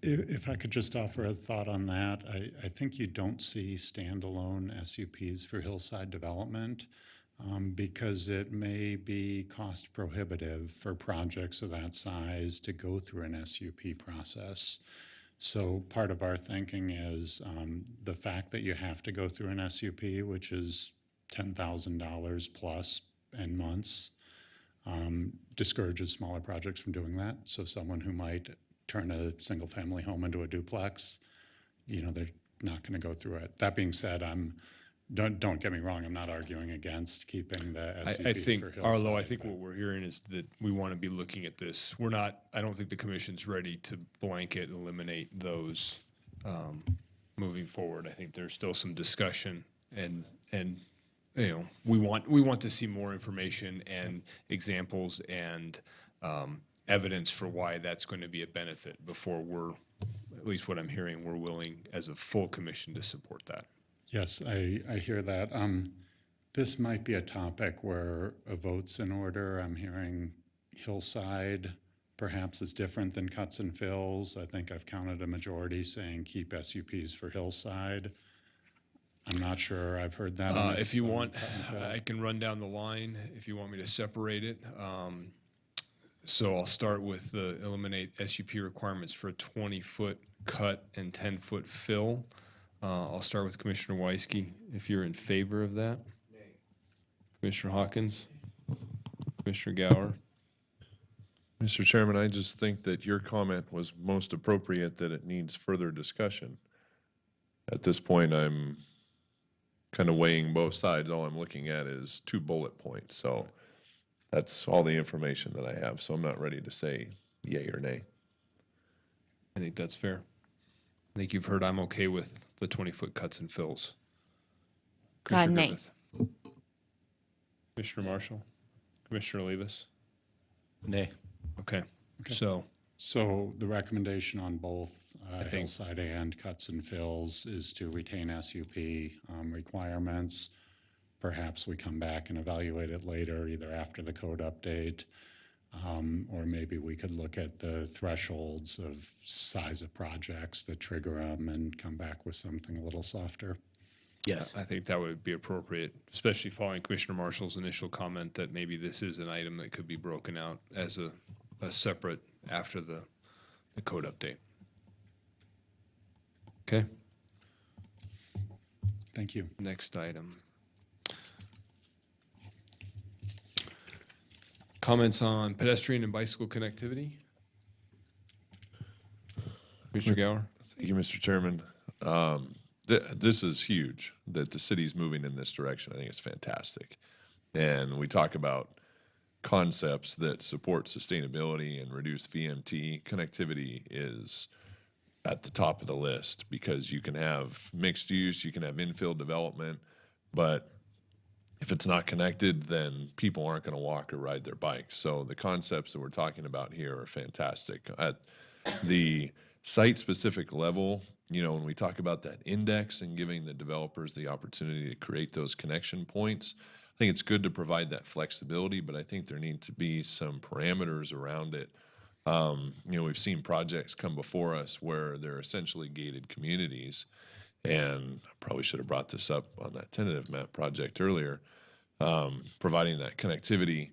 If I could just offer a thought on that, I think you don't see standalone SUPs for hillside development because it may be cost prohibitive for projects of that size to go through an SUP process. So part of our thinking is the fact that you have to go through an SUP, which is $10,000 plus in months, discourages smaller projects from doing that. So someone who might turn a single-family home into a duplex, they're not going to go through it. That being said, don't get me wrong, I'm not arguing against keeping the SUPs I think, for hillside. Arlo, I think what we're hearing is that we want to be looking at this. I don't think the commission's ready to blanket eliminate those moving forward. I think there's still some discussion and we want to see more information and examples and evidence for why that's going to be a benefit before we're, at least what I'm hearing, we're willing as a full commission to support that. Yes, I hear that. This might be a topic where a vote's in order. I'm hearing hillside perhaps is different than cuts and fills. I think I've counted a majority saying keep SUPs for hillside. I'm not sure I've heard that. If you want, I can run down the line if you want me to separate it. So I'll start with the eliminate SUP requirements for a 20-foot cut and 10-foot fill. I'll start with Commissioner Weisky, if you're in favor of that. Nay. Commissioner Hawkins, Commissioner Gower. Mr. Chairman, I just think that your comment was most appropriate, that it needs further discussion. At this point, I'm kind of weighing both sides. All I'm looking at is 2 bullet points. So that's all the information that I have. So I'm not ready to say yay or nay. I think that's fair. I think you've heard I'm okay with the 20-foot cuts and fills. Nay. Griffith. Commissioner Marshall? Commissioner Olivas? Nay. Okay. So the recommendation on both hillside and cuts and fills is to retain SUP requirements. Perhaps we come back and evaluate it later, either after the code update, or maybe we could look at the thresholds of size of projects that trigger them and come back with something a little softer. Yes. I think that would be appropriate, especially following Commissioner Marshall's initial comment that maybe this is an item that could be broken out as a separate after the code update. Okay. Thank you. Next item. Comments on pedestrian and bicycle connectivity? Mr. Gower? Thank you, Mr. Chairman. This is huge that the city's moving in this direction. I think it's fantastic. And we talk about concepts that support sustainability and reduce VMT. Connectivity is at the top of the list because you can have mixed use, you can have infill development, but if it's not connected, then people aren't going to walk or ride their bikes. So the concepts that we're talking about here are fantastic. At the site-specific level, when we talk about that index and giving the developers the opportunity to create those connection points, I think it's good to provide that flexibility, but I think there need to be some parameters around it. We've seen projects come before us where they're essentially gated communities, and I probably should have brought this up on that tentative map project earlier, providing that connectivity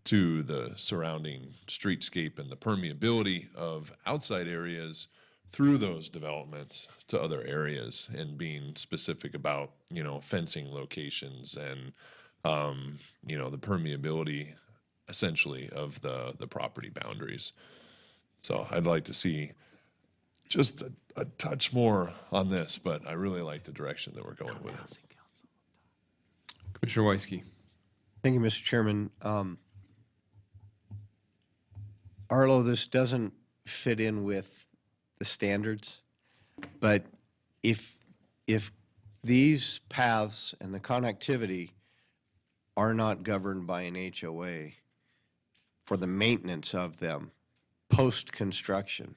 to the surrounding streetscape and the permeability of outside areas through those developments to other areas, and being specific about, fencing locations and, the permeability essentially of the property boundaries. So I'd like to see just a touch more on this, but I really like the direction that we're going with it. Commissioner Weisky. Thank you, Mr. Chairman. Arlo, this doesn't fit in with the standards, but if these paths and the connectivity are not governed by an HOA for the maintenance of them post-construction,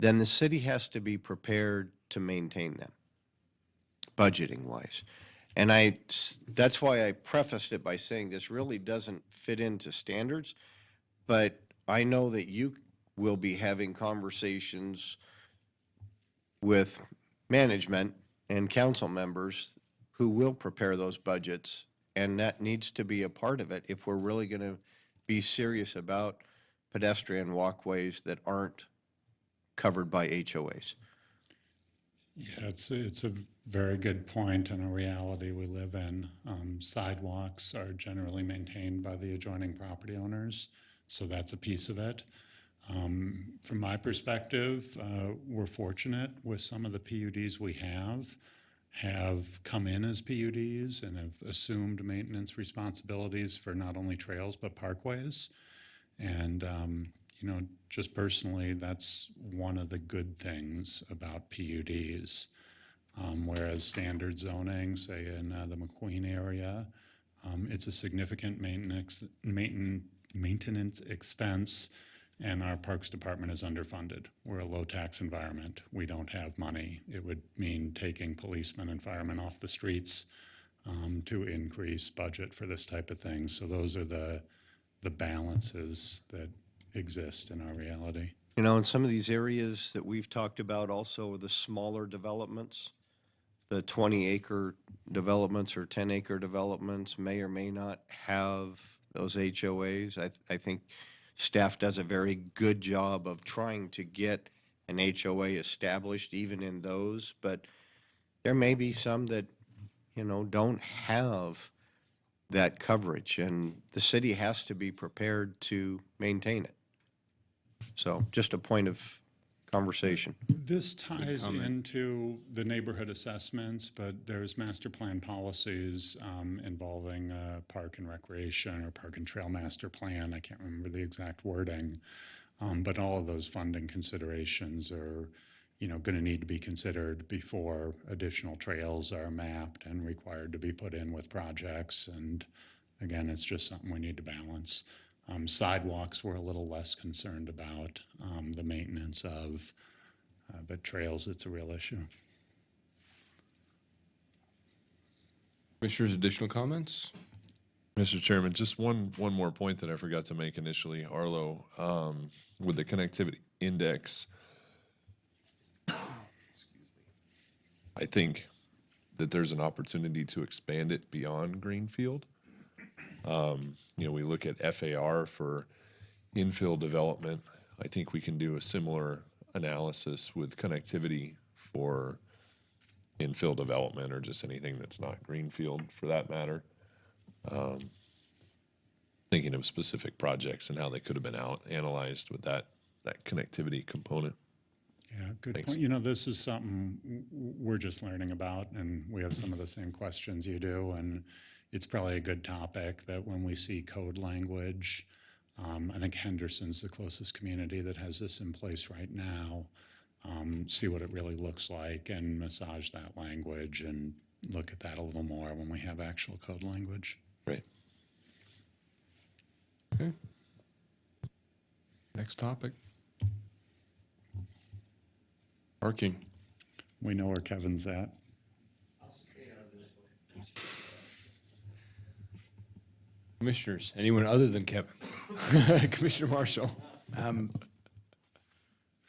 then the city has to be prepared to maintain them, budgeting-wise. And that's why I prefaced it by saying this really doesn't fit into standards, but I know that you will be having conversations with management and council members who will prepare those budgets, and that needs to be a part of it if we're really going to be serious about pedestrian walkways that aren't covered by HOAs. Yeah, it's a very good point and a reality we live in. Sidewalks are generally maintained by the adjoining property owners, so that's a piece of it. From my perspective, we're fortunate with some of the PUDs we have come in as PUDs and have assumed maintenance responsibilities for not only trails but parkways. And just personally, that's one of the good things about PUDs. Whereas standard zoning, say in the McQueen area, it's a significant maintenance expense, and our Parks Department is underfunded. We're a low-tax environment. We don't have money. It would mean taking policemen and firemen off the streets to increase budget for this type of thing. So those are the balances that exist in our reality. In some of these areas that we've talked about also, the smaller developments, the 20-acre developments or 10-acre developments may or may not have those HOAs. I think staff does a very good job of trying to get an HOA established even in those, but there may be some that, don't have that coverage, and the city has to be prepared to maintain it. So just a point of conversation. This ties into the neighborhood assessments, but there's master plan policies involving park and recreation or park and trail master plan. I can't remember the exact wording, but all of those funding considerations are, going to need to be considered before additional trails are mapped and required to be put in with projects. And again, it's just something we need to balance. Sidewalks we're a little less concerned about the maintenance of, but trails, it's a real issue. Commissioners, additional comments? Mr. Chairman, just one more point that I forgot to make initially, Arlo, with the connectivity index. I think that there's an opportunity to expand it beyond Greenfield. We look at FAR for infill development. I think we can do a similar analysis with connectivity for infill development or just anything that's not Greenfield for that matter. Thinking of specific projects and how they could have been analyzed with that connectivity component. Yeah, good Thanks. point. This is something we're just learning about, and we have some of the same questions you do, and it's probably a good topic that when we see code language, I think Henderson's the closest community that has this in place right now, see what it really looks like and massage that language and look at that a little more when we have actual code language. Right. Okay. Next topic. Parking. We know where Kevin's at. Commissioners, anyone other than Kevin? Commissioner Marshall.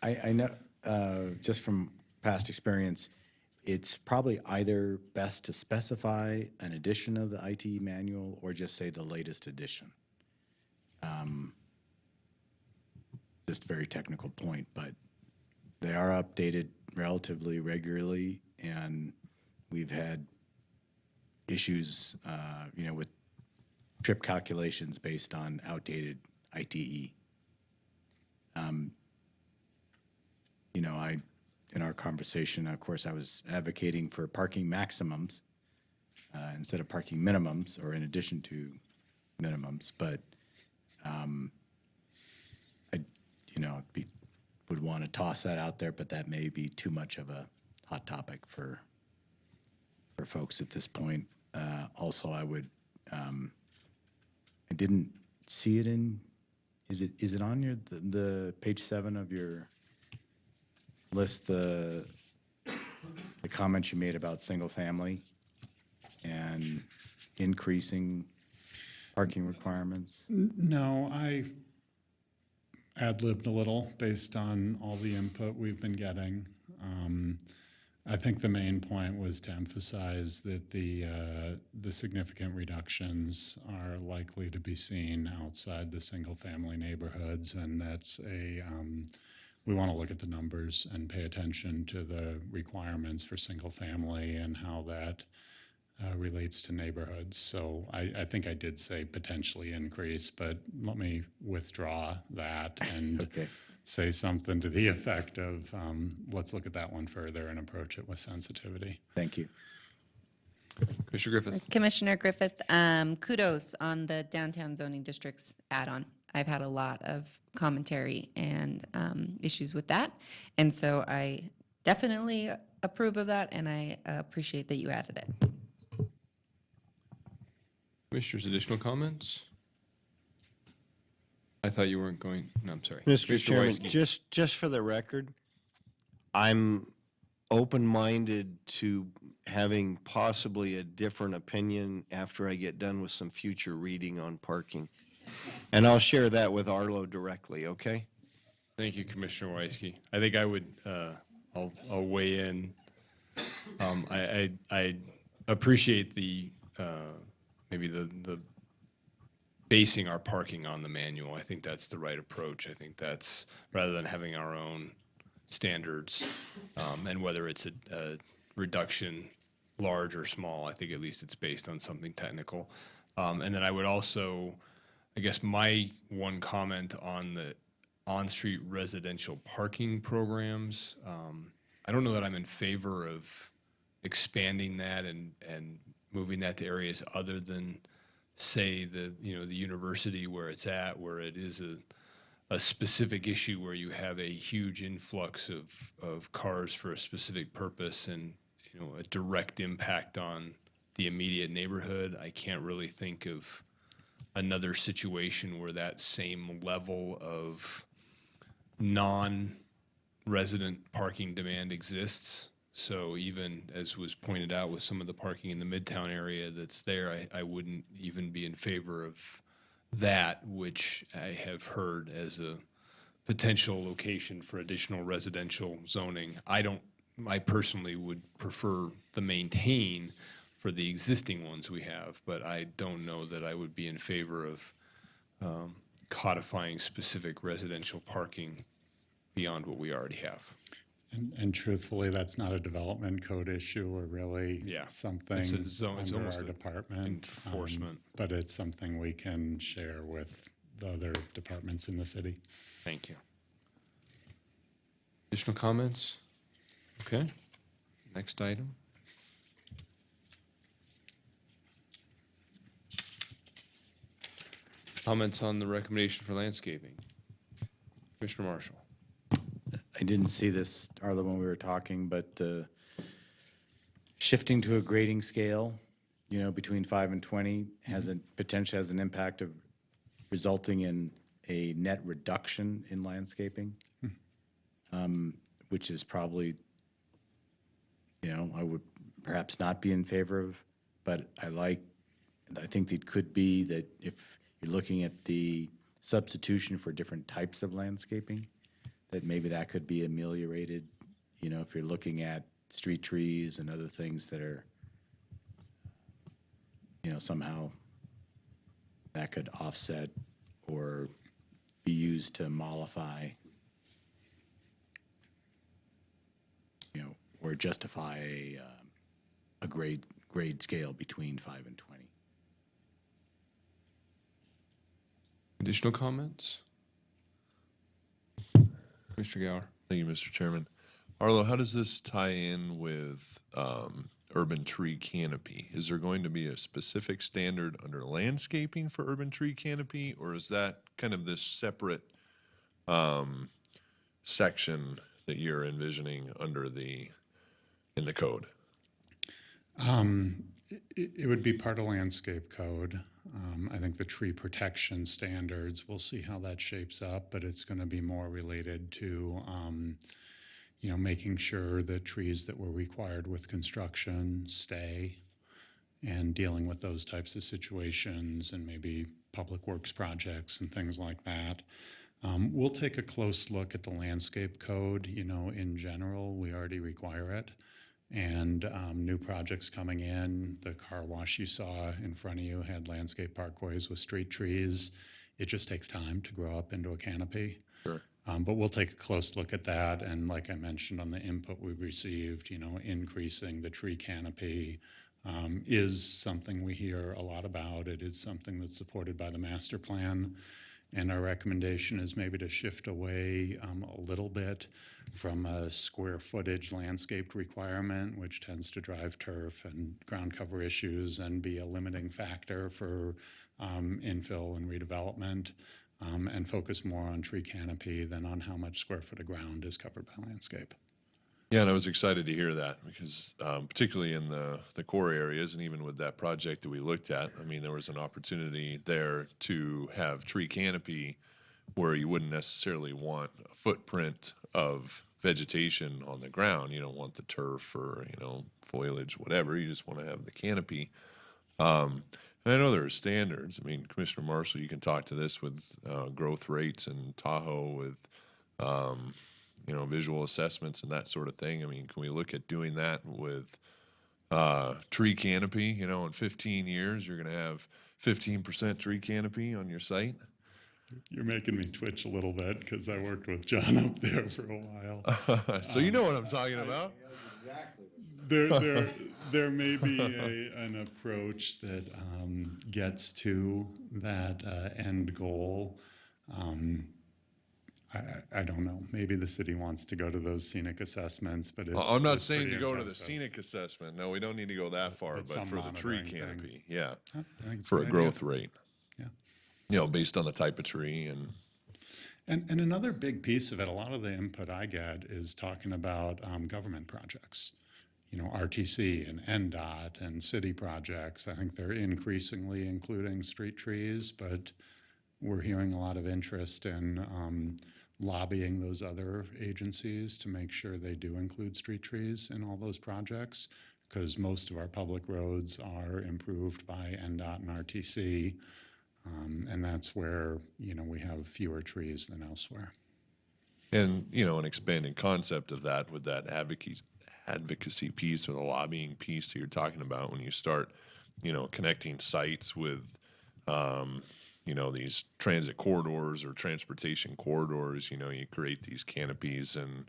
I know, just from past experience, it's probably either best to specify an edition of the IT manual or just say the latest edition. Just a very technical point, but they are updated relatively regularly, and we've had issues, with trip calculations based on outdated ITE. In our conversation, of course, I was advocating for parking maximums instead of parking minimums, or in addition to minimums, but would want to toss that out there, but that may be too much of a hot topic for folks at this point. Also, I didn't see it in, is it on the page 7 of your list, the comments you made about single family and increasing parking requirements? No, I ad-libbed a little based on all the input we've been getting. I think the main point was to emphasize that the significant reductions are likely to be seen outside the single-family neighborhoods, and that's we want to look at the numbers and pay attention to the requirements for single-family and how that relates to neighborhoods. So I think I did say potentially increase, but let me withdraw that and say something to the effect of let's look at that one further and approach it with sensitivity. Thank you. Commissioner Griffith. Commissioner Griffith, kudos on the downtown zoning districts add-on. I've had a lot of commentary and issues with that, and so I definitely approve of that, and I appreciate that you added it. Commissioners, additional comments? I thought you weren't going, no, I'm sorry. Mr. Commissioner Chairman, Wojcicki. just for the record, I'm open-minded to having possibly a different opinion after I get done with some future reading on parking. And I'll share that with Arlo directly, okay? Thank you, Commissioner Wojcicki. I think I would, I'll weigh in. I appreciate the, maybe the basing our parking on the manual. I think that's the right approach. I think that's, rather than having our own standards, and whether it's a reduction, large or small, I think at least it's based on something technical. And then I would also, I guess my one comment on the on-street residential parking programs, I don't know that I'm in favor of expanding that and moving that to areas other than, say, the university where it's at, where it is a specific issue where you have a huge influx of cars for a specific purpose and a direct impact on the immediate neighborhood. I can't really think of another situation where that same level of non-resident parking demand exists. So even as was pointed out with some of the parking in the Midtown area that's there, I wouldn't even be in favor of that, which I have heard as a potential location for additional residential zoning. I personally would prefer the maintain for the existing ones we have, but I don't know that I would be in favor of codifying specific residential parking beyond what we already have. And truthfully, that's not a development code issue or really something It's a zone, it's under almost our a department. enforcement. But it's something we can share with the other departments in the city. Thank you. Additional comments? Okay. Next item. Comments on the recommendation for landscaping. Commissioner Marshall. I didn't see this, Arlo, when we were talking, but the shifting to a grading scale, between 5 and 20 potentially has an impact of resulting in a net reduction in landscaping, which is probably, I would perhaps not be in favor of, but I think it could be that if you're looking at the substitution for different types of landscaping, that maybe that could be ameliorated, if you're looking at street trees and other things that are, somehow that could offset or be used to mollify, or justify a grade scale between 5 and 20. Additional comments? Mr. Gower. Thank you, Mr. Chairman. Arlo, how does this tie in with urban tree canopy? Is there going to be a specific standard under landscaping for urban tree canopy, or is that kind of this separate section that you're envisioning in the code? It would be part of landscape code. I think the tree protection standards, we'll see how that shapes up, but it's going to be more related to, making sure that trees that were required with construction stay, and dealing with those types of situations, and maybe public works projects and things like that. We'll take a close look at the landscape code. In general, we already require it. And new projects coming in, the car wash you saw in front of you had landscape parkways with street trees. It just takes time to grow up into a canopy. Sure. But we'll take a close look at that. And like I mentioned on the input we received, increasing the tree canopy is something we hear a lot about. It is something that's supported by the master plan. And our recommendation is maybe to shift away a little bit from a square footage landscaped requirement, which tends to drive turf and ground cover issues and be a limiting factor for infill and redevelopment, and focus more on tree canopy than on how much square foot of ground is covered by landscape. Yeah, and I was excited to hear that because particularly in the core areas, and even with that project that we looked at, I mean, there was an opportunity there to have tree canopy where you wouldn't necessarily want a footprint of vegetation on the ground. You don't want the turf or, foliage, whatever. You just want to have the canopy. And I know there are standards. I mean, Commissioner Marshall, you can talk to this with growth rates in Tahoe with visual assessments and that sort of thing. I mean, can we look at doing that with tree canopy? In 15 years, you're going to have 15% tree canopy on your site. You're making me twitch a little bit because I worked with John up there for a while. So you know what I'm talking about? There may be an approach that gets to that end goal. I don't know. Maybe the city wants to go to those scenic assessments, but I'm not it's saying pretty to go to the intensive. scenic assessment. No, we don't need to go that far. But some for the tree monitoring thing. canopy, yeah, I think it's for a a good growth idea. rate. Yeah. Based on the type of tree and. And another big piece of it, a lot of the input I get is talking about government projects. RTC and NDOT and city projects. I think they're increasingly including street trees, but we're hearing a lot of interest in lobbying those other agencies to make sure they do include street trees in all those projects, because most of our public roads are improved by NDOT and RTC, and that's where, we have fewer trees than elsewhere. And, an expanding concept of that with that advocacy piece or the lobbying piece that you're talking about when you start, connecting sites with, these transit corridors or transportation corridors, you create these canopies and,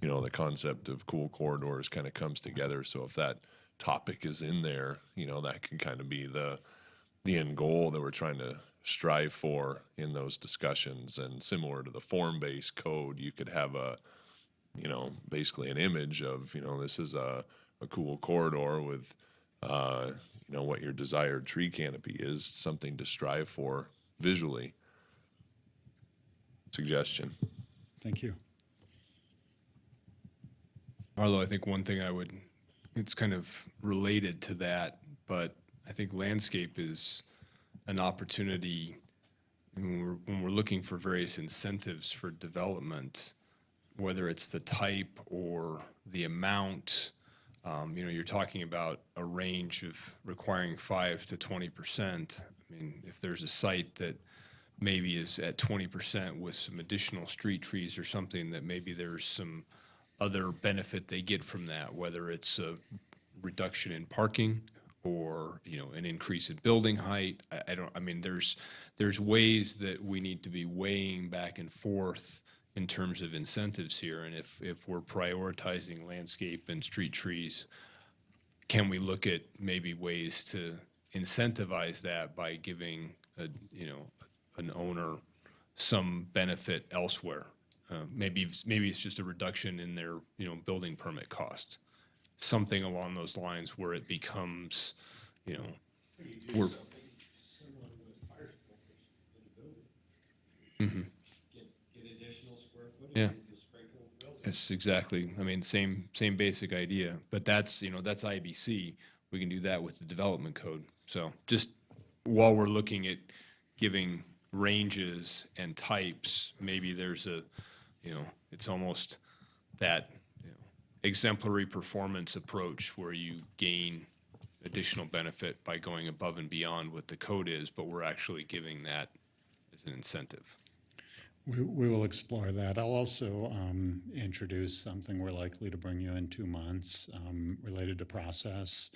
the concept of cool corridors kind of comes together. So if that topic is in there, that can kind of be the end goal that we're trying to strive for in those discussions. And similar to the form-based code, you could have basically an image of, this is a cool corridor with, what your desired tree canopy is, something to strive for visually. Suggestion. Thank you. Arlo, I think one thing it's kind of related to that, but I think landscape is an opportunity when we're looking for various incentives for development, whether it's the type or the amount. You're talking about a range of requiring 5 to 20%. I mean, if there's a site that maybe is at 20% with some additional street trees or something, that maybe there's some other benefit they get from that, whether it's a reduction in parking or, an increase in building height. I mean, there's ways that we need to be weighing back and forth in terms of incentives here. And if we're prioritizing landscape and street trees, can we look at maybe ways to incentivize that by giving an owner some benefit elsewhere? Maybe it's just a reduction in their, building permit cost. Something along those lines where it becomes, we're. Mhm. Get additional square footage. Yeah. It's exactly, I mean, same basic idea, but that's IBC. We can do that with the development code. So just while we're looking at giving ranges and types, maybe there's it's almost that exemplary performance approach where you gain additional benefit by going above and beyond what the code is, but we're actually giving that as an incentive. We will explore that. I'll also introduce something we're likely to bring you in 2 months related to process.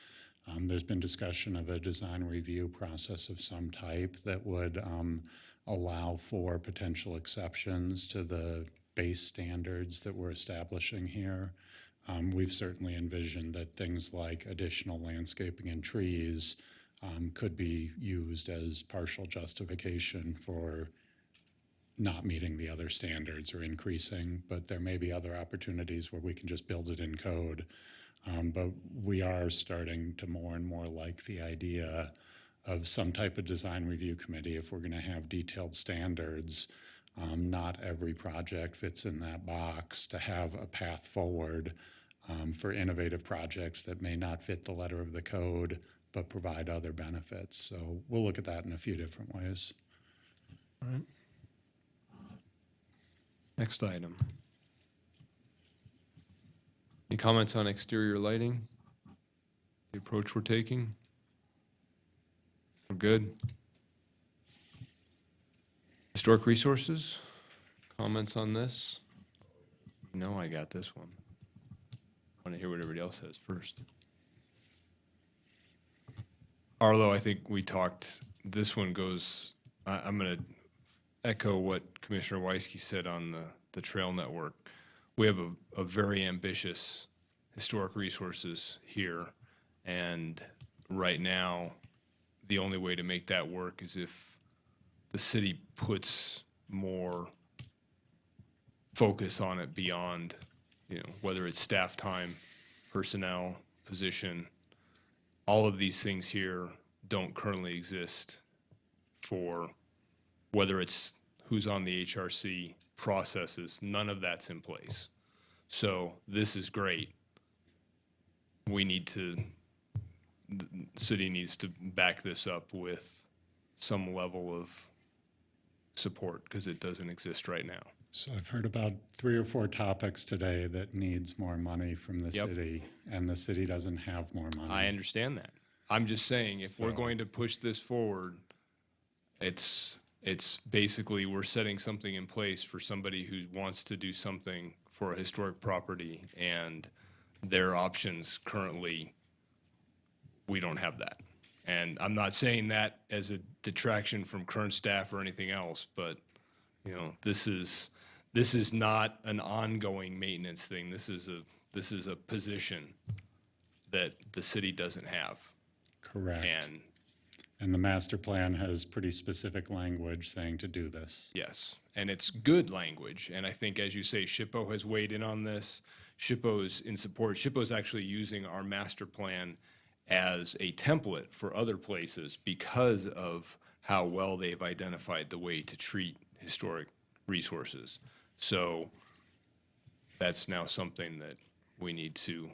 There's been discussion of a design review process of some type that would allow for potential exceptions to the base standards that we're establishing here. We've certainly envisioned that things like additional landscaping and trees could be used as partial justification for not meeting the other standards or increasing, but there may be other opportunities where we can just build it in code. But we are starting to more and more like the idea of some type of design review committee if we're going to have detailed standards. Not every project fits in that box, to have a path forward for innovative projects that may not fit the letter of the code but provide other benefits. So we'll look at that in a few different ways. All right. Next item. Any comments on exterior lighting? The approach we're taking? We're good. Historic resources? Comments on this? No, I got this one. I want to hear what everybody else says first. Arlo, I think we talked, this one goes, I'm going to echo what Commissioner Weisky said on the trail network. We have a very ambitious historic resources here, and right now, the only way to make that work is if the city puts more focus on it beyond, whether it's staff time, personnel, position. All of these things here don't currently exist for whether it's who's on the HRC processes, none of that's in place. So this is great. The city needs to back this up with some level of support because it doesn't exist right now. So I've heard about 3 or 4 topics today that needs more money from the Yep. city, and the city doesn't have more money. I understand that. I'm just saying, if we're So- going to push this forward, it's basically we're setting something in place for somebody who wants to do something for a historic property, and their options currently, we don't have that. And I'm not saying that as a detraction from current staff or anything else, but this is not an ongoing maintenance thing. This is a position that the city doesn't have. Correct. And the master plan has pretty specific language saying to do this. yes, and it's good language. And I think, as you say, SHPO has weighed in on this. SHPO's in support. SHPO's actually using our master plan as a template for other places because of how well they've identified the way to treat historic resources. So that's now something that we need to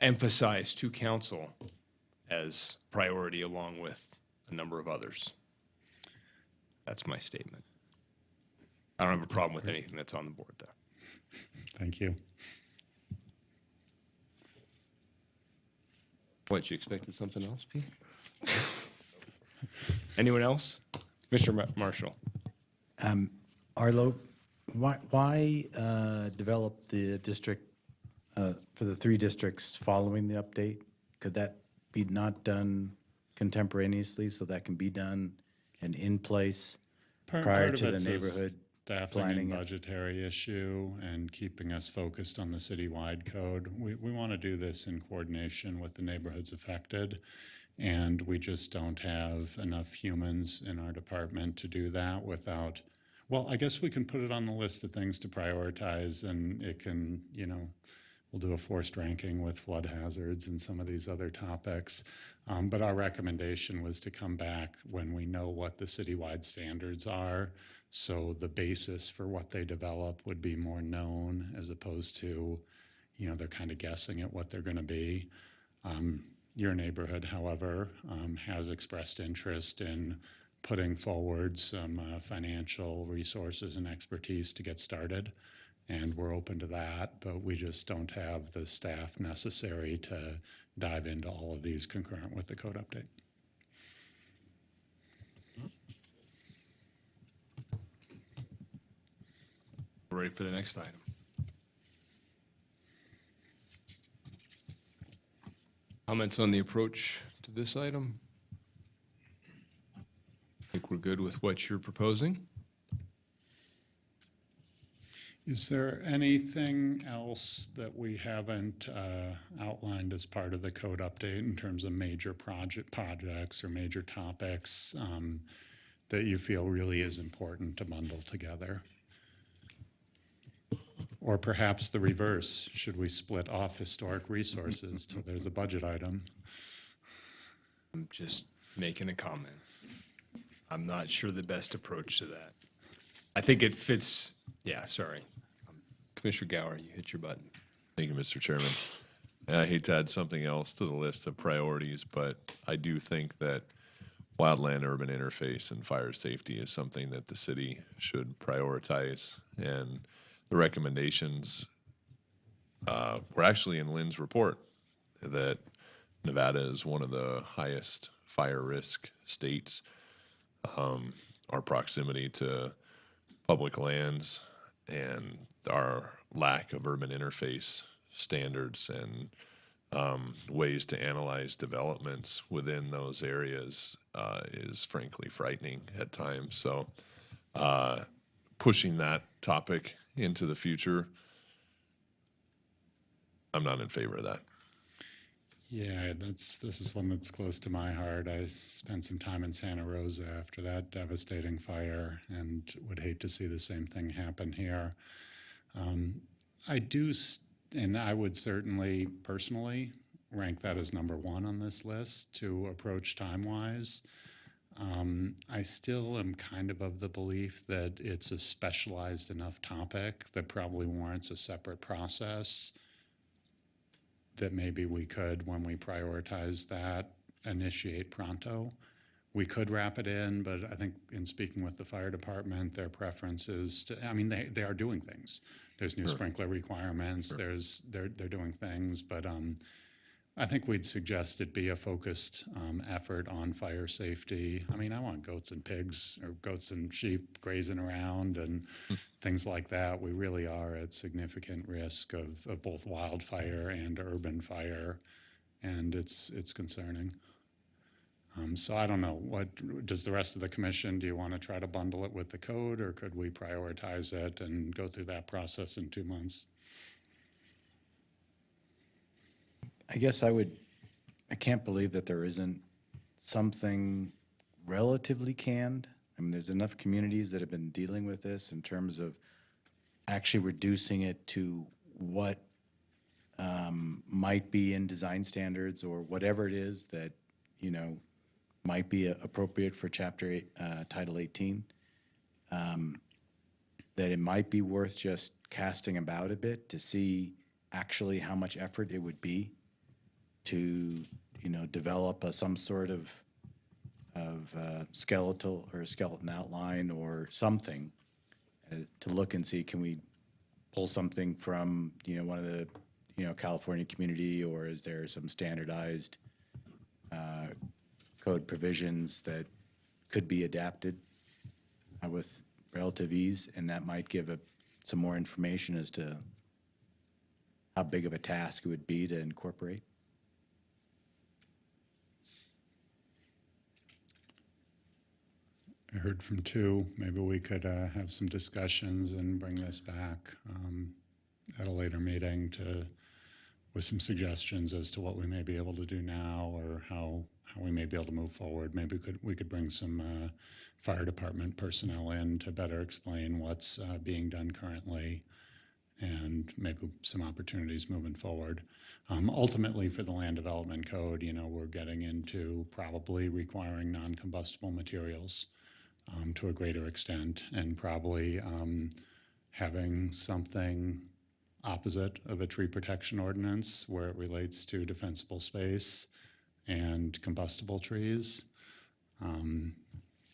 emphasize to council as priority along with a number of others. That's my statement. I don't have a problem with anything that's on the board, though. Thank you. What, you expected something else, Pete? Anyone else? Mr. Marshall. Arlo, why develop the district for the 3 districts following the update? Could that be not done contemporaneously, so that can be done and in place prior Part of to the it's a neighborhood staffing planning and it? budgetary issue and keeping us focused on the citywide code. We want to do this in coordination with the neighborhoods affected, and we just don't have enough humans in our department to do that without, well, I guess we can put it on the list of things to prioritize, and it can, we'll do a forced ranking with flood hazards and some of these other topics. But our recommendation was to come back when we know what the citywide standards are, so the basis for what they develop would be more known as opposed to, they're kind of guessing at what they're going to be. Your neighborhood, however, has expressed interest in putting forward some financial resources and expertise to get started. And we're open to that, but we just don't have the staff necessary to dive into all of these concurrent with the code update. We're ready for the next item. Comments on the approach to this item? I think we're good with what you're proposing. Is there anything else that we haven't outlined as part of the code update in terms of major projects or major topics that you feel really is important to bundle together? Or perhaps the reverse, should we split off historic resources till there's a budget item? I'm just making a comment. I'm not sure the best approach to that. I think it fits, yeah, sorry. Commissioner Gower, you hit your button. Thank you, Mr. Chairman. And I hate to add something else to the list of priorities, but I do think that wildland-urban interface and fire safety is something that the city should prioritize. And the recommendations were actually in Lynn's report that Nevada is one of the highest fire risk states. Our proximity to public lands and our lack of urban interface standards and ways to analyze developments within those areas is frankly frightening at times. So pushing that topic into the future, I'm not in favor of that. Yeah, this is one that's close to my heart. I spent some time in Santa Rosa after that devastating fire and would hate to see the same thing happen here. And I would certainly personally rank that as number one on this list to approach time-wise. I still am kind of the belief that it's a specialized enough topic that probably warrants a separate process, that maybe we could, when we prioritize that, initiate pronto. We could wrap it in, but I think in speaking with the fire department, their preference is to, they are doing things. There's new sprinkler requirements, they're doing things, but I think we'd suggest it be a focused effort on fire safety. I want goats and pigs or goats and sheep grazing around and things like that. We really are at significant risk of both wildfire and urban fire, and it's concerning. So I don't know, what does the rest of the commission, do you want to try to bundle it with the code, or could we prioritize it and go through that process in 2 months? I guess I can't believe that there isn't something relatively canned. There's enough communities that have been dealing with this in terms of actually reducing it to what might be in design standards or whatever it is that, might be appropriate for Title 18. That it might be worth just casting about a bit to see actually how much effort it would be to, develop some sort of skeletal or a skeleton outline or something to look and see, can we pull something from, one of the, California community, or is there some standardized code provisions that could be adapted with relative ease, and that might give some more information as to how big of a task it would be to incorporate. I heard from two. Maybe we could have some discussions and bring this back at a later meeting with some suggestions as to what we may be able to do now or how we may be able to move forward. Maybe we could bring some fire department personnel in to better explain what's being done currently and maybe some opportunities moving forward. Ultimately, for the land development code, we're getting into probably requiring non-combustible materials to a greater extent, and probably having something opposite of a tree protection ordinance where it relates to defensible space and combustible trees.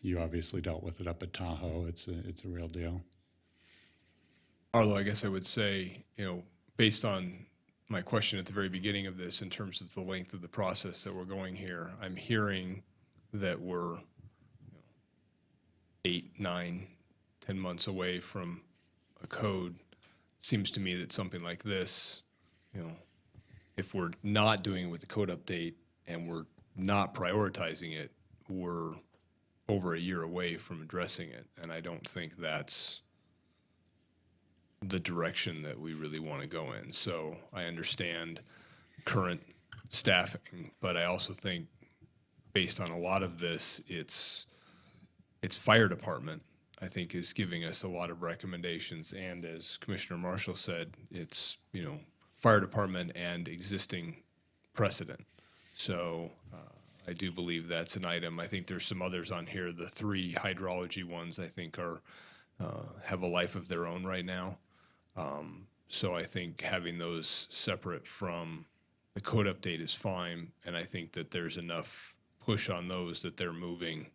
You obviously dealt with it up at Tahoe. It's a real deal. Arlo, I guess I would say, based on my question at the very beginning of this, in terms of the length of the process that we're going here, I'm hearing that we're 8, 9, 10 months away from a code. Seems to me that something like this, if we're not doing it with the code update and we're not prioritizing it, we're over a year away from addressing it. And I don't think that's the direction that we really want to go in. So I understand current staffing, but I also think based on a lot of this, it's fire department, I think, is giving us a lot of recommendations. And as Commissioner Marshall said, it's, fire department and existing precedent. So I do believe that's an item. I think there's some others on here. The 3 hydrology ones, I think, are have a life of their own right now. So I think having those separate from the code update is fine. And I think that there's enough push on those that they're moving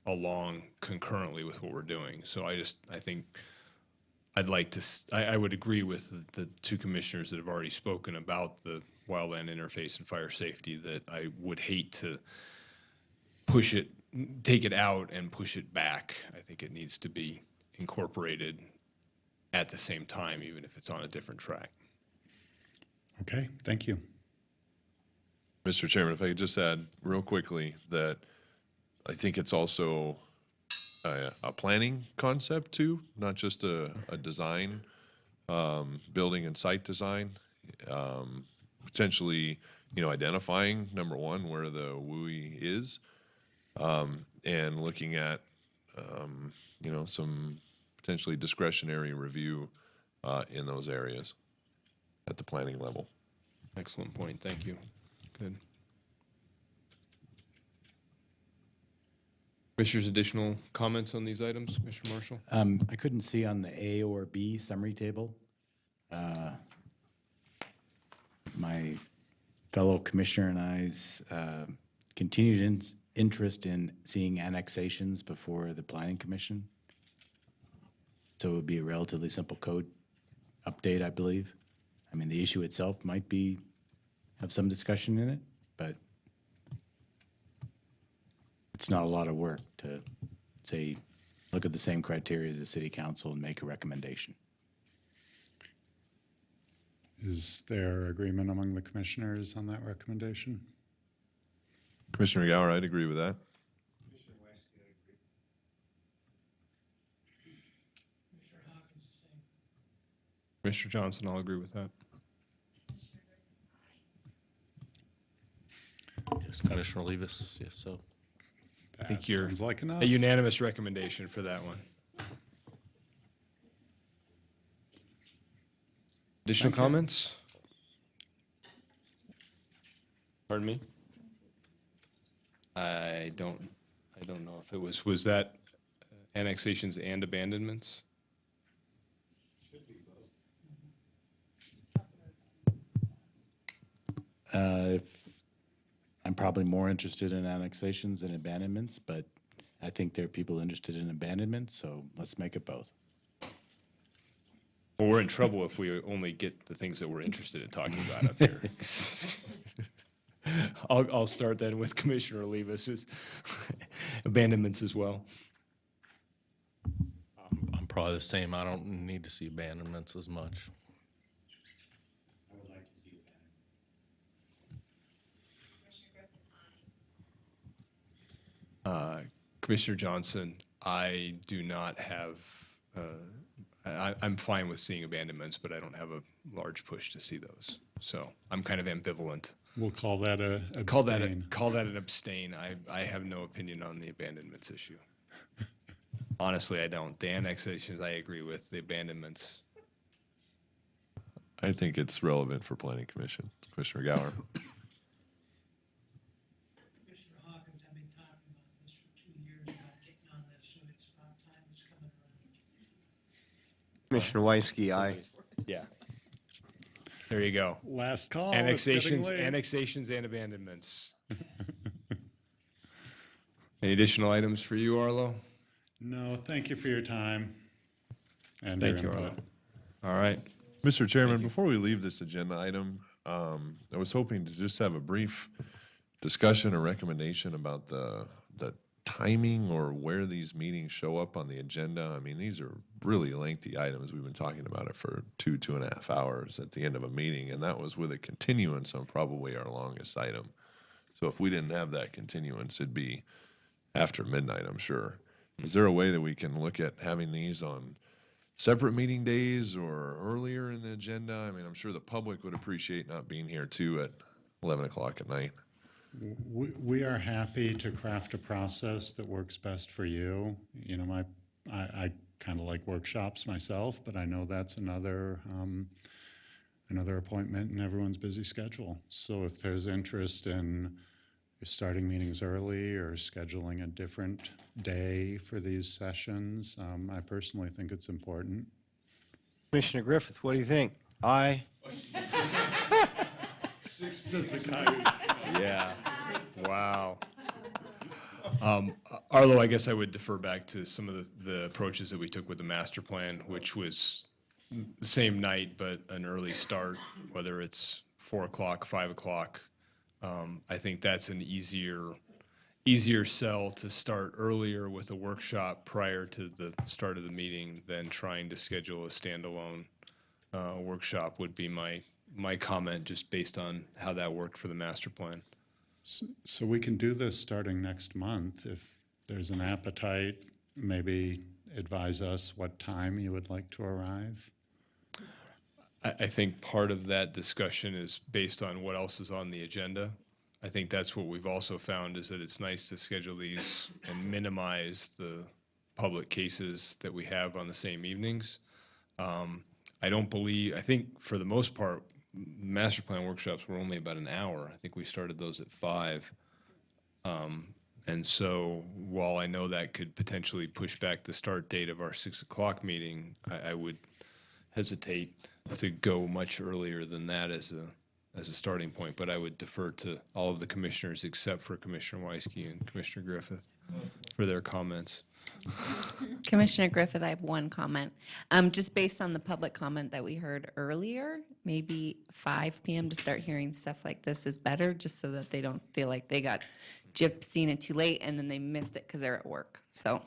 along concurrently with what we're doing. So I think I'd like to, I would agree with the 2 commissioners that have already spoken about the wildland interface and fire safety, that I would hate to push it, take it out and push it back. I think it needs to be incorporated at the same time, even if it's on a different track. Okay, thank you. Mr. Chairman, if I could just add real quickly that I think it's also a planning concept too, not just a design, building and site design. Potentially, identifying, number one, where the WUI is, and looking at, some potentially discretionary review in those areas at the planning level. Excellent point. Thank you. Good. Commissioners, additional comments on these items? Commissioner Marshall? I couldn't see on the A or B summary table. My fellow commissioner and I's continued interest in seeing annexations before the Planning Commission. So it would be a relatively simple code update, I believe. I mean, the issue itself might have some discussion in it, but it's not a lot of work to say, look at the same criteria as the City Council and make a recommendation. Is there agreement among the commissioners on that recommendation? Commissioner Gower, I'd agree with that. Commissioner Johnson, I'll agree with that. Yes, Commissioner Olivas, yes, so. I think you're sounds like enough. a unanimous recommendation for that one. Additional Thank you. comments? Pardon me? I don't know if it was that annexations and abandonments? I'm probably more interested in annexations than abandonments, but I think there are people interested in abandonments, so let's make it both. Well, we're in trouble if we only get the things that we're interested in talking about up here. I'll start then with Commissioner Olivas' abandonments as well. I'm probably the same. I don't need to see abandonments as much. I would like to see Commissioner Johnson, I do not have, I'm fine with seeing abandonments, but I don't have a large push to see those. So I'm kind of ambivalent. We'll call that a Call that, abstain. call that an abstain. I have no opinion on the abandonments issue. Honestly, I don't. The annexations, I agree with. The abandonments, I think it's relevant for Planning Commission. Commissioner Gower. Commissioner Hawkins, I've been talking about this for 2 years, about getting on this, so it's about time it's coming around. Commissioner Weisky, aye. yeah. There you go. Last call. Annexations, It's getting late. annexations and abandonments. Any additional items for you, Arlo? No, thank you for your time and Thank your you, input. Arlo. All right. Mr. Chairman, before we leave this agenda item, I was hoping to just have a brief discussion or recommendation about the timing or where these meetings show up on the agenda. I mean, these are really lengthy items. We've been talking about it for 2.5 hours at the end of a meeting, and that was with a continuance on probably our longest item. So if we didn't have that continuance, it'd be after midnight, I'm sure. Is there a way that we can look at having these on separate meeting days or earlier in the agenda? I mean, I'm sure the public would appreciate not being here too at 11 o'clock at night. We are happy to craft a process that works best for you. You know, I kind of like workshops myself, but I know that's another appointment in everyone's busy schedule. So if there's interest in starting meetings early or scheduling a different day for these sessions, I personally think it's important. Commissioner Griffith, what do you think? Aye. Says the guy Yeah. Wow. Arlo, I guess I would defer back to some of the approaches that we took with the master plan, which was the same night, but an early start, whether it's 4 o'clock, 5 o'clock. I think that's an easier sell to start earlier with a workshop prior to the start of the meeting than trying to schedule a standalone workshop would be my comment, just based on how that worked for the master plan. So we can do this starting next month. If there's an appetite, maybe advise us what time you would like to arrive. I think part of that discussion is based on what else is on the agenda. I think that's what we've also found, is that it's nice to schedule these and minimize the public cases that we have on the same evenings. I think for the most part, master plan workshops were only about an hour. I think we started those at 5. And so while I know that could potentially push back the start date of our 6 o'clock meeting, I would hesitate to go much earlier than that as a starting point. But I would defer to all of the commissioners except for Commissioner Weisky and Commissioner Griffith for their comments. Commissioner Griffith, I have one comment. Just based on the public comment that we heard earlier, maybe 5 p.m. to start hearing stuff like this is better, just so that they don't feel like they got gypped seeing it too late and then they missed it because they're at work. So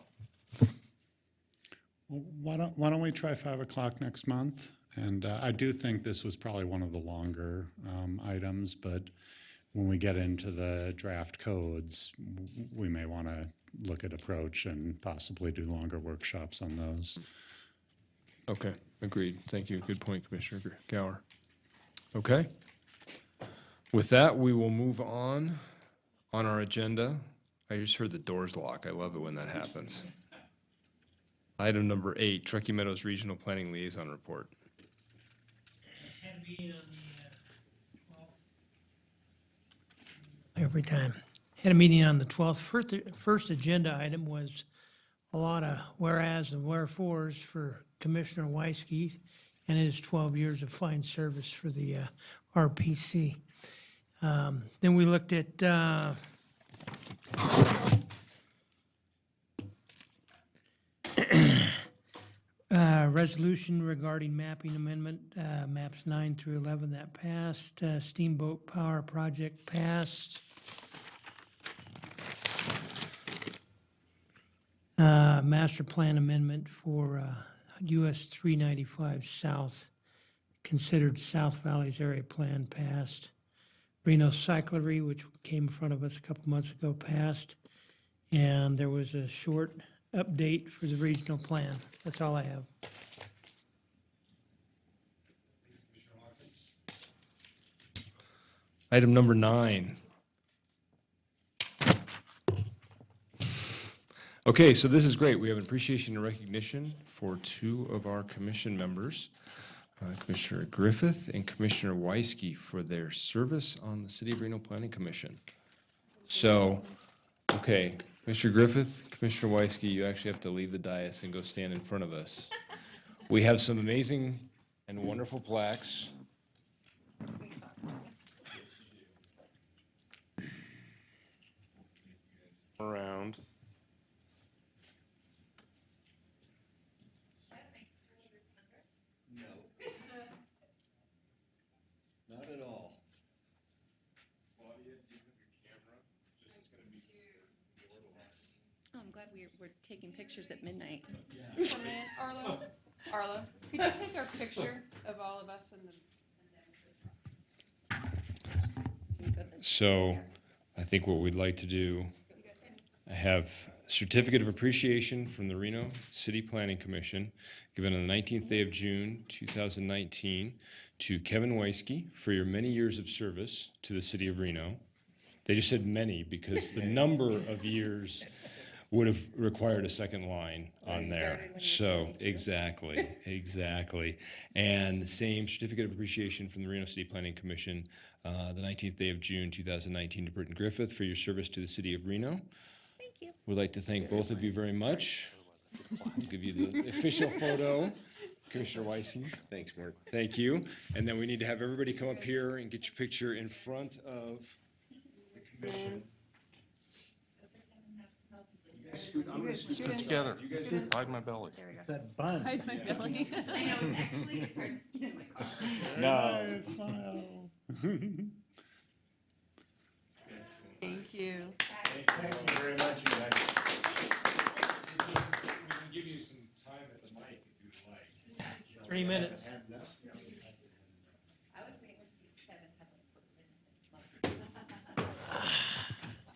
Well, why don't we try 5 o'clock next month? And I do think this was probably one of the longer items, but when we get into the draft codes, we may want to look at approach and possibly do longer workshops on those. Okay, agreed. Thank you. Good point, Commissioner Gower. Okay. With that, we will move on our agenda. I just heard the doors lock. I love it when that happens. Item number 8, Truckee Meadows Regional Planning Liaison Report. Had a meeting on the 12th. Every time. Had a meeting on the 12th. First agenda item was a lot of whereas and wherefores for Commissioner Weisky and his 12 years of fine service for the RPC. Then we looked at resolution regarding mapping amendment, maps 9 through 11, that passed. Steamboat Power Project passed. Master plan amendment for US 395 South, considered South Valley's area plan, passed. Reno Cyclery, which came in front of us a couple months ago, passed. And there was a short update for the regional plan. That's all I have. Item number 9. Okay, so this is great. We have an appreciation and recognition for 2 of our commission members, Commissioner Griffith and Commissioner Weisky, for their service on the City of Reno Planning Commission. So, okay, Mr. Griffith, Commissioner Weisky, you actually have to leave the dais and go stand in front of us. We have some amazing and wonderful plaques. Around. Not at all. Oh, I'm glad we're taking pictures at midnight. Arlo, could you take our picture of all of us and So I think what we'd like to do, I have certificate of appreciation from the Reno City Planning Commission given on the 19th day of June, 2019 to Kevin Weisky for your many years of service to the city of Reno. They just said many because the number of years would have required a second line on there. So, exactly. And same certificate of appreciation from the Reno City Planning Commission, the 19th day of June, 2019 to Britton Griffith for your service to the city of Reno. Thank you. We'd like to thank both of you very much. I'll give you the official photo. Commissioner Weisky. Thanks, Mark. Thank you. And then we need to have everybody come up here and get your picture in front of the commission. Scoot together. Hide my belly. It's that bun. I know, it's actually, it's hard to get in my car. No. Smile. Thank you. Thank you very much, you guys. We can give you some time at the mic if you'd like. 3 minutes. I was waiting to see if Kevin had like.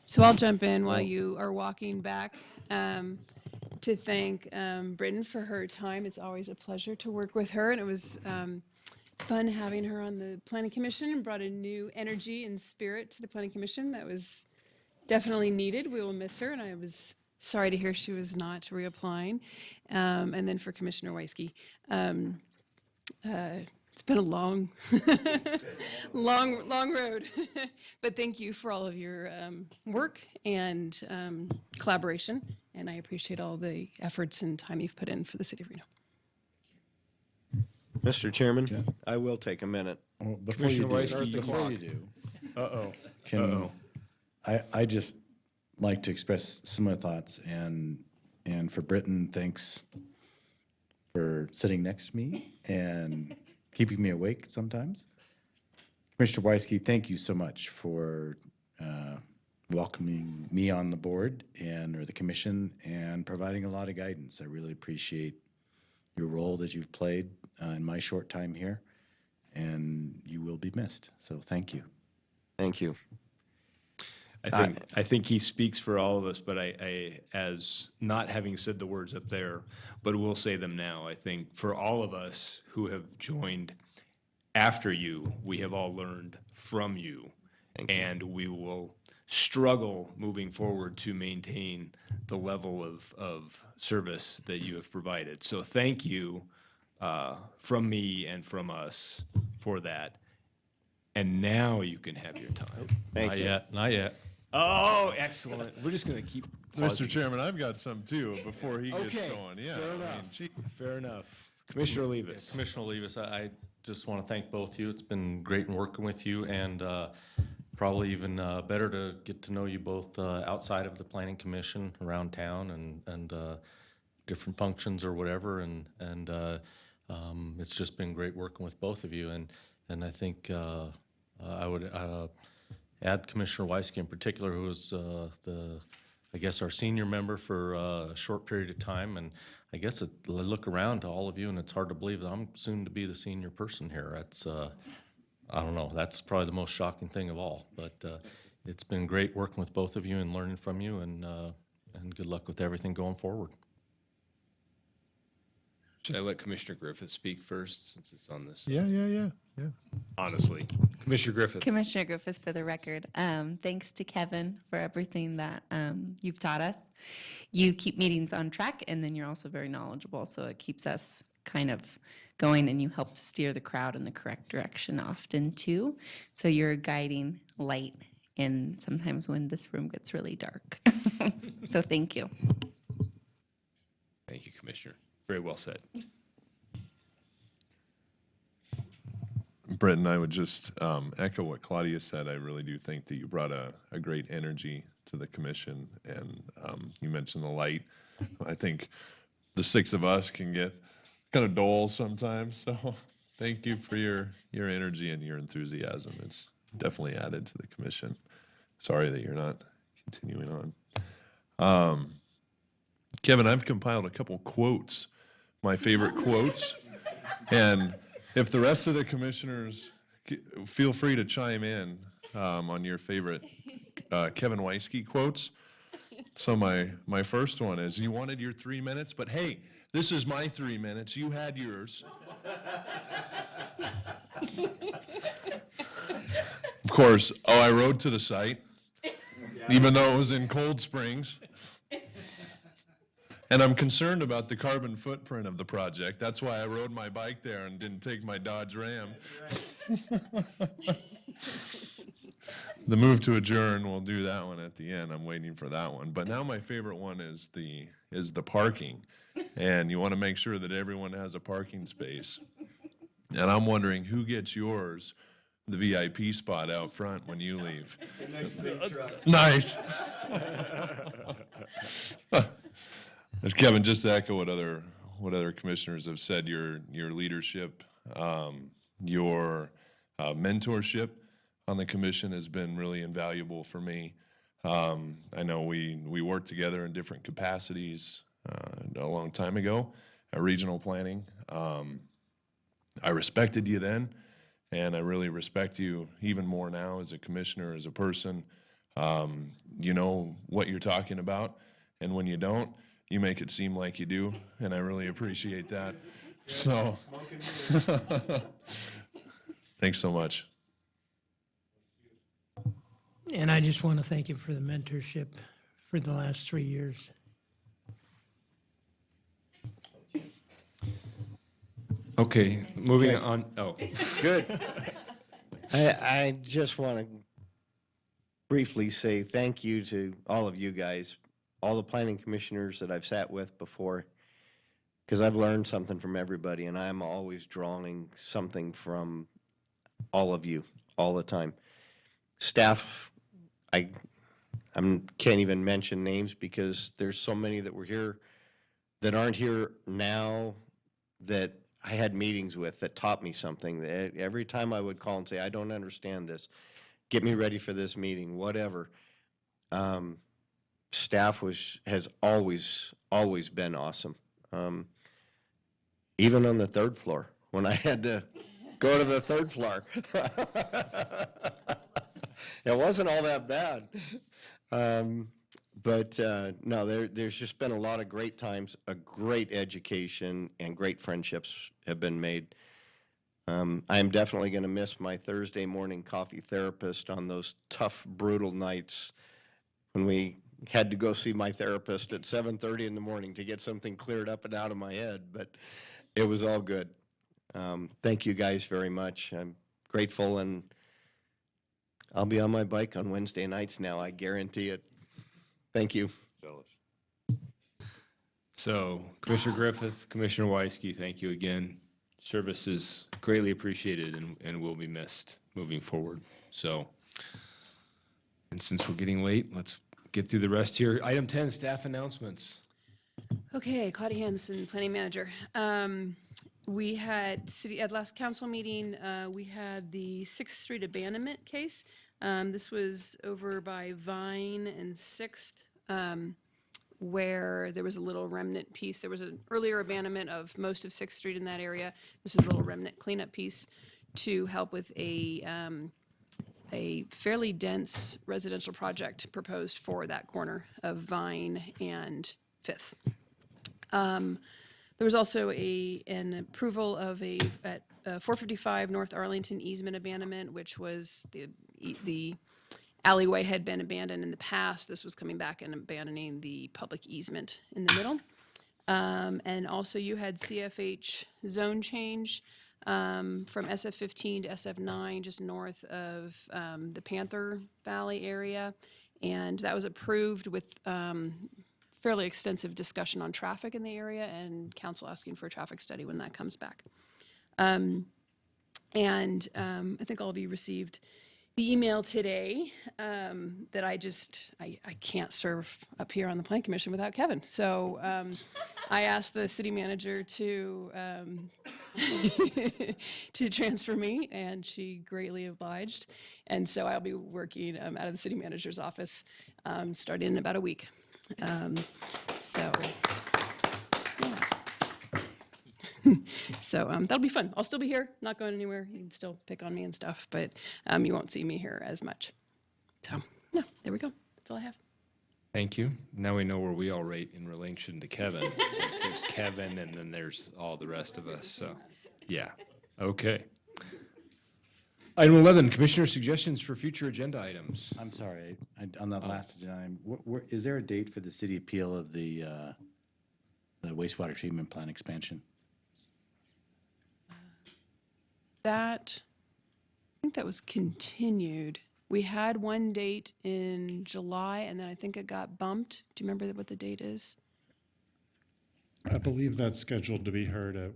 So I'll jump in while you are walking back to thank Britton for her time. It's always a pleasure to work with her, and it was fun having her on the Planning Commission and brought a new energy and spirit to the Planning Commission that was definitely needed. We will miss her, and I was sorry to hear she was not reapplying. And then for Commissioner Weisky, it's been a long, long road. But thank you for all of your work and collaboration, and I appreciate all the efforts and time you've put in for the city of Reno. Mr. Chairman, I will take a minute. Well, before you Commissioner do, Weisky, before you do, Uh-oh. can I just like to express similar thoughts and for Britton, thanks for sitting next to me and keeping me awake sometimes. Commissioner Weisky, thank you so much for welcoming me on the board or the commission and providing a lot of guidance. I really appreciate your role that you've played in my short time here, and you will be missed. So thank you. Thank you. I think he speaks for all of us, but I, as not having said the words up there, but we'll say them now. I think for all of us who have joined after you, we have all learned from you. And we will struggle moving forward to maintain the level of service that you have provided. So thank you from me and from us for that. And now you can have your time. Thank you. Not yet. Oh, excellent. We're just going to keep pausing. Mr. Chairman, I've got some too before he gets Okay, going. Yeah. fair I mean, enough. gee. Fair enough. Commissioner Olivas. Commissioner Olivas, I just want to thank both you. It's been great in working with you, and probably even better to get to know you both outside of the Planning Commission around town and different functions or whatever. And it's just been great working with both of you. And I think I would add Commissioner Weisky in particular, who was I guess, our senior member for a short period of time. And I guess I look around to all of you, and it's hard to believe that I'm soon to be the senior person here. That's, I don't know, that's probably the most shocking thing of all. But it's been great working with both of you and learning from you, and good luck with everything going forward. Should I let Commissioner Griffith speak first, since it's on this? Yeah. Honestly. Commissioner Griffith. Commissioner Griffith, for the record, thanks to Kevin for everything that you've taught us. You keep meetings on track, and then you're also very knowledgeable, so it keeps us kind of going, and you help to steer the crowd in the correct direction often, too. So you're a guiding light, and sometimes when this room gets really dark. So thank you. Thank you, Commissioner. Very well said. Brett and I would just echo what Claudia said. I really do think that you brought a great energy to the commission, and you mentioned the light. I think the six of us can get kind of dull sometimes, so thank you for your energy and your enthusiasm. It's definitely added to the commission. Sorry that you're not continuing on. Kevin, I've compiled a couple quotes, my favorite quotes, and if the rest of the commissioners feel free to chime in on your favorite Kevin Weisky quotes. So my first one is, you wanted your 3 minutes, but hey, this is my 3 minutes. You had yours. Of course, I rode to the site, even though it was in Cold Springs. And I'm concerned about the carbon footprint of the project. That's why I rode my bike there and didn't take my Dodge Ram. The move to adjourn, we'll do that one at the end. I'm waiting for that one. But now my favorite one is the parking. And you want to make sure that everyone has a parking space. And I'm wondering who gets yours, the VIP spot out front when you leave. Nice. As Kevin, just to echo what other commissioners have said, your leadership, your mentorship on the commission has been really invaluable for me. I know we worked together in different capacities a long time ago at regional planning. I respected you then, and I really respect you even more now as a commissioner, as a person. You know what you're talking about, and when you don't, you make it seem like you do, and I really appreciate that. So, thanks so much. And I just want to thank you for the mentorship for the last 3 years. Okay, moving on. Oh, Good. I just want to briefly say thank you to all of you guys, all the planning commissioners that I've sat with before, because I've learned something from everybody, and I'm always drawing something from all of you all the time. Staff, I can't even mention names because there's so many that were here that aren't here now that I had meetings with that taught me something. Every time I would call and say, I don't understand this, get me ready for this meeting, whatever. Staff has always been awesome. Even on the third floor, when I had to go to the third floor. It wasn't all that bad. But no, there's just been a lot of great times, a great education, and great friendships have been made. I'm definitely going to miss my Thursday morning coffee therapist on those tough, brutal nights when we had to go see my therapist at 7:30 in the morning to get something cleared up and out of my head, but it was all good. Thank you guys very much. I'm grateful, and I'll be on my bike on Wednesday nights now, I guarantee it. Thank you. so Commissioner Griffith, Commissioner Weisky, thank you again. Service is greatly appreciated and will be missed moving forward. So, and since we're getting late, let's get through the rest here. Item 10, staff announcements. Okay, Claudia Hansen, Planning Manager. We had at last council meeting, we had the 6th Street abandonment case. This was over by Vine and 6th, where there was a little remnant piece. There was an earlier abandonment of most of 6th Street in that area. This was a little remnant cleanup piece to help with a fairly dense residential project proposed for that corner of Vine and 5th. There was also an approval of at 455 North Arlington easement abandonment, which was the alleyway had been abandoned in the past. This was coming back and abandoning the public easement in the middle. And also you had CFH zone change from SF15 to SF9, just north of the Panther Valley area. And that was approved with fairly extensive discussion on traffic in the area and council asking for a traffic study when that comes back. I think all of you received the email today that I can't serve up here on the Plan Commission without Kevin. So I asked the city manager to to transfer me, and she greatly obliged. And so I'll be working out of the city manager's office starting in about a week. So that'll be fun. I'll still be here, not going anywhere. You can still pick on me and stuff, but you won't see me here as much. So, yeah, there we go. That's all I have. Thank you. Now we know where we all rate in relation to Kevin. So there's Kevin, and then there's all the rest of us. So, yeah. Okay. Item 11, Commissioner suggestions for future agenda items. I'm sorry, on that last agenda item, is there a date for the city appeal of the wastewater treatment plant expansion? I think that was continued. We had one date in July, and then I think it got bumped. Do you remember what the date is? I believe that's scheduled to be heard at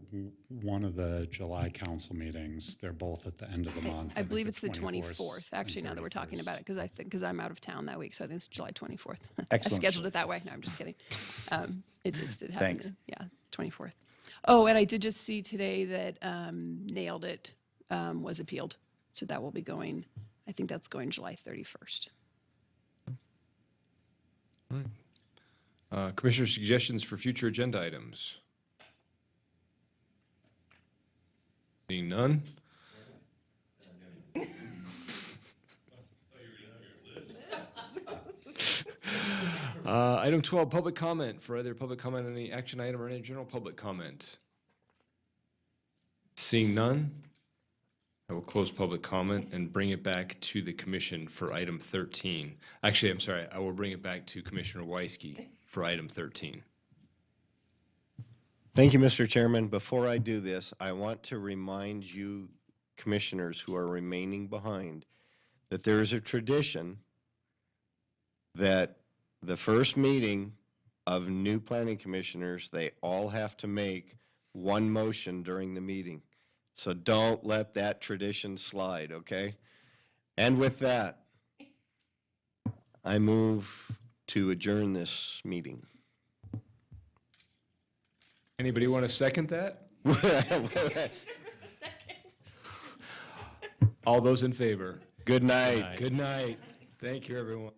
one of the July council meetings. They're both at the end of the month. I believe it's the 24th 24th, actually, now that we're talking about it, because I'm out of town that week, so I think it's July 24th. I Excellent. scheduled it that way. No, I'm just kidding. It happened. Thanks. Yeah, 24th. Oh, and I did just see today that Nailed It was appealed, so that will be going, I think that's going July 31st. All right. Commissioner suggestions for future agenda items. Seeing none. Item 12, public comment, for either public comment on any action item or any general public comment. Seeing none, I will close public comment and bring it back to the commission for item 13. Actually, I'm sorry, I will bring it back to Commissioner Weisky for item 13. Thank you, Mr. Chairman. Before I do this, I want to remind you commissioners who are remaining behind that there is a tradition that the first meeting of new planning commissioners, they all have to make one motion during the meeting. So don't let that tradition slide, okay? And with that, I move to adjourn this meeting. Anybody want to second that? All those in favor? Good night. Good night. Thank you, everyone.